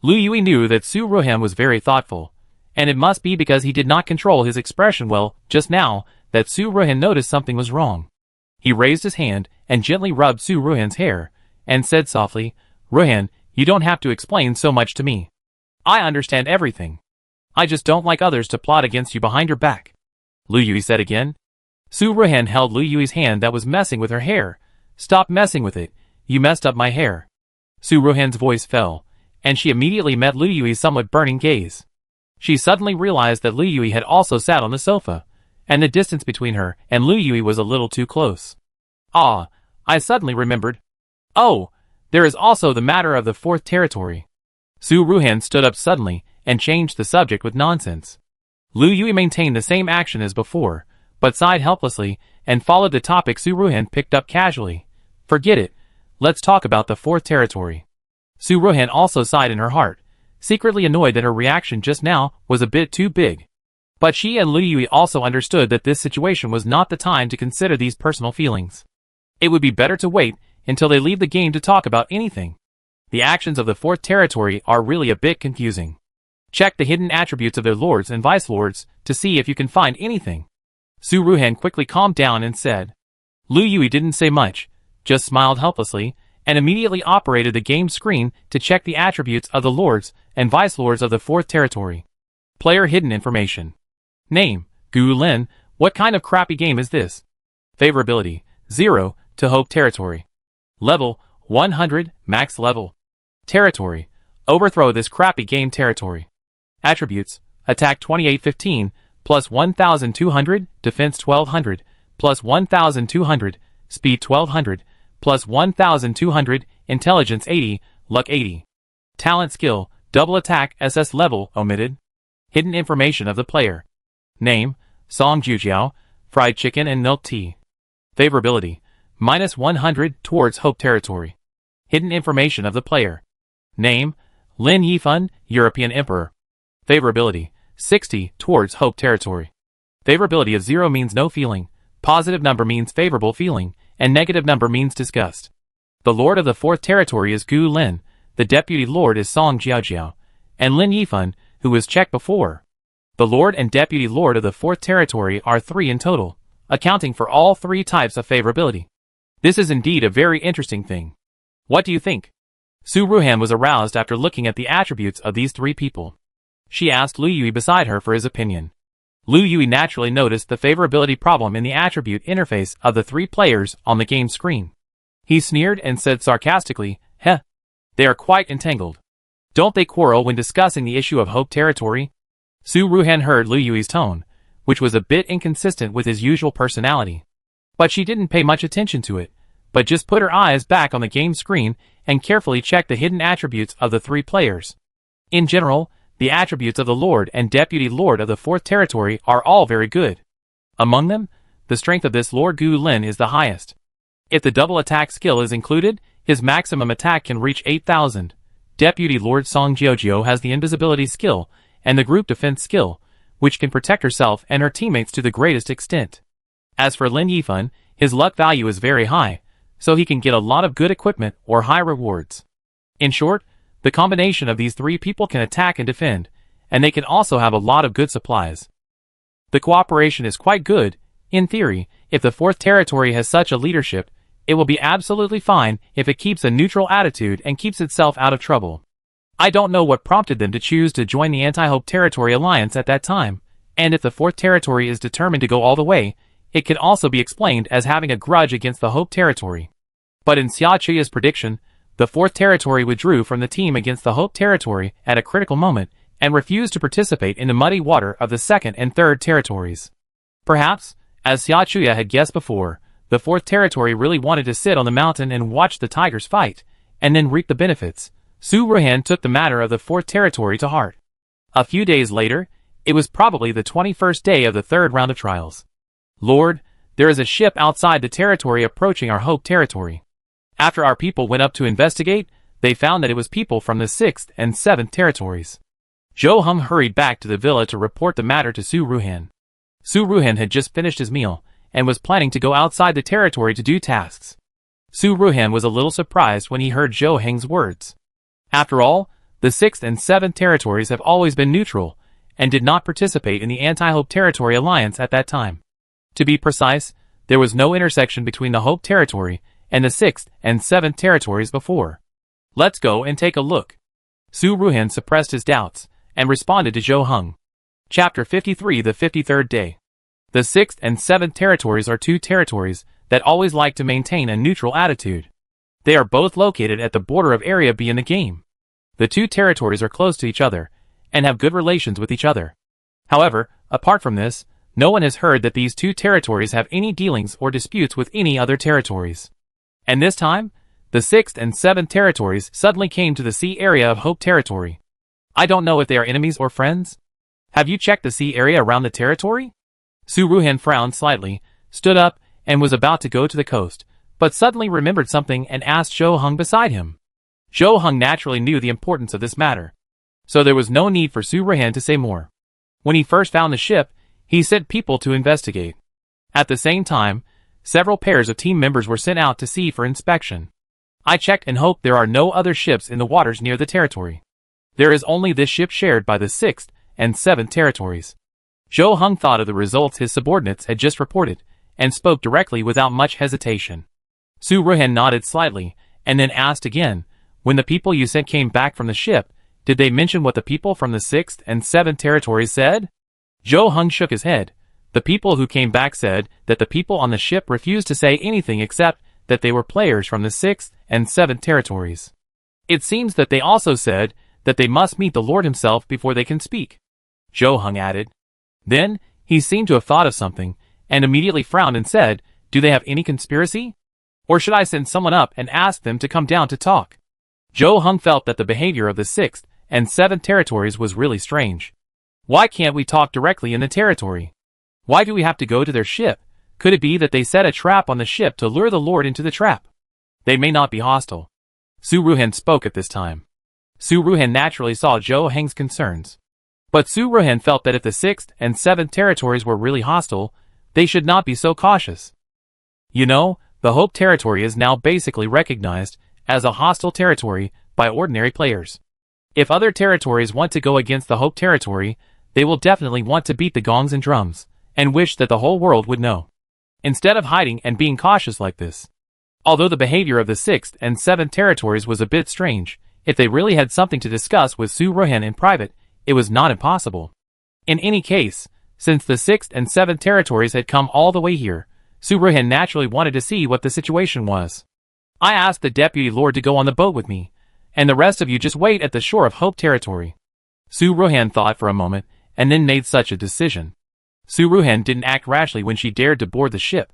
Lu Yui knew that Su Ruhan was very thoughtful, and it must be because he did not control his expression well just now that Su Ruhan noticed something was wrong. He raised his hand and gently rubbed Su Ruhan's hair, and said softly, Ruhan, you don't have to explain so much to me. I understand everything. I just don't like others to plot against you behind your back. Lu Yui said again. Su Ruhan held Lu Yui's hand that was messing with her hair. Stop messing with it, you messed up my hair. Su Ruhan's voice fell, and she immediately met Lu Yui's somewhat burning gaze. She suddenly realized that Lu Yui had also sat on the sofa, and the distance between her and Lu Yui was a little too close. Ah, I suddenly remembered. Oh, there is also the matter of the fourth territory. Su Ruhan stood up suddenly and changed the subject with nonsense. Lu Yui maintained the same action as before, but sighed helplessly and followed the topic Su Ruhan picked up casually. Forget it. Let's talk about the fourth territory. Su Ruhan also sighed in her heart, secretly annoyed that her reaction just now was a bit too big. But she and Lu Yui also understood that this situation was not the time to consider these personal feelings. It would be better to wait until they leave the game to talk about anything. The actions of the fourth territory are really a bit confusing. Check the hidden attributes of their lords and vice-lords to see if you can find anything. Su Ruhan quickly calmed down and said. Lu Yui didn't say much, just smiled helplessly, and immediately operated the game screen to check the attributes of the lords and vice-lords of the fourth territory. Player hidden information. Name, Gu Lin. What kind of crappy game is this? Favorability, 0, to Hope Territory. Level, 100, max level. Territory, overthrow this crappy game territory. Attributes, attack 2815, plus 1200, defense 1200, plus 1200, speed 1200, plus 1200, intelligence 80, luck 80. Talent skill, double attack SS level, omitted. Hidden information of the player. Name, Song Jujiao, fried chicken and milk tea. Favorability, minus 100 towards Hope Territory. Hidden information of the player. Name, Lin Yifan, European Emperor. Favorability, 60 towards Hope Territory. Favorability of 0 means no feeling, positive number means favorable feeling, and negative number means disgust. The Lord of the fourth territory is Gu Lin, the Deputy Lord is Song Jiaojiao, and Lin Yifan, who was checked before. The Lord and Deputy Lord of the fourth territory are 3 in total, accounting for all 3 types of favorability. This is indeed a very interesting thing. What do you think? Su Ruhan was aroused after looking at the attributes of these 3 people. She asked Lu Yui beside her for his opinion. Lu Yui naturally noticed the favorability problem in the attribute interface of the 3 players on the game screen. He sneered and said sarcastically, Heh, they are quite entangled. Don't they quarrel when discussing the issue of Hope Territory? Su Ruhan heard Lu Yui's tone, which was a bit inconsistent with his usual personality. But she didn't pay much attention to it, but just put her eyes back on the game screen and carefully checked the hidden attributes of the 3 players. In general, the attributes of the Lord and Deputy Lord of the fourth territory are all very good. Among them, the strength of this Lord Gu Lin is the highest. If the double attack skill is included, his maximum attack can reach 8,000. Deputy Lord Song Jiaojiao has the invisibility skill and the group defense skill, which can protect herself and her teammates to the greatest extent. As for Lin Yifan, his luck value is very high, so he can get a lot of good equipment or high rewards. In short, the combination of these three people can attack and defend, and they can also have a lot of good supplies. The cooperation is quite good. In theory, if the fourth territory has such a leadership, it will be absolutely fine if it keeps a neutral attitude and keeps itself out of trouble. I don't know what prompted them to choose to join the Anti-Hope Territory Alliance at that time, and if the fourth territory is determined to go all the way, it can also be explained as having a grudge against the Hope Territory. But in Xia Chuya's prediction, the fourth territory withdrew from the team against the Hope Territory at a critical moment and refused to participate in the muddy water of the second and third territories. Perhaps, as Xia Chuya had guessed before, the fourth territory really wanted to sit on the mountain and watch the tigers fight, and then reap the benefits. Su Ruhan took the matter of the fourth territory to heart. A few days later, it was probably the 21st day of the third round of trials. Lord, there is a ship outside the territory approaching our Hope territory. After our people went up to investigate, they found that it was people from the 6th and 7th territories. Zhou Heng hurried back to the villa to report the matter to Su Ruhan. Su Ruhan had just finished his meal, and was planning to go outside the territory to do tasks. Su Ruhan was a little surprised when he heard Zhou Heng's words. After all, the 6th and 7th territories have always been neutral, and did not participate in the Anti-Hope Territory Alliance at that time. To be precise, there was no intersection between the Hope Territory and the 6th and 7th territories before. Let's go and take a look. Su Ruhan suppressed his doubts, and responded to Zhou Heng. Chapter 53 The 53rd Day. The 6th and 7th territories are two territories that always like to maintain a neutral attitude. They are both located at the border of Area B in the game. The two territories are close to each other, and have good relations with each other. However, apart from this, no one has heard that these two territories have any dealings or disputes with any other territories. And this time, the 6th and 7th territories suddenly came to the sea area of Hope Territory. I don't know if they are enemies or friends. Have you checked the sea area around the territory? Su Ruhan frowned slightly, stood up, and was about to go to the coast, but suddenly remembered something and asked Zhou Heng beside him. Zhou Heng naturally knew the importance of this matter, so there was no need for Su Ruhan to say more. When he first found the ship, he sent people to investigate. At the same time, several pairs of team members were sent out to sea for inspection. I checked and hope there are no other ships in the waters near the territory. There is only this ship shared by the 6th and 7th territories. Zhou Heng thought of the results his subordinates had just reported, and spoke directly without much hesitation. Su Ruhan nodded slightly, and then asked again, when the people you sent came back from the ship, did they mention what the people from the 6th and 7th territories said? Zhou Heng shook his head. The people who came back said that the people on the ship refused to say anything except that they were players from the 6th and 7th territories. It seems that they also said that they must meet the Lord himself before they can speak, Zhou Heng added. Then, he seemed to have thought of something, and immediately frowned and said, do they have any conspiracy? Or should I send someone up and ask them to come down to talk? Zhou Heng felt that the behavior of the 6th and 7th territories was really strange. Why can't we talk directly in the territory? Why do we have to go to their ship? Could it be that they set a trap on the ship to lure the Lord into the trap? They may not be hostile. Su Ruhan spoke at this time. Su Ruhan naturally saw Zhou Heng's concerns. But Su Ruhan felt that if the 6th and 7th territories were really hostile, they should not be so cautious. You know, the Hope territory is now basically recognized as a hostile territory by ordinary players. If other territories want to go against the Hope territory, they will definitely want to beat the gongs and drums, and wish that the whole world would know. Instead of hiding and being cautious like this. Although the behavior of the 6th and 7th territories was a bit strange, if they really had something to discuss with Su Ruhan in private, it was not impossible. In any case, since the 6th and 7th territories had come all the way here, Su Ruhan naturally wanted to see what the situation was. I asked the Deputy Lord to go on the boat with me, and the rest of you just wait at the shore of Hope territory. Su Ruhan thought for a moment, and then made such a decision. Su Ruhan didn't act rashly when she dared to board the ship.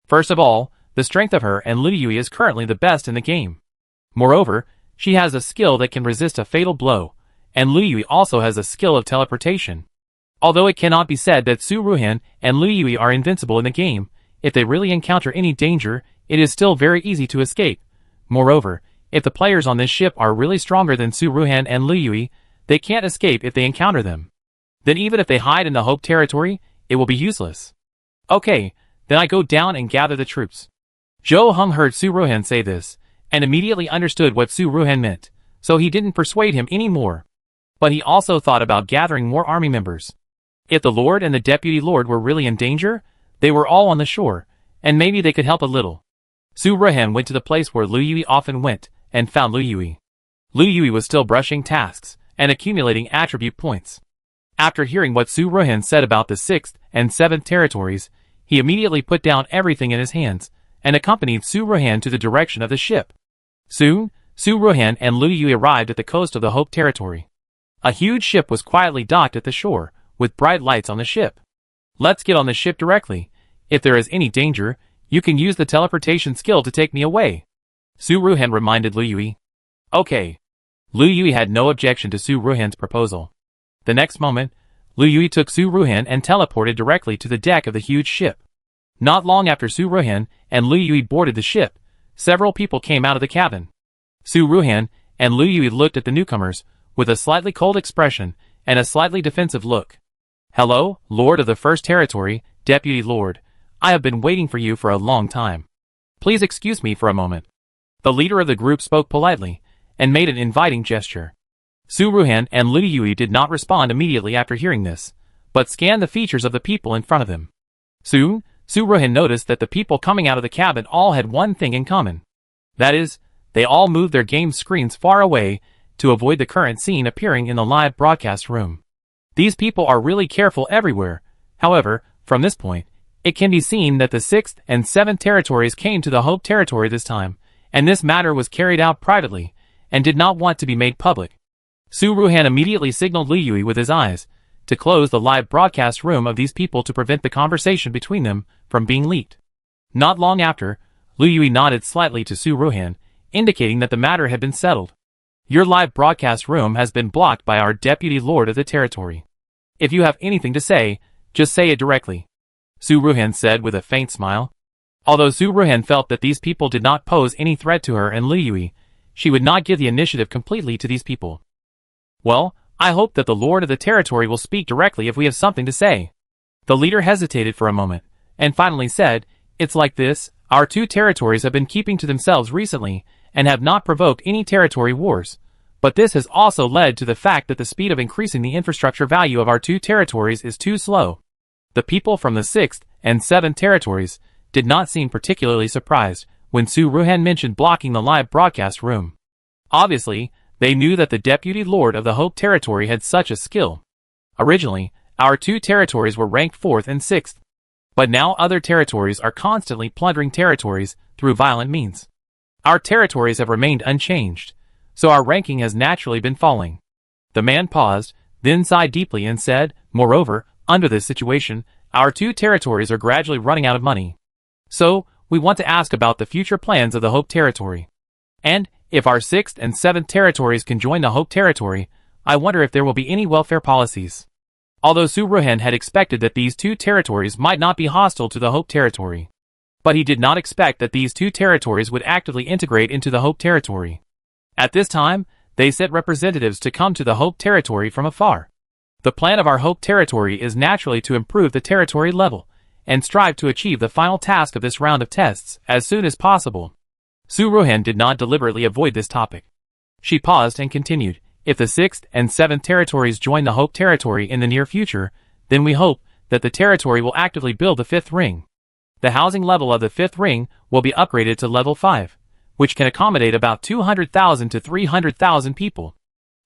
First of all, the strength of her and Liu Yui is currently the best in the game. Moreover, she has a skill that can resist a fatal blow, and Liu Yui also has a skill of teleportation. Although it cannot be said that Su Ruhan and Liu Yui are invincible in the game, if they really encounter any danger, it is still very easy to escape. Moreover, if the players on this ship are really stronger than Su Ruhan and Liu Yui, they can't escape if they encounter them. Then even if they hide in the Hope territory, it will be useless. Okay, then I go down and gather the troops. Zhou Heng heard Su Ruhan say this, and immediately understood what Su Ruhan meant, so he didn't persuade him anymore. But he also thought about gathering more army members. If the Lord and the Deputy Lord were really in danger, they were all on the shore, and maybe they could help a little. Su Ruhan went to the place where Lu Yui often went, and found Lu Yui. Lu Yui was still brushing tasks, and accumulating attribute points. After hearing what Su Ruhan said about the 6th and 7th territories, he immediately put down everything in his hands, and accompanied Su Ruhan to the direction of the ship. Soon, Su Ruhan and Lu Yui arrived at the coast of the Hope Territory. A huge ship was quietly docked at the shore, with bright lights on the ship. Let's get on the ship directly. If there is any danger, you can use the teleportation skill to take me away. Su Ruhan reminded Lu Yui. Okay. Lu Yui had no objection to Su Ruhan's proposal. The next moment, Lu Yui took Su Ruhan and teleported directly to the deck of the huge ship. Not long after Su Ruhan and Lu Yui boarded the ship, several people came out of the cabin. Su Ruhan and Lu Yui looked at the newcomers with a slightly cold expression and a slightly defensive look. Hello, Lord of the First Territory, Deputy Lord. I have been waiting for you for a long time. Please excuse me for a moment. The leader of the group spoke politely, and made an inviting gesture. Su Ruhan and Lu Yui did not respond immediately after hearing this, but scanned the features of the people in front of them. Soon, Su Ruhan noticed that the people coming out of the cabin all had one thing in common. That is, they all moved their game screens far away to avoid the current scene appearing in the live broadcast room. These people are really careful everywhere. However, from this point, it can be seen that the 6th and 7th territories came to the Hope Territory this time, and this matter was carried out privately, and did not want to be made public. Su Ruhan immediately signaled Lu Yui with his eyes to close the live broadcast room of these people to prevent the conversation between them from being leaked. Not long after, Lu Yui nodded slightly to Su Ruhan, indicating that the matter had been settled. Your live broadcast room has been blocked by our Deputy Lord of the Territory. If you have anything to say, just say it directly. Su Ruhan said with a faint smile. Although Su Ruhan felt that these people did not pose any threat to her and Lu Yui, she would not give the initiative completely to these people. Well, I hope that the Lord of the Territory will speak directly if we have something to say. The leader hesitated for a moment, and finally said, It's like this, our 2 territories have been keeping to themselves recently, and have not provoked any territory wars. But this has also led to the fact that the speed of increasing the infrastructure value of our 2 territories is too slow. The people from the 6th and 7th territories did not seem particularly surprised when Su Ruhan mentioned blocking the live broadcast room. Obviously, they knew that the Deputy Lord of the Hope Territory had such a skill. Originally, our 2 territories were ranked 4th and 6th. But now other territories are constantly plundering territories through violent means. Our territories have remained unchanged, so our ranking has naturally been falling. The man paused, then sighed deeply and said, Moreover, under this situation, our 2 territories are gradually running out of money. So, we want to ask about the future plans of the Hope Territory. And, if our 6th and 7th territories can join the Hope Territory, I wonder if there will be any welfare policies. Although Su Ruhan had expected that these 2 territories might not be hostile to the Hope Territory. But he did not expect that these 2 territories would actively integrate into the Hope Territory. At this time, they sent representatives to come to the Hope Territory from afar. The plan of our Hope Territory is naturally to improve the territory level, and strive to achieve the final task of this round of tests as soon as possible. Su Ruhan did not deliberately avoid this topic. She paused and continued, If the 6th and 7th territories join the Hope Territory in the near future, then we hope that the territory will actively build the 5th ring. The housing level of the 5th ring will be upgraded to level 5, which can accommodate about 200,000 to 300,000 people.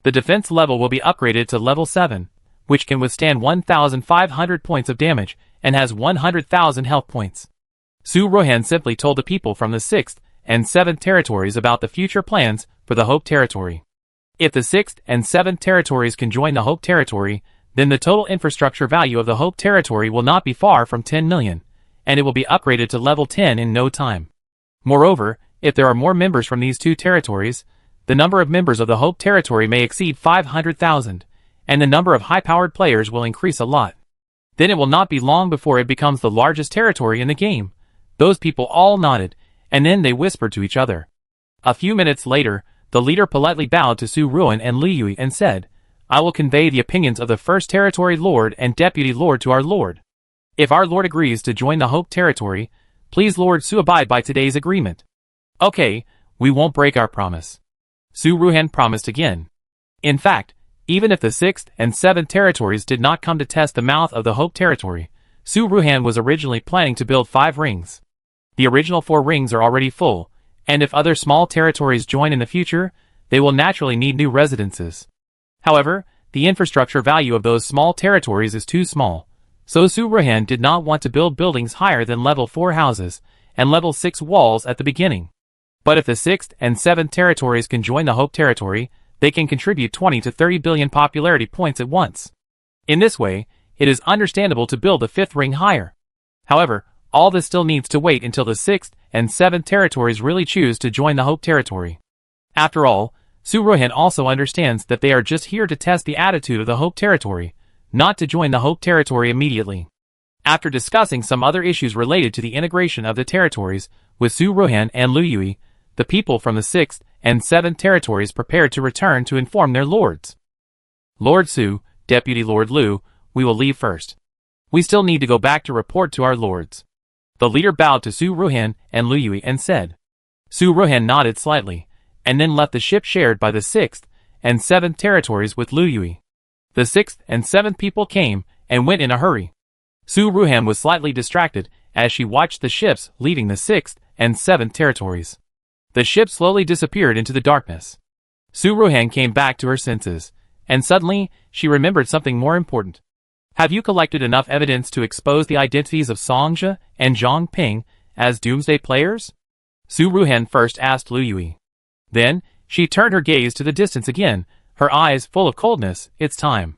The defense level will be upgraded to level 7, which can withstand 1,500 points of damage and has 100,000 health points. Su Ruhan simply told the people from the 6th and 7th territories about the future plans for the Hope Territory. If the 6th and 7th territories can join the Hope Territory, then the total infrastructure value of the Hope Territory will not be far from 10 million, and it will be upgraded to level 10 in no time. Moreover, if there are more members from these 2 territories, the number of members of the Hope Territory may exceed 500,000, and the number of high-powered players will increase a lot. Then it will not be long before it becomes the largest territory in the game. Those people all nodded, and then they whispered to each other. A few minutes later, the leader politely bowed to Su Ruhan and Lu Yui and said, I will convey the opinions of the First Territory Lord and Deputy Lord to our Lord. If our Lord agrees to join the Hope Territory, Please Lord Su abide by today's agreement. Okay, we won't break our promise. Su Ruhan promised again. In fact, even if the 6th and 7th territories did not come to test the mouth of the Hope territory, Su Ruhan was originally planning to build 5 rings. The original 4 rings are already full, and if other small territories join in the future, they will naturally need new residences. However, the infrastructure value of those small territories is too small, so Su Ruhan did not want to build buildings higher than level 4 houses and level 6 walls at the beginning. But if the 6th and 7th territories can join the Hope territory, they can contribute 20 to 30 billion popularity points at once. In this way, it is understandable to build the 5th ring higher. However, all this still needs to wait until the 6th and 7th territories really choose to join the Hope territory. After all, Su Ruhan also understands that they are just here to test the attitude of the Hope territory, not to join the Hope territory immediately. After discussing some other issues related to the integration of the territories with Su Ruhan and Lu Yui, the people from the 6th and 7th territories prepared to return to inform their lords. Lord Su, Deputy Lord Lu, we will leave first. We still need to go back to report to our lords. The leader bowed to Su Ruhan and Lu Yui and said. Su Ruhan nodded slightly, and then left the ship shared by the 6th and 7th territories with Lu Yui. The 6th and 7th people came and went in a hurry. Su Ruhan was slightly distracted as she watched the ships leaving the 6th and 7th territories. The ship slowly disappeared into the darkness. Su Ruhan came back to her senses, and suddenly, she remembered something more important. Have you collected enough evidence to expose the identities of Songjia and Zhang Ping as doomsday players? Su Ruhan first asked Lu Yui. Then, she turned her gaze to the distance again, her eyes full of coldness. It's time.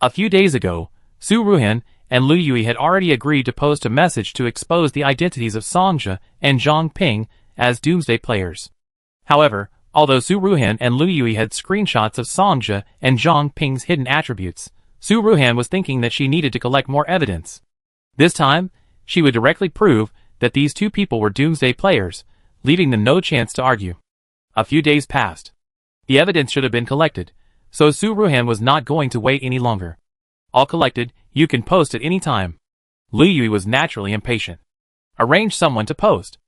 A few days ago, Su Ruhan and Lu Yui had already agreed to post a message to expose the identities of Songjia and Zhang Ping as doomsday players. However, although Su Ruhan and Lu Yui had screenshots of Songjia and Zhang Ping's hidden attributes, Su Ruhan was thinking that she needed to collect more evidence. This time, she would directly prove that these two people were doomsday players, leaving them no chance to argue. A few days passed. The evidence should have been collected, so Su Ruhan was not going to wait any longer. All collected, you can post at any time. Lu Yui was naturally impatient. Arrange someone to post.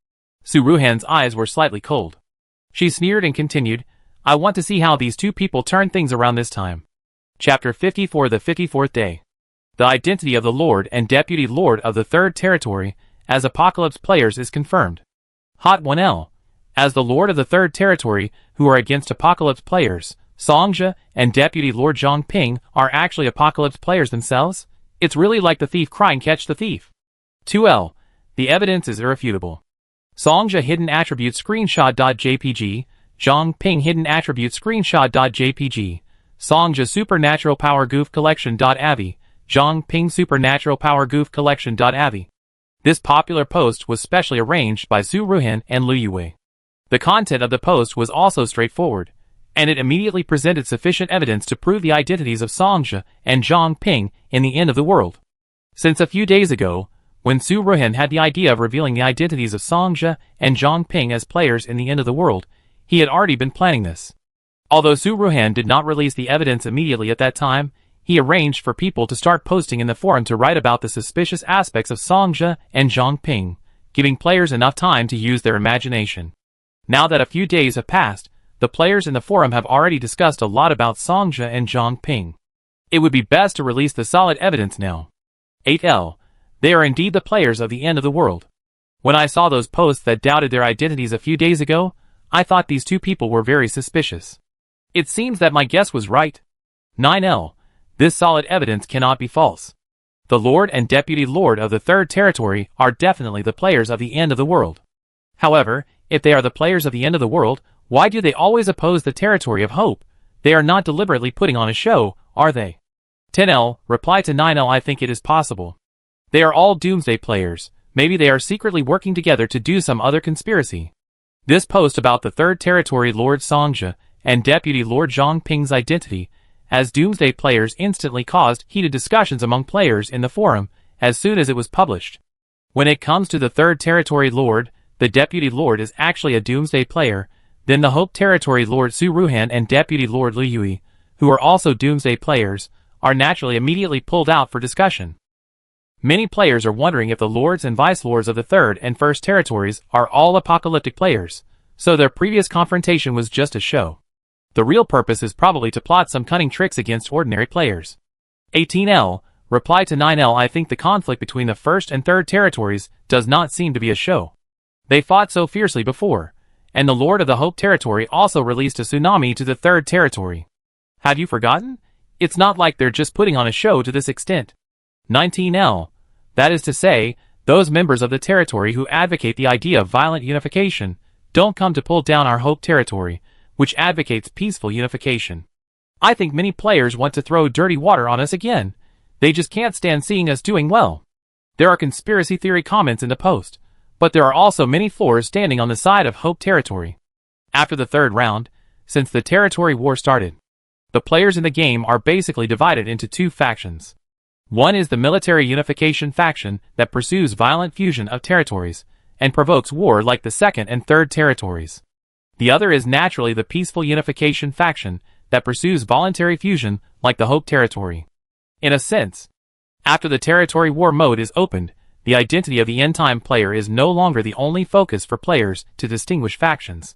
Su Ruhan's eyes were slightly cold. She sneered and continued, I want to see how these two people turn things around this time. Chapter 54 The 54th Day. The identity of the Lord and Deputy Lord of the 3rd Territory as Apocalypse players is confirmed. Hot 1L. As the Lord of the 3rd Territory who are against Apocalypse players, Songjia and Deputy Lord Zhang Ping are actually Apocalypse players themselves? It's really like the thief crying catch the thief. 2L. The evidence is irrefutable. Songjia hidden attribute screenshot.jpg, Zhang Ping hidden attribute screenshot.jpg, Songjia supernatural power goof collection.avi, Zhang Ping supernatural power goof collection.avi. This popular post was specially arranged by Su Ruhan and Lu Yui. The content of the post was also straightforward, and it immediately presented sufficient evidence to prove the identities of Songjia and Zhang Ping in the end of the world. Since a few days ago, when Su Ruhan had the idea of revealing the identities of Songjia and Zhang Ping as players in the end of the world, he had already been planning this. Although Su Ruhan did not release the evidence immediately at that time, he arranged for people to start posting in the forum to write about the suspicious aspects of Songjia and Zhang Ping, giving players enough time to use their imagination. Now that a few days have passed, the players in the forum have already discussed a lot about Songjia and Zhang Ping. It would be best to release the solid evidence now. 8L. They are indeed the players of the end of the world. When I saw those posts that doubted their identities a few days ago, I thought these two people were very suspicious. It seems that my guess was right. 9L. This solid evidence cannot be false. The Lord and Deputy Lord of the 3rd Territory are definitely the players of the end of the world. However, if they are the players of the end of the world, why do they always oppose the territory of hope? They are not deliberately putting on a show, are they? 10L. Reply to 9L. I think it is possible. They are all doomsday players. Maybe they are secretly working together to do some other conspiracy. This post about the 3rd Territory Lord Songjia and Deputy Lord Zhang Ping's identity as doomsday players instantly caused heated discussions among players in the forum as soon as it was published. When it comes to the 3rd Territory Lord, the Deputy Lord is actually a doomsday player, then the Hope Territory Lord Su Ruhan and Deputy Lord Lu Yui, who are also doomsday players, are naturally immediately pulled out for discussion. Many players are wondering if the lords and vice-lords of the 3rd and 1st territories are all apocalyptic players, so their previous confrontation was just a show. The real purpose is probably to plot some cunning tricks against ordinary players. 18L, reply to 9L. I think the conflict between the 1st and 3rd territories does not seem to be a show. They fought so fiercely before, and the Lord of the Hope territory also released a tsunami to the 3rd territory. Have you forgotten? It's not like they're just putting on a show to this extent. 19L, that is to say, those members of the territory who advocate the idea of violent unification don't come to pull down our Hope territory, which advocates peaceful unification. I think many players want to throw dirty water on us again. They just can't stand seeing us doing well. There are conspiracy theory comments in the post, but there are also many floors standing on the side of Hope territory. After the 3rd round, since the territory war started, the players in the game are basically divided into 2 factions. One is the military unification faction that pursues violent fusion of territories and provokes war like the 2nd and 3rd territories. The other is naturally the peaceful unification faction that pursues voluntary fusion like the Hope territory. In a sense, after the territory war mode is opened, the identity of the end-time player is no longer the only focus for players to distinguish factions.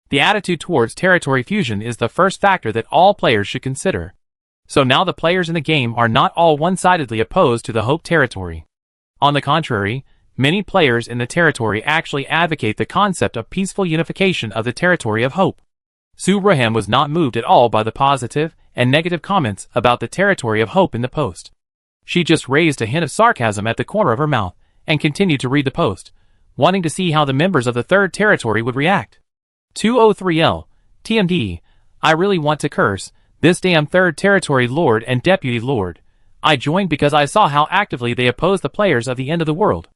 The attitude towards territory fusion is the first factor that all players should consider. So now the players in the game are not all one-sidedly opposed to the Hope territory. On the contrary, many players in the territory actually advocate the concept of peaceful unification of the territory of Hope. Sue Rohan was not moved at all by the positive and negative comments about the territory of Hope in the post. She just raised a hint of sarcasm at the corner of her mouth and continued to read the post, wanting to see how the members of the 3rd territory would react. 203L, TMD, I really want to curse this damn 3rd territory lord and deputy lord. I joined because I saw how actively they oppose the players of the end of the world.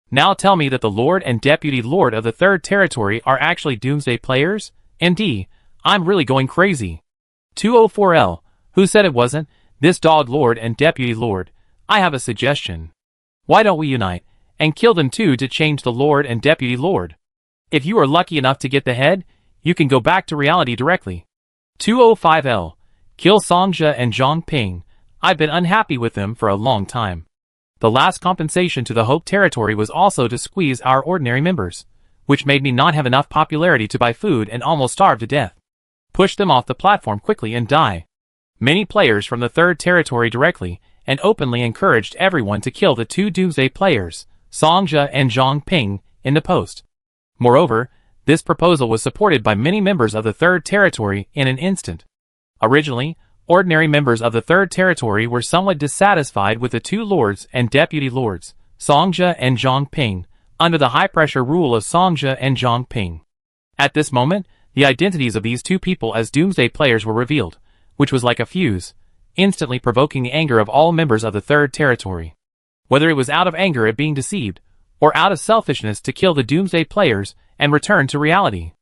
Now tell me that the lord and deputy lord of the 3rd territory are actually doomsday players? MD, I'm really going crazy. 204L, who said it wasn't? This dog lord and deputy lord. I have a suggestion. Why don't we unite and kill them too to change the lord and deputy lord? If you are lucky enough to get the head, you can go back to reality directly. 205L, kill Songjia and Zhang Ping. I've been unhappy with them for a long time. The last compensation to the Hope territory was also to squeeze our ordinary members, which made me not have enough popularity to buy food and almost starve to death. Push them off the platform quickly and die. Many players from the 3rd territory directly and openly encouraged everyone to kill the 2 doomsday players, Songjia and Zhang Ping, in the post. Moreover, this proposal was supported by many members of the 3rd territory in an instant. Originally, ordinary members of the 3rd territory were somewhat dissatisfied with the 2 lords and deputy lords, Songjia and Zhang Ping, under the high-pressure rule of Songjia and Zhang Ping. At this moment, the identities of these 2 people as doomsday players were revealed, which was like a fuse, instantly provoking the anger of all members of the 3rd territory. Whether it was out of anger at being deceived, or out of selfishness to kill the doomsday players and return to reality.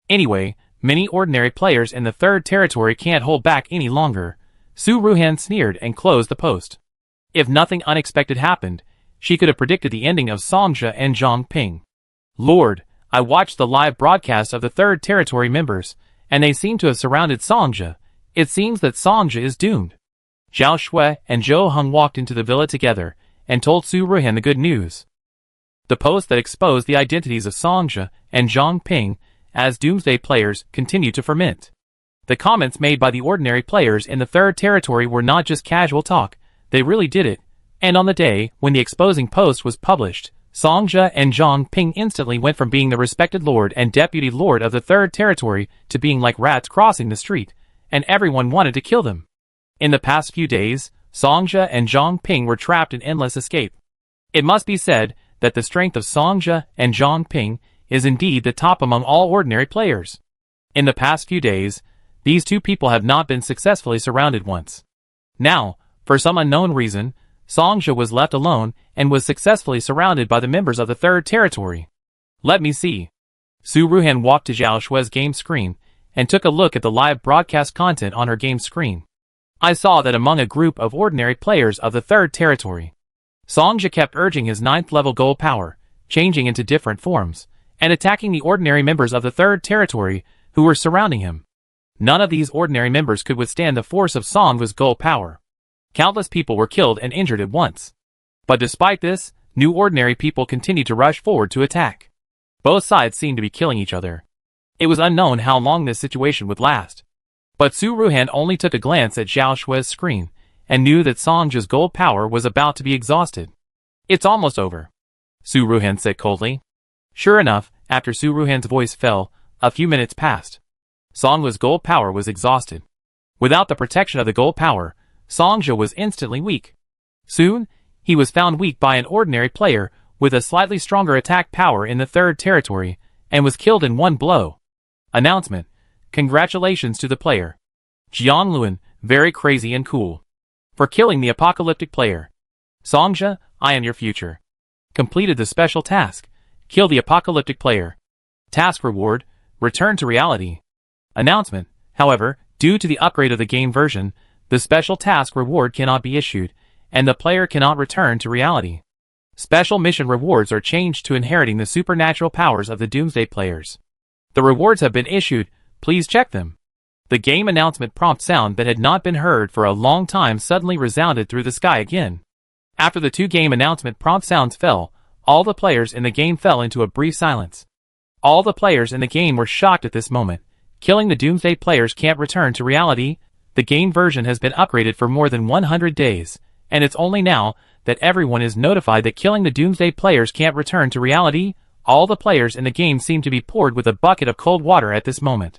Anyway, many ordinary players in the 3rd territory can't hold back any longer. Sue Rohan sneered and closed the post. If nothing unexpected happened, she could have predicted the ending of Songjia and Zhang Ping. Lord, I watched the live broadcast of the 3rd territory members, and they seem to have surrounded Songjia. It seems that Songjia is doomed. Zhao Shui and Zhou Heng walked into the villa together and told Sue Rohan the good news. The post that exposed the identities of Songjia and Zhang Ping as doomsday players continued to ferment. The comments made by the ordinary players in the 3rd territory were not just casual talk, they really did it, and on the day when the exposing post was published, Songjia and Zhang Ping instantly went from being the respected lord and deputy lord of the 3rd territory to being like rats crossing the street, and everyone wanted to kill them. In the past few days, Songjia and Zhang Ping were trapped in endless escape. It must be said that the strength of Songjia and Zhang Ping is indeed the top among all ordinary players. In the past few days, these 2 people have not been successfully surrounded once. Now, for some unknown reason, Songjia was left alone and was successfully surrounded by the members of the 3rd territory. Let me see. Sue Rohan walked to Zhao Shui's game screen and took a look at the live broadcast content on her game screen. I saw that among a group of ordinary players of the 3rd territory, Songjia kept urging his 9th level goal power, changing into different forms, and attacking the ordinary members of the 3rd territory who were surrounding him. None of these ordinary members could withstand the force of Songjia's goal power. Countless people were killed and injured at once. But despite this, new ordinary people continued to rush forward to attack. Both sides seemed to be killing each other. It was unknown how long this situation would last. But Su Ruhan only took a glance at Zhao Shui's screen, and knew that Songjia's gold power was about to be exhausted. It's almost over, Su Ruhan said coldly. Sure enough, after Su Ruhan's voice fell, a few minutes passed. Songjia's gold power was exhausted. Without the protection of the gold power, Songjia was instantly weak. Soon, he was found weak by an ordinary player with a slightly stronger attack power in the third territory, and was killed in one blow. Announcement: congratulations to the player Jiang Luan, very crazy and cool, for killing the apocalyptic player. Songjia, I am your future. Completed the special task. Kill the apocalyptic player. Task reward: return to reality. Announcement: however, due to the upgrade of the game version, the special task reward cannot be issued, and the player cannot return to reality. Special mission rewards are changed to inheriting the supernatural powers of the Doomsday players. The rewards have been issued, please check them. The game announcement prompt sound that had not been heard for a long time suddenly resounded through the sky again. After the two game announcement prompt sounds fell, all the players in the game fell into a brief silence. All the players in the game were shocked at this moment. Killing the Doomsday players can't return to reality. The game version has been upgraded for more than 100 days, and it's only now that everyone is notified that killing the Doomsday players can't return to reality. All the players in the game seem to be poured with a bucket of cold water at this moment.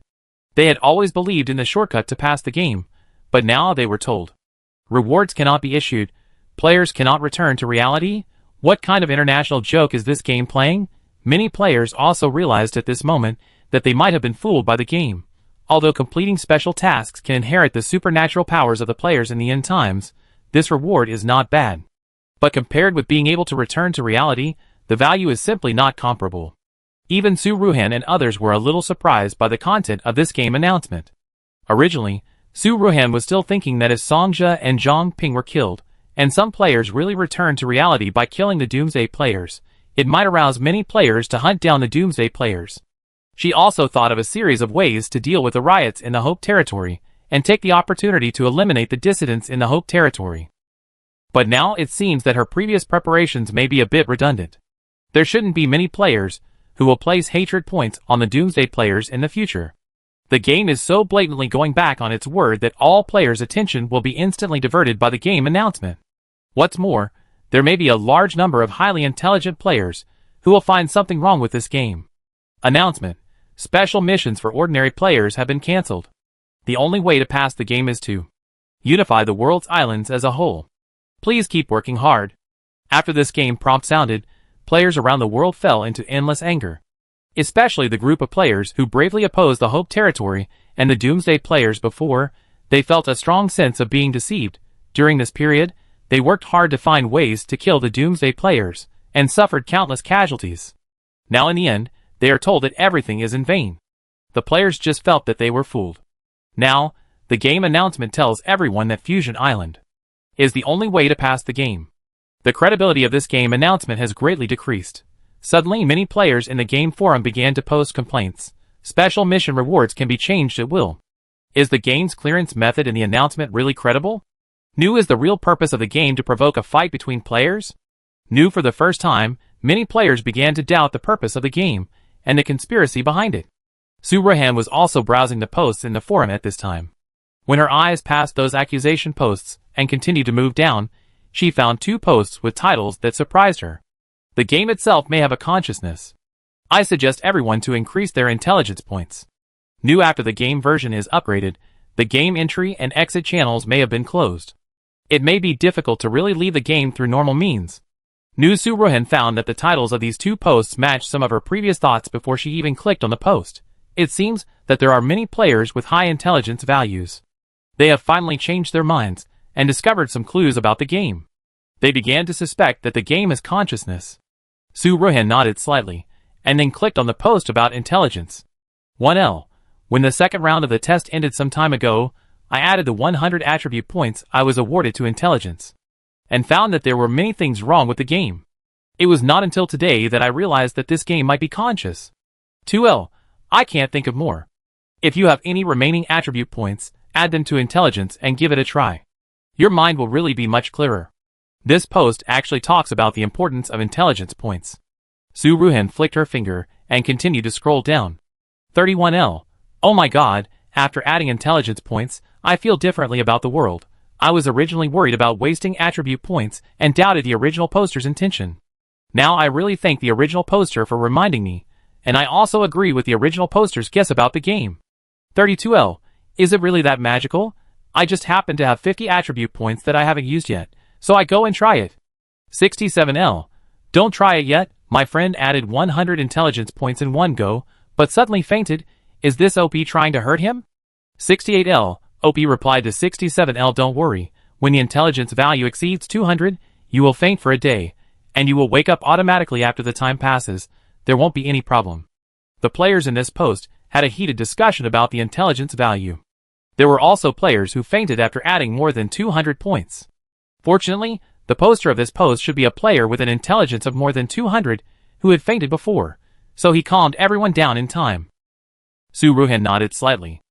They had always believed in the shortcut to pass the game, but now they were told rewards cannot be issued, players cannot return to reality. What kind of international joke is this game playing? Many players also realized at this moment that they might have been fooled by the game. Although completing special tasks can inherit the supernatural powers of the players in the end times, this reward is not bad. But compared with being able to return to reality, the value is simply not comparable. Even Su Ruhan and others were a little surprised by the content of this game announcement. Originally, Su Ruhan was still thinking that if Songjia and Zhang Ping were killed, and some players really returned to reality by killing the Doomsday players, it might arouse many players to hunt down the Doomsday players. She also thought of a series of ways to deal with the riots in the Hope territory, and take the opportunity to eliminate the dissidents in the Hope territory. But now it seems that her previous preparations may be a bit redundant. There shouldn't be many players who will place hatred points on the Doomsday players in the future. The game is so blatantly going back on its word that all players' attention will be instantly diverted by the game announcement. What's more, there may be a large number of highly intelligent players who will find something wrong with this game. Announcement: special missions for ordinary players have been cancelled. The only way to pass the game is to unify the world's islands as a whole. Please keep working hard. After this game prompt sounded, players around the world fell into endless anger. Especially the group of players who bravely opposed the Hope territory and the Doomsday players before. They felt a strong sense of being deceived. During this period, they worked hard to find ways to kill the Doomsday players, and suffered countless casualties. Now in the end, they are told that everything is in vain. The players just felt that they were fooled. Now, the game announcement tells everyone that Fusion Island is the only way to pass the game. The credibility of this game announcement has greatly decreased. Suddenly many players in the game forum began to post complaints. Special mission rewards can be changed at will. Is the game's clearance method in the announcement really credible? New is the real purpose of the game to provoke a fight between players? New for the first time, many players began to doubt the purpose of the game, and the conspiracy behind it. Su Ruhan was also browsing the posts in the forum at this time. When her eyes passed those accusation posts, and continued to move down, she found two posts with titles that surprised her. The game itself may have a consciousness. I suggest everyone to increase their intelligence points. New after the game version is upgraded, the game entry and exit channels may have been closed. It may be difficult to really leave the game through normal means. New Su Ruhan found that the titles of these two posts matched some of her previous thoughts before she even clicked on the post. It seems that there are many players with high intelligence values. They have finally changed their minds, and discovered some clues about the game. They began to suspect that the game has consciousness. Su Ruhan nodded slightly, and then clicked on the post about intelligence. 1L. When the second round of the test ended some time ago, I added the 100 attribute points I was awarded to intelligence, and found that there were many things wrong with the game. It was not until today that I realized that this game might be conscious. 2L. I can't think of more. If you have any remaining attribute points, add them to intelligence and give it a try. Your mind will really be much clearer. This post actually talks about the importance of intelligence points. Su Ruhan flicked her finger and continued to scroll down. 31L. Oh my god, after adding intelligence points, I feel differently about the world. I was originally worried about wasting attribute points and doubted the original poster's intention. Now I really thank the original poster for reminding me, and I also agree with the original poster's guess about the game. 32L. Is it really that magical? I just happen to have 50 attribute points that I haven't used yet, so I go and try it. 67L. Don't try it yet, my friend added 100 intelligence points in one go, but suddenly fainted. Is this OP trying to hurt him? 68L. OP replied to 67L, don't worry, when the intelligence value exceeds 200, you will faint for a day, and you will wake up automatically after the time passes. There won't be any problem. The players in this post had a heated discussion about the intelligence value. There were also players who fainted after adding more than 200 points. Fortunately, the poster of this post should be a player with an intelligence of more than 200 who had fainted before, so he calmed everyone down in time. Su Ruhan nodded slightly.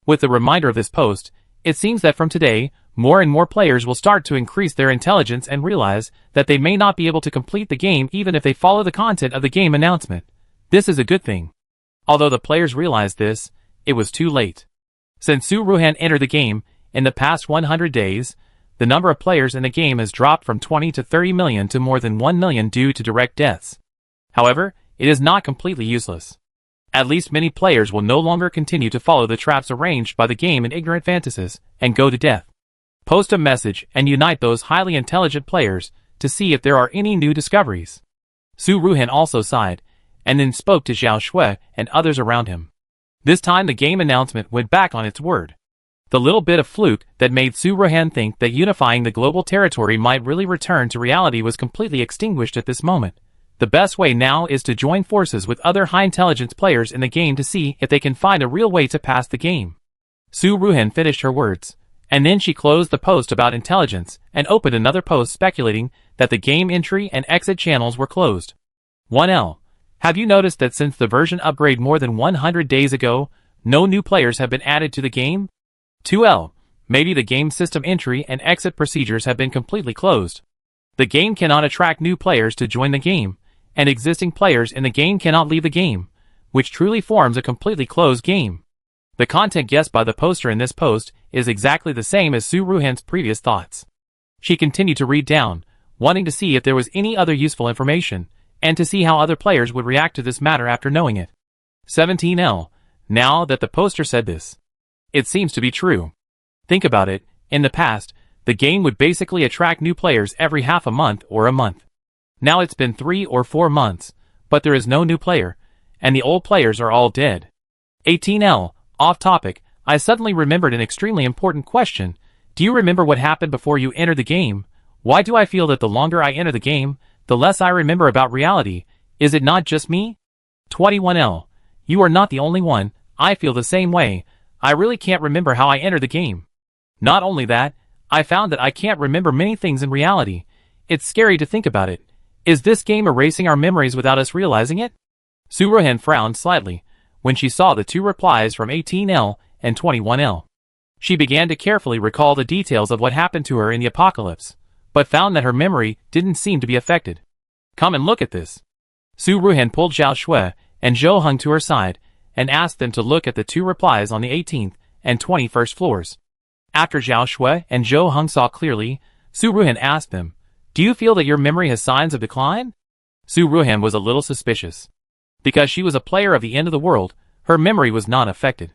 With the reminder of this post, it seems that from today, more and more players will start to increase their intelligence and realize that they may not be able to complete the game even if they follow the content of the game announcement. This is a good thing. Although the players realized this, it was too late. Since Su Ruhan entered the game, in the past 100 days, the number of players in the game has dropped from 20 to 30 million to more than 1 million due to direct deaths. However, it is not completely useless. At least many players will no longer continue to follow the traps arranged by the game in ignorant fantasies and go to death. Post a message and unite those highly intelligent players to see if there are any new discoveries. Su Ruhan also sighed, and then spoke to Zhao Shui and others around him. This time the game announcement went back on its word. The little bit of fluke that made Su Ruhan think that unifying the global territory might really return to reality was completely extinguished at this moment. The best way now is to join forces with other high-intelligence players in the game to see if they can find a real way to pass the game. Su Ruhan finished her words, and then she closed the post about intelligence and opened another post speculating that the game entry and exit channels were closed. 1L. Have you noticed that since the version upgrade more than 100 days ago, no new players have been added to the game? 2L. Maybe the game system entry and exit procedures have been completely closed. The game cannot attract new players to join the game, and existing players in the game cannot leave the game, which truly forms a completely closed game. The content guessed by the poster in this post is exactly the same as Su Ruhan's previous thoughts. She continued to read down, wanting to see if there was any other useful information, and to see how other players would react to this matter after knowing it. 17L. Now that the poster said this, it seems to be true. Think about it, in the past, the game would basically attract new players every half a month or a month. Now it's been 3 or 4 months, but there is no new player, and the old players are all dead. 18L. Off topic, I suddenly remembered an extremely important question. Do you remember what happened before you entered the game? Why do I feel that the longer I enter the game, the less I remember about reality? Is it not just me? 21L. You are not the only one, I feel the same way. I really can't remember how I entered the game. Not only that, I found that I can't remember many things in reality. It's scary to think about it. Is this game erasing our memories without us realizing it? Su Ruhan frowned slightly when she saw the two replies from 18L and 21L. She began to carefully recall the details of what happened to her in the apocalypse, but found that her memory didn't seem to be affected. Come and look at this. Su Ruhan pulled Zhao Shui and Zhou Heng to her side and asked them to look at the two replies on the 18th and 21st floors. After Zhao Shui and Zhou Heng saw clearly, Su Ruhan asked them, do you feel that your memory has signs of decline? Su Ruhan was a little suspicious. Because she was a player of the end of the world, her memory was not affected.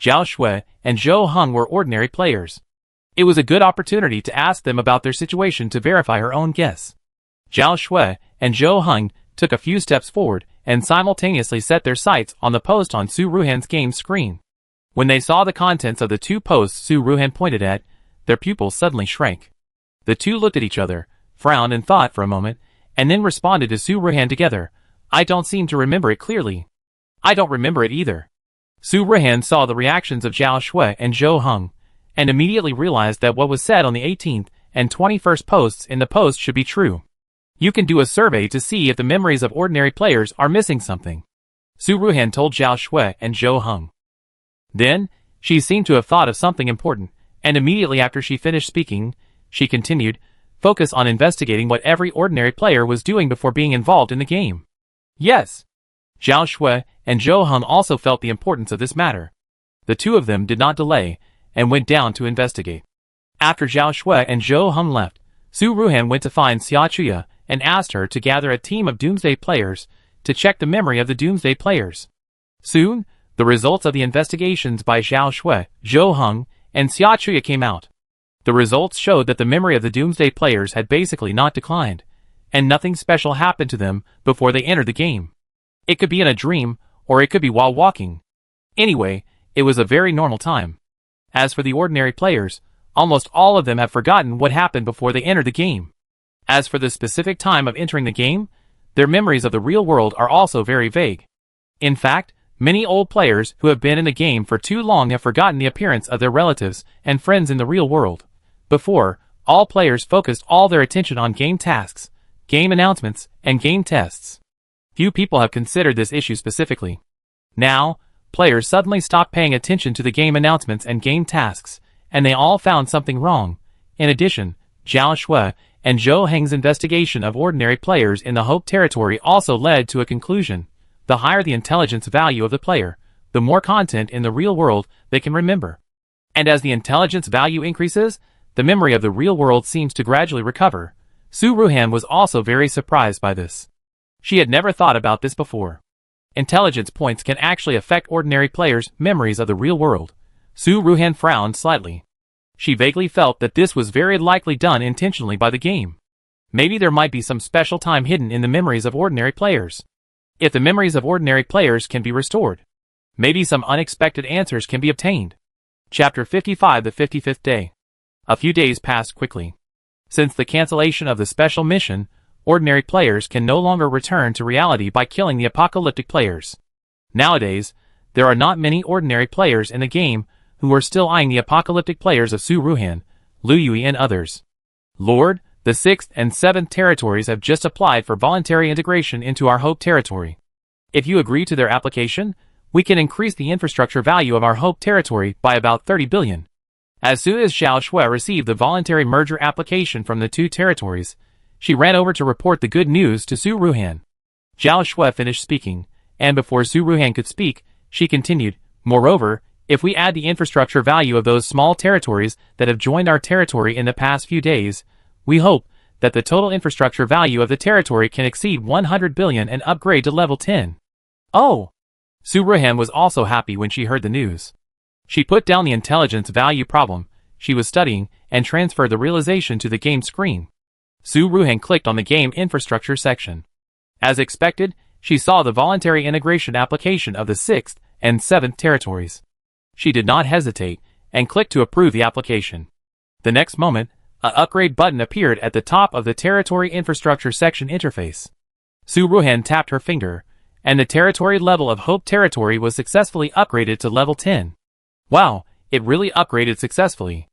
Zhao Shui and Zhou Heng were ordinary players. It was a good opportunity to ask them about their situation to verify her own guess. Zhao Shui and Zhou Heng took a few steps forward and simultaneously set their sights on the post on Su Ruhan's game screen. When they saw the contents of the two posts Su Ruhan pointed at, their pupils suddenly shrank. The two looked at each other, frowned and thought for a moment, and then responded to Su Ruhan together. I don't seem to remember it clearly. I don't remember it either. Su Ruhan saw the reactions of Zhao Shui and Zhou Heng, and immediately realized that what was said on the 18th and 21st posts in the post should be true. You can do a survey to see if the memories of ordinary players are missing something. Su Ruhan told Zhao Shui and Zhou Heng. Then, she seemed to have thought of something important, and immediately after she finished speaking, she continued, focus on investigating what every ordinary player was doing before being involved in the game. Yes. Zhao Shui and Zhou Heng also felt the importance of this matter. The two of them did not delay, and went down to investigate. After Zhao Shui and Zhou Heng left, Su Ruhan went to find Xia Chuya and asked her to gather a team of Doomsday players to check the memory of the Doomsday players. Soon, the results of the investigations by Zhao Shui, Zhou Heng, and Xia Chuya came out. The results showed that the memory of the Doomsday players had basically not declined, and nothing special happened to them before they entered the game. It could be in a dream, or it could be while walking. Anyway, it was a very normal time. As for the ordinary players, almost all of them have forgotten what happened before they entered the game. As for the specific time of entering the game, their memories of the real world are also very vague. In fact, many old players who have been in the game for too long have forgotten the appearance of their relatives and friends in the real world. Before, all players focused all their attention on game tasks, game announcements, and game tests. Few people have considered this issue specifically. Now, players suddenly stopped paying attention to the game announcements and game tasks, and they all found something wrong. In addition, Zhao Shui and Zhou Heng's investigation of ordinary players in the Hope territory also led to a conclusion. The higher the intelligence value of the player, the more content in the real world they can remember. And as the intelligence value increases, the memory of the real world seems to gradually recover. Su Ruhan was also very surprised by this. She had never thought about this before. Intelligence points can actually affect ordinary players' memories of the real world. Su Ruhan frowned slightly. She vaguely felt that this was very likely done intentionally by the game. Maybe there might be some special time hidden in the memories of ordinary players. If the memories of ordinary players can be restored, maybe some unexpected answers can be obtained. Chapter 55, the 55th Day. A few days passed quickly. Since the cancellation of the special mission, ordinary players can no longer return to reality by killing the apocalyptic players. Nowadays, there are not many ordinary players in the game who are still eyeing the apocalyptic players of Su Ruhan, Lu Yui and others. Lord, the 6th and 7th territories have just applied for voluntary integration into our Hope territory. If you agree to their application, we can increase the infrastructure value of our Hope territory by about 30 billion. As soon as Zhao Shui received the voluntary merger application from the two territories, she ran over to report the good news to Su Ruhan. Zhao Shui finished speaking, and before Su Ruhan could speak, she continued, "Moreover, if we add the infrastructure value of those small territories that have joined our territory in the past few days, we hope that the total infrastructure value of the territory can exceed 100 billion and upgrade to level 10. Oh! Su Ruhan was also happy when she heard the news. She put down the intelligence value problem she was studying and transferred the realization to the game screen. Su Ruhan clicked on the game infrastructure section. As expected, she saw the voluntary integration application of the 6th and 7th territories. She did not hesitate and clicked to approve the application. The next moment, an upgrade button appeared at the top of the territory infrastructure section interface. Su Ruhan tapped her finger, and the territory level of Hope territory was successfully upgraded to level 10. Wow, it really upgraded successfully.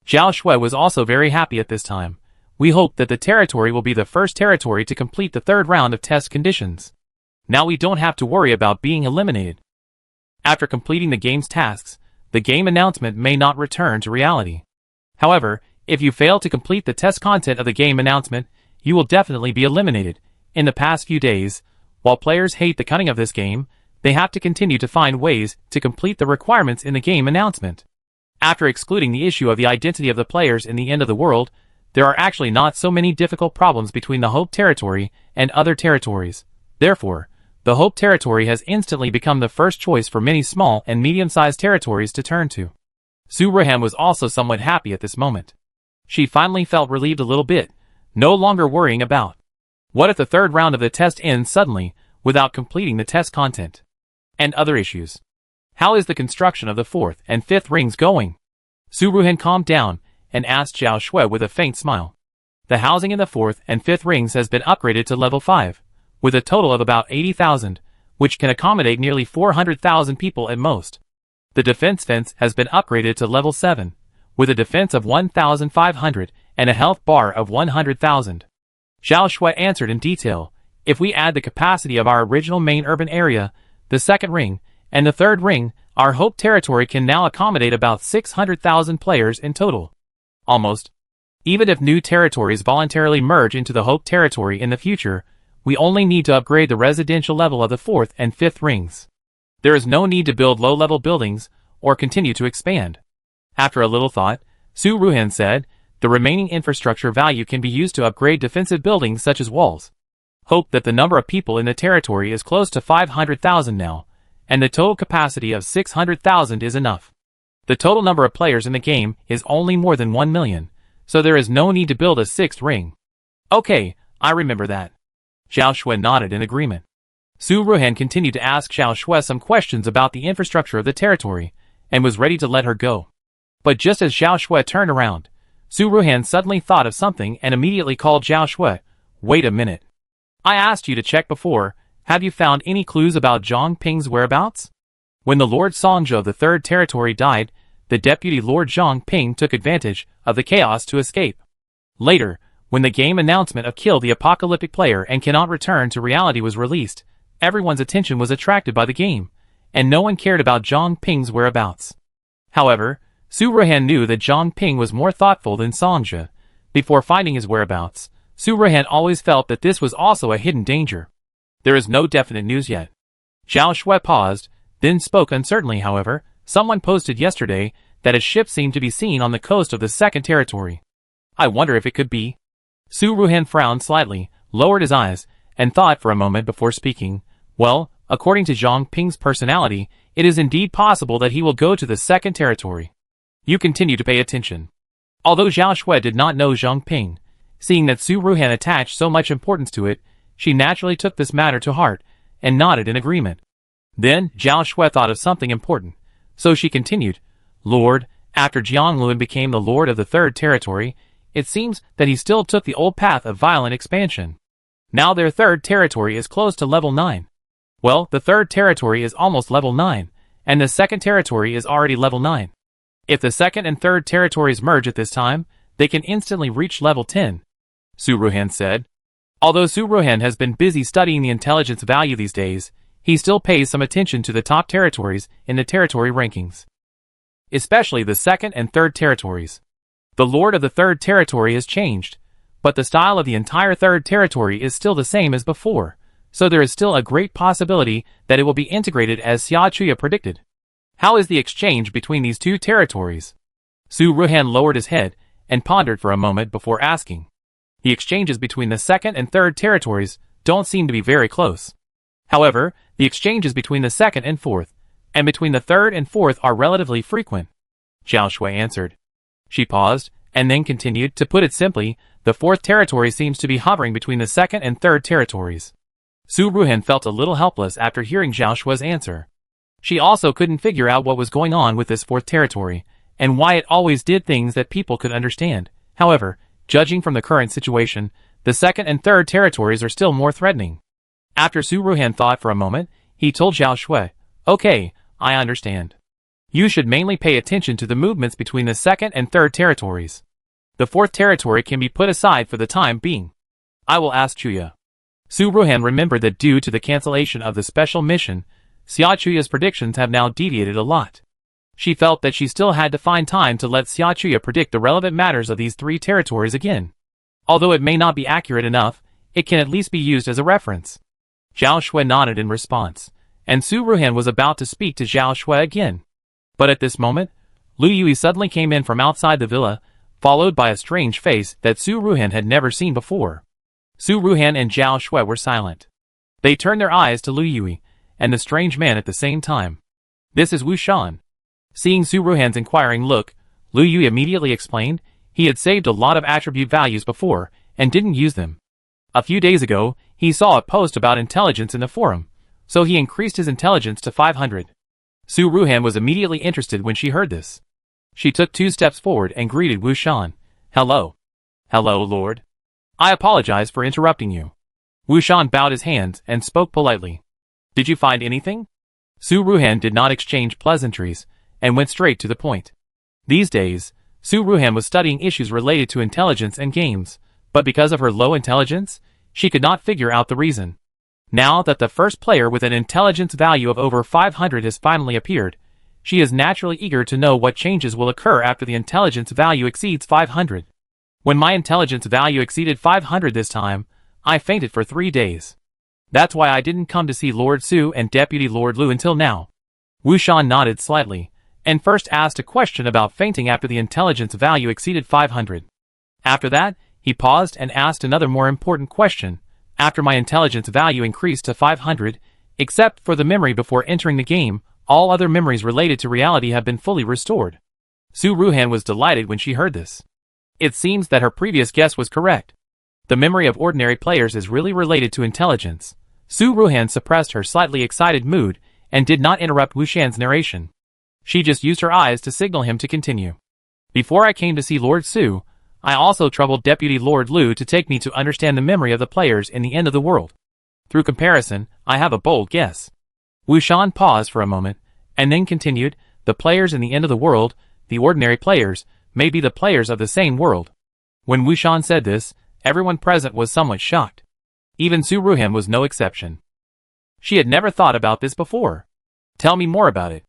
Zhao Shui was also very happy at this time. We hope that the territory will be the first territory to complete the 3rd round of test conditions. Now we don't have to worry about being eliminated. After completing the game's tasks, the game announcement may not return to reality. However, if you fail to complete the test content of the game announcement, you will definitely be eliminated. In the past few days, while players hate the cunning of this game, they have to continue to find ways to complete the requirements in the game announcement. After excluding the issue of the identity of the players in the end of the world, there are actually not so many difficult problems between the Hope territory and other territories. Therefore, the Hope territory has instantly become the first choice for many small and medium-sized territories to turn to. Su Ruhan was also somewhat happy at this moment. She finally felt relieved a little bit, no longer worrying about what if the 3rd round of the test ends suddenly, without completing the test content, and other issues. How is the construction of the 4th and 5th rings going? Su Ruhan calmed down and asked Zhao Shui with a faint smile. The housing in the 4th and 5th rings has been upgraded to level 5, with a total of about 80,000, which can accommodate nearly 400,000 people at most. The defense fence has been upgraded to level 7, with a defense of 1,500 and a health bar of 100,000. Zhao Shui answered in detail. If we add the capacity of our original main urban area, the 2nd ring, and the 3rd ring, our Hope territory can now accommodate about 600,000 players in total. Almost. Even if new territories voluntarily merge into the Hope territory in the future, we only need to upgrade the residential level of the 4th and 5th rings. There is no need to build low-level buildings or continue to expand. After a little thought, Su Ruhan said, the remaining infrastructure value can be used to upgrade defensive buildings such as walls. Hope that the number of people in the territory is close to 500,000 now, and the total capacity of 600,000 is enough. The total number of players in the game is only more than 1 million, so there is no need to build a 6th ring. Okay, I remember that. Zhao Shui nodded in agreement. Su Ruhan continued to ask Zhao Shui some questions about the infrastructure of the territory, and was ready to let her go. But just as Zhao Shui turned around, Su Ruhan suddenly thought of something and immediately called Zhao Shui. Wait a minute. I asked you to check before, have you found any clues about Zhang Ping's whereabouts? When the Lord Songzhou of the 3rd Territory died, the Deputy Lord Zhang Ping took advantage of the chaos to escape. Later, when the game announcement of Kill the Apocalyptic Player and Cannot Return to Reality was released, everyone's attention was attracted by the game, and no one cared about Zhang Ping's whereabouts. However, Su Ruhan knew that Zhang Ping was more thoughtful than Songzhou. Before finding his whereabouts, Su Ruhan always felt that this was also a hidden danger. There is no definite news yet. Zhao Shui paused, then spoke uncertainly. However, someone posted yesterday that a ship seemed to be seen on the coast of the 2nd Territory. I wonder if it could be. Su Ruhan frowned slightly, lowered his eyes, and thought for a moment before speaking. Well, according to Zhang Ping's personality, it is indeed possible that he will go to the 2nd Territory. You continue to pay attention. Although Zhao Shui did not know Zhang Ping, seeing that Su Ruhan attached so much importance to it, she naturally took this matter to heart, and nodded in agreement. Then, Zhao Shui thought of something important, so she continued, Lord, after Jiang Luan became the Lord of the 3rd Territory, it seems that he still took the old path of violent expansion. Now their 3rd Territory is close to level 9. Well, the 3rd Territory is almost level 9, and the 2nd Territory is already level 9. If the 2nd and 3rd Territories merge at this time, they can instantly reach level 10. Su Ruhan said. Although Su Ruhan has been busy studying the intelligence value these days, he still pays some attention to the top territories in the territory rankings. Especially the 2nd and 3rd Territories. The Lord of the 3rd Territory has changed, but the style of the entire 3rd Territory is still the same as before, so there is still a great possibility that it will be integrated as Xia Chuya predicted. How is the exchange between these two territories? Su Ruhan lowered his head and pondered for a moment before asking. The exchanges between the 2nd and 3rd Territories don't seem to be very close. However, the exchanges between the 2nd and 4th, and between the 3rd and 4th are relatively frequent. Zhao Shui answered. She paused, and then continued. To put it simply, the 4th Territory seems to be hovering between the 2nd and 3rd Territories. Su Ruhan felt a little helpless after hearing Zhao Shui's answer. She also couldn't figure out what was going on with this 4th Territory, and why it always did things that people could understand. However, judging from the current situation, the 2nd and 3rd Territories are still more threatening. After Su Ruhan thought for a moment, he told Zhao Shui, Okay, I understand. You should mainly pay attention to the movements between the 2nd and 3rd Territories. The 4th Territory can be put aside for the time being. I will ask Chuya. Su Ruhan remembered that due to the cancellation of the special mission, Xia Chuya's predictions have now deviated a lot. She felt that she still had to find time to let Xia Chuya predict the relevant matters of these 3 territories again. Although it may not be accurate enough, it can at least be used as a reference. Zhao Shui nodded in response, and Su Ruhan was about to speak to Zhao Shui again. But at this moment, Lu Yui suddenly came in from outside the villa, followed by a strange face that Su Ruhan had never seen before. Su Ruhan and Zhao Shui were silent. They turned their eyes to Lu Yui and the strange man at the same time. This is Wu Shan. Seeing Su Ruhan's inquiring look, Lu Yui immediately explained he had saved a lot of attribute values before and didn't use them. A few days ago, he saw a post about intelligence in the forum, so he increased his intelligence to 500. Su Ruhan was immediately interested when she heard this. She took 2 steps forward and greeted Wu Shan. Hello. Hello, Lord. I apologize for interrupting you. Wu Shan bowed his hands and spoke politely. Did you find anything? Su Ruhan did not exchange pleasantries and went straight to the point. These days, Su Ruhan was studying issues related to intelligence and games, but because of her low intelligence, she could not figure out the reason. Now that the first player with an intelligence value of over 500 has finally appeared, she is naturally eager to know what changes will occur after the intelligence value exceeds 500. When my intelligence value exceeded 500 this time, I fainted for 3 days. That's why I didn't come to see Lord Su and Deputy Lord Lu until now. Wu Shan nodded slightly, and first asked a question about fainting after the intelligence value exceeded 500. After that, he paused and asked another more important question. After my intelligence value increased to 500, except for the memory before entering the game, all other memories related to reality have been fully restored. Su Ruhan was delighted when she heard this. It seems that her previous guess was correct. The memory of ordinary players is really related to intelligence. Su Ruhan suppressed her slightly excited mood and did not interrupt Wu Shan's narration. She just used her eyes to signal him to continue. Before I came to see Lord Su, I also troubled Deputy Lord Lu to take me to understand the memory of the players in the end of the world. Through comparison, I have a bold guess. Wu Shan paused for a moment, and then continued, the players in the end of the world, the ordinary players, may be the players of the same world. When Wu Shan said this, everyone present was somewhat shocked. Even Su Ruhan was no exception. She had never thought about this before. Tell me more about it.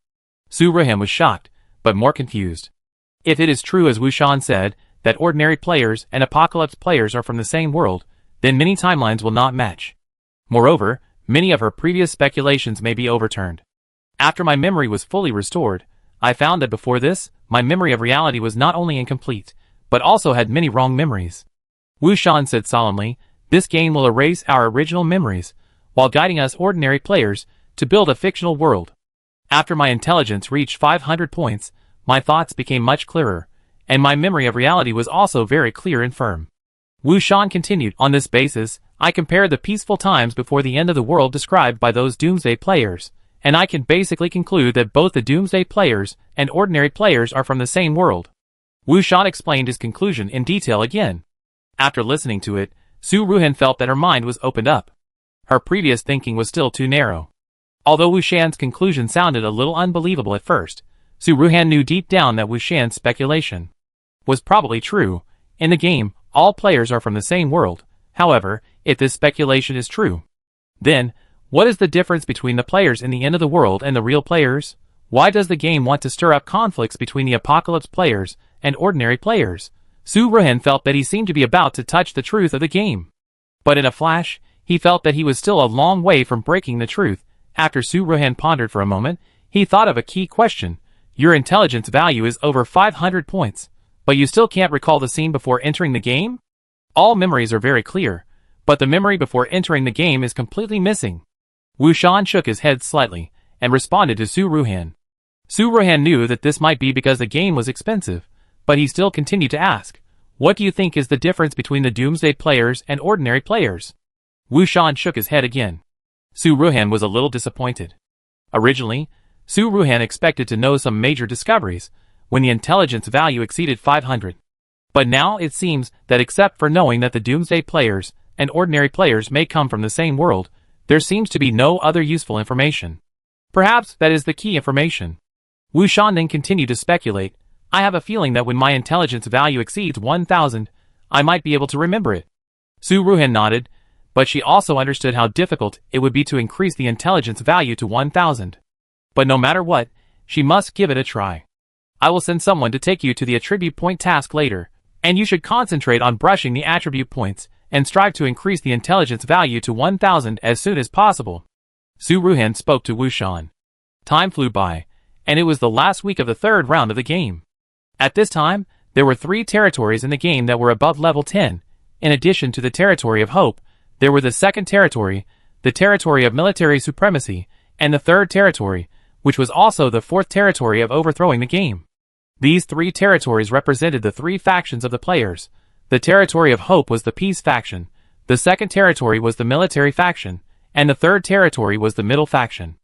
Su Ruhan was shocked, but more confused. If it is true as Wu Shan said, that ordinary players and apocalypse players are from the same world, then many timelines will not match. Moreover, many of her previous speculations may be overturned. After my memory was fully restored, I found that before this, my memory of reality was not only incomplete, but also had many wrong memories. Wu Shan said solemnly, this game will erase our original memories, while guiding us ordinary players to build a fictional world. After my intelligence reached 500 points, my thoughts became much clearer, and my memory of reality was also very clear and firm. Wu Shan continued, on this basis, I compared the peaceful times before the end of the world described by those Doomsday players, and I can basically conclude that both the Doomsday players and ordinary players are from the same world. Wu Shan explained his conclusion in detail again. After listening to it, Su Ruhan felt that her mind was opened up. Her previous thinking was still too narrow. Although Wu Shan's conclusion sounded a little unbelievable at first, Su Ruhan knew deep down that Wu Shan's speculation was probably true. In the game, all players are from the same world. However, if this speculation is true, then, what is the difference between the players in the end of the world and the real players? Why does the game want to stir up conflicts between the apocalypse players and ordinary players? Su Ruhan felt that he seemed to be about to touch the truth of the game. But in a flash, he felt that he was still a long way from breaking the truth. After Su Ruhan pondered for a moment, he thought of a key question. Your intelligence value is over 500 points, but you still can't recall the scene before entering the game? All memories are very clear, but the memory before entering the game is completely missing. Wu Shan shook his head slightly, and responded to Su Ruhan. Su Ruhan knew that this might be because the game was expensive, but he still continued to ask, what do you think is the difference between the Doomsday players and ordinary players? Wu Shan shook his head again. Su Ruhan was a little disappointed. Originally, Su Ruhan expected to know some major discoveries when the intelligence value exceeded 500. But now it seems that except for knowing that the Doomsday players and ordinary players may come from the same world, there seems to be no other useful information. Perhaps that is the key information. Wu Shan then continued to speculate, I have a feeling that when my intelligence value exceeds 1000, I might be able to remember it. Su Ruhan nodded, but she also understood how difficult it would be to increase the intelligence value to 1000. But no matter what, she must give it a try. I will send someone to take you to the attribute point task later, and you should concentrate on brushing the attribute points and strive to increase the intelligence value to 1000 as soon as possible. Su Ruhan spoke to Wu Shan. Time flew by, and it was the last week of the third round of the game. At this time, there were 3 territories in the game that were above level 10. In addition to the territory of hope, there were the second territory, the territory of military supremacy, and the third territory, which was also the fourth territory of overthrowing the game. These 3 territories represented the 3 factions of the players. The territory of hope was the peace faction, the second territory was the military faction, and the third territory was the middle faction.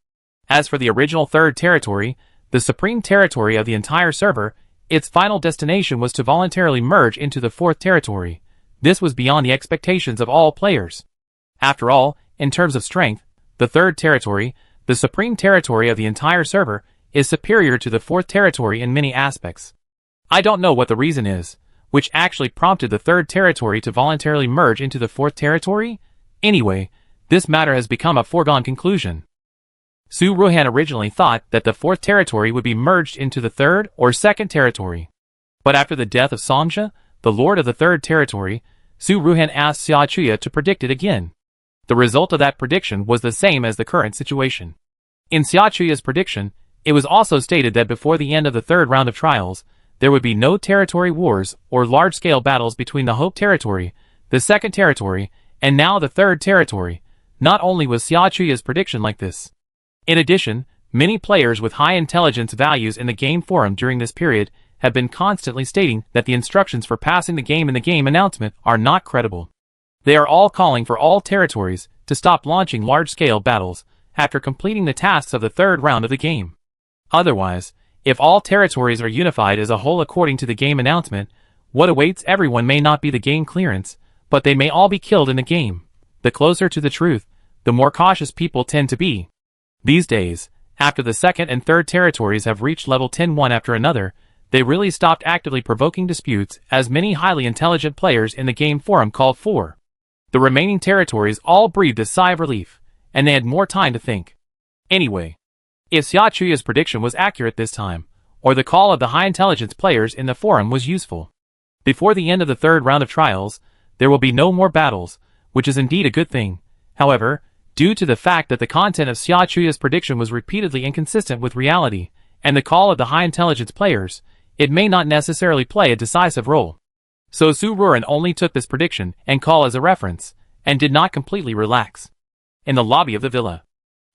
As for the original third territory, the supreme territory of the entire server, its final destination was to voluntarily merge into the fourth territory. This was beyond the expectations of all players. After all, in terms of strength, the third territory, the supreme territory of the entire server, is superior to the fourth territory in many aspects. I don't know what the reason is, which actually prompted the third territory to voluntarily merge into the fourth territory? Anyway, this matter has become a foregone conclusion. Su Ruhan originally thought that the fourth territory would be merged into the third or second territory. But after the death of Songja, the lord of the third territory, Su Ruhan asked Xia Chuya to predict it again. The result of that prediction was the same as the current situation. In Xia Chuya's prediction, it was also stated that before the end of the third round of trials, there would be no territory wars or large-scale battles between the Hope Territory, the second territory, and now the third territory. Not only was Xia Chuya's prediction like this. In addition, many players with high intelligence values in the game forum during this period have been constantly stating that the instructions for passing the game in the game announcement are not credible. They are all calling for all territories to stop launching large-scale battles after completing the tasks of the third round of the game. Otherwise, if all territories are unified as a whole according to the game announcement, what awaits everyone may not be the game clearance, but they may all be killed in the game. The closer to the truth, the more cautious people tend to be. These days, after the second and third territories have reached level 10 one after another, they really stopped actively provoking disputes as many highly intelligent players in the game forum called for. The remaining territories all breathed a sigh of relief, and they had more time to think. Anyway, if Xia Chuya's prediction was accurate this time, or the call of the high intelligence players in the forum was useful, before the end of the third round of trials, there will be no more battles, which is indeed a good thing. However, due to the fact that the content of Xia Chuya's prediction was repeatedly inconsistent with reality, and the call of the high intelligence players, it may not necessarily play a decisive role. So Su Ruhan only took this prediction and call as a reference, and did not completely relax. In the lobby of the villa.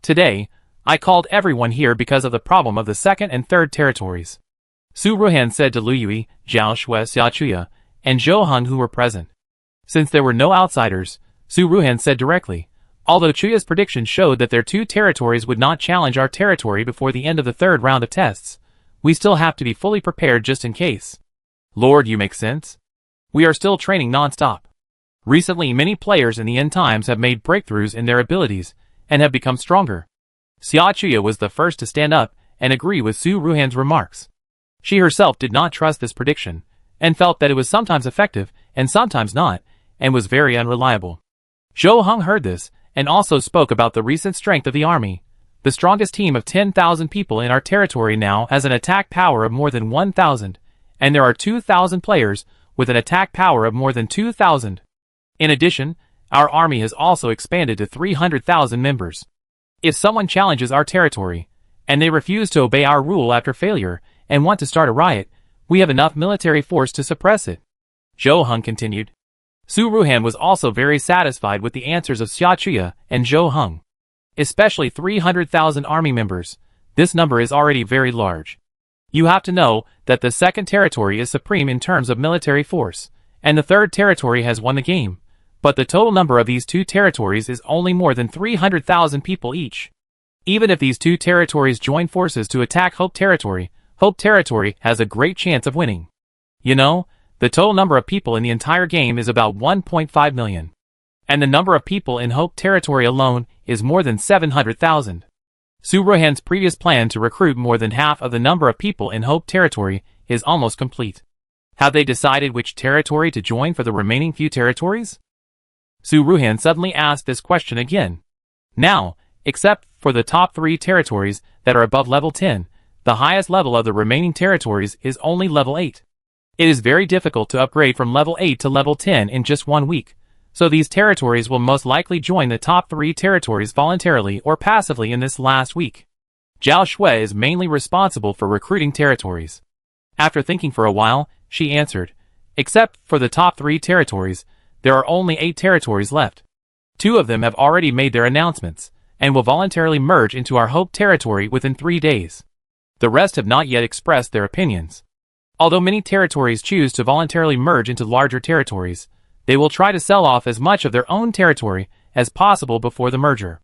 Today, I called everyone here because of the problem of the second and third territories. Su Ruhan said to Lu Yui, Zhao Shui, Xia Chuya, and Zhou Heng who were present. Since there were no outsiders, Su Ruhan said directly, although Chuya's prediction showed that their two territories would not challenge our territory before the end of the third round of tests, we still have to be fully prepared just in case. Lord, you make sense? We are still training non-stop. Recently many players in the end times have made breakthroughs in their abilities, and have become stronger. Xia Chuya was the first to stand up and agree with Su Ruhan's remarks. She herself did not trust this prediction, and felt that it was sometimes effective and sometimes not, and was very unreliable. Zhou Heng heard this, and also spoke about the recent strength of the army. The strongest team of 10,000 people in our territory now has an attack power of more than 1,000, and there are 2,000 players with an attack power of more than 2,000. In addition, our army has also expanded to 300,000 members. If someone challenges our territory, and they refuse to obey our rule after failure, and want to start a riot, we have enough military force to suppress it. Zhou Heng continued. Su Ruhan was also very satisfied with the answers of Xia Chuya and Zhou Heng. Especially 300,000 army members, this number is already very large. You have to know that the second territory is supreme in terms of military force, and the third territory has won the game, but the total number of these two territories is only more than 300,000 people each. Even if these two territories join forces to attack Hope Territory has a great chance of winning. You know, the total number of people in the entire game is about 1.5 million. And the number of people in Hope Territory alone is more than 700,000. Su Ruhan's previous plan to recruit more than half of the number of people in Hope Territory is almost complete. Have they decided which territory to join for the remaining few territories? Su Ruhan suddenly asked this question again. Now, except for the top 3 territories that are above level 10, the highest level of the remaining territories is only level 8. It is very difficult to upgrade from level 8 to level 10 in just 1 week, so these territories will most likely join the top 3 territories voluntarily or passively in this last week. Zhao Shui is mainly responsible for recruiting territories. After thinking for a while, she answered, except for the top 3 territories, there are only 8 territories left. 2 of them have already made their announcements, and will voluntarily merge into our Hope Territory within 3 days. The rest have not yet expressed their opinions. Although many territories choose to voluntarily merge into larger territories, they will try to sell off as much of their own territory as possible before the merger.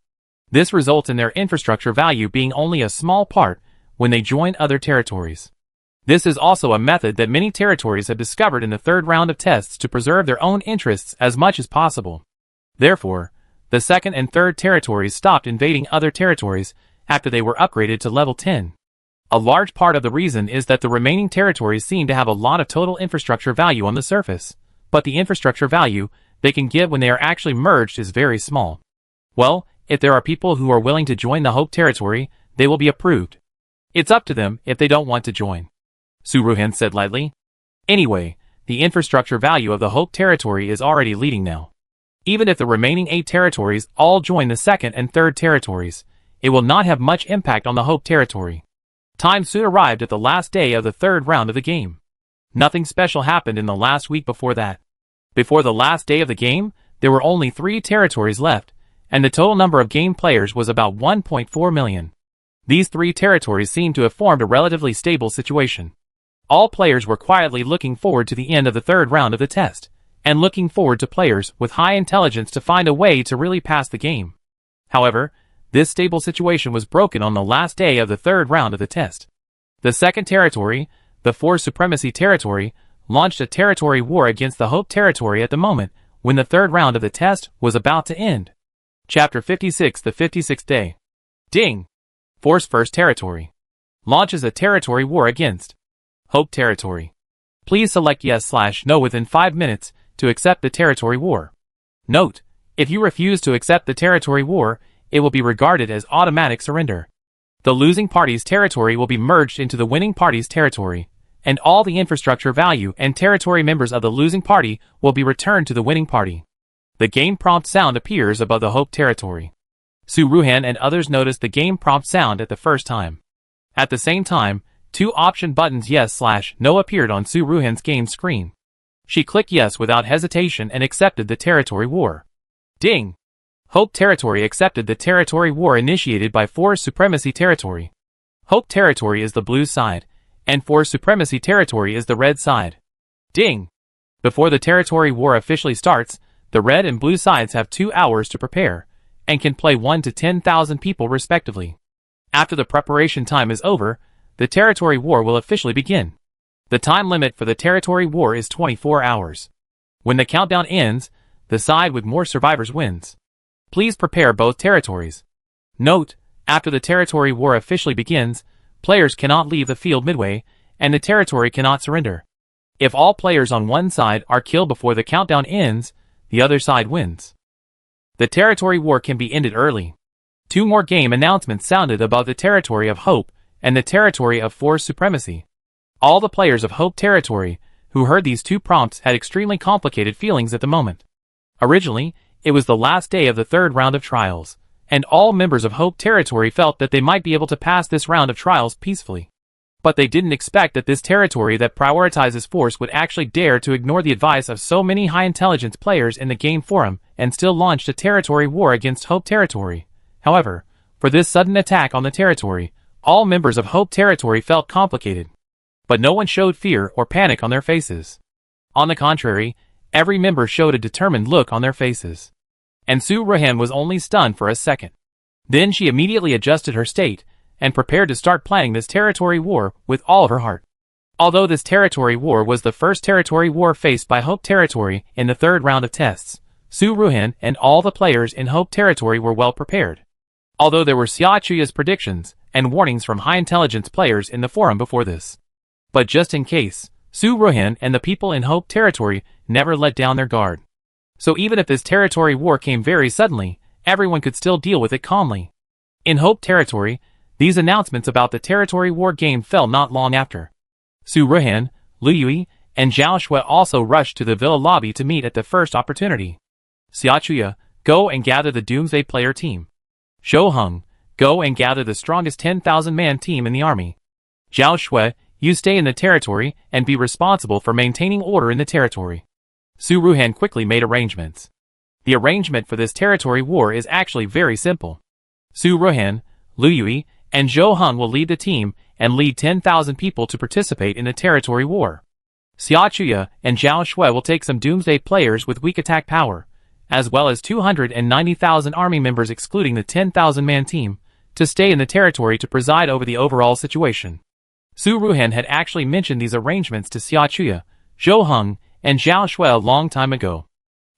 This results in their infrastructure value being only a small part when they join other territories. This is also a method that many territories have discovered in the third round of tests to preserve their own interests as much as possible. Therefore, the second and third territories stopped invading other territories after they were upgraded to level 10. A large part of the reason is that the remaining territories seem to have a lot of total infrastructure value on the surface, but the infrastructure value they can give when they are actually merged is very small. Well, if there are people who are willing to join the Hope Territory, they will be approved. It's up to them if they don't want to join. Su Ruhan said lightly. Anyway, the infrastructure value of the Hope territory is already leading now. Even if the remaining 8 territories all join the 2nd and 3rd territories, it will not have much impact on the Hope territory. Time soon arrived at the last day of the 3rd round of the game. Nothing special happened in the last week before that. Before the last day of the game, there were only 3 territories left, and the total number of game players was about 1.4 million. These 3 territories seemed to have formed a relatively stable situation. All players were quietly looking forward to the end of the 3rd round of the test, and looking forward to players with high intelligence to find a way to really pass the game. However, this stable situation was broken on the last day of the 3rd round of the test. The 2nd territory, the Force Supremacy territory, launched a territory war against the Hope territory at the moment when the 3rd round of the test was about to end. Chapter 56, the 56th day. Ding! Force First Territory launches a territory war against Hope territory. Please select yes/no within 5 minutes to accept the territory war. Note: if you refuse to accept the territory war, it will be regarded as automatic surrender. The losing party's territory will be merged into the winning party's territory, and all the infrastructure value and territory members of the losing party will be returned to the winning party. The game prompt sound appears above the Hope territory. Su Ruhan and others noticed the game prompt sound at the first time. At the same time, 2 option buttons yes/no appeared on Su Ruhan's game screen. She clicked yes without hesitation and accepted the territory war. Ding! Hope territory accepted the territory war initiated by Force Supremacy territory. Hope territory is the blue side, and Force Supremacy territory is the red side. Ding! Before the territory war officially starts, the red and blue sides have 2 hours to prepare, and can play 1 to 10,000 people respectively. After the preparation time is over, the territory war will officially begin. The time limit for the territory war is 24 hours. When the countdown ends, the side with more survivors wins. Please prepare both territories. Note: after the territory war officially begins, players cannot leave the field midway, and the territory cannot surrender. If all players on one side are killed before the countdown ends, the other side wins. The territory war can be ended early. 2 more game announcements sounded above the territory of Hope and the territory of Force Supremacy. All the players of Hope territory who heard these 2 prompts had extremely complicated feelings at the moment. Originally, it was the last day of the 3rd round of trials, and all members of Hope territory felt that they might be able to pass this round of trials peacefully. But they didn't expect that this territory that prioritizes force would actually dare to ignore the advice of so many high-intelligence players in the game forum and still launched a territory war against Hope territory. However, for this sudden attack on the territory, all members of Hope territory felt complicated. But no one showed fear or panic on their faces. On the contrary, every member showed a determined look on their faces. And Su Ruhan was only stunned for a second. Then she immediately adjusted her state and prepared to start planning this territory war with all of her heart. Although this territory war was the first territory war faced by Hope territory in the 3rd round of tests, Su Ruhan and all the players in Hope territory were well prepared. Although there were Xia Chuya's predictions and warnings from high-intelligence players in the forum before this. But just in case, Su Ruhan and the people in Hope territory never let down their guard. So even if this territory war came very suddenly, everyone could still deal with it calmly. In Hope territory, these announcements about the territory war game fell not long after. Su Ruhan, Lu Yui, and Zhao Shui also rushed to the villa lobby to meet at the first opportunity. Xia Chuya, go and gather the Doomsday player team. Zhou Heng, go and gather the strongest 10,000-man team in the army. Zhao Shui, you stay in the territory and be responsible for maintaining order in the territory. Su Ruhan quickly made arrangements. The arrangement for this territory war is actually very simple. Su Ruhan, Lu Yui, and Zhou Heng will lead the team and lead 10,000 people to participate in the territory war. Xia Chuya and Zhao Shui will take some Doomsday players with weak attack power, as well as 290,000 army members excluding the 10,000-man team, to stay in the territory to preside over the overall situation. Su Ruhan had actually mentioned these arrangements to Xia Chuya, Zhou Heng, and Zhao Shui a long time ago.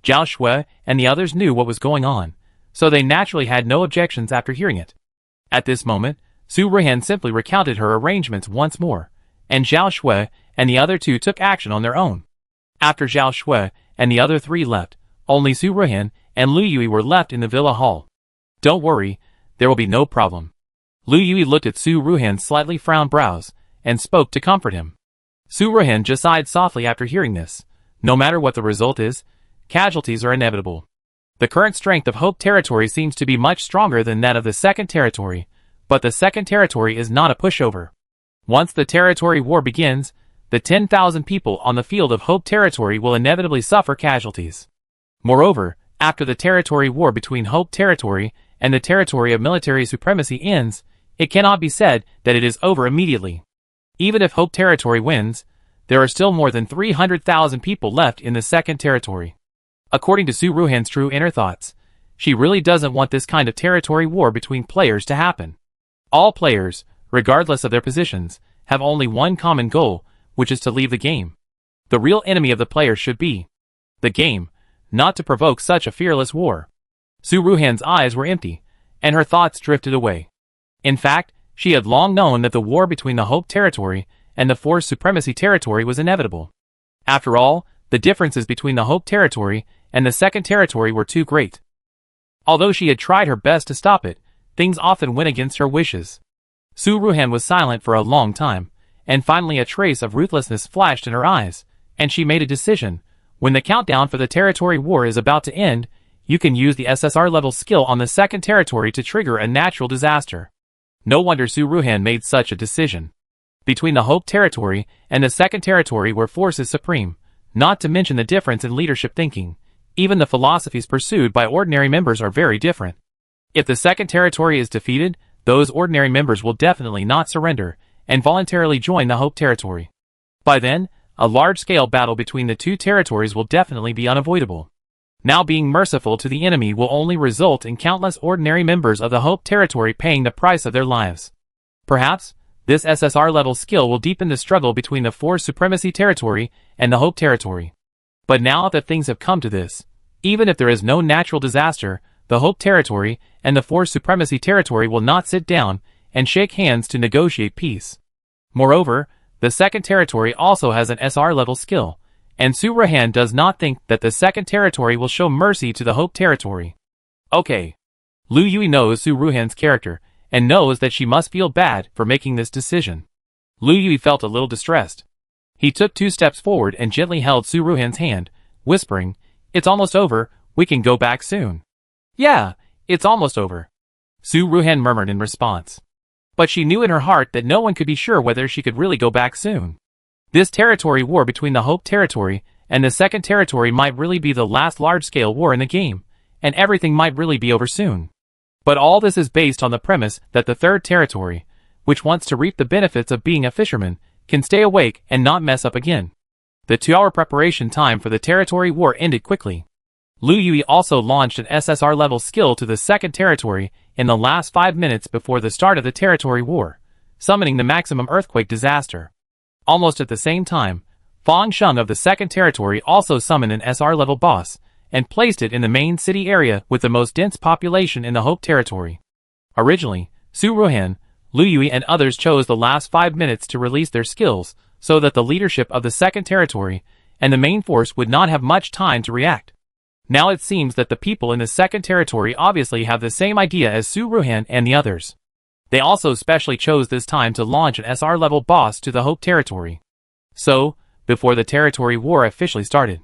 Zhao Shui and the others knew what was going on, so they naturally had no objections after hearing it. At this moment, Su Ruhan simply recounted her arrangements once more, and Zhao Shui and the other 2 took action on their own. After Zhao Shui and the other 3 left, only Su Ruhan and Lu Yui were left in the villa hall. Don't worry, there will be no problem. Lu Yui looked at Su Ruhan's slightly frowned brows and spoke to comfort him. Su Ruhan just sighed softly after hearing this. No matter what the result is, casualties are inevitable. The current strength of Hope Territory seems to be much stronger than that of the Second Territory, but the Second Territory is not a pushover. Once the territory war begins, the 10,000 people on the field of Hope Territory will inevitably suffer casualties. Moreover, after the territory war between Hope Territory and the territory of military supremacy ends, it cannot be said that it is over immediately. Even if Hope Territory wins, there are still more than 300,000 people left in the Second Territory. According to Su Ruhan's true inner thoughts, she really doesn't want this kind of territory war between players to happen. All players, regardless of their positions, have only one common goal, which is to leave the game. The real enemy of the players should be the game, not to provoke such a fearless war. Su Ruhan's eyes were empty, and her thoughts drifted away. In fact, she had long known that the war between the Hope Territory and the Force Supremacy Territory was inevitable. After all, the differences between the Hope Territory and the Second Territory were too great. Although she had tried her best to stop it, things often went against her wishes. Su Ruhan was silent for a long time, and finally a trace of ruthlessness flashed in her eyes, and she made a decision. When the countdown for the territory war is about to end, you can use the SSR level skill on the Second Territory to trigger a natural disaster. No wonder Su Ruhan made such a decision. Between the Hope Territory and the Second Territory where force is supreme, not to mention the difference in leadership thinking, even the philosophies pursued by ordinary members are very different. If the Second Territory is defeated, those ordinary members will definitely not surrender and voluntarily join the Hope Territory. By then, a large-scale battle between the two territories will definitely be unavoidable. Now being merciful to the enemy will only result in countless ordinary members of the Hope Territory paying the price of their lives. Perhaps, this SSR-level skill will deepen the struggle between the Force Supremacy Territory and the Hope Territory. But now that things have come to this, even if there is no natural disaster, the Hope Territory and the Force Supremacy Territory will not sit down and shake hands to negotiate peace. Moreover, the Second Territory also has an SR-level skill, and Su Ruhan does not think that the Second Territory will show mercy to the Hope Territory. Okay. Lu Yui knows Su Ruhan's character, and knows that she must feel bad for making this decision. Lu Yui felt a little distressed. He took 2 steps forward and gently held Su Ruhan's hand, whispering, "It's almost over, we can go back soon." "Yeah, it's almost over," Su Ruhan murmured in response. But she knew in her heart that no one could be sure whether she could really go back soon. This territory war between the Hope Territory and the Second Territory might really be the last large-scale war in the game, and everything might really be over soon. But all this is based on the premise that the Third Territory, which wants to reap the benefits of being a fisherman, can stay awake and not mess up again. The 2-hour preparation time for the territory war ended quickly. Lu Yui also launched an SSR-level skill to the Second Territory in the last 5 minutes before the start of the territory war, summoning the maximum earthquake disaster. Almost at the same time, Fang Sheng of the Second Territory also summoned an SR-level boss, and placed it in the main city area with the most dense population in the Hope Territory. Originally, Su Ruhan, Lu Yui and others chose the last 5 minutes to release their skills, so that the leadership of the Second Territory and the main force would not have much time to react. Now it seems that the people in the Second Territory obviously have the same idea as Su Ruhan and the others. They also specially chose this time to launch an SR-level boss to the Hope Territory. So, before the territory war officially started,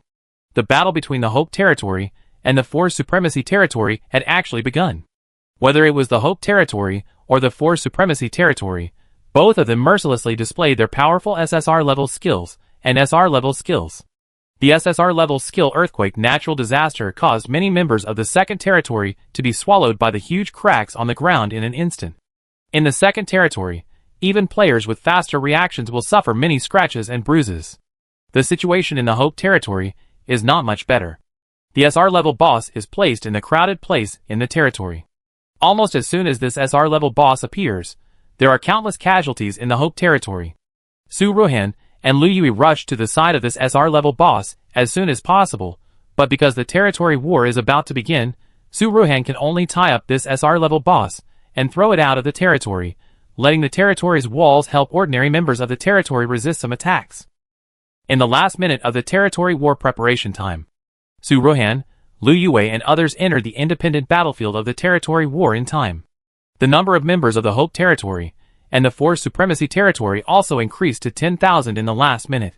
the battle between the Hope Territory and the Force Supremacy Territory had actually begun. Whether it was the Hope Territory or the Force Supremacy Territory, both of them mercilessly displayed their powerful SSR-level skills and SR-level skills. The SSR-level skill Earthquake Natural Disaster caused many members of the Second Territory to be swallowed by the huge cracks on the ground in an instant. In the Second Territory, even players with faster reactions will suffer many scratches and bruises. The situation in the Hope Territory is not much better. The SR-level boss is placed in the crowded place in the territory. Almost as soon as this SR-level boss appears, there are countless casualties in the Hope Territory. Su Ruhan and Lu Yui rush to the side of this SR-level boss as soon as possible, but because the territory war is about to begin, Su Ruhan can only tie up this SR-level boss and throw it out of the territory, letting the territory's walls help ordinary members of the territory resist some attacks. In the last minute of the territory war preparation time, Su Ruhan, Lu Yui and others entered the independent battlefield of the territory war in time. The number of members of the Hope Territory and the Force Supremacy territory also increased to 10,000 in the last minute.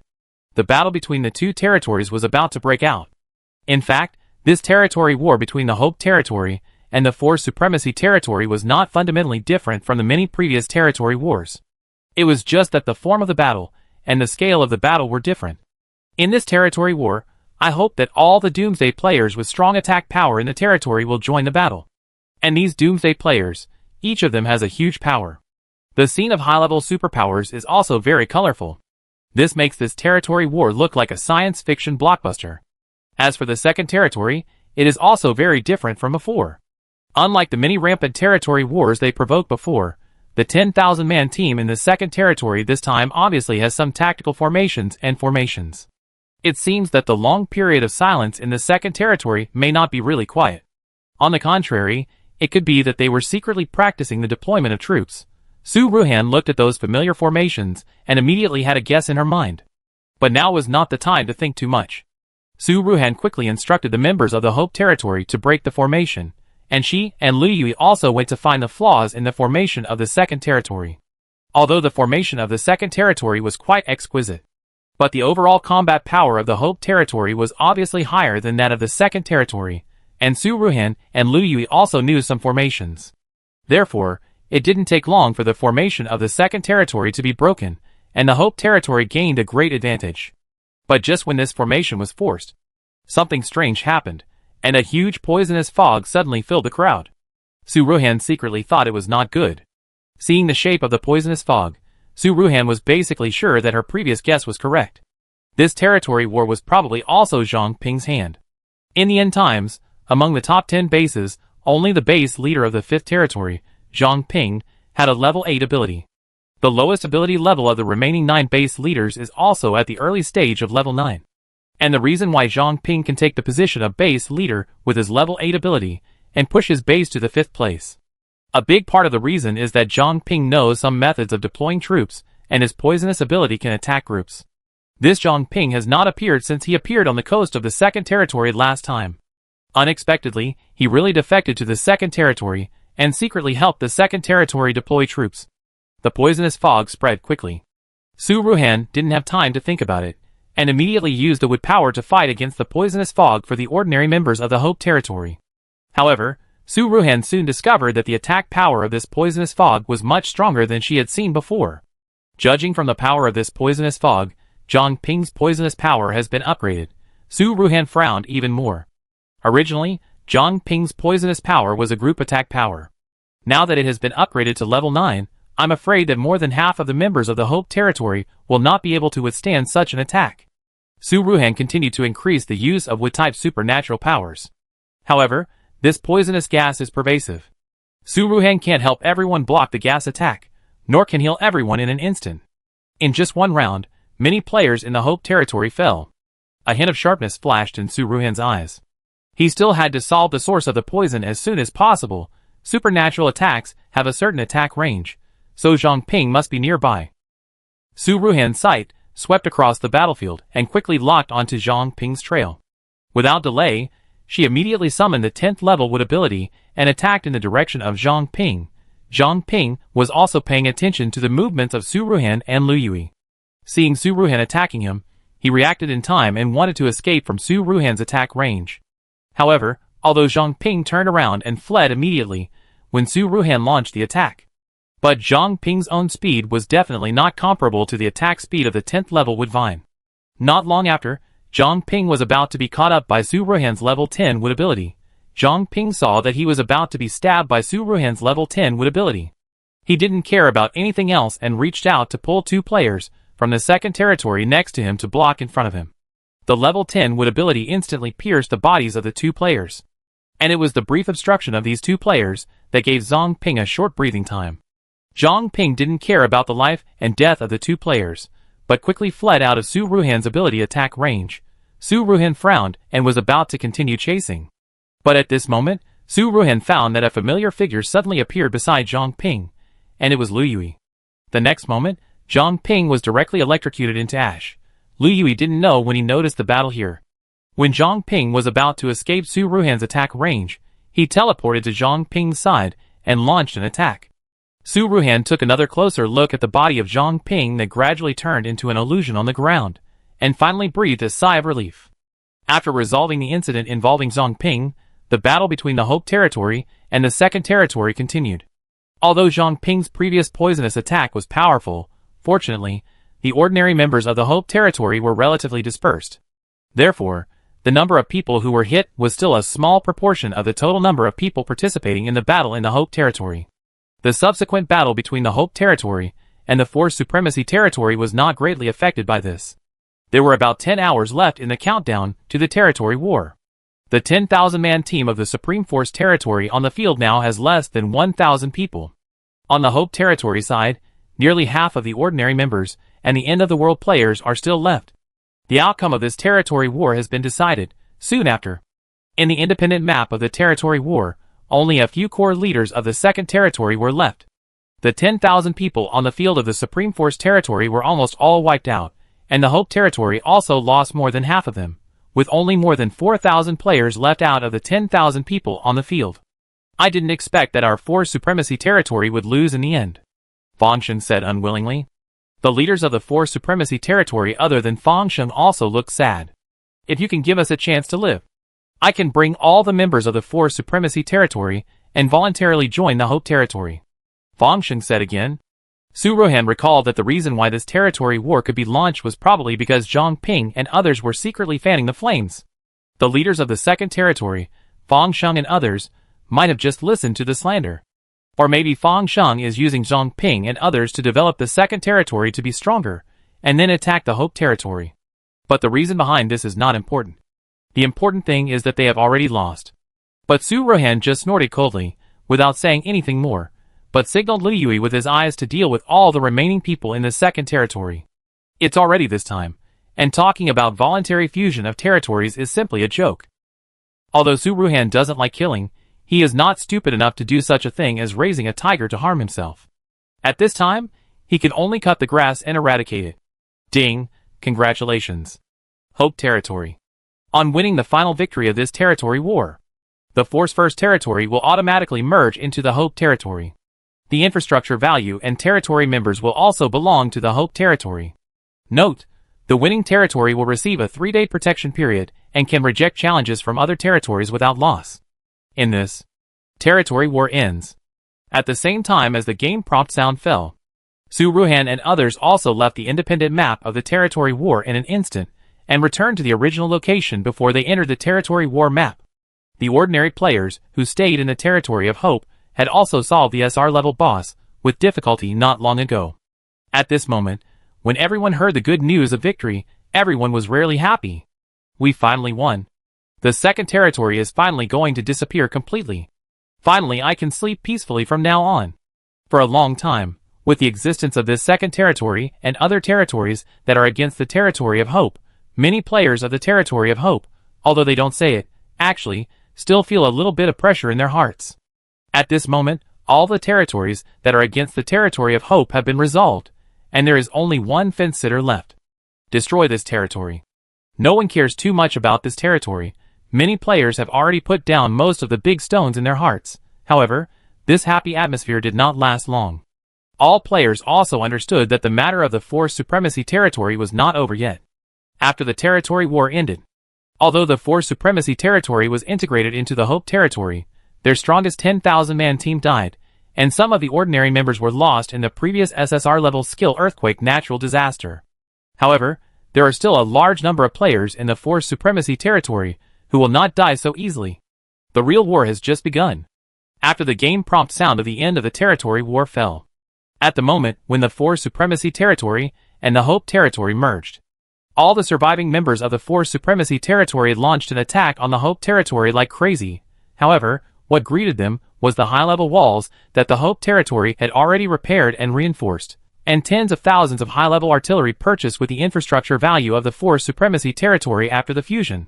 The battle between the two territories was about to break out. In fact, this territory war between the Hope territory and the Force Supremacy territory was not fundamentally different from the many previous territory wars. It was just that the form of the battle and the scale of the battle were different. In this territory war, I hope that all the Doomsday players with strong attack power in the territory will join the battle. And these Doomsday players, each of them has a huge power. The scene of high-level superpowers is also very colorful. This makes this territory war look like a science fiction blockbuster. As for the second territory, it is also very different from before. Unlike the many rampant territory wars they provoked before, the 10,000-man team in the second territory this time obviously has some tactical formations and formations. It seems that the long period of silence in the second territory may not be really quiet. On the contrary, it could be that they were secretly practicing the deployment of troops. Su Ruhan looked at those familiar formations and immediately had a guess in her mind. But now was not the time to think too much. Su Ruhan quickly instructed the members of the Hope territory to break the formation, and she and Lu Yui also went to find the flaws in the formation of the second territory. Although the formation of the second territory was quite exquisite, but the overall combat power of the Hope territory was obviously higher than that of the second territory, and Su Ruhan and Lu Yui also knew some formations. Therefore, it didn't take long for the formation of the second territory to be broken, and the Hope territory gained a great advantage. But just when this formation was forced, something strange happened, and a huge poisonous fog suddenly filled the crowd. Su Ruhan secretly thought it was not good. Seeing the shape of the poisonous fog, Su Ruhan was basically sure that her previous guess was correct. This territory war was probably also Zhang Ping's hand. In the end times, among the top 10 bases, only the base leader of the 5th territory, Zhang Ping, had a level 8 ability. The lowest ability level of the remaining 9 base leaders is also at the early stage of level 9. And the reason why Zhang Ping can take the position of base leader with his level 8 ability and push his base to the 5th place. A big part of the reason is that Zhang Ping knows some methods of deploying troops, and his poisonous ability can attack groups. This Zhang Ping has not appeared since he appeared on the coast of the 2nd territory last time. Unexpectedly, he really defected to the 2nd territory, and secretly helped the 2nd territory deploy troops. The poisonous fog spread quickly. Su Ruhan didn't have time to think about it, and immediately used the wood power to fight against the poisonous fog for the ordinary members of the Hope territory. However, Su Ruhan soon discovered that the attack power of this poisonous fog was much stronger than she had seen before. Judging from the power of this poisonous fog, Zhang Ping's poisonous power has been upgraded. Su Ruhan frowned even more. Originally, Zhang Ping's poisonous power was a group attack power. Now that it has been upgraded to level 9, I'm afraid that more than half of the members of the Hope territory will not be able to withstand such an attack. Su Ruhan continued to increase the use of wood-type supernatural powers. However, this poisonous gas is pervasive. Su Ruhan can't help everyone block the gas attack, nor can heal everyone in an instant. In just one round, many players in the Hope territory fell. A hint of sharpness flashed in Su Ruhan's eyes. He still had to solve the source of the poison as soon as possible. Supernatural attacks have a certain attack range, so Zhang Ping must be nearby. Su Ruhan's sight swept across the battlefield and quickly locked onto Zhang Ping's trail. Without delay, she immediately summoned the 10th level wood ability and attacked in the direction of Zhang Ping. Zhang Ping was also paying attention to the movements of Su Ruhan and Lu Yui. Seeing Su Ruhan attacking him, he reacted in time and wanted to escape from Su Ruhan's attack range. However, although Zhang Ping turned around and fled immediately when Su Ruhan launched the attack. But Zhang Ping's own speed was definitely not comparable to the attack speed of the 10th level wood vine. Not long after, Zhang Ping was about to be caught up by Su Ruhan's level 10 wood ability. Zhang Ping saw that he was about to be stabbed by Su Ruhan's level 10 wood ability. He didn't care about anything else and reached out to pull 2 players from the 2nd territory next to him to block in front of him. The level 10 wood ability instantly pierced the bodies of the 2 players. And it was the brief obstruction of these 2 players that gave Zhang Ping a short breathing time. Zhang Ping didn't care about the life and death of the 2 players, but quickly fled out of Su Ruhan's ability attack range. Su Ruhan frowned and was about to continue chasing. But at this moment, Su Ruhan found that a familiar figure suddenly appeared beside Zhang Ping, and it was Lu Yui. The next moment, Zhang Ping was directly electrocuted into ash. Lu Yui didn't know when he noticed the battle here. When Zhang Ping was about to escape Su Ruhan's attack range, he teleported to Zhang Ping's side and launched an attack. Su Ruhan took another closer look at the body of Zhang Ping that gradually turned into an illusion on the ground, and finally breathed a sigh of relief. After resolving the incident involving Zhang Ping, the battle between the Hope Territory and the Second Territory continued. Although Zhang Ping's previous poisonous attack was powerful, fortunately, the ordinary members of the Hope Territory were relatively dispersed. Therefore, the number of people who were hit was still a small proportion of the total number of people participating in the battle in the Hope Territory. The subsequent battle between the Hope Territory and the Force Supremacy Territory was not greatly affected by this. There were about 10 hours left in the countdown to the Territory War. The 10,000-man team of the Supreme Force Territory on the field now has less than 1,000 people. On the Hope Territory side, nearly half of the ordinary members and the end-of-the-world players are still left. The outcome of this Territory War has been decided soon after. In the independent map of the Territory War, only a few core leaders of the Second Territory were left. The 10,000 people on the field of the Supreme Force Territory were almost all wiped out, and the Hope Territory also lost more than half of them, with only more than 4,000 players left out of the 10,000 people on the field. I didn't expect that our Force Supremacy Territory would lose in the end, Fangshen said unwillingly. The leaders of the Force Supremacy Territory other than Fangshen also looked sad. If you can give us a chance to live, I can bring all the members of the Force Supremacy Territory and voluntarily join the Hope Territory, Fangshen said again. Su Ruhan recalled that the reason why this territory war could be launched was probably because Zhang Ping and others were secretly fanning the flames. The leaders of the Second Territory, Fangshen and others, might have just listened to the slander. Or maybe Fangshen is using Zhang Ping and others to develop the Second Territory to be stronger, and then attack the Hope Territory. But the reason behind this is not important. The important thing is that they have already lost. But Su Ruhan just snorted coldly, without saying anything more, but signaled Li Yui with his eyes to deal with all the remaining people in the Second Territory. It's already this time, and talking about voluntary fusion of territories is simply a joke. Although Su Ruhan doesn't like killing, he is not stupid enough to do such a thing as raising a tiger to harm himself. At this time, he can only cut the grass and eradicate it. Ding, congratulations, Hope Territory, on winning the final victory of this territory war. The Force First Territory will automatically merge into the Hope Territory. The infrastructure value and territory members will also belong to the Hope Territory. Note, the winning territory will receive a 3-day protection period and can reject challenges from other territories without loss. In this territory war ends. At the same time as the game prompt sound fell, Su Ruhan and others also left the independent map of the territory war in an instant and returned to the original location before they entered the territory war map. The ordinary players who stayed in the territory of Hope had also solved the SR level boss with difficulty not long ago. At this moment, when everyone heard the good news of victory, everyone was rarely happy. We finally won. The Second Territory is finally going to disappear completely. Finally, I can sleep peacefully from now on. For a long time, with the existence of this Second Territory and other territories that are against the territory of Hope, many players of the territory of Hope, although they don't say it, actually, still feel a little bit of pressure in their hearts. At this moment, all the territories that are against the territory of Hope have been resolved, and there is only one fence-sitter left. Destroy this territory. No one cares too much about this territory. Many players have already put down most of the big stones in their hearts. However, this happy atmosphere did not last long. All players also understood that the matter of the Force Supremacy Territory was not over yet. After the territory war ended, although the Force Supremacy Territory was integrated into the Hope Territory, their strongest 10,000-man team died, and some of the ordinary members were lost in the previous SSR-level skill earthquake natural disaster. However, there are still a large number of players in the Force Supremacy Territory who will not die so easily. The real war has just begun. After the game prompt sound of the end of the territory war fell. At the moment when the Force Supremacy Territory and the Hope Territory merged, all the surviving members of the Force Supremacy Territory launched an attack on the Hope Territory like crazy. However, what greeted them was the high-level walls that the Hope Territory had already repaired and reinforced, and tens of thousands of high-level artillery purchased with the infrastructure value of the Force Supremacy Territory after the fusion.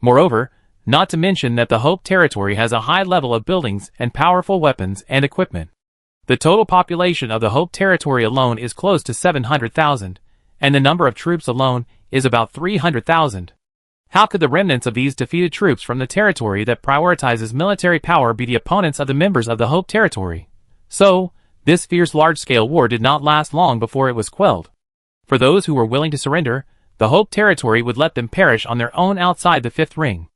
Moreover, not to mention that the Hope Territory has a high level of buildings and powerful weapons and equipment. The total population of the Hope Territory alone is close to 700,000, and the number of troops alone is about 300,000. How could the remnants of these defeated troops from the territory that prioritizes military power be the opponents of the members of the Hope Territory? So, This fierce large-scale war did not last long before it was quelled. For those who were willing to surrender, the Hope territory would let them perish on their own outside the fifth ring.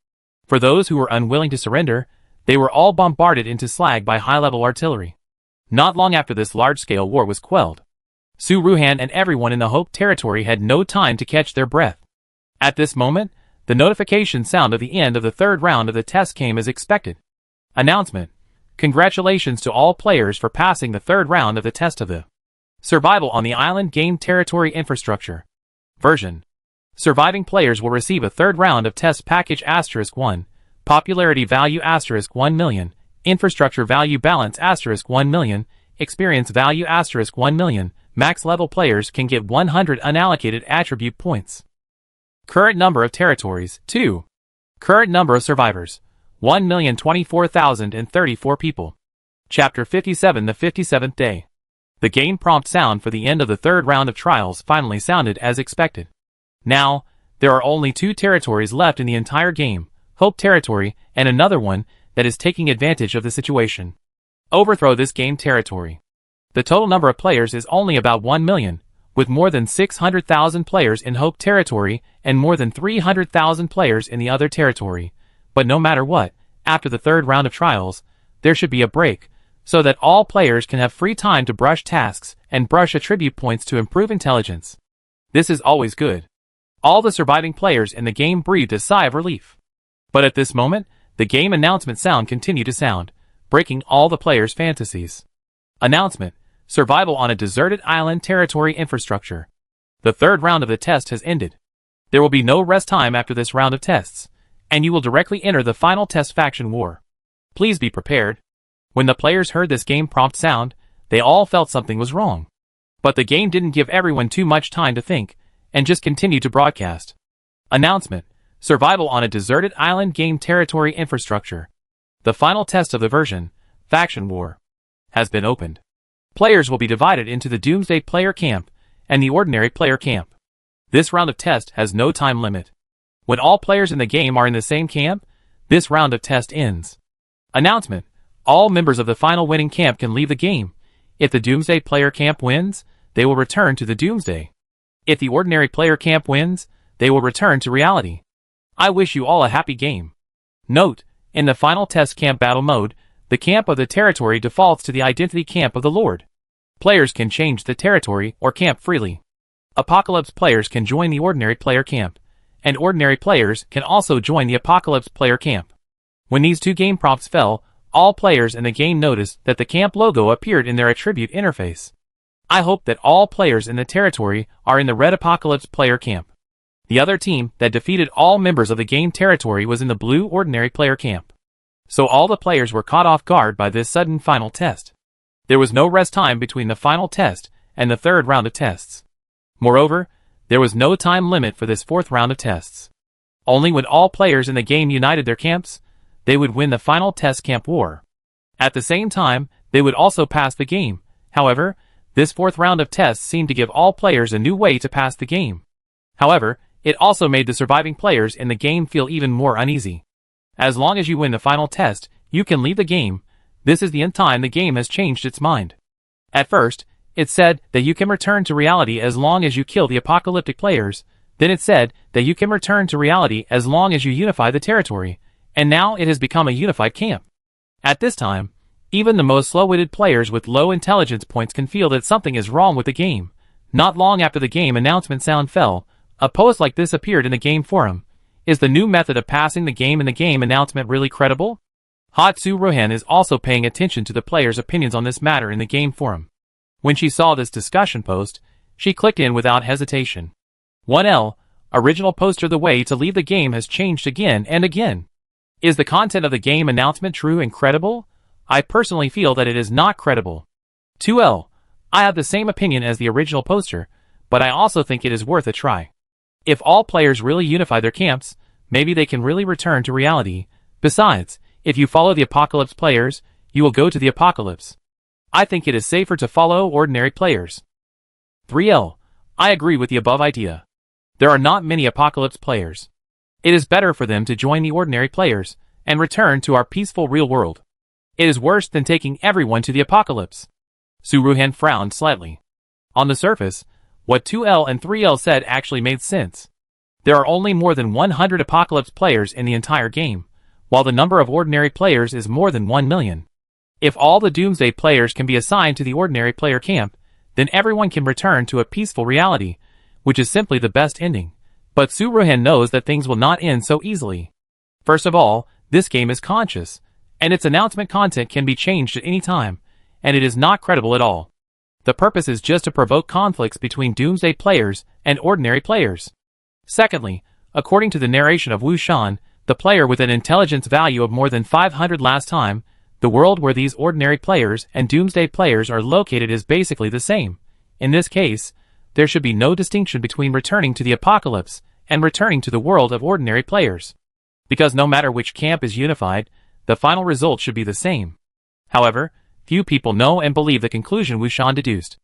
For those who were unwilling to surrender, they were all bombarded into slag by high-level artillery. Not long after this large-scale war was quelled, Su Ruhan and everyone in the Hope territory had no time to catch their breath. At this moment, the notification sound of the end of the third round of the test came as expected. Announcement: congratulations to all players for passing the third round of the test of the Survival on the Island Game Territory Infrastructure version. Surviving players will receive a third round of test package *1, popularity value *1 million, infrastructure value balance *1 million, experience value *1 million, max level players can get 100 unallocated attribute points. Current number of territories, 2. Current number of survivors, 1,024,034 people. Chapter 57, the 57th day. The game prompt sound for the end of the third round of trials finally sounded as expected. Now, there are only 2 territories left in the entire game, Hope Territory and another one that is taking advantage of the situation. Overthrow this game territory. The total number of players is only about 1 million, with more than 600,000 players in Hope Territory and more than 300,000 players in the other territory. But no matter what, after the third round of trials, there should be a break, so that all players can have free time to brush tasks and brush attribute points to improve intelligence. This is always good. All the surviving players in the game breathed a sigh of relief. But at this moment, the game announcement sound continued to sound, breaking all the players' fantasies. Announcement: survival on a deserted island territory infrastructure. The third round of the test has ended. There will be no rest time after this round of tests, and you will directly enter the final test faction war. Please be prepared. When the players heard this game prompt sound, they all felt something was wrong. But the game didn't give everyone too much time to think, and just continued to broadcast. Announcement: survival on a deserted island game territory infrastructure. The final test of the version, Faction War, has been opened. Players will be divided into the Doomsday Player Camp and the Ordinary Player Camp. This round of test has no time limit. When all players in the game are in the same camp, this round of test ends. Announcement: all members of the final winning camp can leave the game. If the Doomsday Player Camp wins, they will return to the Doomsday. If the Ordinary Player Camp wins, they will return to reality. I wish you all a happy game. Note: in the final test camp battle mode, the camp of the territory defaults to the identity camp of the Lord. Players can change the territory or camp freely. Apocalypse players can join the Ordinary Player Camp, and Ordinary players can also join the Apocalypse Player Camp. When these 2 game prompts fell, all players in the game noticed that the camp logo appeared in their attribute interface. I hope that all players in the territory are in the Red Apocalypse Player Camp. The other team that defeated all members of the game territory was in the Blue Ordinary Player Camp. So all the players were caught off guard by this sudden final test. There was no rest time between the final test and the third round of tests. Moreover, there was no time limit for this fourth round of tests. Only when all players in the game united their camps, they would win the final test camp war. At the same time, they would also pass the game. However, this fourth round of tests seemed to give all players a new way to pass the game. However, it also made the surviving players in the game feel even more uneasy. As long as you win the final test, you can leave the game. This is the end time the game has changed its mind. At first, it said that you can return to reality as long as you kill the apocalyptic players. Then it said that you can return to reality as long as you unify the territory. And now it has become a unified camp. At this time, even the most slow-witted players with low intelligence points can feel that something is wrong with the game. Not long after the game announcement sound fell, a post like this appeared in the game forum. Is the new method of passing the game in the game announcement really credible? Su Ruhan is also paying attention to the players' opinions on this matter in the game forum. When she saw this discussion post, she clicked in without hesitation. 1L, original poster: the way to leave the game has changed again and again. Is the content of the game announcement true and credible? I personally feel that it is not credible. 2L, I have the same opinion as the original poster, but I also think it is worth a try. If all players really unify their camps, maybe they can really return to reality. Besides, if you follow the apocalypse players, you will go to the apocalypse. I think it is safer to follow ordinary players. 3L, I agree with the above idea. There are not many apocalypse players. It is better for them to join the ordinary players and return to our peaceful real world. It is worse than taking everyone to the apocalypse. Suruhan frowned slightly. On the surface, what 2L and 3L said actually made sense. There are only more than 100 Apocalypse players in the entire game, while the number of ordinary players is more than 1 million. If all the Doomsday players can be assigned to the ordinary player camp, then everyone can return to a peaceful reality, which is simply the best ending. But Suruhan knows that things will not end so easily. First of all, this game is conscious, and its announcement content can be changed at any time, and it is not credible at all. The purpose is just to provoke conflicts between Doomsday players and ordinary players. Secondly, according to the narration of Wu Shan, the player with an intelligence value of more than 500 last time, the world where these ordinary players and Doomsday players are located is basically the same. In this case, there should be no distinction between returning to the Apocalypse and returning to the world of ordinary players. Because no matter which camp is unified, the final result should be the same. However, few people know and believe the conclusion Wu Shan deduced.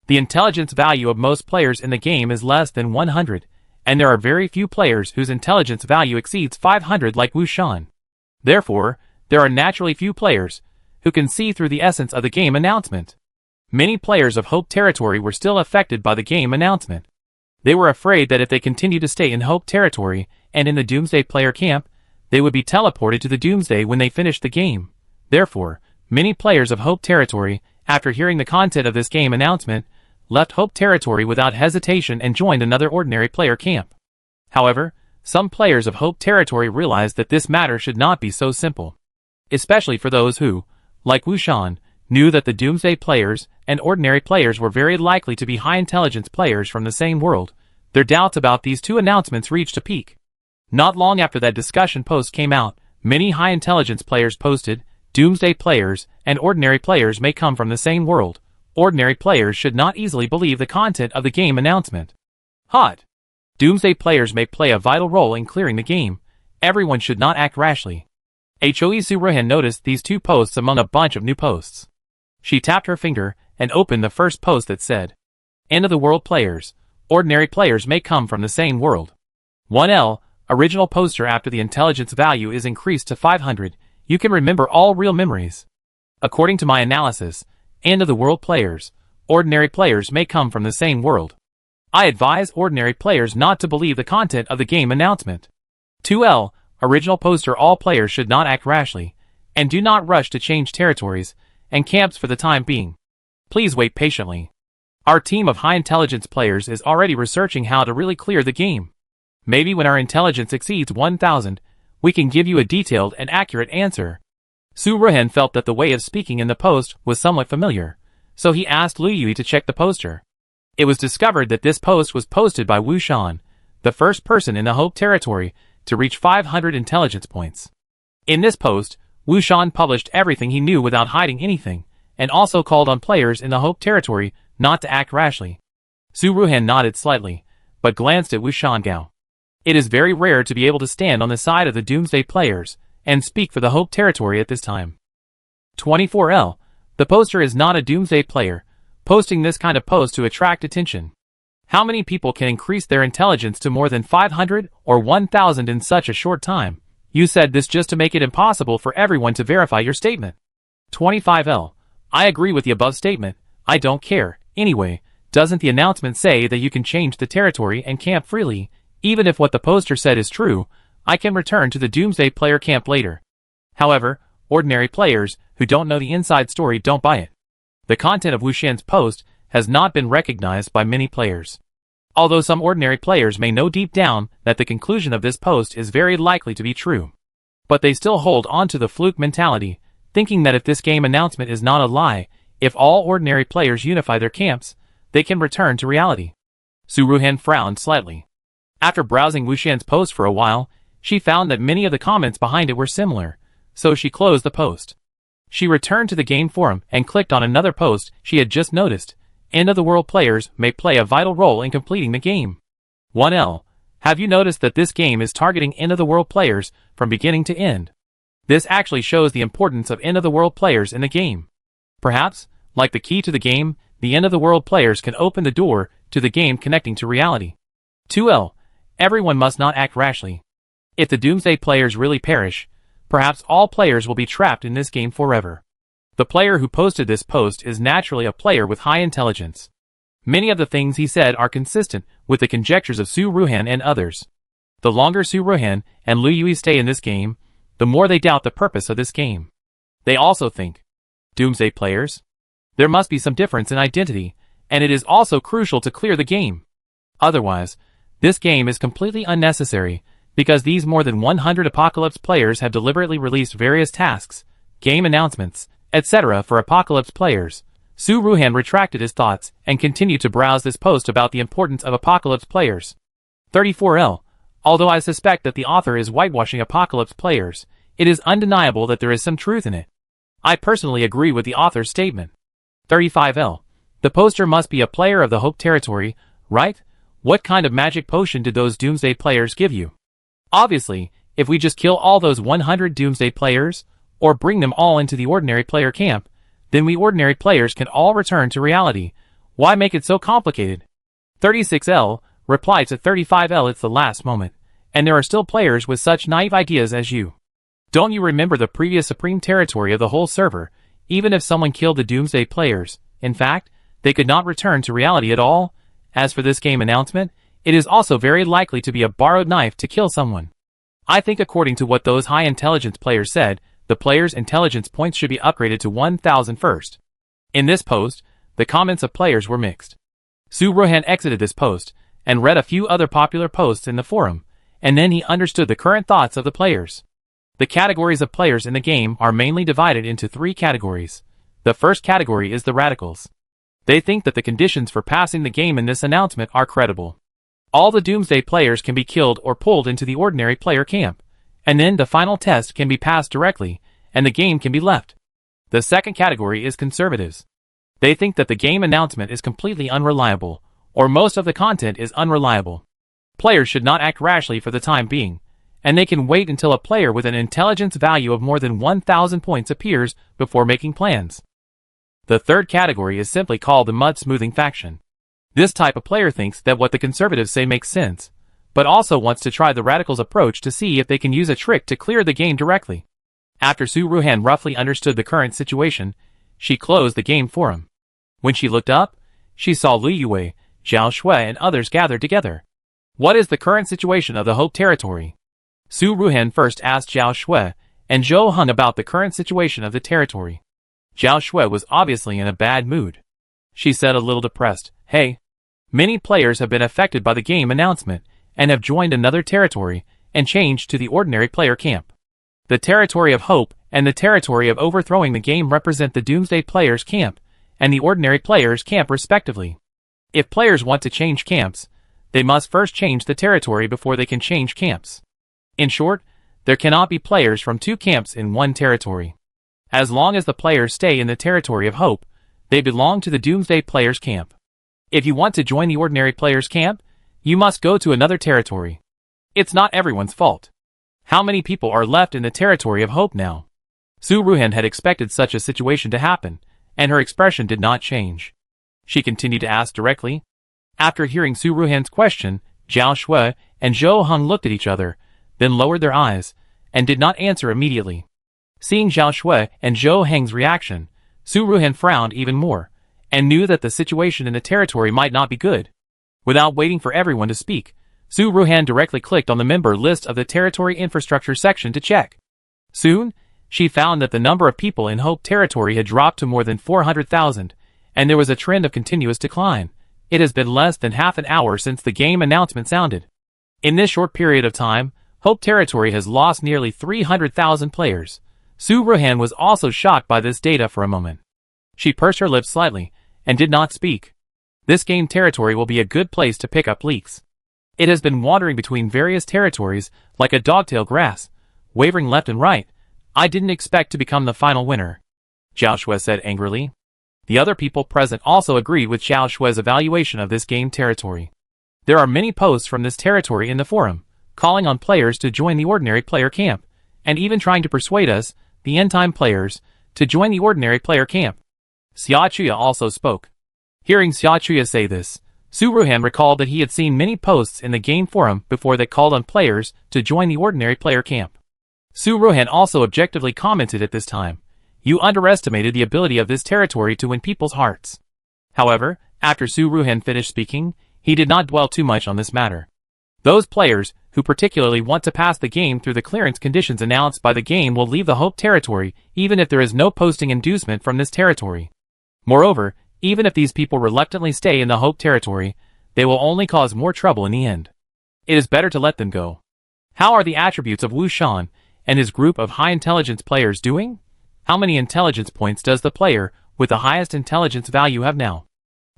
The intelligence value of most players in the game is less than 100, and there are very few players whose intelligence value exceeds 500 like Wu Shan. Therefore, there are naturally few players who can see through the essence of the game announcement. Many players of Hope Territory were still affected by the game announcement. They were afraid that if they continued to stay in Hope Territory and in the Doomsday player camp, they would be teleported to the Doomsday when they finished the game. Therefore, many players of Hope Territory, after hearing the content of this game announcement, left Hope Territory without hesitation and joined another ordinary player camp. However, some players of Hope Territory realized that this matter should not be so simple. Especially for those who, like Wu Shan, knew that the Doomsday players and ordinary players were very likely to be high-intelligence players from the same world, their doubts about these two announcements reached a peak. Not long after that discussion post came out, many high-intelligence players posted, Doomsday players and ordinary players may come from the same world. Ordinary players should not easily believe the content of the game announcement. Hot. Doomsday players may play a vital role in clearing the game. Everyone should not act rashly. Hoe Suruhan noticed these two posts among a bunch of new posts. She tapped her finger and opened the first post that said, End of the world players. Ordinary players may come from the same world. 1L, original poster after the intelligence value is increased to 500, you can remember all real memories. According to my analysis, End of the world players. Ordinary players may come from the same world. I advise ordinary players not to believe the content of the game announcement. 2L, original poster all players should not act rashly, and do not rush to change territories and camps for the time being. Please wait patiently. Our team of high-intelligence players is already researching how to really clear the game. Maybe when our intelligence exceeds 1,000, we can give you a detailed and accurate answer. Suruhan felt that the way of speaking in the post was somewhat familiar, so he asked Liu Yui to check the poster. It was discovered that this post was posted by Wu Shan, the first person in the Hope Territory to reach 500 intelligence points. In this post, Wu Shan published everything he knew without hiding anything, and also called on players in the Hope Territory not to act rashly. Suruhan nodded slightly, but glanced at Wu Shangao. It is very rare to be able to stand on the side of the Doomsday players and speak for the Hope Territory at this time. 24L, the poster is not a Doomsday player, posting this kind of post to attract attention. How many people can increase their intelligence to more than 500 or 1,000 in such a short time? You said this just to make it impossible for everyone to verify your statement. 25L, I agree with the above statement. I don't care. Anyway, doesn't the announcement say that you can change the territory and camp freely? Even if what the poster said is true, I can return to the Doomsday player camp later. However, ordinary players who don't know the inside story don't buy it. The content of Wu Shan's post has not been recognized by many players. Although some ordinary players may know deep down that the conclusion of this post is very likely to be true. But they still hold on to the fluke mentality, thinking that if this game announcement is not a lie, if all ordinary players unify their camps, they can return to reality. Suruhan frowned slightly. After browsing Wu Shan's post for a while, she found that many of the comments behind it were similar, so she closed the post. She returned to the game forum and clicked on another post she had just noticed. End of the world players may play a vital role in completing the game. 1L, have you noticed that this game is targeting end of the world players from beginning to end? This actually shows the importance of end of the world players in the game. Perhaps, like the key to the game, the end of the world players can open the door to the game connecting to reality. 2L, everyone must not act rashly. If the Doomsday players really perish, perhaps all players will be trapped in this game forever. The player who posted this post is naturally a player with high intelligence. Many of the things he said are consistent with the conjectures of Su Ruhan and others. The longer Su Ruhan and Liu Yui stay in this game, the more they doubt the purpose of this game. They also think, Doomsday players? There must be some difference in identity, and it is also crucial to clear the game. Otherwise, this game is completely unnecessary, because these more than 100 Apocalypse players have deliberately released various tasks, game announcements, etc. for Apocalypse players. Su Ruhan retracted his thoughts and continued to browse this post about the importance of Apocalypse players. 34L. Although I suspect that the author is whitewashing Apocalypse players, it is undeniable that there is some truth in it. I personally agree with the author's statement. 35L. The poster must be a player of the Hope territory, right? What kind of magic potion did those Doomsday players give you? Obviously, if we just kill all those 100 Doomsday players, or bring them all into the ordinary player camp, then we ordinary players can all return to reality. Why make it so complicated? 36L. Reply to 35L. It's the last moment, and there are still players with such naive ideas as you. Don't you remember the previous supreme territory of the whole server? Even if someone killed the Doomsday players, in fact, they could not return to reality at all. As for this game announcement, it is also very likely to be a borrowed knife to kill someone. I think according to what those high intelligence players said, the players' intelligence points should be upgraded to 1000 first. In this post, the comments of players were mixed. Su Ruhan exited this post, and read a few other popular posts in the forum, and then he understood the current thoughts of the players. The categories of players in the game are mainly divided into 3 categories. The first category is the radicals. They think that the conditions for passing the game in this announcement are credible. All the Doomsday players can be killed or pulled into the ordinary player camp, and then the final test can be passed directly, and the game can be left. The second category is conservatives. They think that the game announcement is completely unreliable, or most of the content is unreliable. Players should not act rashly for the time being, and they can wait until a player with an intelligence value of more than 1000 points appears before making plans. The third category is simply called the mud-smoothing faction. This type of player thinks that what the conservatives say makes sense, but also wants to try the radicals' approach to see if they can use a trick to clear the game directly. After Su Ruhan roughly understood the current situation, she closed the game forum. When she looked up, she saw Liu Yui, Zhao Shui and others gathered together. What is the current situation of the Hope territory? Su Ruhan first asked Zhao Shui and Zhou Heng about the current situation of the territory. Zhao Shui was obviously in a bad mood. She said a little depressed, "Hey, many players have been affected by the game announcement and have joined another territory and changed to the ordinary player camp. The territory of Hope and the territory of overthrowing the game represent the Doomsday players camp and the ordinary players camp respectively. If players want to change camps, they must first change the territory before they can change camps. In short, there cannot be players from 2 camps in one territory. As long as the players stay in the territory of Hope, they belong to the Doomsday players camp. If you want to join the ordinary players camp, you must go to another territory. It's not everyone's fault. How many people are left in the territory of Hope now?" Su Ruhan had expected such a situation to happen, and her expression did not change. She continued to ask directly. After hearing Su Ruhan's question, Zhao Shui and Zhou Heng looked at each other, then lowered their eyes, and did not answer immediately. Seeing Zhao Shui and Zhou Heng's reaction, Su Ruhan frowned even more, and knew that the situation in the territory might not be good. Without waiting for everyone to speak, Su Ruhan directly clicked on the member list of the territory infrastructure section to check. Soon, she found that the number of people in Hope territory had dropped to more than 400,000, and there was a trend of continuous decline. It has been less than half an hour since the game announcement sounded. In this short period of time, Hope territory has lost nearly 300,000 players. Su Ruhan was also shocked by this data for a moment. She pursed her lips slightly, and did not speak. This game territory will be a good place to pick up leaks. It has been wandering between various territories, like a dogtail grass, wavering left and right. I didn't expect to become the final winner," Zhao Shui said angrily. The other people present also agreed with Zhao Shui's evaluation of this game territory. There are many posts from this territory in the forum, calling on players to join the ordinary player camp, and even trying to persuade us, the end-time players, to join the ordinary player camp. Xia Chuya also spoke. Hearing Xia Chuya say this, Su Ruhan recalled that he had seen many posts in the game forum before that called on players to join the ordinary player camp. Su Ruhan also objectively commented at this time, You underestimated the ability of this territory to win people's hearts. However, after Su Ruhan finished speaking, he did not dwell too much on this matter. Those players who particularly want to pass the game through the clearance conditions announced by the game will leave the Hope territory even if there is no posting inducement from this territory. Moreover, even if these people reluctantly stay in the Hope territory, they will only cause more trouble in the end. It is better to let them go. How are the attributes of Wu Shan and his group of high intelligence players doing? How many intelligence points does the player with the highest intelligence value have now?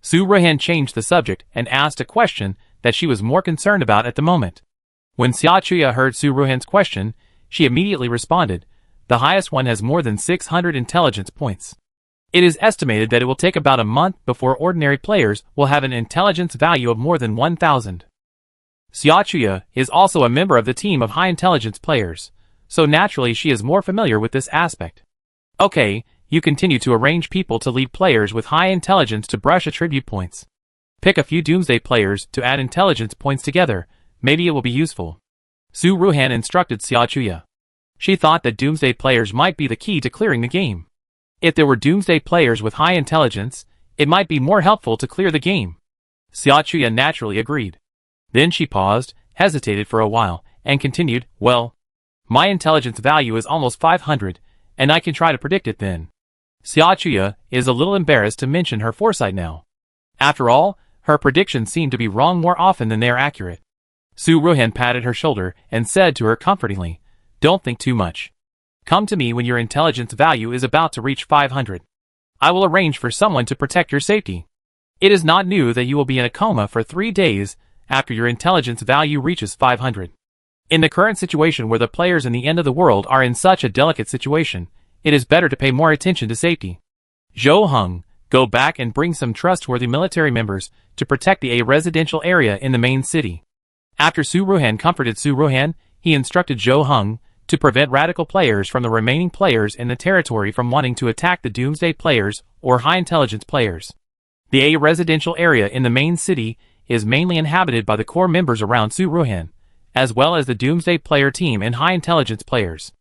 Su Ruhan changed the subject and asked a question that she was more concerned about at the moment. When Xia Chuya heard Su Ruhan's question, she immediately responded, "The highest one has more than 600 intelligence points. It is estimated that it will take about a month before ordinary players will have an intelligence value of more than 1,000. Xia Chuya is also a member of the team of high intelligence players, so naturally she is more familiar with this aspect. Okay, you continue to arrange people to lead players with high intelligence to brush attribute points. Pick a few Doomsday players to add intelligence points together, maybe it will be useful." Su Ruhan instructed Xia Chuya. She thought that Doomsday players might be the key to clearing the game. If there were Doomsday players with high intelligence, it might be more helpful to clear the game. Xia Chuya naturally agreed. Then she paused, hesitated for a while, and continued, "Well, my intelligence value is almost 500, and I can try to predict it then." Xia Chuya is a little embarrassed to mention her foresight now. After all, her predictions seem to be wrong more often than they are accurate. Su Ruhan patted her shoulder and said to her comfortingly, "Don't think too much. Come to me when your intelligence value is about to reach 500. I will arrange for someone to protect your safety. It is not new that you will be in a coma for 3 days after your intelligence value reaches 500. In the current situation where the players in the end of the world are in such a delicate situation, it is better to pay more attention to safety. Zhou Heng, go back and bring some trustworthy military members to protect the A residential area in the main city." After Su Ruhan comforted Su Ruhan, he instructed Zhou Heng to prevent radical players from the remaining players in the territory from wanting to attack the Doomsday players or high intelligence players. The A residential area in the main city is mainly inhabited by the core members around Su Ruhan, as well as the Doomsday player team and high intelligence players.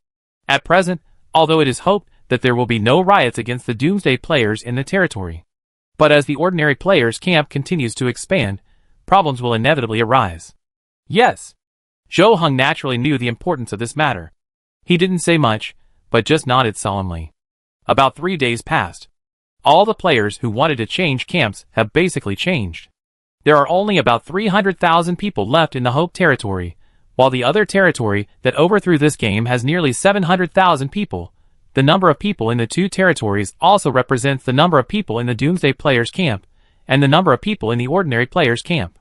At present, although it is hoped that there will be no riots against the Doomsday players in the territory. But as the ordinary players' camp continues to expand, problems will inevitably arise. Yes. Zhou Heng naturally knew the importance of this matter. He didn't say much, but just nodded solemnly. About 3 days passed. All the players who wanted to change camps have basically changed. There are only about 300,000 people left in the Hope territory, while the other territory that overthrew this game has nearly 700,000 people. The number of people in the two territories also represents the number of people in the Doomsday players' camp, and the number of people in the ordinary players' camp.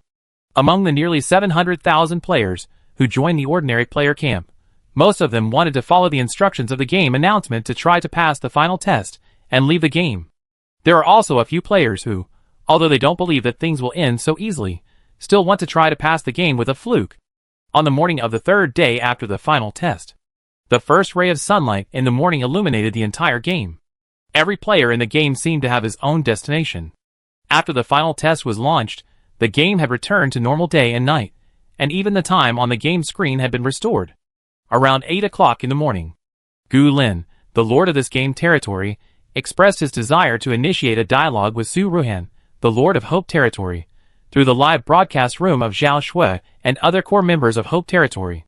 Among the nearly 700,000 players who joined the ordinary player camp, most of them wanted to follow the instructions of the game announcement to try to pass the final test and leave the game. There are also a few players who, although they don't believe that things will end so easily, still want to try to pass the game with a fluke. On the morning of the 3rd day after the final test, the first ray of sunlight in the morning illuminated the entire game. Every player in the game seemed to have his own destination. After the final test was launched, the game had returned to normal day and night, and even the time on the game screen had been restored. Around 8 o'clock in the morning, Gu Lin, the lord of this game territory, expressed his desire to initiate a dialogue with Su Ruhan, the lord of Hope territory, through the live broadcast room of Zhao Shui and other core members of Hope territory.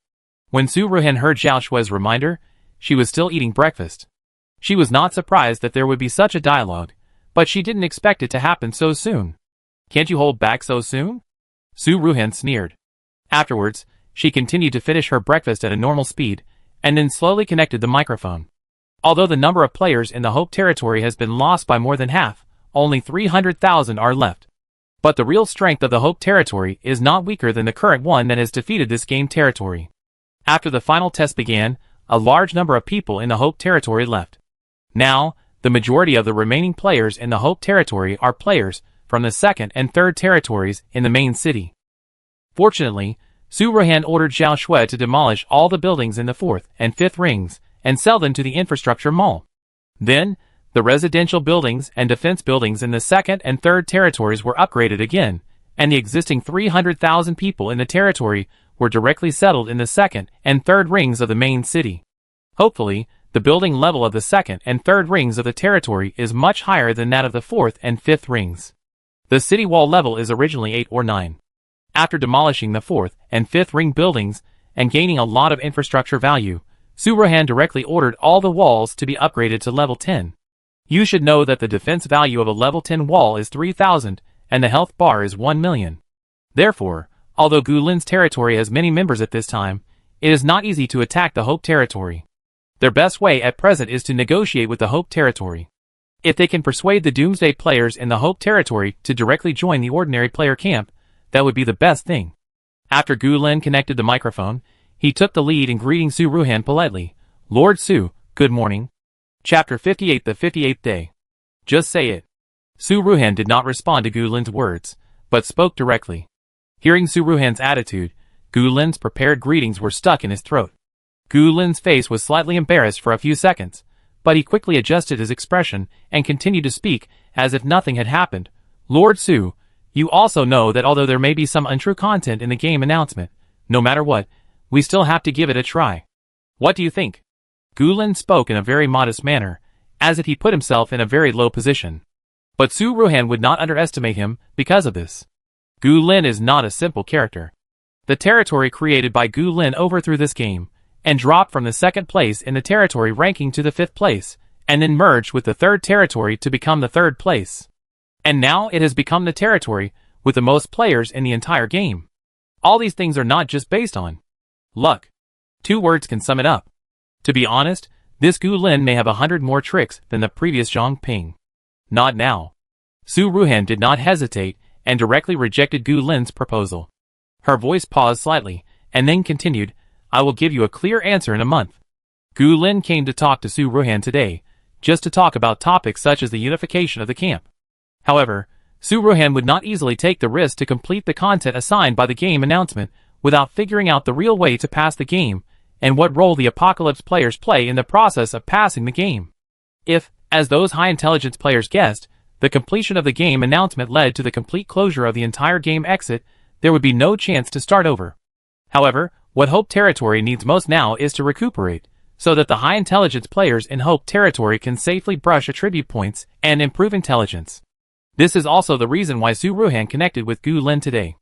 When Su Ruhan heard Zhao Shui's reminder, she was still eating breakfast. She was not surprised that there would be such a dialogue, but she didn't expect it to happen so soon. "Can't you hold back so soon?" Su Ruhan sneered. Afterwards, she continued to finish her breakfast at a normal speed, and then slowly connected the microphone. Although the number of players in the Hope territory has been lost by more than half, only 300,000 are left. But the real strength of the Hope territory is not weaker than the current one that has defeated this game territory. After the final test began, a large number of people in the Hope territory left. Now, the majority of the remaining players in the Hope territory are players from the 2nd and 3rd territories in the main city. Fortunately, Su Ruhan ordered Zhao Shui to demolish all the buildings in the 4th and 5th rings and sell them to the infrastructure mall. Then, the residential buildings and defense buildings in the 2nd and 3rd territories were upgraded again, and the existing 300,000 people in the territory were directly settled in the 2nd and 3rd rings of the main city. Hopefully, The building level of the second and third rings of the territory is much higher than that of the fourth and fifth rings. The city wall level is originally 8 or 9. After demolishing the fourth and fifth ring buildings and gaining a lot of infrastructure value, Suruhan directly ordered all the walls to be upgraded to level 10. You should know that the defense value of a level 10 wall is 3,000 and the health bar is 1 million. Therefore, although Gulin's territory has many members at this time, it is not easy to attack the Hope territory. Their best way at present is to negotiate with the Hope territory. If they can persuade the Doomsday players in the Hope territory to directly join the ordinary player camp, that would be the best thing. After Gulin connected the microphone, he took the lead in greeting Suruhan politely. Lord Su, good morning. Chapter 58, the 58th day. Just say it. Suruhan did not respond to Gulin's words, but spoke directly. Hearing Suruhan's attitude, Gulin's prepared greetings were stuck in his throat. Gulin's face was slightly embarrassed for a few seconds, but he quickly adjusted his expression and continued to speak as if nothing had happened. Lord Su, you also know that although there may be some untrue content in the game announcement, no matter what, we still have to give it a try. What do you think? Gulin spoke in a very modest manner, as if he put himself in a very low position. But Suruhan would not underestimate him because of this. Gulin is not a simple character. The territory created by Gulin overthrew this game, and dropped from the second place in the territory ranking to the 5th place, and then merged with the 3rd territory to become the 3rd place. And now it has become the territory with the most players in the entire game. All these things are not just based on luck. 2 words can sum it up. To be honest, this Gulin may have 100 more tricks than the previous Zhang Ping. Not now. Suruhan did not hesitate and directly rejected Gulin's proposal. Her voice paused slightly, and then continued, I will give you a clear answer in a month. Gulin came to talk to Suruhan today, just to talk about topics such as the unification of the camp. However, Suruhan would not easily take the risk to complete the content assigned by the game announcement without figuring out the real way to pass the game, and what role the Apocalypse players play in the process of passing the game. If, as those high-intelligence players guessed, the completion of the game announcement led to the complete closure of the entire game exit, there would be no chance to start over. However, what Hope Territory needs most now is to recuperate, so that the high-intelligence players in Hope Territory can safely brush attribute points and improve intelligence. This is also the reason why Suruhan connected with Gulin today.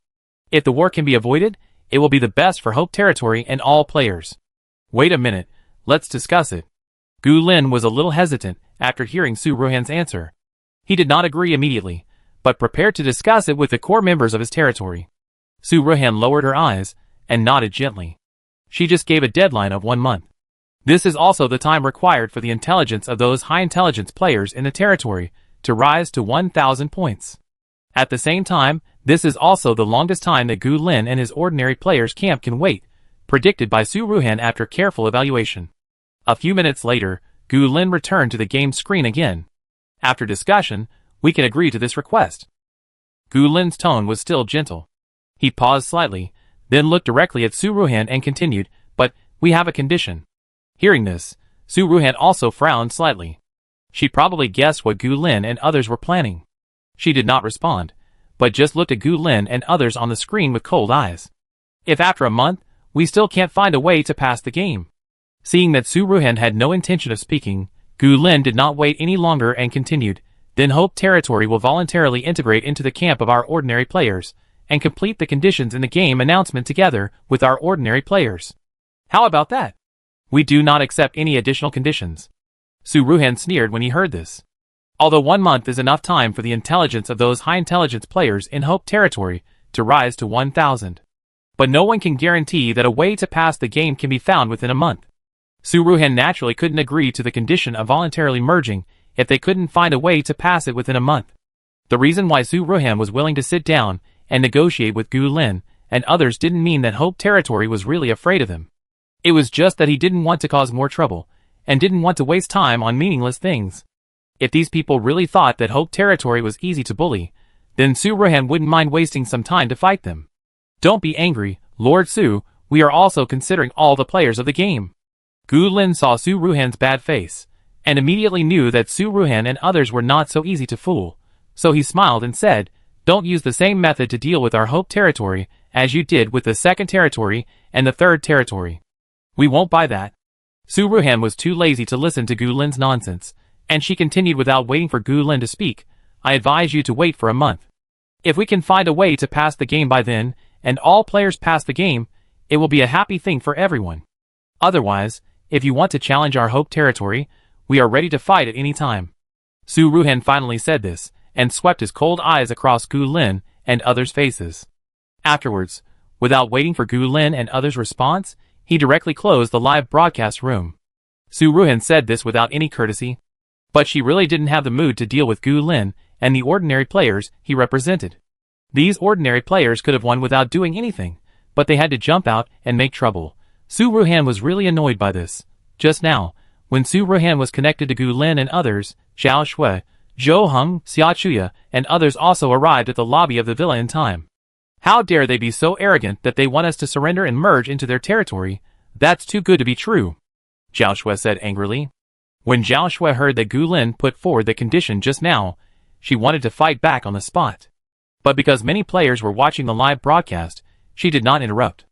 If the war can be avoided, it will be the best for Hope Territory and all players. Wait a minute, let's discuss it. Gulin was a little hesitant after hearing Suruhan's answer. He did not agree immediately, but prepared to discuss it with the core members of his territory. Suruhan lowered her eyes and nodded gently. She just gave a deadline of 1 month. This is also the time required for the intelligence of those high-intelligence players in the territory to rise to 1,000 points. At the same time, this is also the longest time that Gulin and his ordinary players camp can wait, predicted by Suruhan after careful evaluation. A few minutes later, Gulin returned to the game screen again. After discussion, we can agree to this request. Gulin's tone was still gentle. He paused slightly, then looked directly at Suruhan and continued, but we have a condition. Hearing this, Suruhan also frowned slightly. She probably guessed what Gulin and others were planning. She did not respond, but just looked at Gulin and others on the screen with cold eyes. If after a month, we still can't find a way to pass the game. Seeing that Suruhan had no intention of speaking, Gulin did not wait any longer and continued, then Hope Territory will voluntarily integrate into the camp of our ordinary players, and complete the conditions in the game announcement together with our ordinary players. How about that? We do not accept any additional conditions. Suruhan sneered when he heard this. Although 1 month is enough time for the intelligence of those high-intelligence players in Hope Territory to rise to 1,000. But no one can guarantee that a way to pass the game can be found within a month. Suruhan naturally couldn't agree to the condition of voluntarily merging if they couldn't find a way to pass it within a month. The reason why Suruhan was willing to sit down and negotiate with Gulin and others didn't mean that Hope Territory was really afraid of him. It was just that he didn't want to cause more trouble, and didn't want to waste time on meaningless things. If these people really thought that Hope Territory was easy to bully, then Suruhan wouldn't mind wasting some time to fight them. Don't be angry, Lord Su, we are also considering all the players of the game. Gulin saw Suruhan's bad face, and immediately knew that Suruhan and others were not so easy to fool, so he smiled and said, don't use the same method to deal with our Hope Territory as you did with the 2nd territory and the 3rd territory. We won't buy that. Su Ruhan was too lazy to listen to Gu Lin's nonsense, and she continued without waiting for Gu Lin to speak. I advise you to wait for a month. If we can find a way to pass the game by then, and all players pass the game, it will be a happy thing for everyone. Otherwise, if you want to challenge our Hope territory, we are ready to fight at any time. Su Ruhan finally said this, and swept his cold eyes across Gu Lin and others' faces. Afterwards, without waiting for Gu Lin and others' response, he directly closed the live broadcast room. Su Ruhan said this without any courtesy, but she really didn't have the mood to deal with Gu Lin and the ordinary players he represented. These ordinary players could have won without doing anything, but they had to jump out and make trouble. Su Ruhan was really annoyed by this. Just now, when Su Ruhan was connected to Gu Lin and others, Zhao Shui, Zhou Heng, Xia Chuya, and others also arrived at the lobby of the villa in time. How dare they be so arrogant that they want us to surrender and merge into their territory? That's too good to be true, Zhao Shui said angrily. When Zhao Shui heard that Gu Lin put forward the condition just now, she wanted to fight back on the spot. But because many players were watching the live broadcast, she did not interrupt.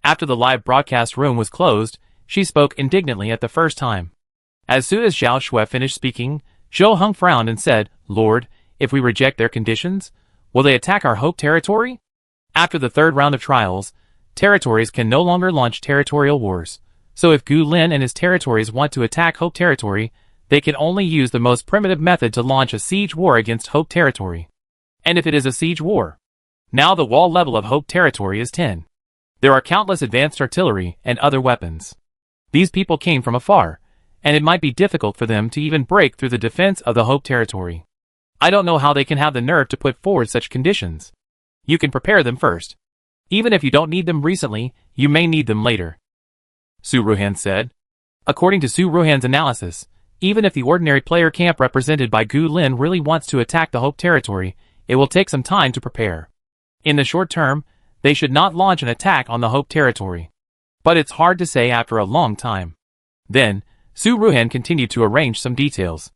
After the live broadcast room was closed, she spoke indignantly at the first time. As soon as Zhao Shui finished speaking, Zhou Heng frowned and said, Lord, if we reject their conditions, will they attack our Hope territory? After the third round of trials, territories can no longer launch territorial wars. So if Gu Lin and his territories want to attack Hope territory, they can only use the most primitive method to launch a siege war against Hope territory. And if it is a siege war, now the wall level of Hope territory is 10. There are countless advanced artillery and other weapons. These people came from afar, and it might be difficult for them to even break through the defense of the Hope territory. I don't know how they can have the nerve to put forward such conditions. You can prepare them first. Even if you don't need them recently, you may need them later, Su Ruhan said. According to Su Ruhan's analysis, even if the ordinary player camp represented by Gu Lin really wants to attack the Hope territory, it will take some time to prepare. In the short term, they should not launch an attack on the Hope territory. But it's hard to say after a long time. Then, Su Ruhan continued to arrange some details.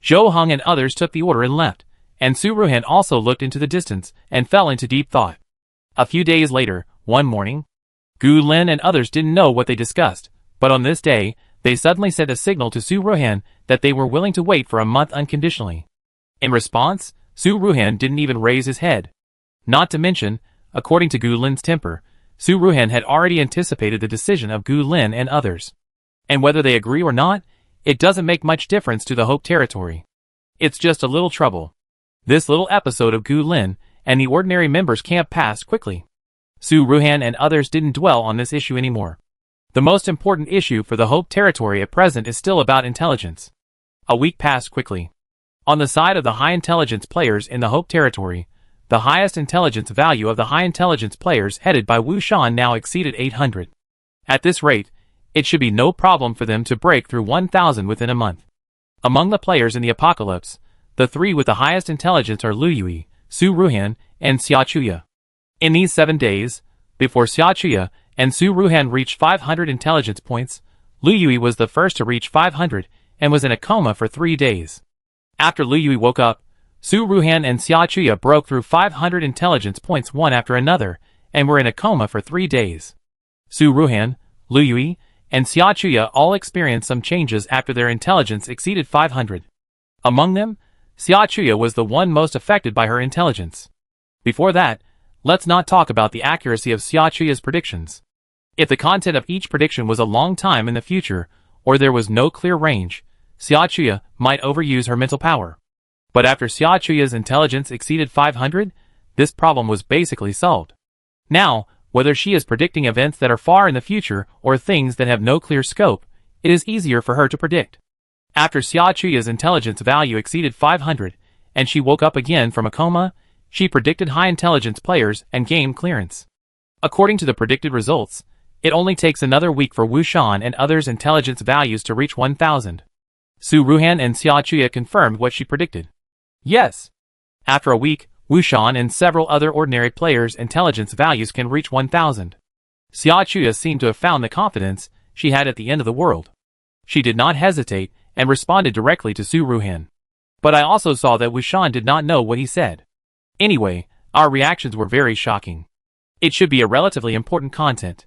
Zhou Heng and others took the order and left, and Su Ruhan also looked into the distance and fell into deep thought. A few days later, one morning, Gu Lin and others didn't know what they discussed, but on this day, they suddenly sent a signal to Su Ruhan that they were willing to wait for a month unconditionally. In response, Su Ruhan didn't even raise his head. Not to mention, according to Gu Lin's temper, Su Ruhan had already anticipated the decision of Gu Lin and others. And whether they agree or not, it doesn't make much difference to the Hope territory. It's just a little trouble. This little episode of Gu Lin and the ordinary members' camp passed quickly. Su Ruhan and others didn't dwell on this issue anymore. The most important issue for the Hope territory at present is still about intelligence. A week passed quickly. On the side of the high intelligence players in the Hope territory, the highest intelligence value of the high intelligence players headed by Wu Shan now exceeded 800. At this rate, it should be no problem for them to break through 1,000 within a month. Among the players in the apocalypse, the three with the highest intelligence are Lu Yui, Su Ruhan, and Xia Chuya. In these 7 days, before Xia Chuya and Su Ruhan reached 500 intelligence points, Lu Yui was the first to reach 500 and was in a coma for 3 days. After Lu Yui woke up, Su Ruhan and Xia Chuya broke through 500 intelligence points one after another and were in a coma for 3 days. Su Ruhan, Lu Yui, and Xia Chuya all experienced some changes after their intelligence exceeded 500. Among them, Xia Chuya was the one most affected by her intelligence. Before that, let's not talk about the accuracy of Xia Chuya's predictions. If the content of each prediction was a long time in the future, or there was no clear range, Xia Chuya might overuse her mental power. But after Xia Chuya's intelligence exceeded 500, this problem was basically solved. Now, whether she is predicting events that are far in the future or things that have no clear scope, it is easier for her to predict. After Xia Chuya's intelligence value exceeded 500, and she woke up again from a coma, she predicted high intelligence players and gained clearance. According to the predicted results, it only takes another week for Wu Shan and others' intelligence values to reach 1,000. Su Ruhan and Xia Chuya confirmed what she predicted. Yes. After a week, Wu Shan and several other ordinary players' intelligence values can reach 1,000. Xia Chuya seemed to have found the confidence she had at the end of the world. She did not hesitate and responded directly to Su Ruhan. But I also saw that Wu Shan did not know what he said. Anyway, our reactions were very shocking. It should be a relatively important content,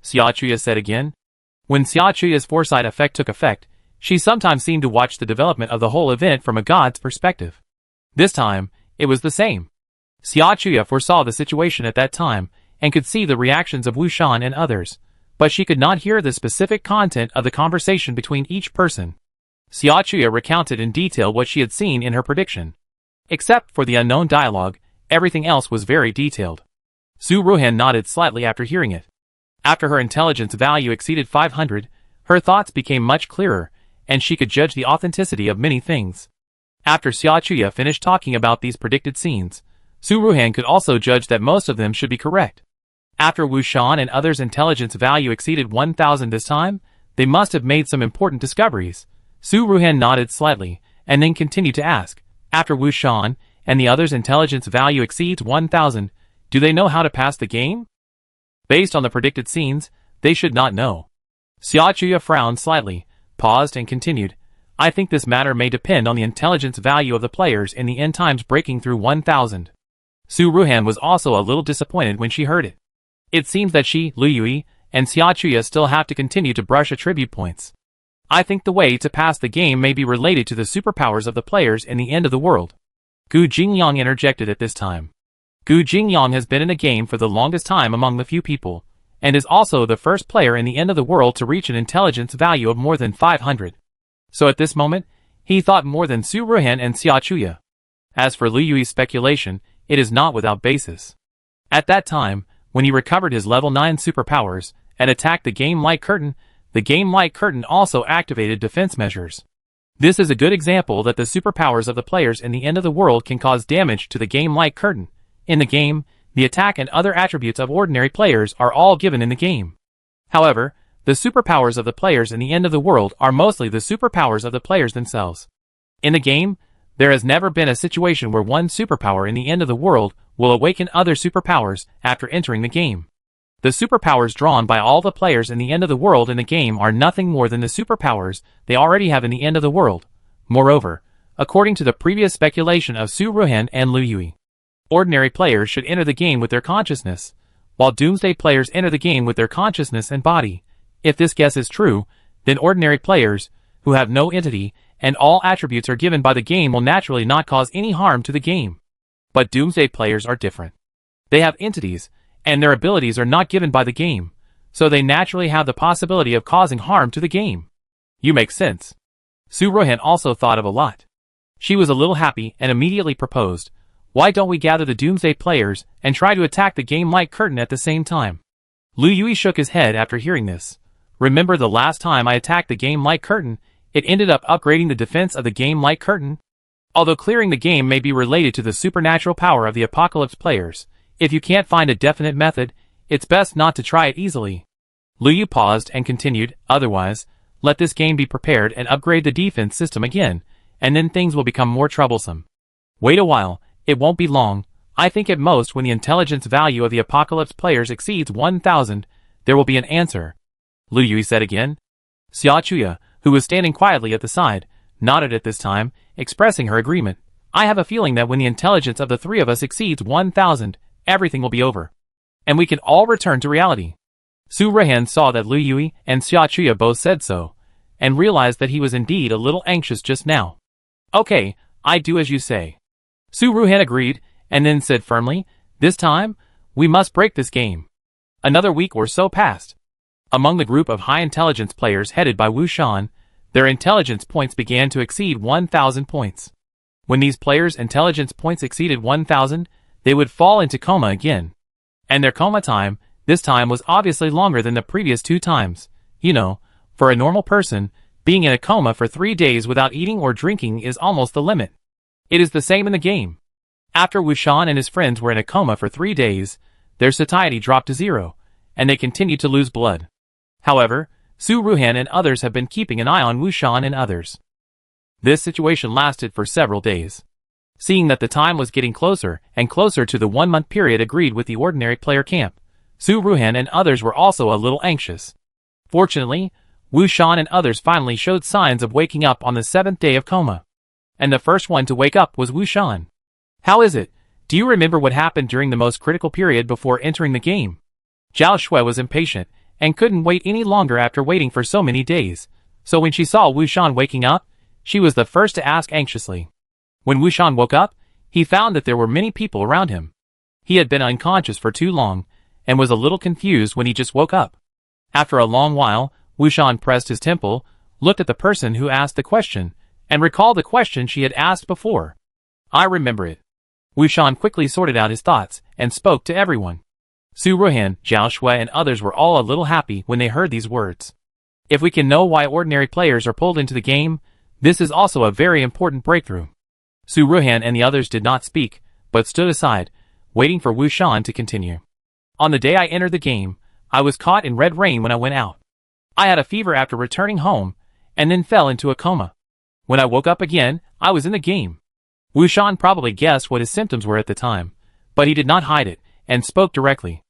Xia Chuya said again. When Xia Chuya's foresight effect took effect, she sometimes seemed to watch the development of the whole event from a god's perspective. This time, it was the same. Xia Chuya foresaw the situation at that time, and could see the reactions of Wu Shan and others, but she could not hear the specific content of the conversation between each person. Xia Chuya recounted in detail what she had seen in her prediction. Except for the unknown dialogue, everything else was very detailed. Su Ruhan nodded slightly after hearing it. After her intelligence value exceeded 500, her thoughts became much clearer, and she could judge the authenticity of many things. After Xia Chuya finished talking about these predicted scenes, Su Ruhan could also judge that most of them should be correct. After Wu Shan and others' intelligence value exceeded 1,000 this time, they must have made some important discoveries. Su Ruhan nodded slightly, and then continued to ask, after Wu Shan and the others' intelligence value exceeds 1,000, do they know how to pass the game? Based on the predicted scenes, they should not know. Xia Chuya frowned slightly, paused and continued, I think this matter may depend on the intelligence value of the players in the end times breaking through 1,000. Su Ruhan was also a little disappointed when she heard it. It seems that she, Lu Yui, and Xia Chuya still have to continue to brush attribute points. I think the way to pass the game may be related to the superpowers of the players in the end of the world. Gu Jingyang interjected at this time. Gu Jingyang has been in a game for the longest time among the few people, and is also the first player in the end of the world to reach an intelligence value of more than 500. So at this moment, he thought more than Su Ruhan and Xia Chuya. As for Lu Yui's speculation, it is not without basis. At that time, when he recovered his level 9 superpowers and attacked the Game Light Curtain also activated defense measures. This is a good example that the superpowers of the players in the end of the world can cause damage to the Game Light Curtain. In the game, the attack and other attributes of ordinary players are all given in the game. However, the superpowers of the players in the end of the world are mostly the superpowers of the players themselves. In the game, there has never been a situation where one superpower in the end of the world will awaken other superpowers after entering the game. The superpowers drawn by all the players in the end of the world in the game are nothing more than the superpowers they already have in the end of the world. Moreover, according to the previous speculation of Su Ruhan and Lu Yui, ordinary players should enter the game with their consciousness, while Doomsday players enter the game with their consciousness and body. If this guess is true, then ordinary players, who have no entity, and all attributes are given by the game will naturally not cause any harm to the game. But Doomsday players are different. They have entities, and their abilities are not given by the game, so they naturally have the possibility of causing harm to the game. You make sense. Su Ruhan also thought of a lot. She was a little happy and immediately proposed, why don't we gather the Doomsday players and try to attack the Game Light Curtain at the same time? Lu Yui shook his head after hearing this. Remember the last time I attacked the Game Light Curtain, it ended up upgrading the defense of the Game Light Curtain? Although clearing the game may be related to the supernatural power of the Apocalypse players, if you can't find a definite method, it's best not to try it easily. Lu Yu paused and continued, otherwise, let this game be prepared and upgrade the defense system again, and then things will become more troublesome. Wait a while, it won't be long. I think at most when the intelligence value of the Apocalypse players exceeds 1,000, there will be an answer. Lu Yui said again. Xia Chuya, who was standing quietly at the side, nodded at this time, expressing her agreement. I have a feeling that when the intelligence of the three of us exceeds 1,000, everything will be over, and we can all return to reality. Su Ruhan saw that Lu Yui and Xia Chuya both said so, and realized that he was indeed a little anxious just now. Okay, I do as you say. Su Ruhan agreed, and then said firmly, this time, we must break this game. Another week or so passed. Among the group of high-intelligence players headed by Wu Shan, their intelligence points began to exceed 1,000 points. When these players' intelligence points exceeded 1,000, they would fall into coma again. And their coma time, this time was obviously longer than the previous 2 times. You know, for a normal person, being in a coma for 3 days without eating or drinking is almost the limit. It is the same in the game. After Wu Shan and his friends were in a coma for 3 days, their satiety dropped to 0, and they continued to lose blood. However, Su Ruhan and others have been keeping an eye on Wu Shan and others. This situation lasted for several days. Seeing that the time was getting closer and closer to the 1-month period agreed with the ordinary player camp, Su Ruhan and others were also a little anxious. Fortunately, Wu Shan and others finally showed signs of waking up on the 7th day of coma. And the first one to wake up was Wu Shan. How is it? Do you remember what happened during the most critical period before entering the game? Zhao Shui was impatient, and couldn't wait any longer after waiting for so many days. So when she saw Wu Shan waking up, she was the first to ask anxiously. When Wu Shan woke up, he found that there were many people around him. He had been unconscious for too long, and was a little confused when he just woke up. After a long while, Wu Shan pressed his temple, looked at the person who asked the question, and recalled the question she had asked before. I remember it. Wu Shan quickly sorted out his thoughts, and spoke to everyone. Su Ruhan, Zhao Shui and others were all a little happy when they heard these words. If we can know why ordinary players are pulled into the game, this is also a very important breakthrough. Su Ruhan and the others did not speak, but stood aside, waiting for Wu Shan to continue. On the day I entered the game, I was caught in red rain when I went out. I had a fever after returning home, and then fell into a coma. When I woke up again, I was in the game. Wu Shan probably guessed what his symptoms were at the time, but he did not hide it, and spoke directly.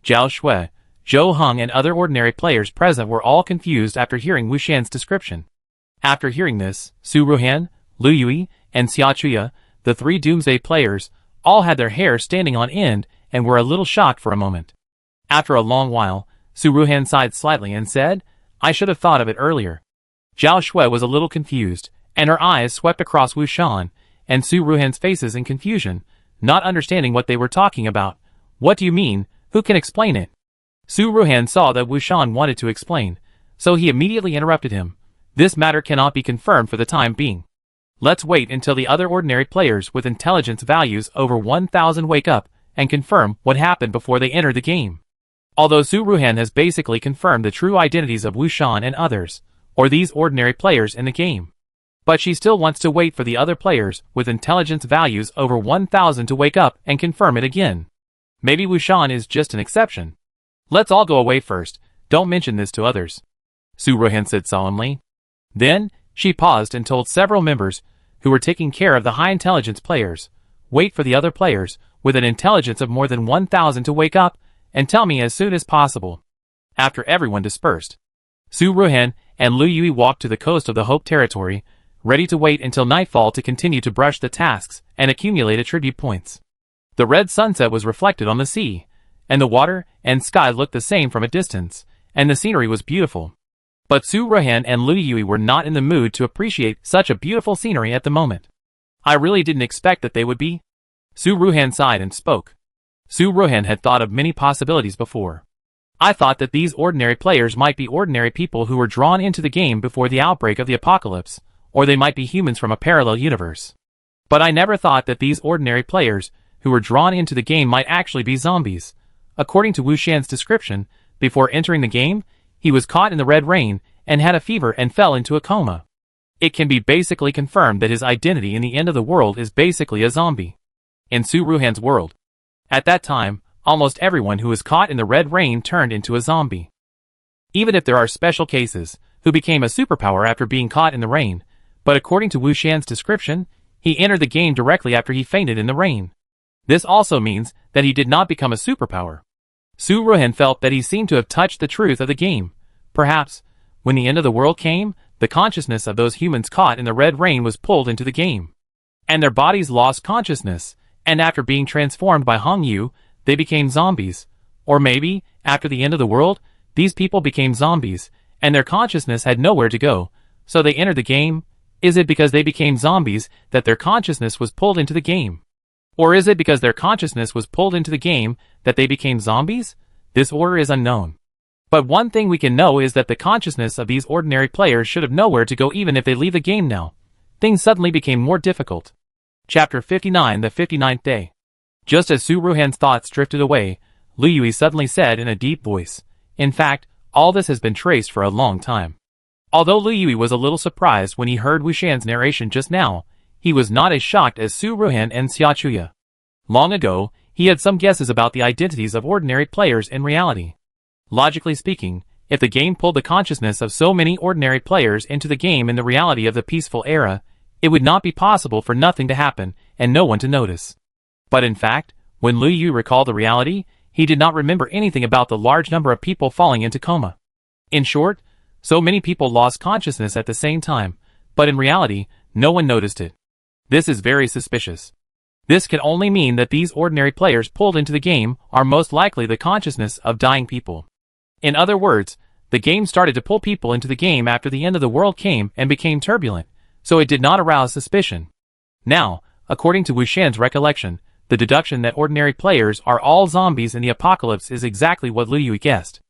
Zhao Shui, Zhou Heng and other ordinary players present were all confused after hearing Wu Shan's description. After hearing this, Su Ruhan, Lu Yui, and Xia Chuya, the three Doomsday players, all had their hair standing on end and were a little shocked for a moment. After a long while, Su Ruhan sighed slightly and said, I should have thought of it earlier. Zhao Shui was a little confused, and her eyes swept across Wu Shan and Su Ruhan's faces in confusion, not understanding what they were talking about. What do you mean? Who can explain it? Su Ruhan saw that Wu Shan wanted to explain, so he immediately interrupted him. This matter cannot be confirmed for the time being. Let's wait until the other ordinary players with intelligence values over 1000 wake up and confirm what happened before they enter the game. Although Su Ruhan has basically confirmed the true identities of Wu Shan and others, or these ordinary players in the game. But she still wants to wait for the other players with intelligence values over 1000 to wake up and confirm it again. Maybe Wu Shan is just an exception. Let's all go away first, don't mention this to others, Su Ruhan said solemnly. Then, she paused and told several members, who were taking care of the high intelligence players, wait for the other players with an intelligence of more than 1000 to wake up and tell me as soon as possible. After everyone dispersed, Su Ruhan and Lu Yui walked to the coast of the Hope territory, ready to wait until nightfall to continue to brush the tasks and accumulate attribute points. The red sunset was reflected on the sea, and the water and sky looked the same from a distance, and the scenery was beautiful. But Su Ruhan and Lu Yui were not in the mood to appreciate such a beautiful scenery at the moment. I really didn't expect that they would be. Su Ruhan sighed and spoke. Su Ruhan had thought of many possibilities before. I thought that these ordinary players might be ordinary people who were drawn into the game before the outbreak of the apocalypse, or they might be humans from a parallel universe. But I never thought that these ordinary players who were drawn into the game might actually be zombies. According to Wu Shan's description, before entering the game, he was caught in the red rain and had a fever and fell into a coma. It can be basically confirmed that his identity in the end of the world is basically a zombie. In Su Ruhan's world, at that time, almost everyone who was caught in the red rain turned into a zombie. Even if there are special cases who became a superpower after being caught in the rain, but according to Wu Shan's description, he entered the game directly after he fainted in the rain. This also means that he did not become a superpower. Su Ruhan felt that he seemed to have touched the truth of the game. Perhaps, when the end of the world came, the consciousness of those humans caught in the red rain was pulled into the game. And their bodies lost consciousness, and after being transformed by Hong Yu, they became zombies. Or maybe, after the end of the world, these people became zombies, and their consciousness had nowhere to go, so they entered the game. Is it because they became zombies that their consciousness was pulled into the game? Or is it because their consciousness was pulled into the game that they became zombies? This order is unknown. But one thing we can know is that the consciousness of these ordinary players should have nowhere to go even if they leave the game now. Things suddenly became more difficult. Chapter 59, the 59th day. Just as Su Ruhan's thoughts drifted away, Lu Yui suddenly said in a deep voice, in fact, all this has been traced for a long time. Although Lu Yui was a little surprised when he heard Wu Shan's narration just now, he was not as shocked as Su Ruhan and Xia Chuya. Long ago, he had some guesses about the identities of ordinary players in reality. Logically speaking, if the game pulled the consciousness of so many ordinary players into the game in the reality of the peaceful era, it would not be possible for nothing to happen and no one to notice. But in fact, when Lu Yu recalled the reality, he did not remember anything about the large number of people falling into coma. In short, so many people lost consciousness at the same time, but in reality, no one noticed it. This is very suspicious. This can only mean that these ordinary players pulled into the game are most likely the consciousness of dying people. In other words, the game started to pull people into the game after the end of the world came and became turbulent, so it did not arouse suspicion. Now, according to Wu Shan's recollection, the deduction that ordinary players are all zombies in the apocalypse is exactly what Lu Yui guessed.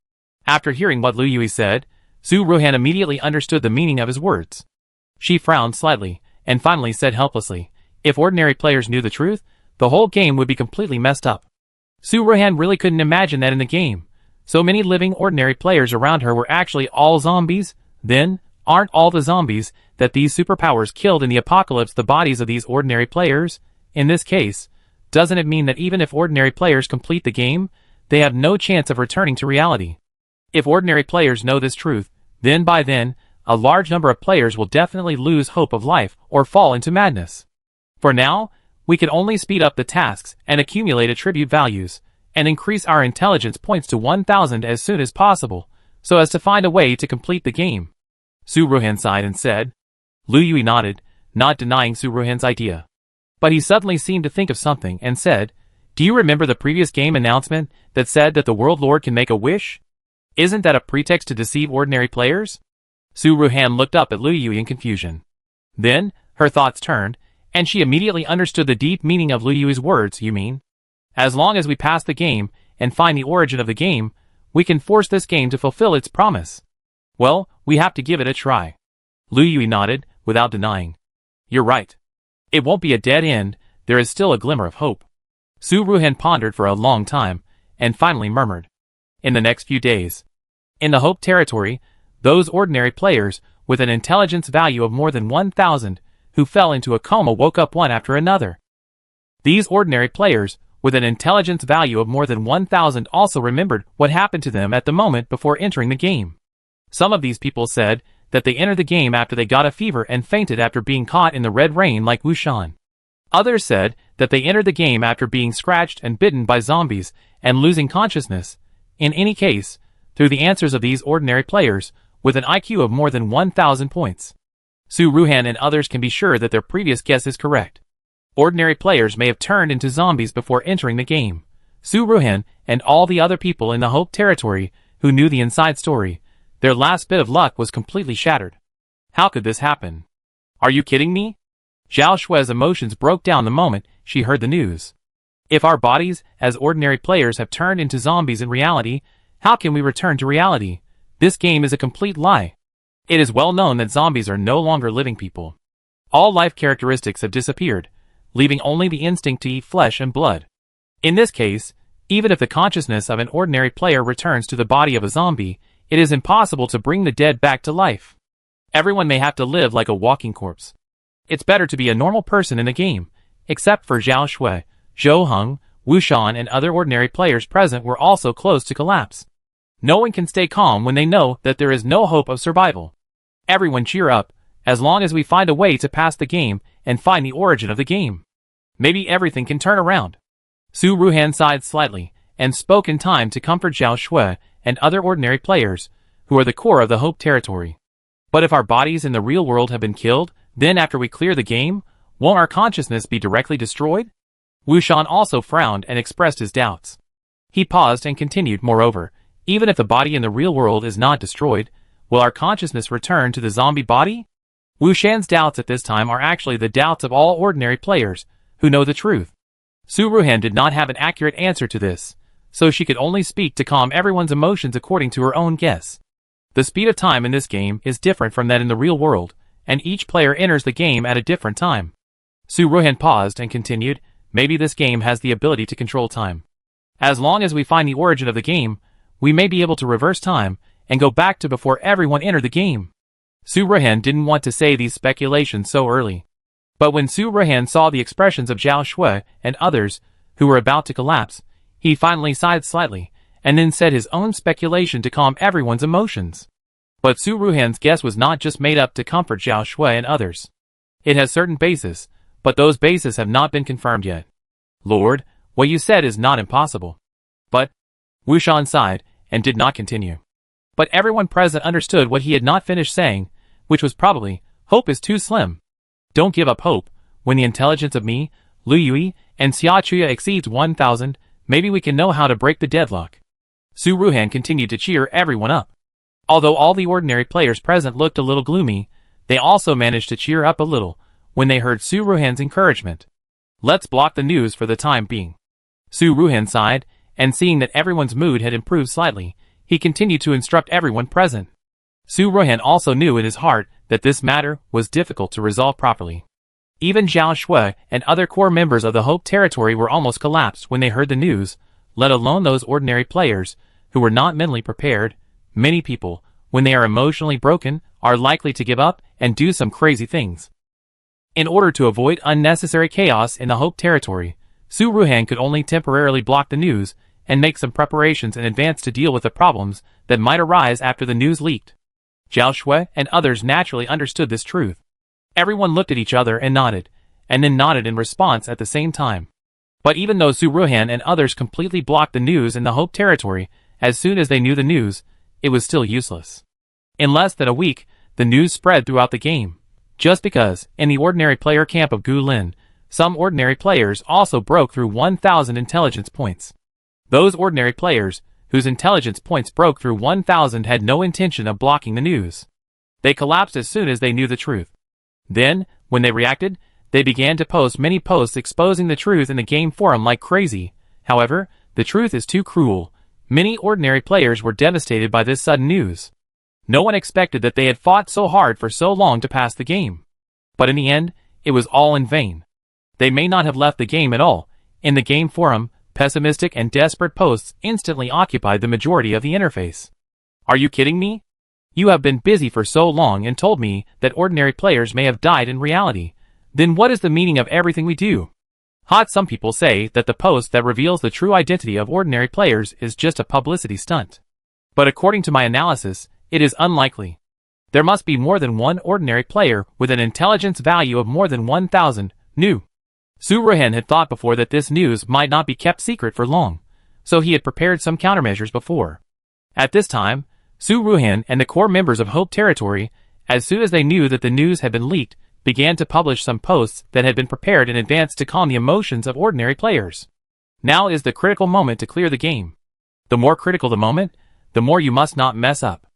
After hearing what Lu Yui said, Su Ruhan immediately understood the meaning of his words. She frowned slightly, and finally said helplessly, if ordinary players knew the truth, the whole game would be completely messed up. Su Ruhan really couldn't imagine that in the game. So many living ordinary players around her were actually all zombies. Then, aren't all the zombies that these superpowers killed in the apocalypse the bodies of these ordinary players? In this case, doesn't it mean that even if ordinary players complete the game, they have no chance of returning to reality? If ordinary players know this truth, then by then, a large number of players will definitely lose hope of life or fall into madness. For now, we can only speed up the tasks and accumulate attribute values, and increase our intelligence points to 1000 as soon as possible, so as to find a way to complete the game. Su Ruhan sighed and said. Lu Yui nodded, not denying Su Ruhan's idea. But he suddenly seemed to think of something and said, do you remember the previous game announcement that said that the World Lord can make a wish? Isn't that a pretext to deceive ordinary players? Su Ruhan looked up at Lu Yui in confusion. Then, her thoughts turned, and she immediately understood the deep meaning of Lu Yui's words. You mean? As long as we pass the game and find the origin of the game, we can force this game to fulfill its promise. Well, we have to give it a try. Lu Yui nodded, without denying. You're right. It won't be a dead end, there is still a glimmer of hope. Su Ruhan pondered for a long time, and finally murmured. In the next few days. In the Hope territory, those ordinary players, with an intelligence value of more than 1000, who fell into a coma woke up one after another. These ordinary players, with an intelligence value of more than 1000 also remembered what happened to them at the moment before entering the game. Some of these people said that they entered the game after they got a fever and fainted after being caught in the red rain like Wu Shan. Others said that they entered the game after being scratched and bitten by zombies and losing consciousness. In any case, through the answers of these ordinary players, with an IQ of more than 1000 points. Su Ruhan and others can be sure that their previous guess is correct. Ordinary players may have turned into zombies before entering the game. Su Ruhan and all the other people in the Hope territory who knew the inside story, their last bit of luck was completely shattered. How could this happen? Are you kidding me? Zhao Shue's emotions broke down the moment she heard the news. If our bodies as ordinary players have turned into zombies in reality, how can we return to reality? This game is a complete lie. It is well known that zombies are no longer living people. All life characteristics have disappeared, leaving only the instinct to eat flesh and blood. In this case, even if the consciousness of an ordinary player returns to the body of a zombie, it is impossible to bring the dead back to life. Everyone may have to live like a walking corpse. It's better to be a normal person in the game, except for Zhao Shui, Zhou Heng, Wu Shan and other ordinary players present were also close to collapse. No one can stay calm when they know that there is no hope of survival. Everyone cheer up, as long as we find a way to pass the game and find the origin of the game. Maybe everything can turn around. Su Ruhan sighed slightly, and spoke in time to comfort Zhao Shui and other ordinary players, who are the core of the Hope territory. But if our bodies in the real world have been killed, then after we clear the game, won't our consciousness be directly destroyed? Wu Shan also frowned and expressed his doubts. He paused and continued, moreover, even if the body in the real world is not destroyed, will our consciousness return to the zombie body? Wu Shan's doubts at this time are actually the doubts of all ordinary players, who know the truth. Su Ruhan did not have an accurate answer to this, so she could only speak to calm everyone's emotions according to her own guess. The speed of time in this game is different from that in the real world, and each player enters the game at a different time. Su Ruhan paused and continued, maybe this game has the ability to control time. As long as we find the origin of the game, we may be able to reverse time and go back to before everyone entered the game. Su Ruhan didn't want to say these speculations so early. But when Su Ruhan saw the expressions of Zhao Shui and others who were about to collapse, he finally sighed slightly, and then said his own speculation to calm everyone's emotions. But Su Ruhan's guess was not just made up to comfort Zhao Shui and others. It has certain bases, but those bases have not been confirmed yet. Lord, what you said is not impossible. But, Wu Shan sighed, and did not continue. But everyone present understood what he had not finished saying, which was probably, hope is too slim. Don't give up hope. When the intelligence of me, Lu Yui, and Xia Chuya exceeds 1000, maybe we can know how to break the deadlock. Su Ruhan continued to cheer everyone up. Although all the ordinary players present looked a little gloomy, they also managed to cheer up a little when they heard Su Ruhan's encouragement. Let's block the news for the time being. Su Ruhan sighed, and seeing that everyone's mood had improved slightly, he continued to instruct everyone present. Su Ruhan also knew in his heart that this matter was difficult to resolve properly. Even Zhao Shui and other core members of the Hope Territory were almost collapsed when they heard the news, let alone those ordinary players who were not mentally prepared. Many people, when they are emotionally broken, are likely to give up and do some crazy things. In order to avoid unnecessary chaos in the Hope Territory, Su Ruhan could only temporarily block the news and make some preparations in advance to deal with the problems that might arise after the news leaked. Zhao Shui and others naturally understood this truth. Everyone looked at each other and then nodded in response at the same time. But even though Su Ruhan and others completely blocked the news in the Hope Territory, as soon as they knew the news, it was still useless. In less than a week, the news spread throughout the game. Just because, in the ordinary player camp of Guilin, some ordinary players also broke through 1,000 intelligence points. Those ordinary players, whose intelligence points broke through 1,000, had no intention of blocking the news. They collapsed as soon as they knew the truth. Then, when they reacted, they began to post many posts exposing the truth in the game forum like crazy. However, the truth is too cruel. Many ordinary players were devastated by this sudden news. No one expected that they had fought so hard for so long to pass the game. But in the end, it was all in vain. They may not have left the game at all. In the game forum, pessimistic and desperate posts instantly occupied the majority of the interface. Are you kidding me? You have been busy for so long and told me that ordinary players may have died in reality. Then what is the meaning of everything we do? Some people say that the post that reveals the true identity of ordinary players is just a publicity stunt. But according to my analysis, it is unlikely. There must be more than one ordinary player with an intelligence value of more than 1,000 new. Su Ruhan had thought before that this news might not be kept secret for long, so he had prepared some countermeasures before. At this time, Su Ruhan and the core members of Hope Territory, as soon as they knew that the news had been leaked, began to publish some posts that had been prepared in advance to calm the emotions of ordinary players. Now is the critical moment to clear the game. The more critical the moment, the more you must not mess up.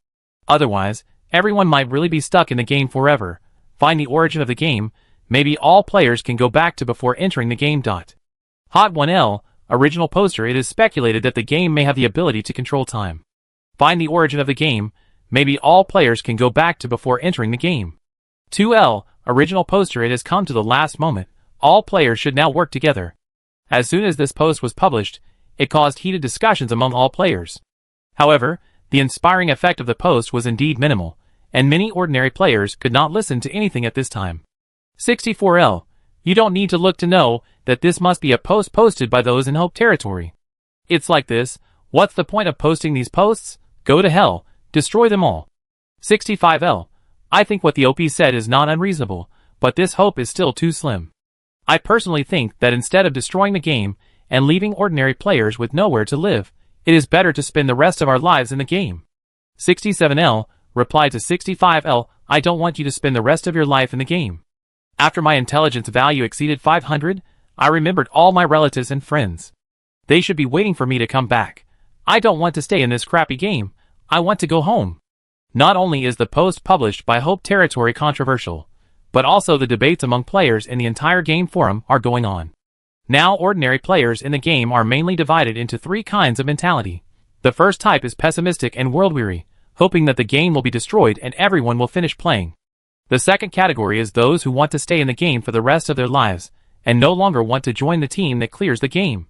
Otherwise, everyone might really be stuck in the game forever. Find the origin of the game. Maybe all players can go back to before entering the game. Hot 1L, original poster. It is speculated that the game may have the ability to control time. Find the origin of the game. Maybe all players can go back to before entering the game. 2L, original poster. It has come to the last moment. All players should now work together. As soon as this post was published, it caused heated discussions among all players. However, the inspiring effect of the post was indeed minimal, and many ordinary players could not listen to anything at this time. 64L, you don't need to look to know that this must be a post posted by those in Hope Territory. It's like this. What's the point of posting these posts? Go to hell. Destroy them all. 65L, I think what the OP said is not unreasonable, but this hope is still too slim. I personally think that instead of destroying the game and leaving ordinary players with nowhere to live, it is better to spend the rest of our lives in the game. 67L replied to 65L, I don't want you to spend the rest of your life in the game. After my intelligence value exceeded 500, I remembered all my relatives and friends. They should be waiting for me to come back. I don't want to stay in this crappy game. I want to go home. Not only is the post published by Hope Territory controversial, but also the debates among players in the entire game forum are going on. Now ordinary players in the game are mainly divided into three kinds of mentality. The first type is pessimistic and world-weary, hoping that the game will be destroyed and everyone will finish playing. The second category is those who want to stay in the game for the rest of their lives, and no longer want to join the team that clears the game.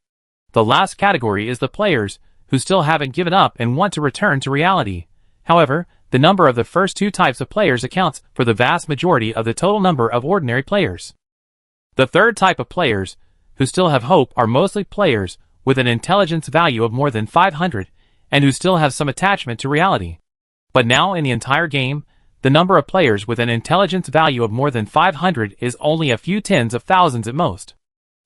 The last category is the players who still haven't given up and want to return to reality. However, the number of the first two types of players accounts for the vast majority of the total number of ordinary players. The third type of players, who still have hope, are mostly players with an intelligence value of more than 500, and who still have some attachment to reality. But now in the entire game, the number of players with an intelligence value of more than 500 is only a few tens of thousands at most.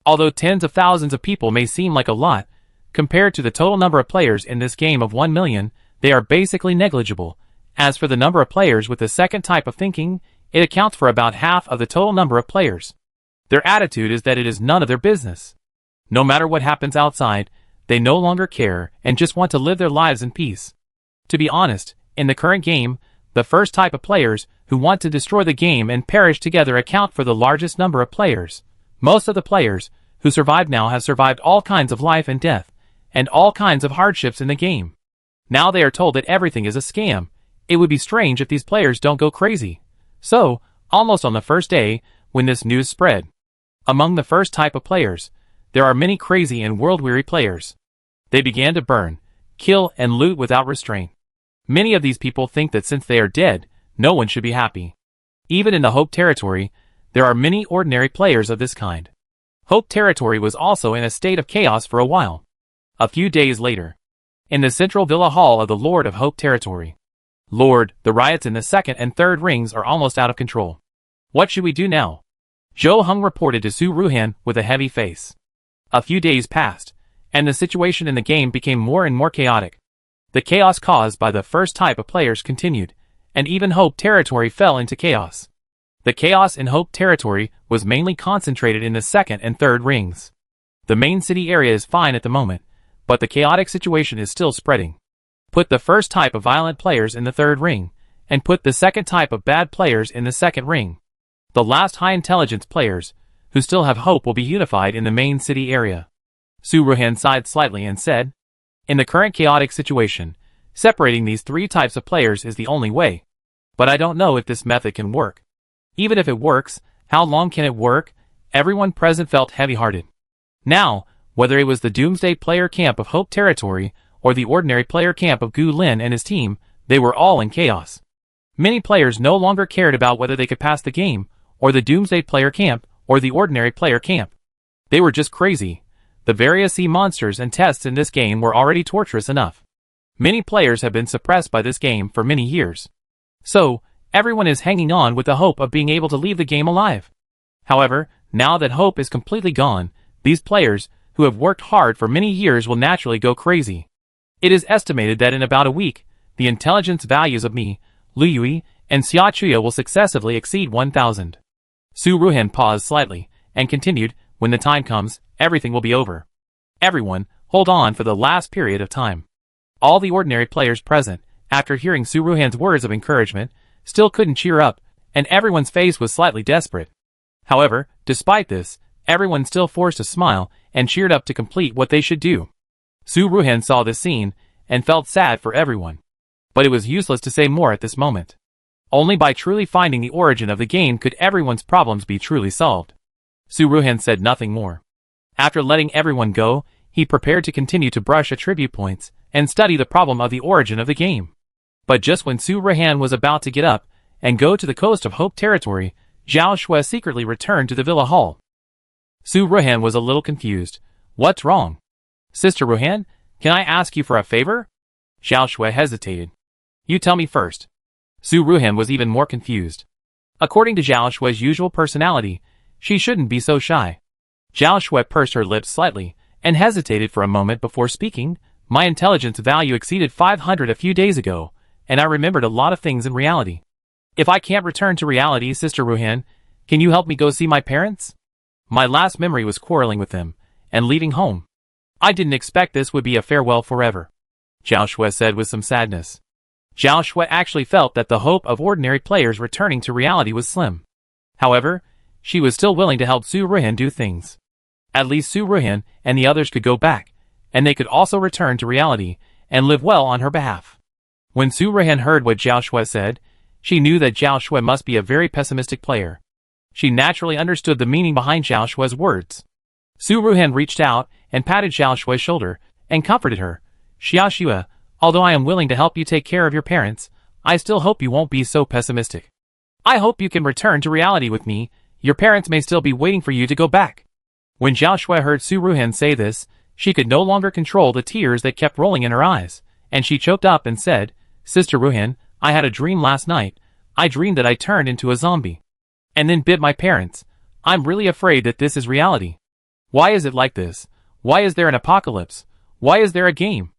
Although tens of thousands of people may seem like a lot, compared to the total number of players in this game of 1 million, they are basically negligible. As for the number of players with the second type of thinking, it accounts for about half of the total number of players. Their attitude is that it is none of their business. No matter what happens outside, They no longer care and just want to live their lives in peace. To be honest, in the current game, the first type of players who want to destroy the game and perish together account for the largest number of players. Most of the players who survive now have survived all kinds of life and death, and all kinds of hardships in the game. Now they are told that everything is a scam. It would be strange if these players don't go crazy. So, almost on the first day, when this news spread, among the first type of players, there are many crazy and world-weary players. They began to burn, kill, and loot without restraint. Many of these people think that since they are dead, no one should be happy. Even in the Hope territory, there are many ordinary players of this kind. Hope territory was also in a state of chaos for a while. A few days later, in the central villa hall of the Lord of Hope territory. Lord, the riots in the second and third rings are almost out of control. What should we do now? Zhou Heng reported to Su Ruhan with a heavy face. A few days passed, and the situation in the game became more and more chaotic. The chaos caused by the first type of players continued, and even Hope territory fell into chaos. The chaos in Hope territory was mainly concentrated in the second and third rings. The main city area is fine at the moment, but the chaotic situation is still spreading. Put the first type of violent players in the third ring, and put the second type of bad players in the second ring. The last high-intelligence players, who still have hope, will be unified in the main city area. Su Ruhan sighed slightly and said, in the current chaotic situation, separating these three types of players is the only way. But I don't know if this method can work. Even if it works, how long can it work? Everyone present felt heavy-hearted. Now, whether it was the Doomsday player camp of Hope territory, or the ordinary player camp of Gu Lin and his team, they were all in chaos. Many players no longer cared about whether they could pass the game, or the Doomsday player camp, or the ordinary player camp. They were just crazy. The various sea monsters and tests in this game were already torturous enough. Many players have been suppressed by this game for many years. So, everyone is hanging on with the hope of being able to leave the game alive. However, now that hope is completely gone, these players, who have worked hard for many years, will naturally go crazy. It is estimated that in about a week, the intelligence values of me, Lu Yui, and Xia Chuya will successively exceed 1,000. Su Ruhan paused slightly, and continued, when the time comes, everything will be over. Everyone, hold on for the last period of time. All the ordinary players present, after hearing Su Ruhan's words of encouragement, still couldn't cheer up, and everyone's face was slightly desperate. However, despite this, everyone still forced a smile, and cheered up to complete what they should do. Su Ruhan saw this scene, and felt sad for everyone. But it was useless to say more at this moment. Only by truly finding the origin of the game could everyone's problems be truly solved. Su Ruhan said nothing more. After letting everyone go, he prepared to continue to brush attribute points, and study the problem of the origin of the game. But just when Su Ruhan was about to get up, and go to the coast of Hope territory, Zhao Shui secretly returned to the villa hall. Su Ruhan was a little confused. What's wrong? Sister Ruhan, can I ask you for a favor? Zhao Shui hesitated. You tell me first. Su Ruhan was even more confused. According to Zhao Shui's usual personality, she shouldn't be so shy. Zhao Shui pursed her lips slightly, and hesitated for a moment before speaking. My intelligence value exceeded 500 a few days ago, and I remembered a lot of things in reality. If I can't return to reality, Sister Ruhan, can you help me go see my parents? My last memory was quarreling with them, and leaving home. I didn't expect this would be a farewell forever. Zhao Shui said with some sadness. Zhao Shui actually felt that the hope of ordinary players returning to reality was slim. However, she was still willing to help Su Ruhan do things. At least Su Ruhan and the others could go back, and they could also return to reality, and live well on her behalf. When Su Ruhan heard what Zhao Shui said, she knew that Zhao Shui must be a very pessimistic player. She naturally understood the meaning behind Zhao Shui's words. Su Ruhan reached out, and patted Zhao Shui's shoulder, and comforted her. Xia Xue, although I am willing to help you take care of your parents, I still hope you won't be so pessimistic. I hope you can return to reality with me. Your parents may still be waiting for you to go back. When Zhao Shui heard Su Ruhan say this, she could no longer control the tears that kept rolling in her eyes, and she choked up and said, Sister Ruhan, I had a dream last night. I dreamed that I turned into a zombie. And then bit my parents. I'm really afraid that this is reality. Why is it like this? Why is there an apocalypse? Why is there a game?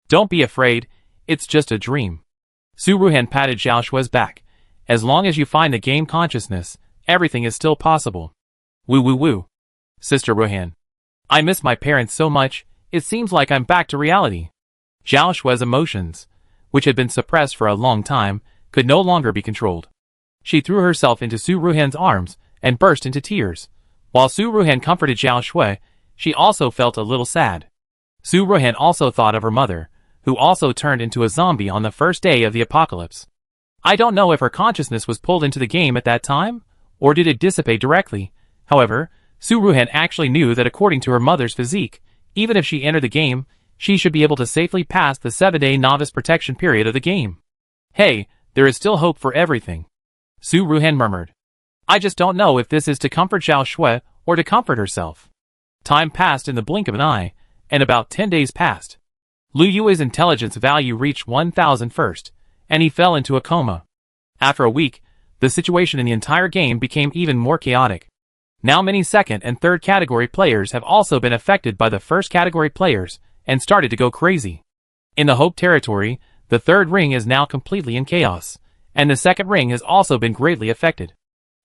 Don't be afraid, it's just a dream. Su Ruhan patted Zhao Shui's back. As long as you find the game consciousness, everything is still possible. Woo woo woo. Sister Ruhan. I miss my parents so much, it seems like I'm back to reality. Zhao Shue's emotions, which had been suppressed for a long time, could no longer be controlled. She threw herself into Su Ruhan's arms and burst into tears. While Su Ruhan comforted Zhao Shui, she also felt a little sad. Su Ruhan also thought of her mother, who also turned into a zombie on the first day of the apocalypse. I don't know if her consciousness was pulled into the game at that time, or did it dissipate directly. However, Su Ruhan actually knew that according to her mother's physique, even if she entered the game, she should be able to safely pass the 7-day novice protection period of the game. Hey, there is still hope for everything. Su Ruhan murmured. I just don't know if this is to comfort Zhao Shui or to comfort herself. Time passed in the blink of an eye, and about 10 days passed. Lu Yui's intelligence value reached 1,000 first, and he fell into a coma. After a week, the situation in the entire game became even more chaotic. Now many second and third category players have also been affected by the first category players and started to go crazy. In the Hope territory, the third ring is now completely in chaos, and the second ring has also been greatly affected.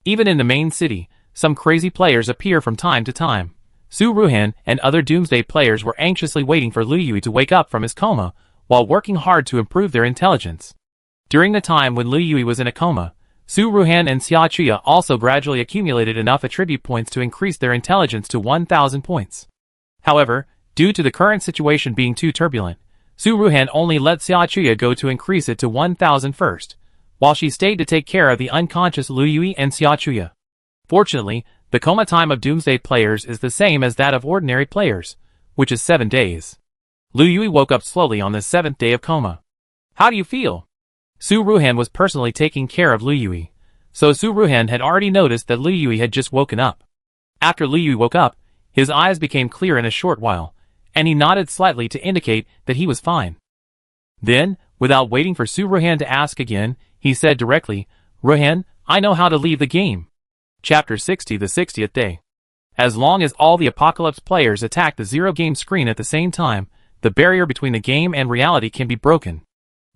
Even in the main city, some crazy players appear from time to time. Su Ruhan and other Doomsday players were anxiously waiting for Lu Yui to wake up from his coma, while working hard to improve their intelligence. During the time when Lu Yui was in a coma, Su Ruhan and Xia Chuya also gradually accumulated enough attribute points to increase their intelligence to 1,000 points. However, due to the current situation being too turbulent, Su Ruhan only let Xia Chuya go to increase it to 1,000 first, while she stayed to take care of the unconscious Lu Yui and Xia Chuya. Fortunately, the coma time of Doomsday players is the same as that of ordinary players, which is 7 days. Lu Yui woke up slowly on the 7th day of coma. How do you feel? Su Ruhan was personally taking care of Lu Yui, so Su Ruhan had already noticed that Lu Yui had just woken up. After Lu Yui woke up, his eyes became clear in a short while, and he nodded slightly to indicate that he was fine. Then, without waiting for Su Ruhan to ask again, he said directly, Ruhan, I know how to leave the game. Chapter 60, the 60th day. As long as all the Apocalypse players attack the zero-game screen at the same time, the barrier between the game and reality can be broken.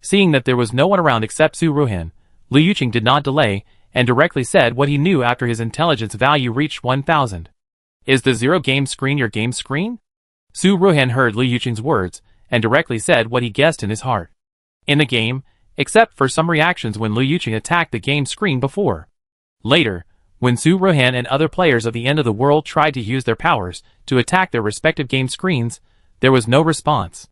Seeing that there was no one around except Su Ruhan, Liu Yuqing did not delay, and directly said what he knew after his intelligence value reached 1,000. Is the zero-game screen your game screen? Su Ruhan heard Liu Yuqing's words, and directly said what he guessed in his heart. In the game, except for some reactions when Liu Yuqing attacked the game screen before. Later, when Su Ruhan and other players of the end of the world tried to use their powers to attack their respective game screens, there was no response.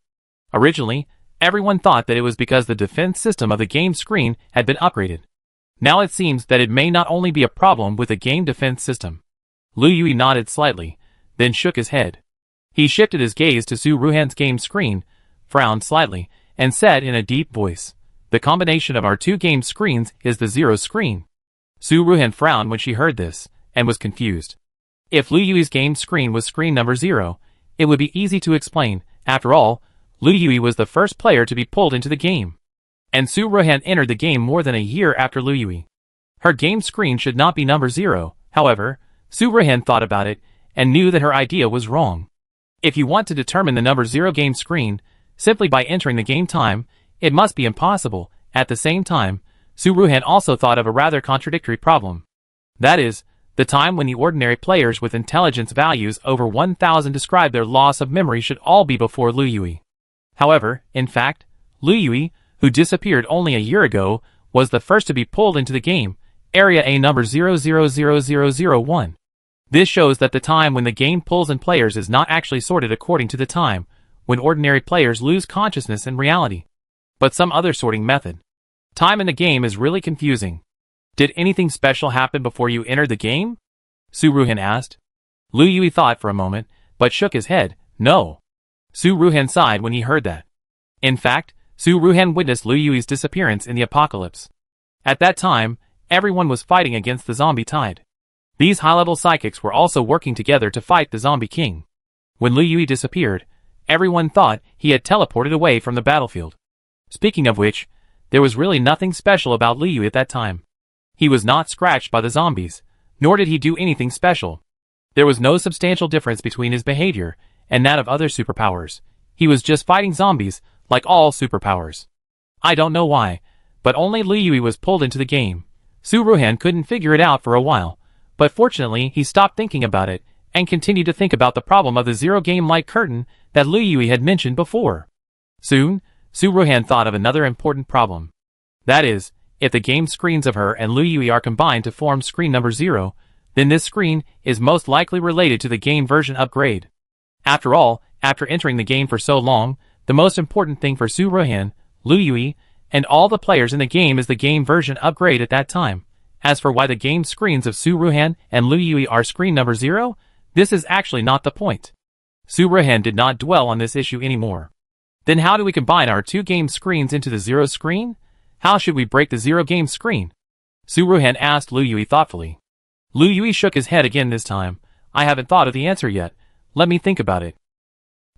Originally, everyone thought that it was because the defense system of the game screen had been upgraded. Now it seems that it may not only be a problem with the game defense system. Lu Yui nodded slightly, then shook his head. He shifted his gaze to Su Ruhan's game screen, frowned slightly, and said in a deep voice, the combination of our two game screens is the zero screen. Su Ruhan frowned when she heard this, and was confused. If Lu Yui's game screen was screen number 0, it would be easy to explain. After all, Lu Yui was the first player to be pulled into the game. And Su Ruhan entered the game more than a year after Lu Yui. Her game screen should not be number 0, however, Su Ruhan thought about it, and knew that her idea was wrong. If you want to determine the number 0 game screen, simply by entering the game time, it must be impossible. At the same time, Su Ruhan also thought of a rather contradictory problem. That is, the time when the ordinary players with intelligence values over 1,000 describe their loss of memory should all be before Lu Yui. However, in fact, Lu Yui, who disappeared only a year ago, was the first to be pulled into the game, Area A number 000001. This shows that the time when the game pulls in players is not actually sorted according to the time when ordinary players lose consciousness in reality, but some other sorting method. Time in the game is really confusing. Did anything special happen before you entered the game? Su Ruhan asked. Lu Yui thought for a moment, but shook his head, no. Su Ruhan sighed when he heard that. In fact, Su Ruhan witnessed Lu Yui's disappearance in the apocalypse. At that time, everyone was fighting against the zombie tide. These high-level psychics were also working together to fight the zombie king. When Lu Yui disappeared, everyone thought he had teleported away from the battlefield. Speaking of which, there was really nothing special about Lu Yui at that time. He was not scratched by the zombies, nor did he do anything special. There was no substantial difference between his behavior and that of other superpowers. He was just fighting zombies, like all superpowers. I don't know why, but only Lu Yui was pulled into the game. Su Ruhan couldn't figure it out for a while, but fortunately he stopped thinking about it and continued to think about the problem of the zero-game light curtain that Lu Yui had mentioned before. Soon, Su Ruhan thought of another important problem. That is, if the game screens of her and Lu Yui are combined to form screen number 0, then this screen is most likely related to the game version upgrade. After all, after entering the game for so long, the most important thing for Su Ruhan, Lu Yui, and all the players in the game is the game version upgrade at that time. As for why the game screens of Su Ruhan and Lu Yui are screen number 0, this is actually not the point. Su Ruhan did not dwell on this issue anymore. Then how do we combine our two game screens into the 0 screen? How should we break the 0 game screen? Su Ruhan asked Lu Yui thoughtfully. Lu Yui shook his head again this time. I haven't thought of the answer yet. Let me think about it.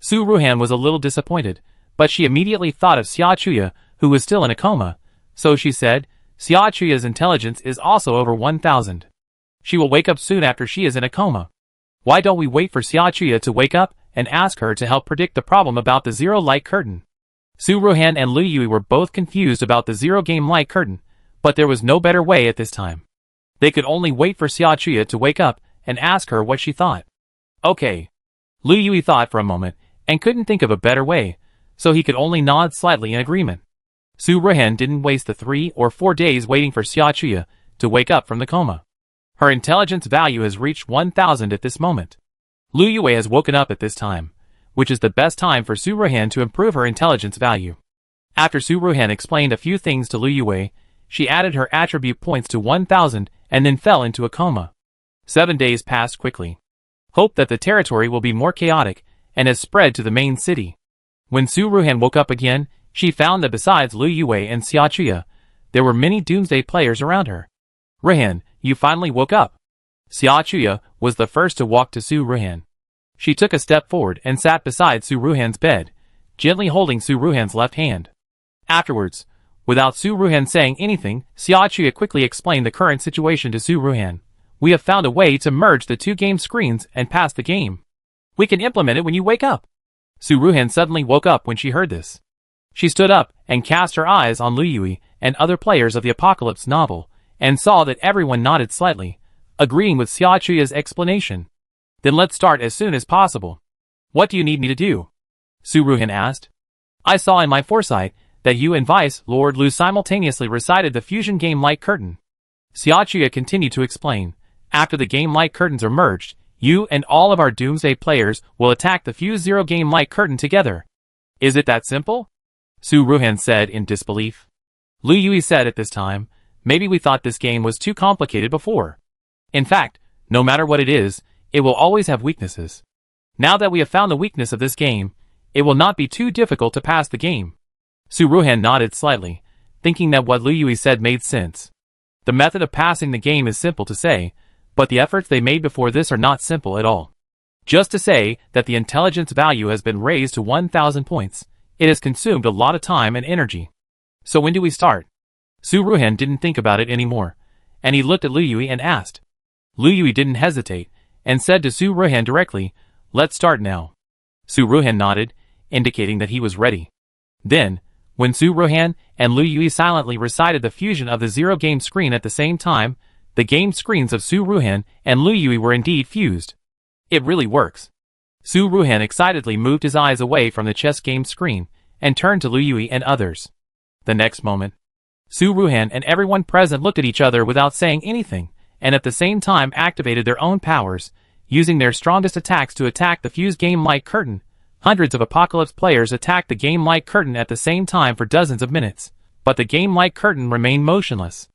Su Ruhan was a little disappointed, but she immediately thought of Xia Chuya, who was still in a coma. So she said, Xia Chuya's intelligence is also over 1,000. She will wake up soon after she is in a coma. Why don't we wait for Xia Chuya to wake up and ask her to help predict the problem about the zero light curtain? Su Ruhan and Lu Yui were both confused about the zero game light curtain, but there was no better way at this time. They could only wait for Xia Chuya to wake up and ask her what she thought. Okay. Lu Yui thought for a moment and couldn't think of a better way, so he could only nod slightly in agreement. Su Ruhan didn't waste the 3 or 4 days waiting for Xia Chuya to wake up from the coma. Her intelligence value has reached 1,000 at this moment. Lu Yui has woken up at this time, which is the best time for Su Ruhan to improve her intelligence value. After Su Ruhan explained a few things to Lu Yui, she added her attribute points to 1,000 and then fell into a coma. 7 days passed quickly. Hope that the territory will be more chaotic and has spread to the main city. When Su Ruhan woke up again, she found that besides Lu Yui and Xia Chuya, there were many Doomsday players around her. Ruhan, you finally woke up. Xia Chuya was the first to walk to Su Ruhan. She took a step forward and sat beside Su Ruhan's bed, gently holding Su Ruhan's left hand. Afterwards, without Su Ruhan saying anything, Xia Chuya quickly explained the current situation to Su Ruhan. We have found a way to merge the two game screens and pass the game. We can implement it when you wake up. Su Ruhan suddenly woke up when she heard this. She stood up and cast her eyes on Lu Yui and other players of the Apocalypse novel, and saw that everyone nodded slightly, agreeing with Xia Chuya's explanation. Then let's start as soon as possible. What do you need me to do? Su Ruhan asked. I saw in my foresight that you and Vice Lord Lu simultaneously recited the fusion game light curtain. Xia Chuya continued to explain. After the game light curtains are merged, you and all of our Doomsday players will attack the fused zero game light curtain together. Is it that simple? Su Ruhan said in disbelief. Lu Yui said at this time, maybe we thought this game was too complicated before. In fact, no matter what it is, it will always have weaknesses. Now that we have found the weakness of this game, it will not be too difficult to pass the game. Su Ruhan nodded slightly, thinking that what Lu Yui said made sense. The method of passing the game is simple to say, but the efforts they made before this are not simple at all. Just to say that the intelligence value has been raised to 1,000 points, it has consumed a lot of time and energy. So when do we start? Su Ruhan didn't think about it anymore, and he looked at Lu Yui and asked. Lu Yui didn't hesitate, and said to Su Ruhan directly, let's start now. Su Ruhan nodded, indicating that he was ready. Then, when Su Ruhan and Lu Yui silently recited the fusion of the zero game screen at the same time, the game screens of Su Ruhan and Lu Yui were indeed fused. It really works. Su Ruhan excitedly moved his eyes away from the chess game screen and turned to Lu Yui and others. The next moment, Su Ruhan and everyone present looked at each other without saying anything, and at the same time activated their own powers, using their strongest attacks to attack the fused game light curtain. Hundreds of Apocalypse players attacked the game light curtain at the same time for dozens of minutes, but the game light curtain remained motionless.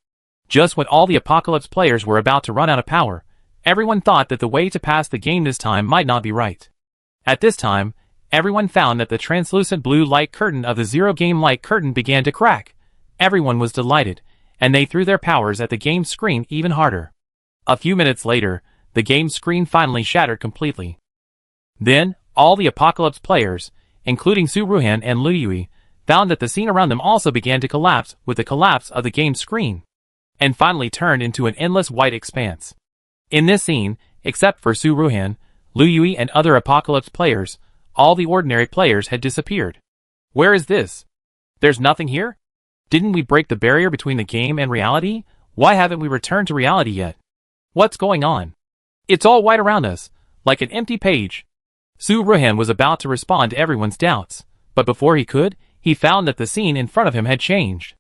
Just when all the Apocalypse players were about to run out of power, everyone thought that the way to pass the game this time might not be right. At this time, everyone found that the translucent blue light curtain of the zero game light curtain began to crack. Everyone was delighted, and they threw their powers at the game screen even harder. A few minutes later, the game screen finally shattered completely. Then, all the Apocalypse players, including Su Ruhan and Lu Yui, found that the scene around them also began to collapse with the collapse of the game screen, and finally turned into an endless white expanse. In this scene, except for Su Ruhan, Lu Yui and other Apocalypse players, all the ordinary players had disappeared. Where is this? There's nothing here? Didn't we break the barrier between the game and reality? Why haven't we returned to reality yet? What's going on? It's all white around us. Like an empty page. Su Ruhan was about to respond to everyone's doubts, but before he could, he found that the scene in front of him had changed.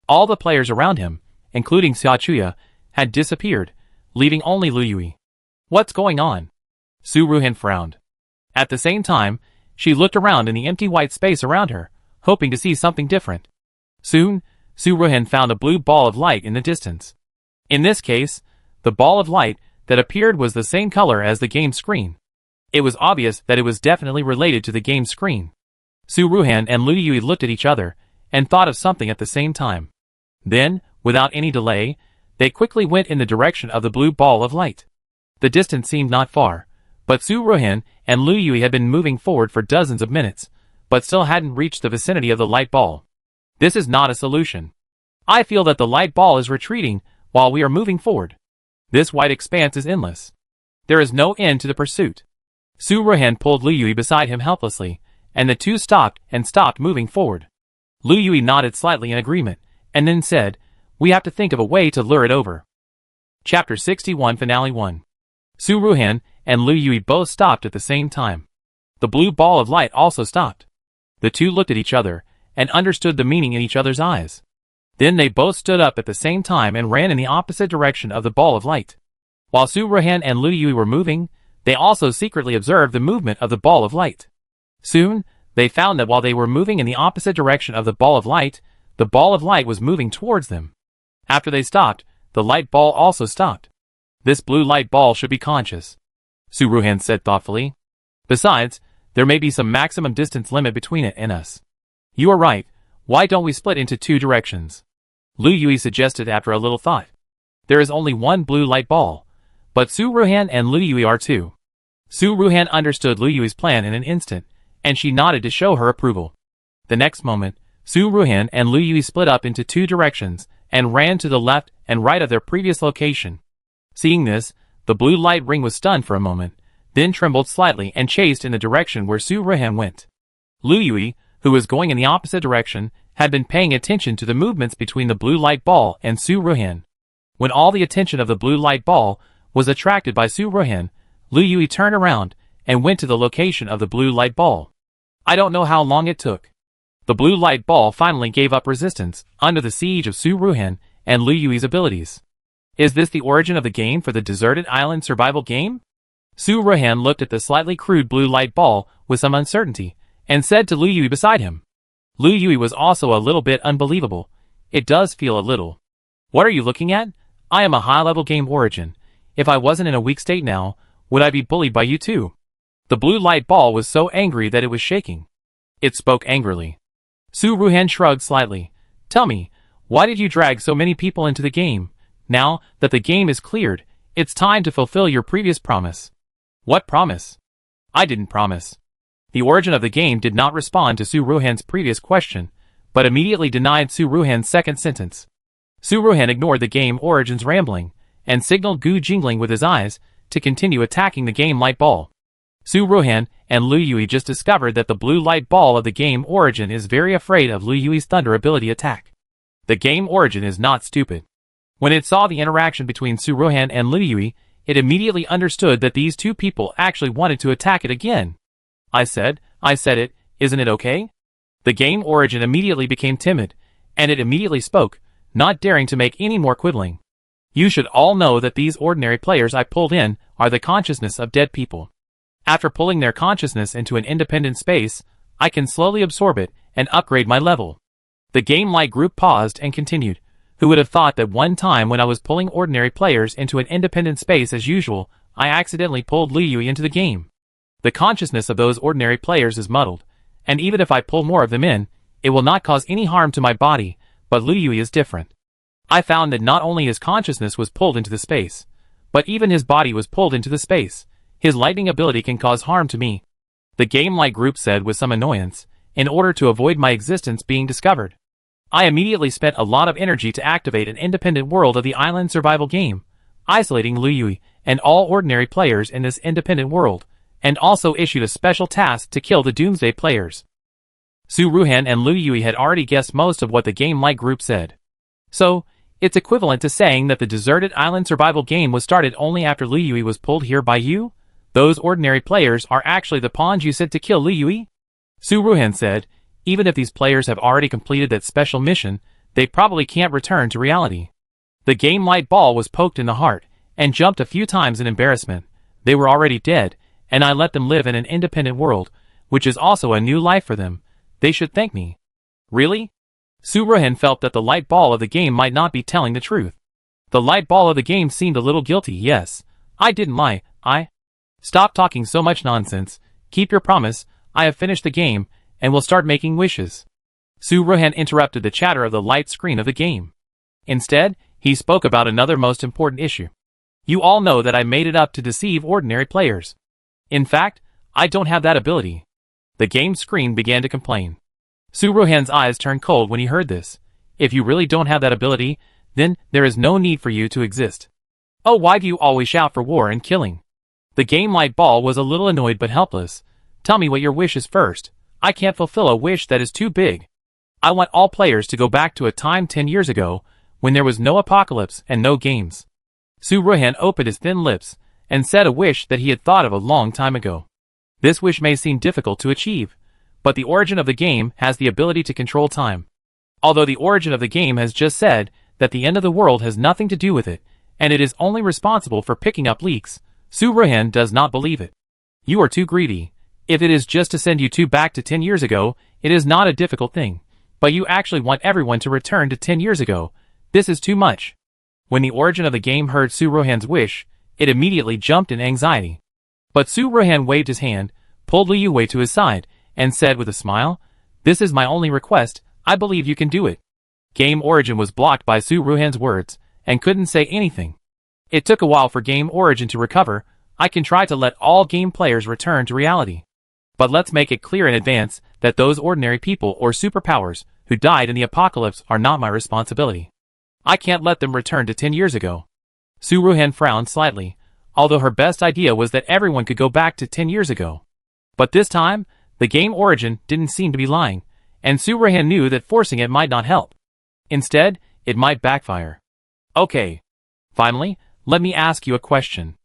All the players around him, including Xia Chuya, had disappeared, leaving only Lu Yui. What's going on? Su Ruhan frowned. At the same time, she looked around in the empty white space around her, hoping to see something different. Soon, Su Ruhan found a blue ball of light in the distance. In this case, the ball of light that appeared was the same color as the game screen. It was obvious that it was definitely related to the game screen. Su Ruhan and Lu Yui looked at each other and thought of something at the same time. Then, without any delay, they quickly went in the direction of the blue ball of light. The distance seemed not far, but Su Ruhan and Lu Yui had been moving forward for dozens of minutes, but still hadn't reached the vicinity of the light ball. This is not a solution. I feel that the light ball is retreating while we are moving forward. This white expanse is endless. There is no end to the pursuit. Su Ruhan pulled Lu Yui beside him helplessly, and the two stopped moving forward. Lu Yui nodded slightly in agreement, and then said, "We have to think of a way to lure it over." Chapter 61 Finale 1. Su Ruhan and Lu Yui both stopped at the same time. The blue ball of light also stopped. The two looked at each other, and understood the meaning in each other's eyes. Then they both stood up at the same time and ran in the opposite direction of the ball of light. While Su Ruhan and Lu Yui were moving, they also secretly observed the movement of the ball of light. Soon, they found that while they were moving in the opposite direction of the ball of light was moving towards them. After they stopped, the light ball also stopped. This blue light ball should be conscious, Su Ruhan said thoughtfully. Besides, there may be some maximum distance limit between it and us. You are right, why don't we split into two directions? Lu Yui suggested after a little thought. There is only one blue light ball, but Su Ruhan and Lu Yui are two. Su Ruhan understood Lu Yui's plan in an instant, and she nodded to show her approval. The next moment, Su Ruhan and Lu Yui split up into two directions, and ran to the left and right of their previous location. Seeing this, the blue light ring was stunned for a moment, then trembled slightly and chased in the direction where Su Ruhan went. Lu Yui, who was going in the opposite direction, had been paying attention to the movements between the blue light ball and Su Ruhan. When all the attention of the blue light ball was attracted by Su Ruhan, Lu Yui turned around and went to the location of the blue light ball. I don't know how long it took. The blue light ball finally gave up resistance under the siege of Su Ruhan and Lu Yui's abilities. Is this the origin of the game for the deserted island survival game? Su Ruhan looked at the slightly crude blue light ball with some uncertainty, and said to Lu Yui beside him. Lu Yui was also a little bit unbelievable. It does feel a little. What are you looking at? I am a high-level game origin. If I wasn't in a weak state now, would I be bullied by you too? The blue light ball was so angry that it was shaking. It spoke angrily. Su Ruhan shrugged slightly. Tell me, why did you drag so many people into the game? Now that the game is cleared, it's time to fulfill your previous promise. What promise? I didn't promise. The origin of the game did not respond to Su Ruhan's previous question, but immediately denied Su Ruhan's second sentence. Su Ruhan ignored the game origin's rambling, and signaled Gu Jingling with his eyes to continue attacking the game light ball. Su Ruhan and Lu Yui just discovered that the blue light ball of the game origin is very afraid of Lu Yui's thunder ability attack. The game origin is not stupid. When it saw the interaction between Su Ruhan and Lu Yui, it immediately understood that these two people actually wanted to attack it again. I said it, isn't it okay? The game origin immediately became timid, and it immediately spoke, not daring to make any more quibbling. You should all know that these ordinary players I pulled in are the consciousness of dead people. After pulling their consciousness into an independent space, I can slowly absorb it and upgrade my level. The game light group paused and continued. Who would have thought that one time when I was pulling ordinary players into an independent space as usual, I accidentally pulled Lu Yui into the game. The consciousness of those ordinary players is muddled, and even if I pull more of them in, it will not cause any harm to my body, but Lu Yui is different. I found that not only his consciousness was pulled into the space, but even his body was pulled into the space. His lightning ability can cause harm to me. The game light group said with some annoyance, in order to avoid my existence being discovered. I immediately spent a lot of energy to activate an independent world of the island survival game, isolating Lu Yui and all ordinary players in this independent world, and also issued a special task to kill the Doomsday players. Su Ruhan and Lu Yui had already guessed most of what the game light group said. So, it's equivalent to saying that the deserted island survival game was started only after Lu Yui was pulled here by you? Those ordinary players are actually the pawns you sent to kill Liu Yui? Su Ruhan said, even if these players have already completed that special mission, they probably can't return to reality. The game light ball was poked in the heart, and jumped a few times in embarrassment. They were already dead, and I let them live in an independent world, which is also a new life for them. They should thank me. Really? Su Ruhan felt that the light ball of the game might not be telling the truth. The light ball of the game seemed a little guilty. Yes, I didn't lie. Stop talking so much nonsense. Keep your promise. I have finished the game, and will start making wishes. Su Ruhan interrupted the chatter of the light screen of the game. Instead, he spoke about another most important issue. You all know that I made it up to deceive ordinary players. In fact, I don't have that ability. The game screen began to complain. Su Ruhan's eyes turned cold when he heard this. If you really don't have that ability, then there is no need for you to exist. Oh, why do you always shout for war and killing? The game light ball was a little annoyed but helpless. Tell me what your wish is first. I can't fulfill a wish that is too big. I want all players to go back to a time 10 years ago, when there was no apocalypse and no games. Su Ruhan opened his thin lips, and said a wish that he had thought of a long time ago. This wish may seem difficult to achieve, but the origin of the game has the ability to control time. Although the origin of the game has just said that the end of the world has nothing to do with it, and it is only responsible for picking up leaks, Su Ruhan does not believe it. You are too greedy. If it is just to send you two back to 10 years ago, it is not a difficult thing. But you actually want everyone to return to 10 years ago. This is too much. When the origin of the game heard Su Ruhan's wish, it immediately jumped in anxiety. But Su Ruhan waved his hand, pulled Liu Yui to his side, and said with a smile, "This is my only request. I believe you can do it." Game Origin was blocked by Su Ruhan's words, and couldn't say anything. It took a while for Game Origin to recover. I can try to let all game players return to reality. But let's make it clear in advance that those ordinary people or superpowers who died in the apocalypse are not my responsibility. I can't let them return to 10 years ago. Su Ruhan frowned slightly, although her best idea was that everyone could go back to 10 years ago. But this time, the Game Origin didn't seem to be lying, and Su Ruhan knew that forcing it might not help. Instead, it might backfire. Okay. Finally, let me ask you a question.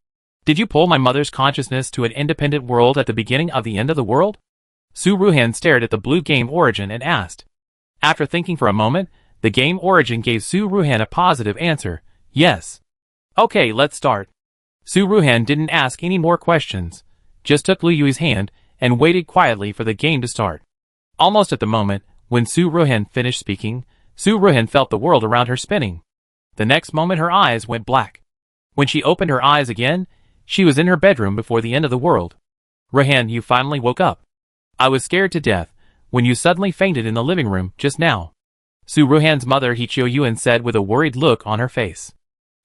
Did you pull my mother's consciousness to an independent world at the beginning of the end of the world? Su Ruhan stared at the blue Game Origin and asked. After thinking for a moment, the Game Origin gave Su Ruhan a positive answer. Yes. Okay, let's start. Su Ruhan didn't ask any more questions, just took Liu Yui's hand and waited quietly for the game to start. Almost at the moment, when Su Ruhan finished speaking, Su Ruhan felt the world around her spinning. The next moment her eyes went black. When she opened her eyes again, she was in her bedroom before the end of the world. Ruhan, you finally woke up. I was scared to death when you suddenly fainted in the living room just now. Su Ruhan's mother He-Chio-Yuan said with a worried look on her face.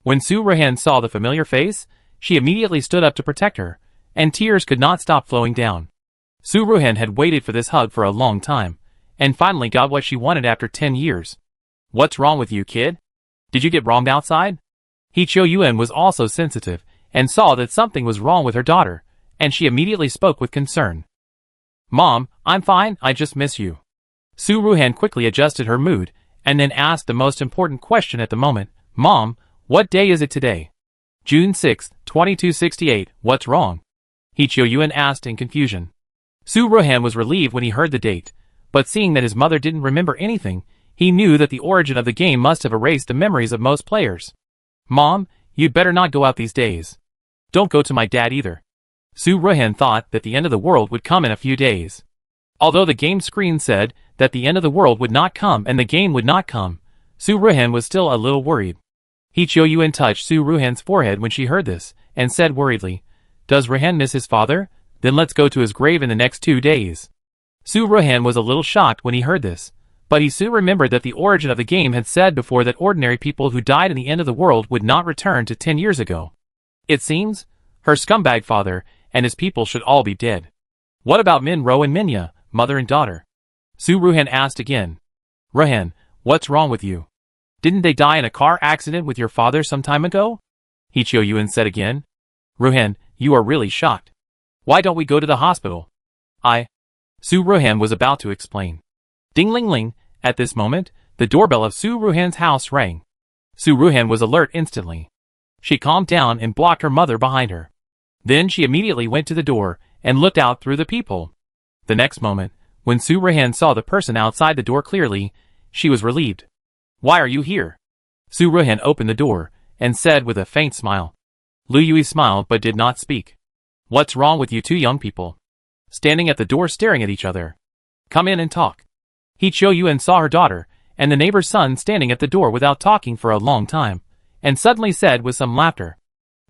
When Su Ruhan saw the familiar face, she immediately stood up to protect her, and tears could not stop flowing down. Su Ruhan had waited for this hug for a long time, and finally got what she wanted after 10 years. What's wrong with you, kid? Did you get wronged outside? He-Chio-Yuan was also sensitive, and saw that something was wrong with her daughter, and she immediately spoke with concern. Mom, I'm fine, I just miss you. Su Ruhan quickly adjusted her mood, and then asked the most important question at the moment. Mom, what day is it today? June 6, 2268, what's wrong? He-Chio-Yuan asked in confusion. Su Ruhan was relieved when he heard the date, but seeing that his mother didn't remember anything, he knew that the origin of the game must have erased the memories of most players. Mom, you'd better not go out these days. Don't go to my dad either. Su Ruhan thought that the end of the world would come in a few days. Although the game screen said that the end of the world would not come and the game would not come, Su Ruhan was still a little worried. He-Chio-Yuan touched Su Ruhan's forehead when she heard this, and said worriedly, Does Ruhan miss his father? Then let's go to his grave in the next 2 days. Su Ruhan was a little shocked when he heard this, but he soon remembered that the origin of the game had said before that ordinary people who died in the end of the world would not return to 10 years ago. It seems, her scumbag father and his people should all be dead. What about Min-Ro and Minya, mother and daughter? Su Ruhan asked again. Ruhan, what's wrong with you? Didn't they die in a car accident with your father some time ago? He-Chio-Yuan said again. Ruhan, you are really shocked. Why don't we go to the hospital? Su Ruhan was about to explain. Ding-ling-ling, at this moment, the doorbell of Su Ruhan's house rang. Su Ruhan was alert instantly. She calmed down and blocked her mother behind her. Then she immediately went to the door and looked out through the peephole. The next moment, when Su Ruhan saw the person outside the door clearly, she was relieved. "Why are you here?" Su Ruhan opened the door and said with a faint smile. Lu Yui smiled but did not speak. "What's wrong with you two young people? Standing at the door staring at each other. Come in and talk." He Cho-Yuan saw her daughter and the neighbor's son standing at the door without talking for a long time, and suddenly said with some laughter.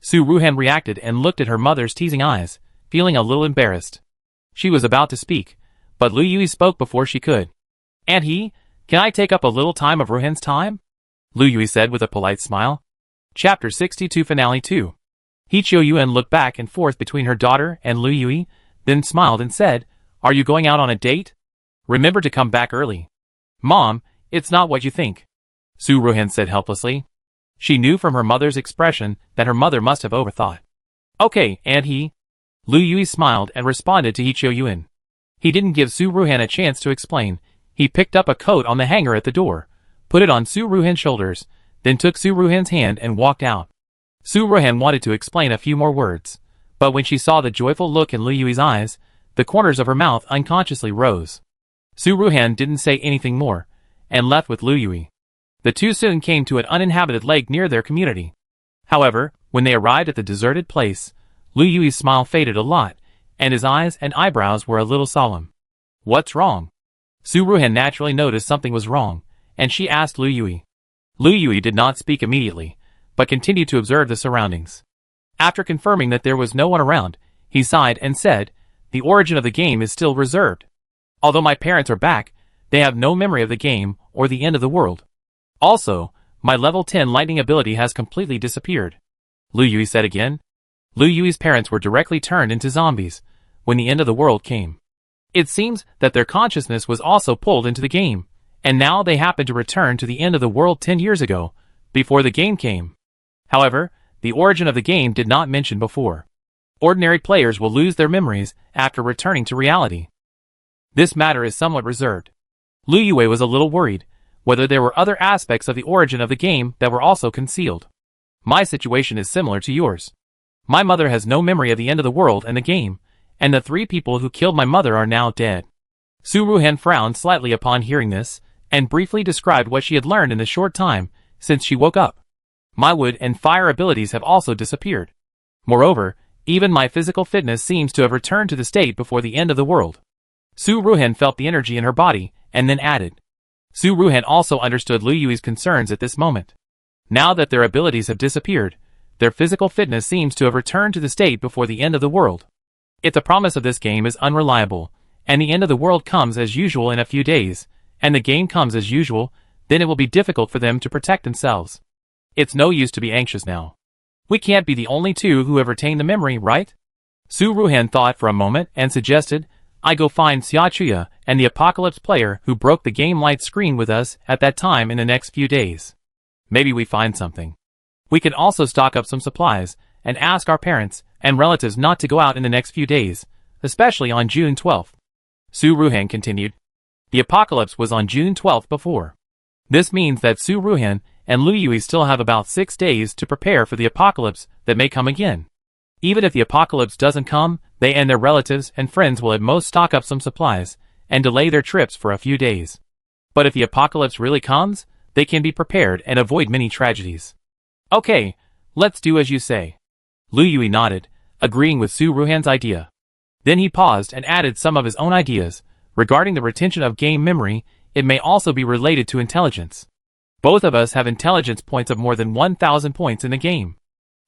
Su Ruhan reacted and looked at her mother's teasing eyes, feeling a little embarrassed. She was about to speak, but Lu Yui spoke before she could. "And can I take up a little time of Ruhan's time?" Lu Yui said with a polite smile. Chapter 62 Finale 2. He Cho-Yuan looked back and forth between her daughter and Lu Yui, then smiled and said, "Are you going out on a date? Remember to come back early." "Mom, it's not what you think," Su Ruhan said helplessly. She knew from her mother's expression that her mother must have overthought. "Okay, and Lu Yui smiled and responded to He Cho-Yuan. He didn't give Su Ruhan a chance to explain. He picked up a coat on the hanger at the door, put it on Su Ruhan's shoulders, then took Su Ruhan's hand and walked out. Su Ruhan wanted to explain a few more words, but when she saw the joyful look in Lu Yui's eyes, the corners of her mouth unconsciously rose. Su Ruhan didn't say anything more, and left with Lu Yui. The two soon came to an uninhabited lake near their community. However, when they arrived at the deserted place, Lu Yui's smile faded a lot, and his eyes and eyebrows were a little solemn. "What's wrong?" Su Ruhan naturally noticed something was wrong, and she asked Lu Yui. Lu Yui did not speak immediately, but continued to observe the surroundings. After confirming that there was no one around, he sighed and said, "The origin of the game is still reserved. Although my parents are back, they have no memory of the game or the end of the world. Also, my level 10 lightning ability has completely disappeared," Lu Yui said again. Lu Yui's parents were directly turned into zombies when the end of the world came. It seems that their consciousness was also pulled into the game, and now they happen to return to the end of the world 10 years ago, before the game came. However, the origin of the game did not mention before. Ordinary players will lose their memories after returning to reality. This matter is somewhat reserved. Lu Yui was a little worried whether there were other aspects of the origin of the game that were also concealed. "My situation is similar to yours. My mother has no memory of the end of the world and the game, and the 3 people who killed my mother are now dead." Su Ruhan frowned slightly upon hearing this, and briefly described what she had learned in the short time since she woke up. "My wood and fire abilities have also disappeared. Moreover, even my physical fitness seems to have returned to the state before the end of the world." Su Ruhan felt the energy in her body, and then added. Su Ruhan also understood Lu Yui's concerns at this moment. Now that their abilities have disappeared, their physical fitness seems to have returned to the state before the end of the world. If the promise of this game is unreliable, and the end of the world comes as usual in a few days, and the game comes as usual, then it will be difficult for them to protect themselves. It's no use to be anxious now. We can't be the only two who have retained the memory, right? Su Ruhan thought for a moment and suggested, "I go find Xia Chuya and the Apocalypse player who broke the game light screen with us at that time in the next few days. Maybe we find something. We can also stock up some supplies and ask our parents and relatives not to go out in the next few days, especially on June 12th. Su Ruhan continued. The apocalypse was on June 12th before. This means that Su Ruhan and Lu Yui still have about 6 days to prepare for the apocalypse that may come again. Even if the apocalypse doesn't come, they and their relatives and friends will at most stock up some supplies and delay their trips for a few days. But if the apocalypse really comes, they can be prepared and avoid many tragedies. Okay, let's do as you say. Lu Yui nodded, agreeing with Su Ruhan's idea. Then he paused and added some of his own ideas. Regarding the retention of game memory, it may also be related to intelligence. Both of us have intelligence points of more than 1,000 points in the game.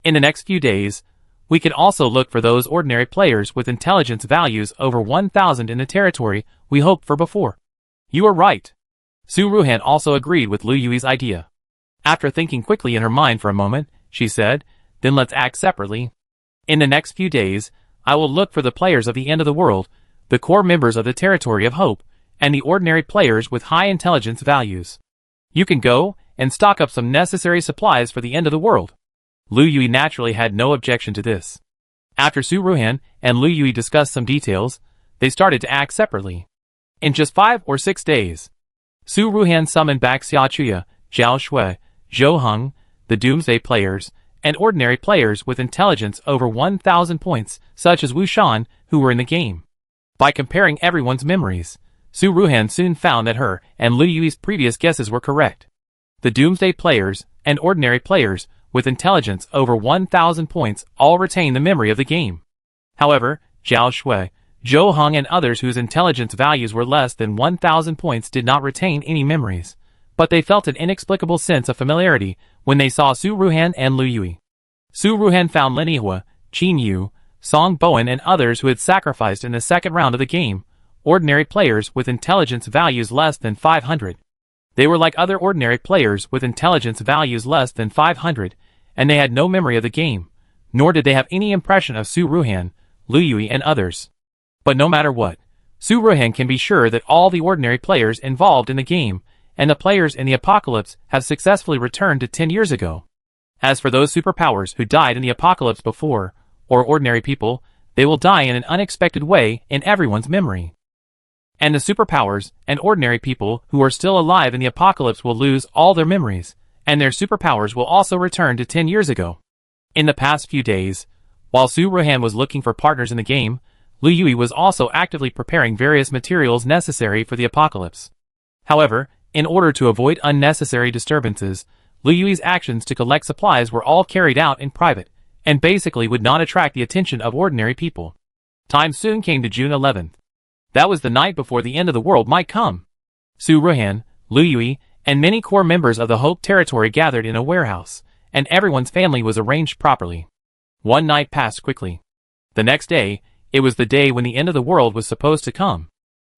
In the next few days, we can also look for those ordinary players with intelligence values over 1,000 in the territory we hoped for before. You are right. Su Ruhan also agreed with Lu Yui's idea. After thinking quickly in her mind for a moment, she said, then let's act separately. In the next few days, I will look for the players of the end of the world, the core members of the territory of hope, and the ordinary players with high intelligence values. You can go and stock up some necessary supplies for the end of the world. Lu Yui naturally had no objection to this. After Su Ruhan and Lu Yui discussed some details, they started to act separately. In just 5 or 6 days, Su Ruhan summoned back Xia Chuya, Zhao Shui, Zhou Heng, the Doomsday players, and ordinary players with intelligence over 1,000 points, such as Wu Shan, who were in the game. By comparing everyone's memories, Su Ruhan soon found that her and Lu Yui's previous guesses were correct. The Doomsday players and ordinary players with intelligence over 1,000 points all retain the memory of the game. However, Zhao Shui, Zhou Heng and others whose intelligence values were less than 1,000 points did not retain any memories, but they felt an inexplicable sense of familiarity when they saw Su Ruhan and Lu Yui. Su Ruhan found Lin Yihua, Qin Yu, Song Bowen and others who had sacrificed in the second round of the game, ordinary players with intelligence values less than 500. They were like other ordinary players with intelligence values less than 500, and they had no memory of the game, nor did they have any impression of Su Ruhan, Lu Yui and others. But no matter what, Su Ruhan can be sure that all the ordinary players involved in the game and the players in the apocalypse have successfully returned to 10 years ago. As for those superpowers who died in the apocalypse before, or ordinary people, they will die in an unexpected way in everyone's memory. And the superpowers and ordinary people who are still alive in the apocalypse will lose all their memories, and their superpowers will also return to 10 years ago. In the past few days, while Su Ruhan was looking for partners in the game, Lu Yui was also actively preparing various materials necessary for the apocalypse. However, in order to avoid unnecessary disturbances, Lu Yui's actions to collect supplies were all carried out in private, and basically would not attract the attention of ordinary people. Time soon came to June 11th. That was the night before the end of the world might come. Su Ruhan, Lu Yui, and many core members of the Hope Territory gathered in a warehouse, and everyone's family was arranged properly. One night passed quickly. The next day, it was the day when the end of the world was supposed to come.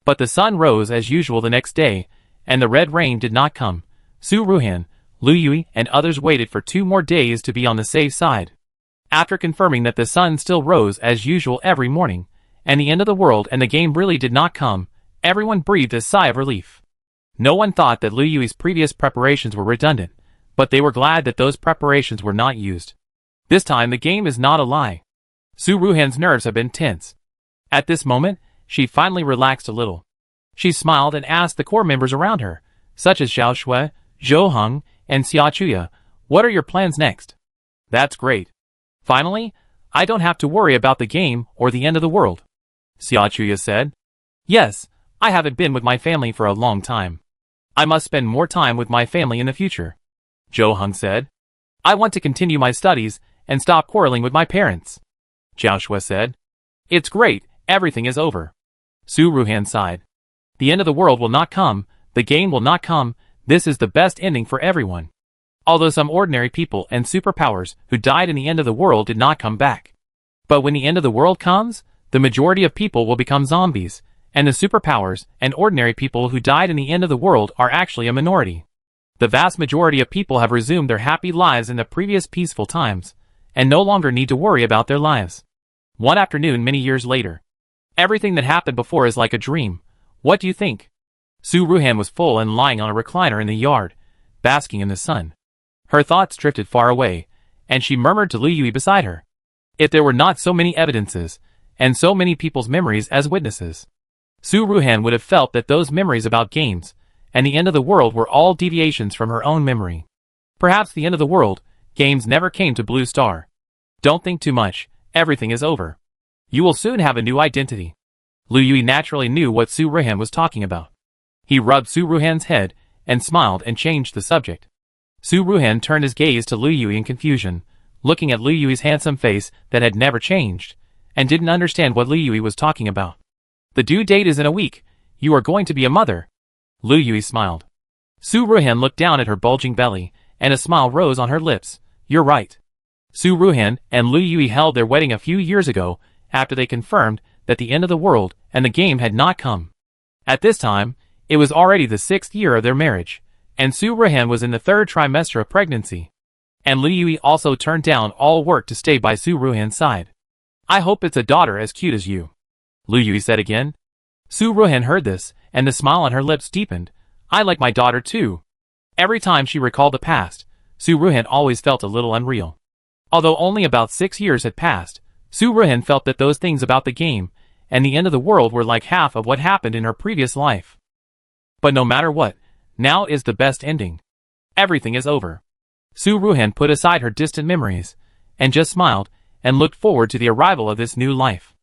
But the sun rose as usual the next day, and the red rain did not come. Su Ruhan, Lu Yui, and others waited for 2 more days to be on the safe side. After confirming that the sun still rose as usual every morning, and the end of the world and the game really did not come, everyone breathed a sigh of relief. No one thought that Lu Yui's previous preparations were redundant, but they were glad that those preparations were not used. This time the game is not a lie. Su Ruhan's nerves have been tense. At this moment, she finally relaxed a little. She smiled and asked the core members around her, such as Zhao Shui, Zhou Heng, and Xia Chuya, "What are your plans next?" "That's great. Finally, I don't have to worry about the game or the end of the world," Xia Chuya said. "Yes, I haven't been with my family for a long time. I must spend more time with my family in the future," Zhou Heng said. "I want to continue my studies and stop quarreling with my parents," Zhao Shui said. "It's great, everything is over." Su Ruhan sighed. "The end of the world will not come, the game will not come, this is the best ending for everyone." Although some ordinary people and superpowers who died in the end of the world did not come back. But when the end of the world comes, the majority of people will become zombies, and the superpowers and ordinary people who died in the end of the world are actually a minority. The vast majority of people have resumed their happy lives in the previous peaceful times, and no longer need to worry about their lives. One afternoon many years later. Everything that happened before is like a dream. What do you think? Su Ruhan was full and lying on a recliner in the yard, basking in the sun. Her thoughts drifted far away, and she murmured to Lu Yui beside her. If there were not so many evidences, and so many people's memories as witnesses, Su Ruhan would have felt that those memories about games and the end of the world were all deviations from her own memory. Perhaps the end of the world, games never came to Blue Star. Don't think too much, everything is over. You will soon have a new identity. Lu Yui naturally knew what Su Ruhan was talking about. He rubbed Su Ruhan's head and smiled and changed the subject. Su Ruhan turned his gaze to Lu Yui in confusion, looking at Lu Yui's handsome face that had never changed, and didn't understand what Lu Yui was talking about. "The due date is in a week. You are going to be a mother." Lu Yui smiled. Su Ruhan looked down at her bulging belly, and a smile rose on her lips. "You're right." Su Ruhan and Lu Yui held their wedding a few years ago after they confirmed that the end of the world and the game had not come. At this time, it was already the 6th year of their marriage, and Su Ruhan was in the 3rd trimester of pregnancy. And Lu Yui also turned down all work to stay by Su Ruhan's side. "I hope it's a daughter as cute as you," Lu Yui said again. Su Ruhan heard this, and the smile on her lips deepened. "I like my daughter too." Every time she recalled the past, Su Ruhan always felt a little unreal. Although only about 6 years had passed, Su Ruhan felt that those things about the game and the end of the world were like half of what happened in her previous life. But no matter what, now is the best ending. Everything is over. Su Ruhan put aside her distant memories, and just smiled, and looked forward to the arrival of this new life.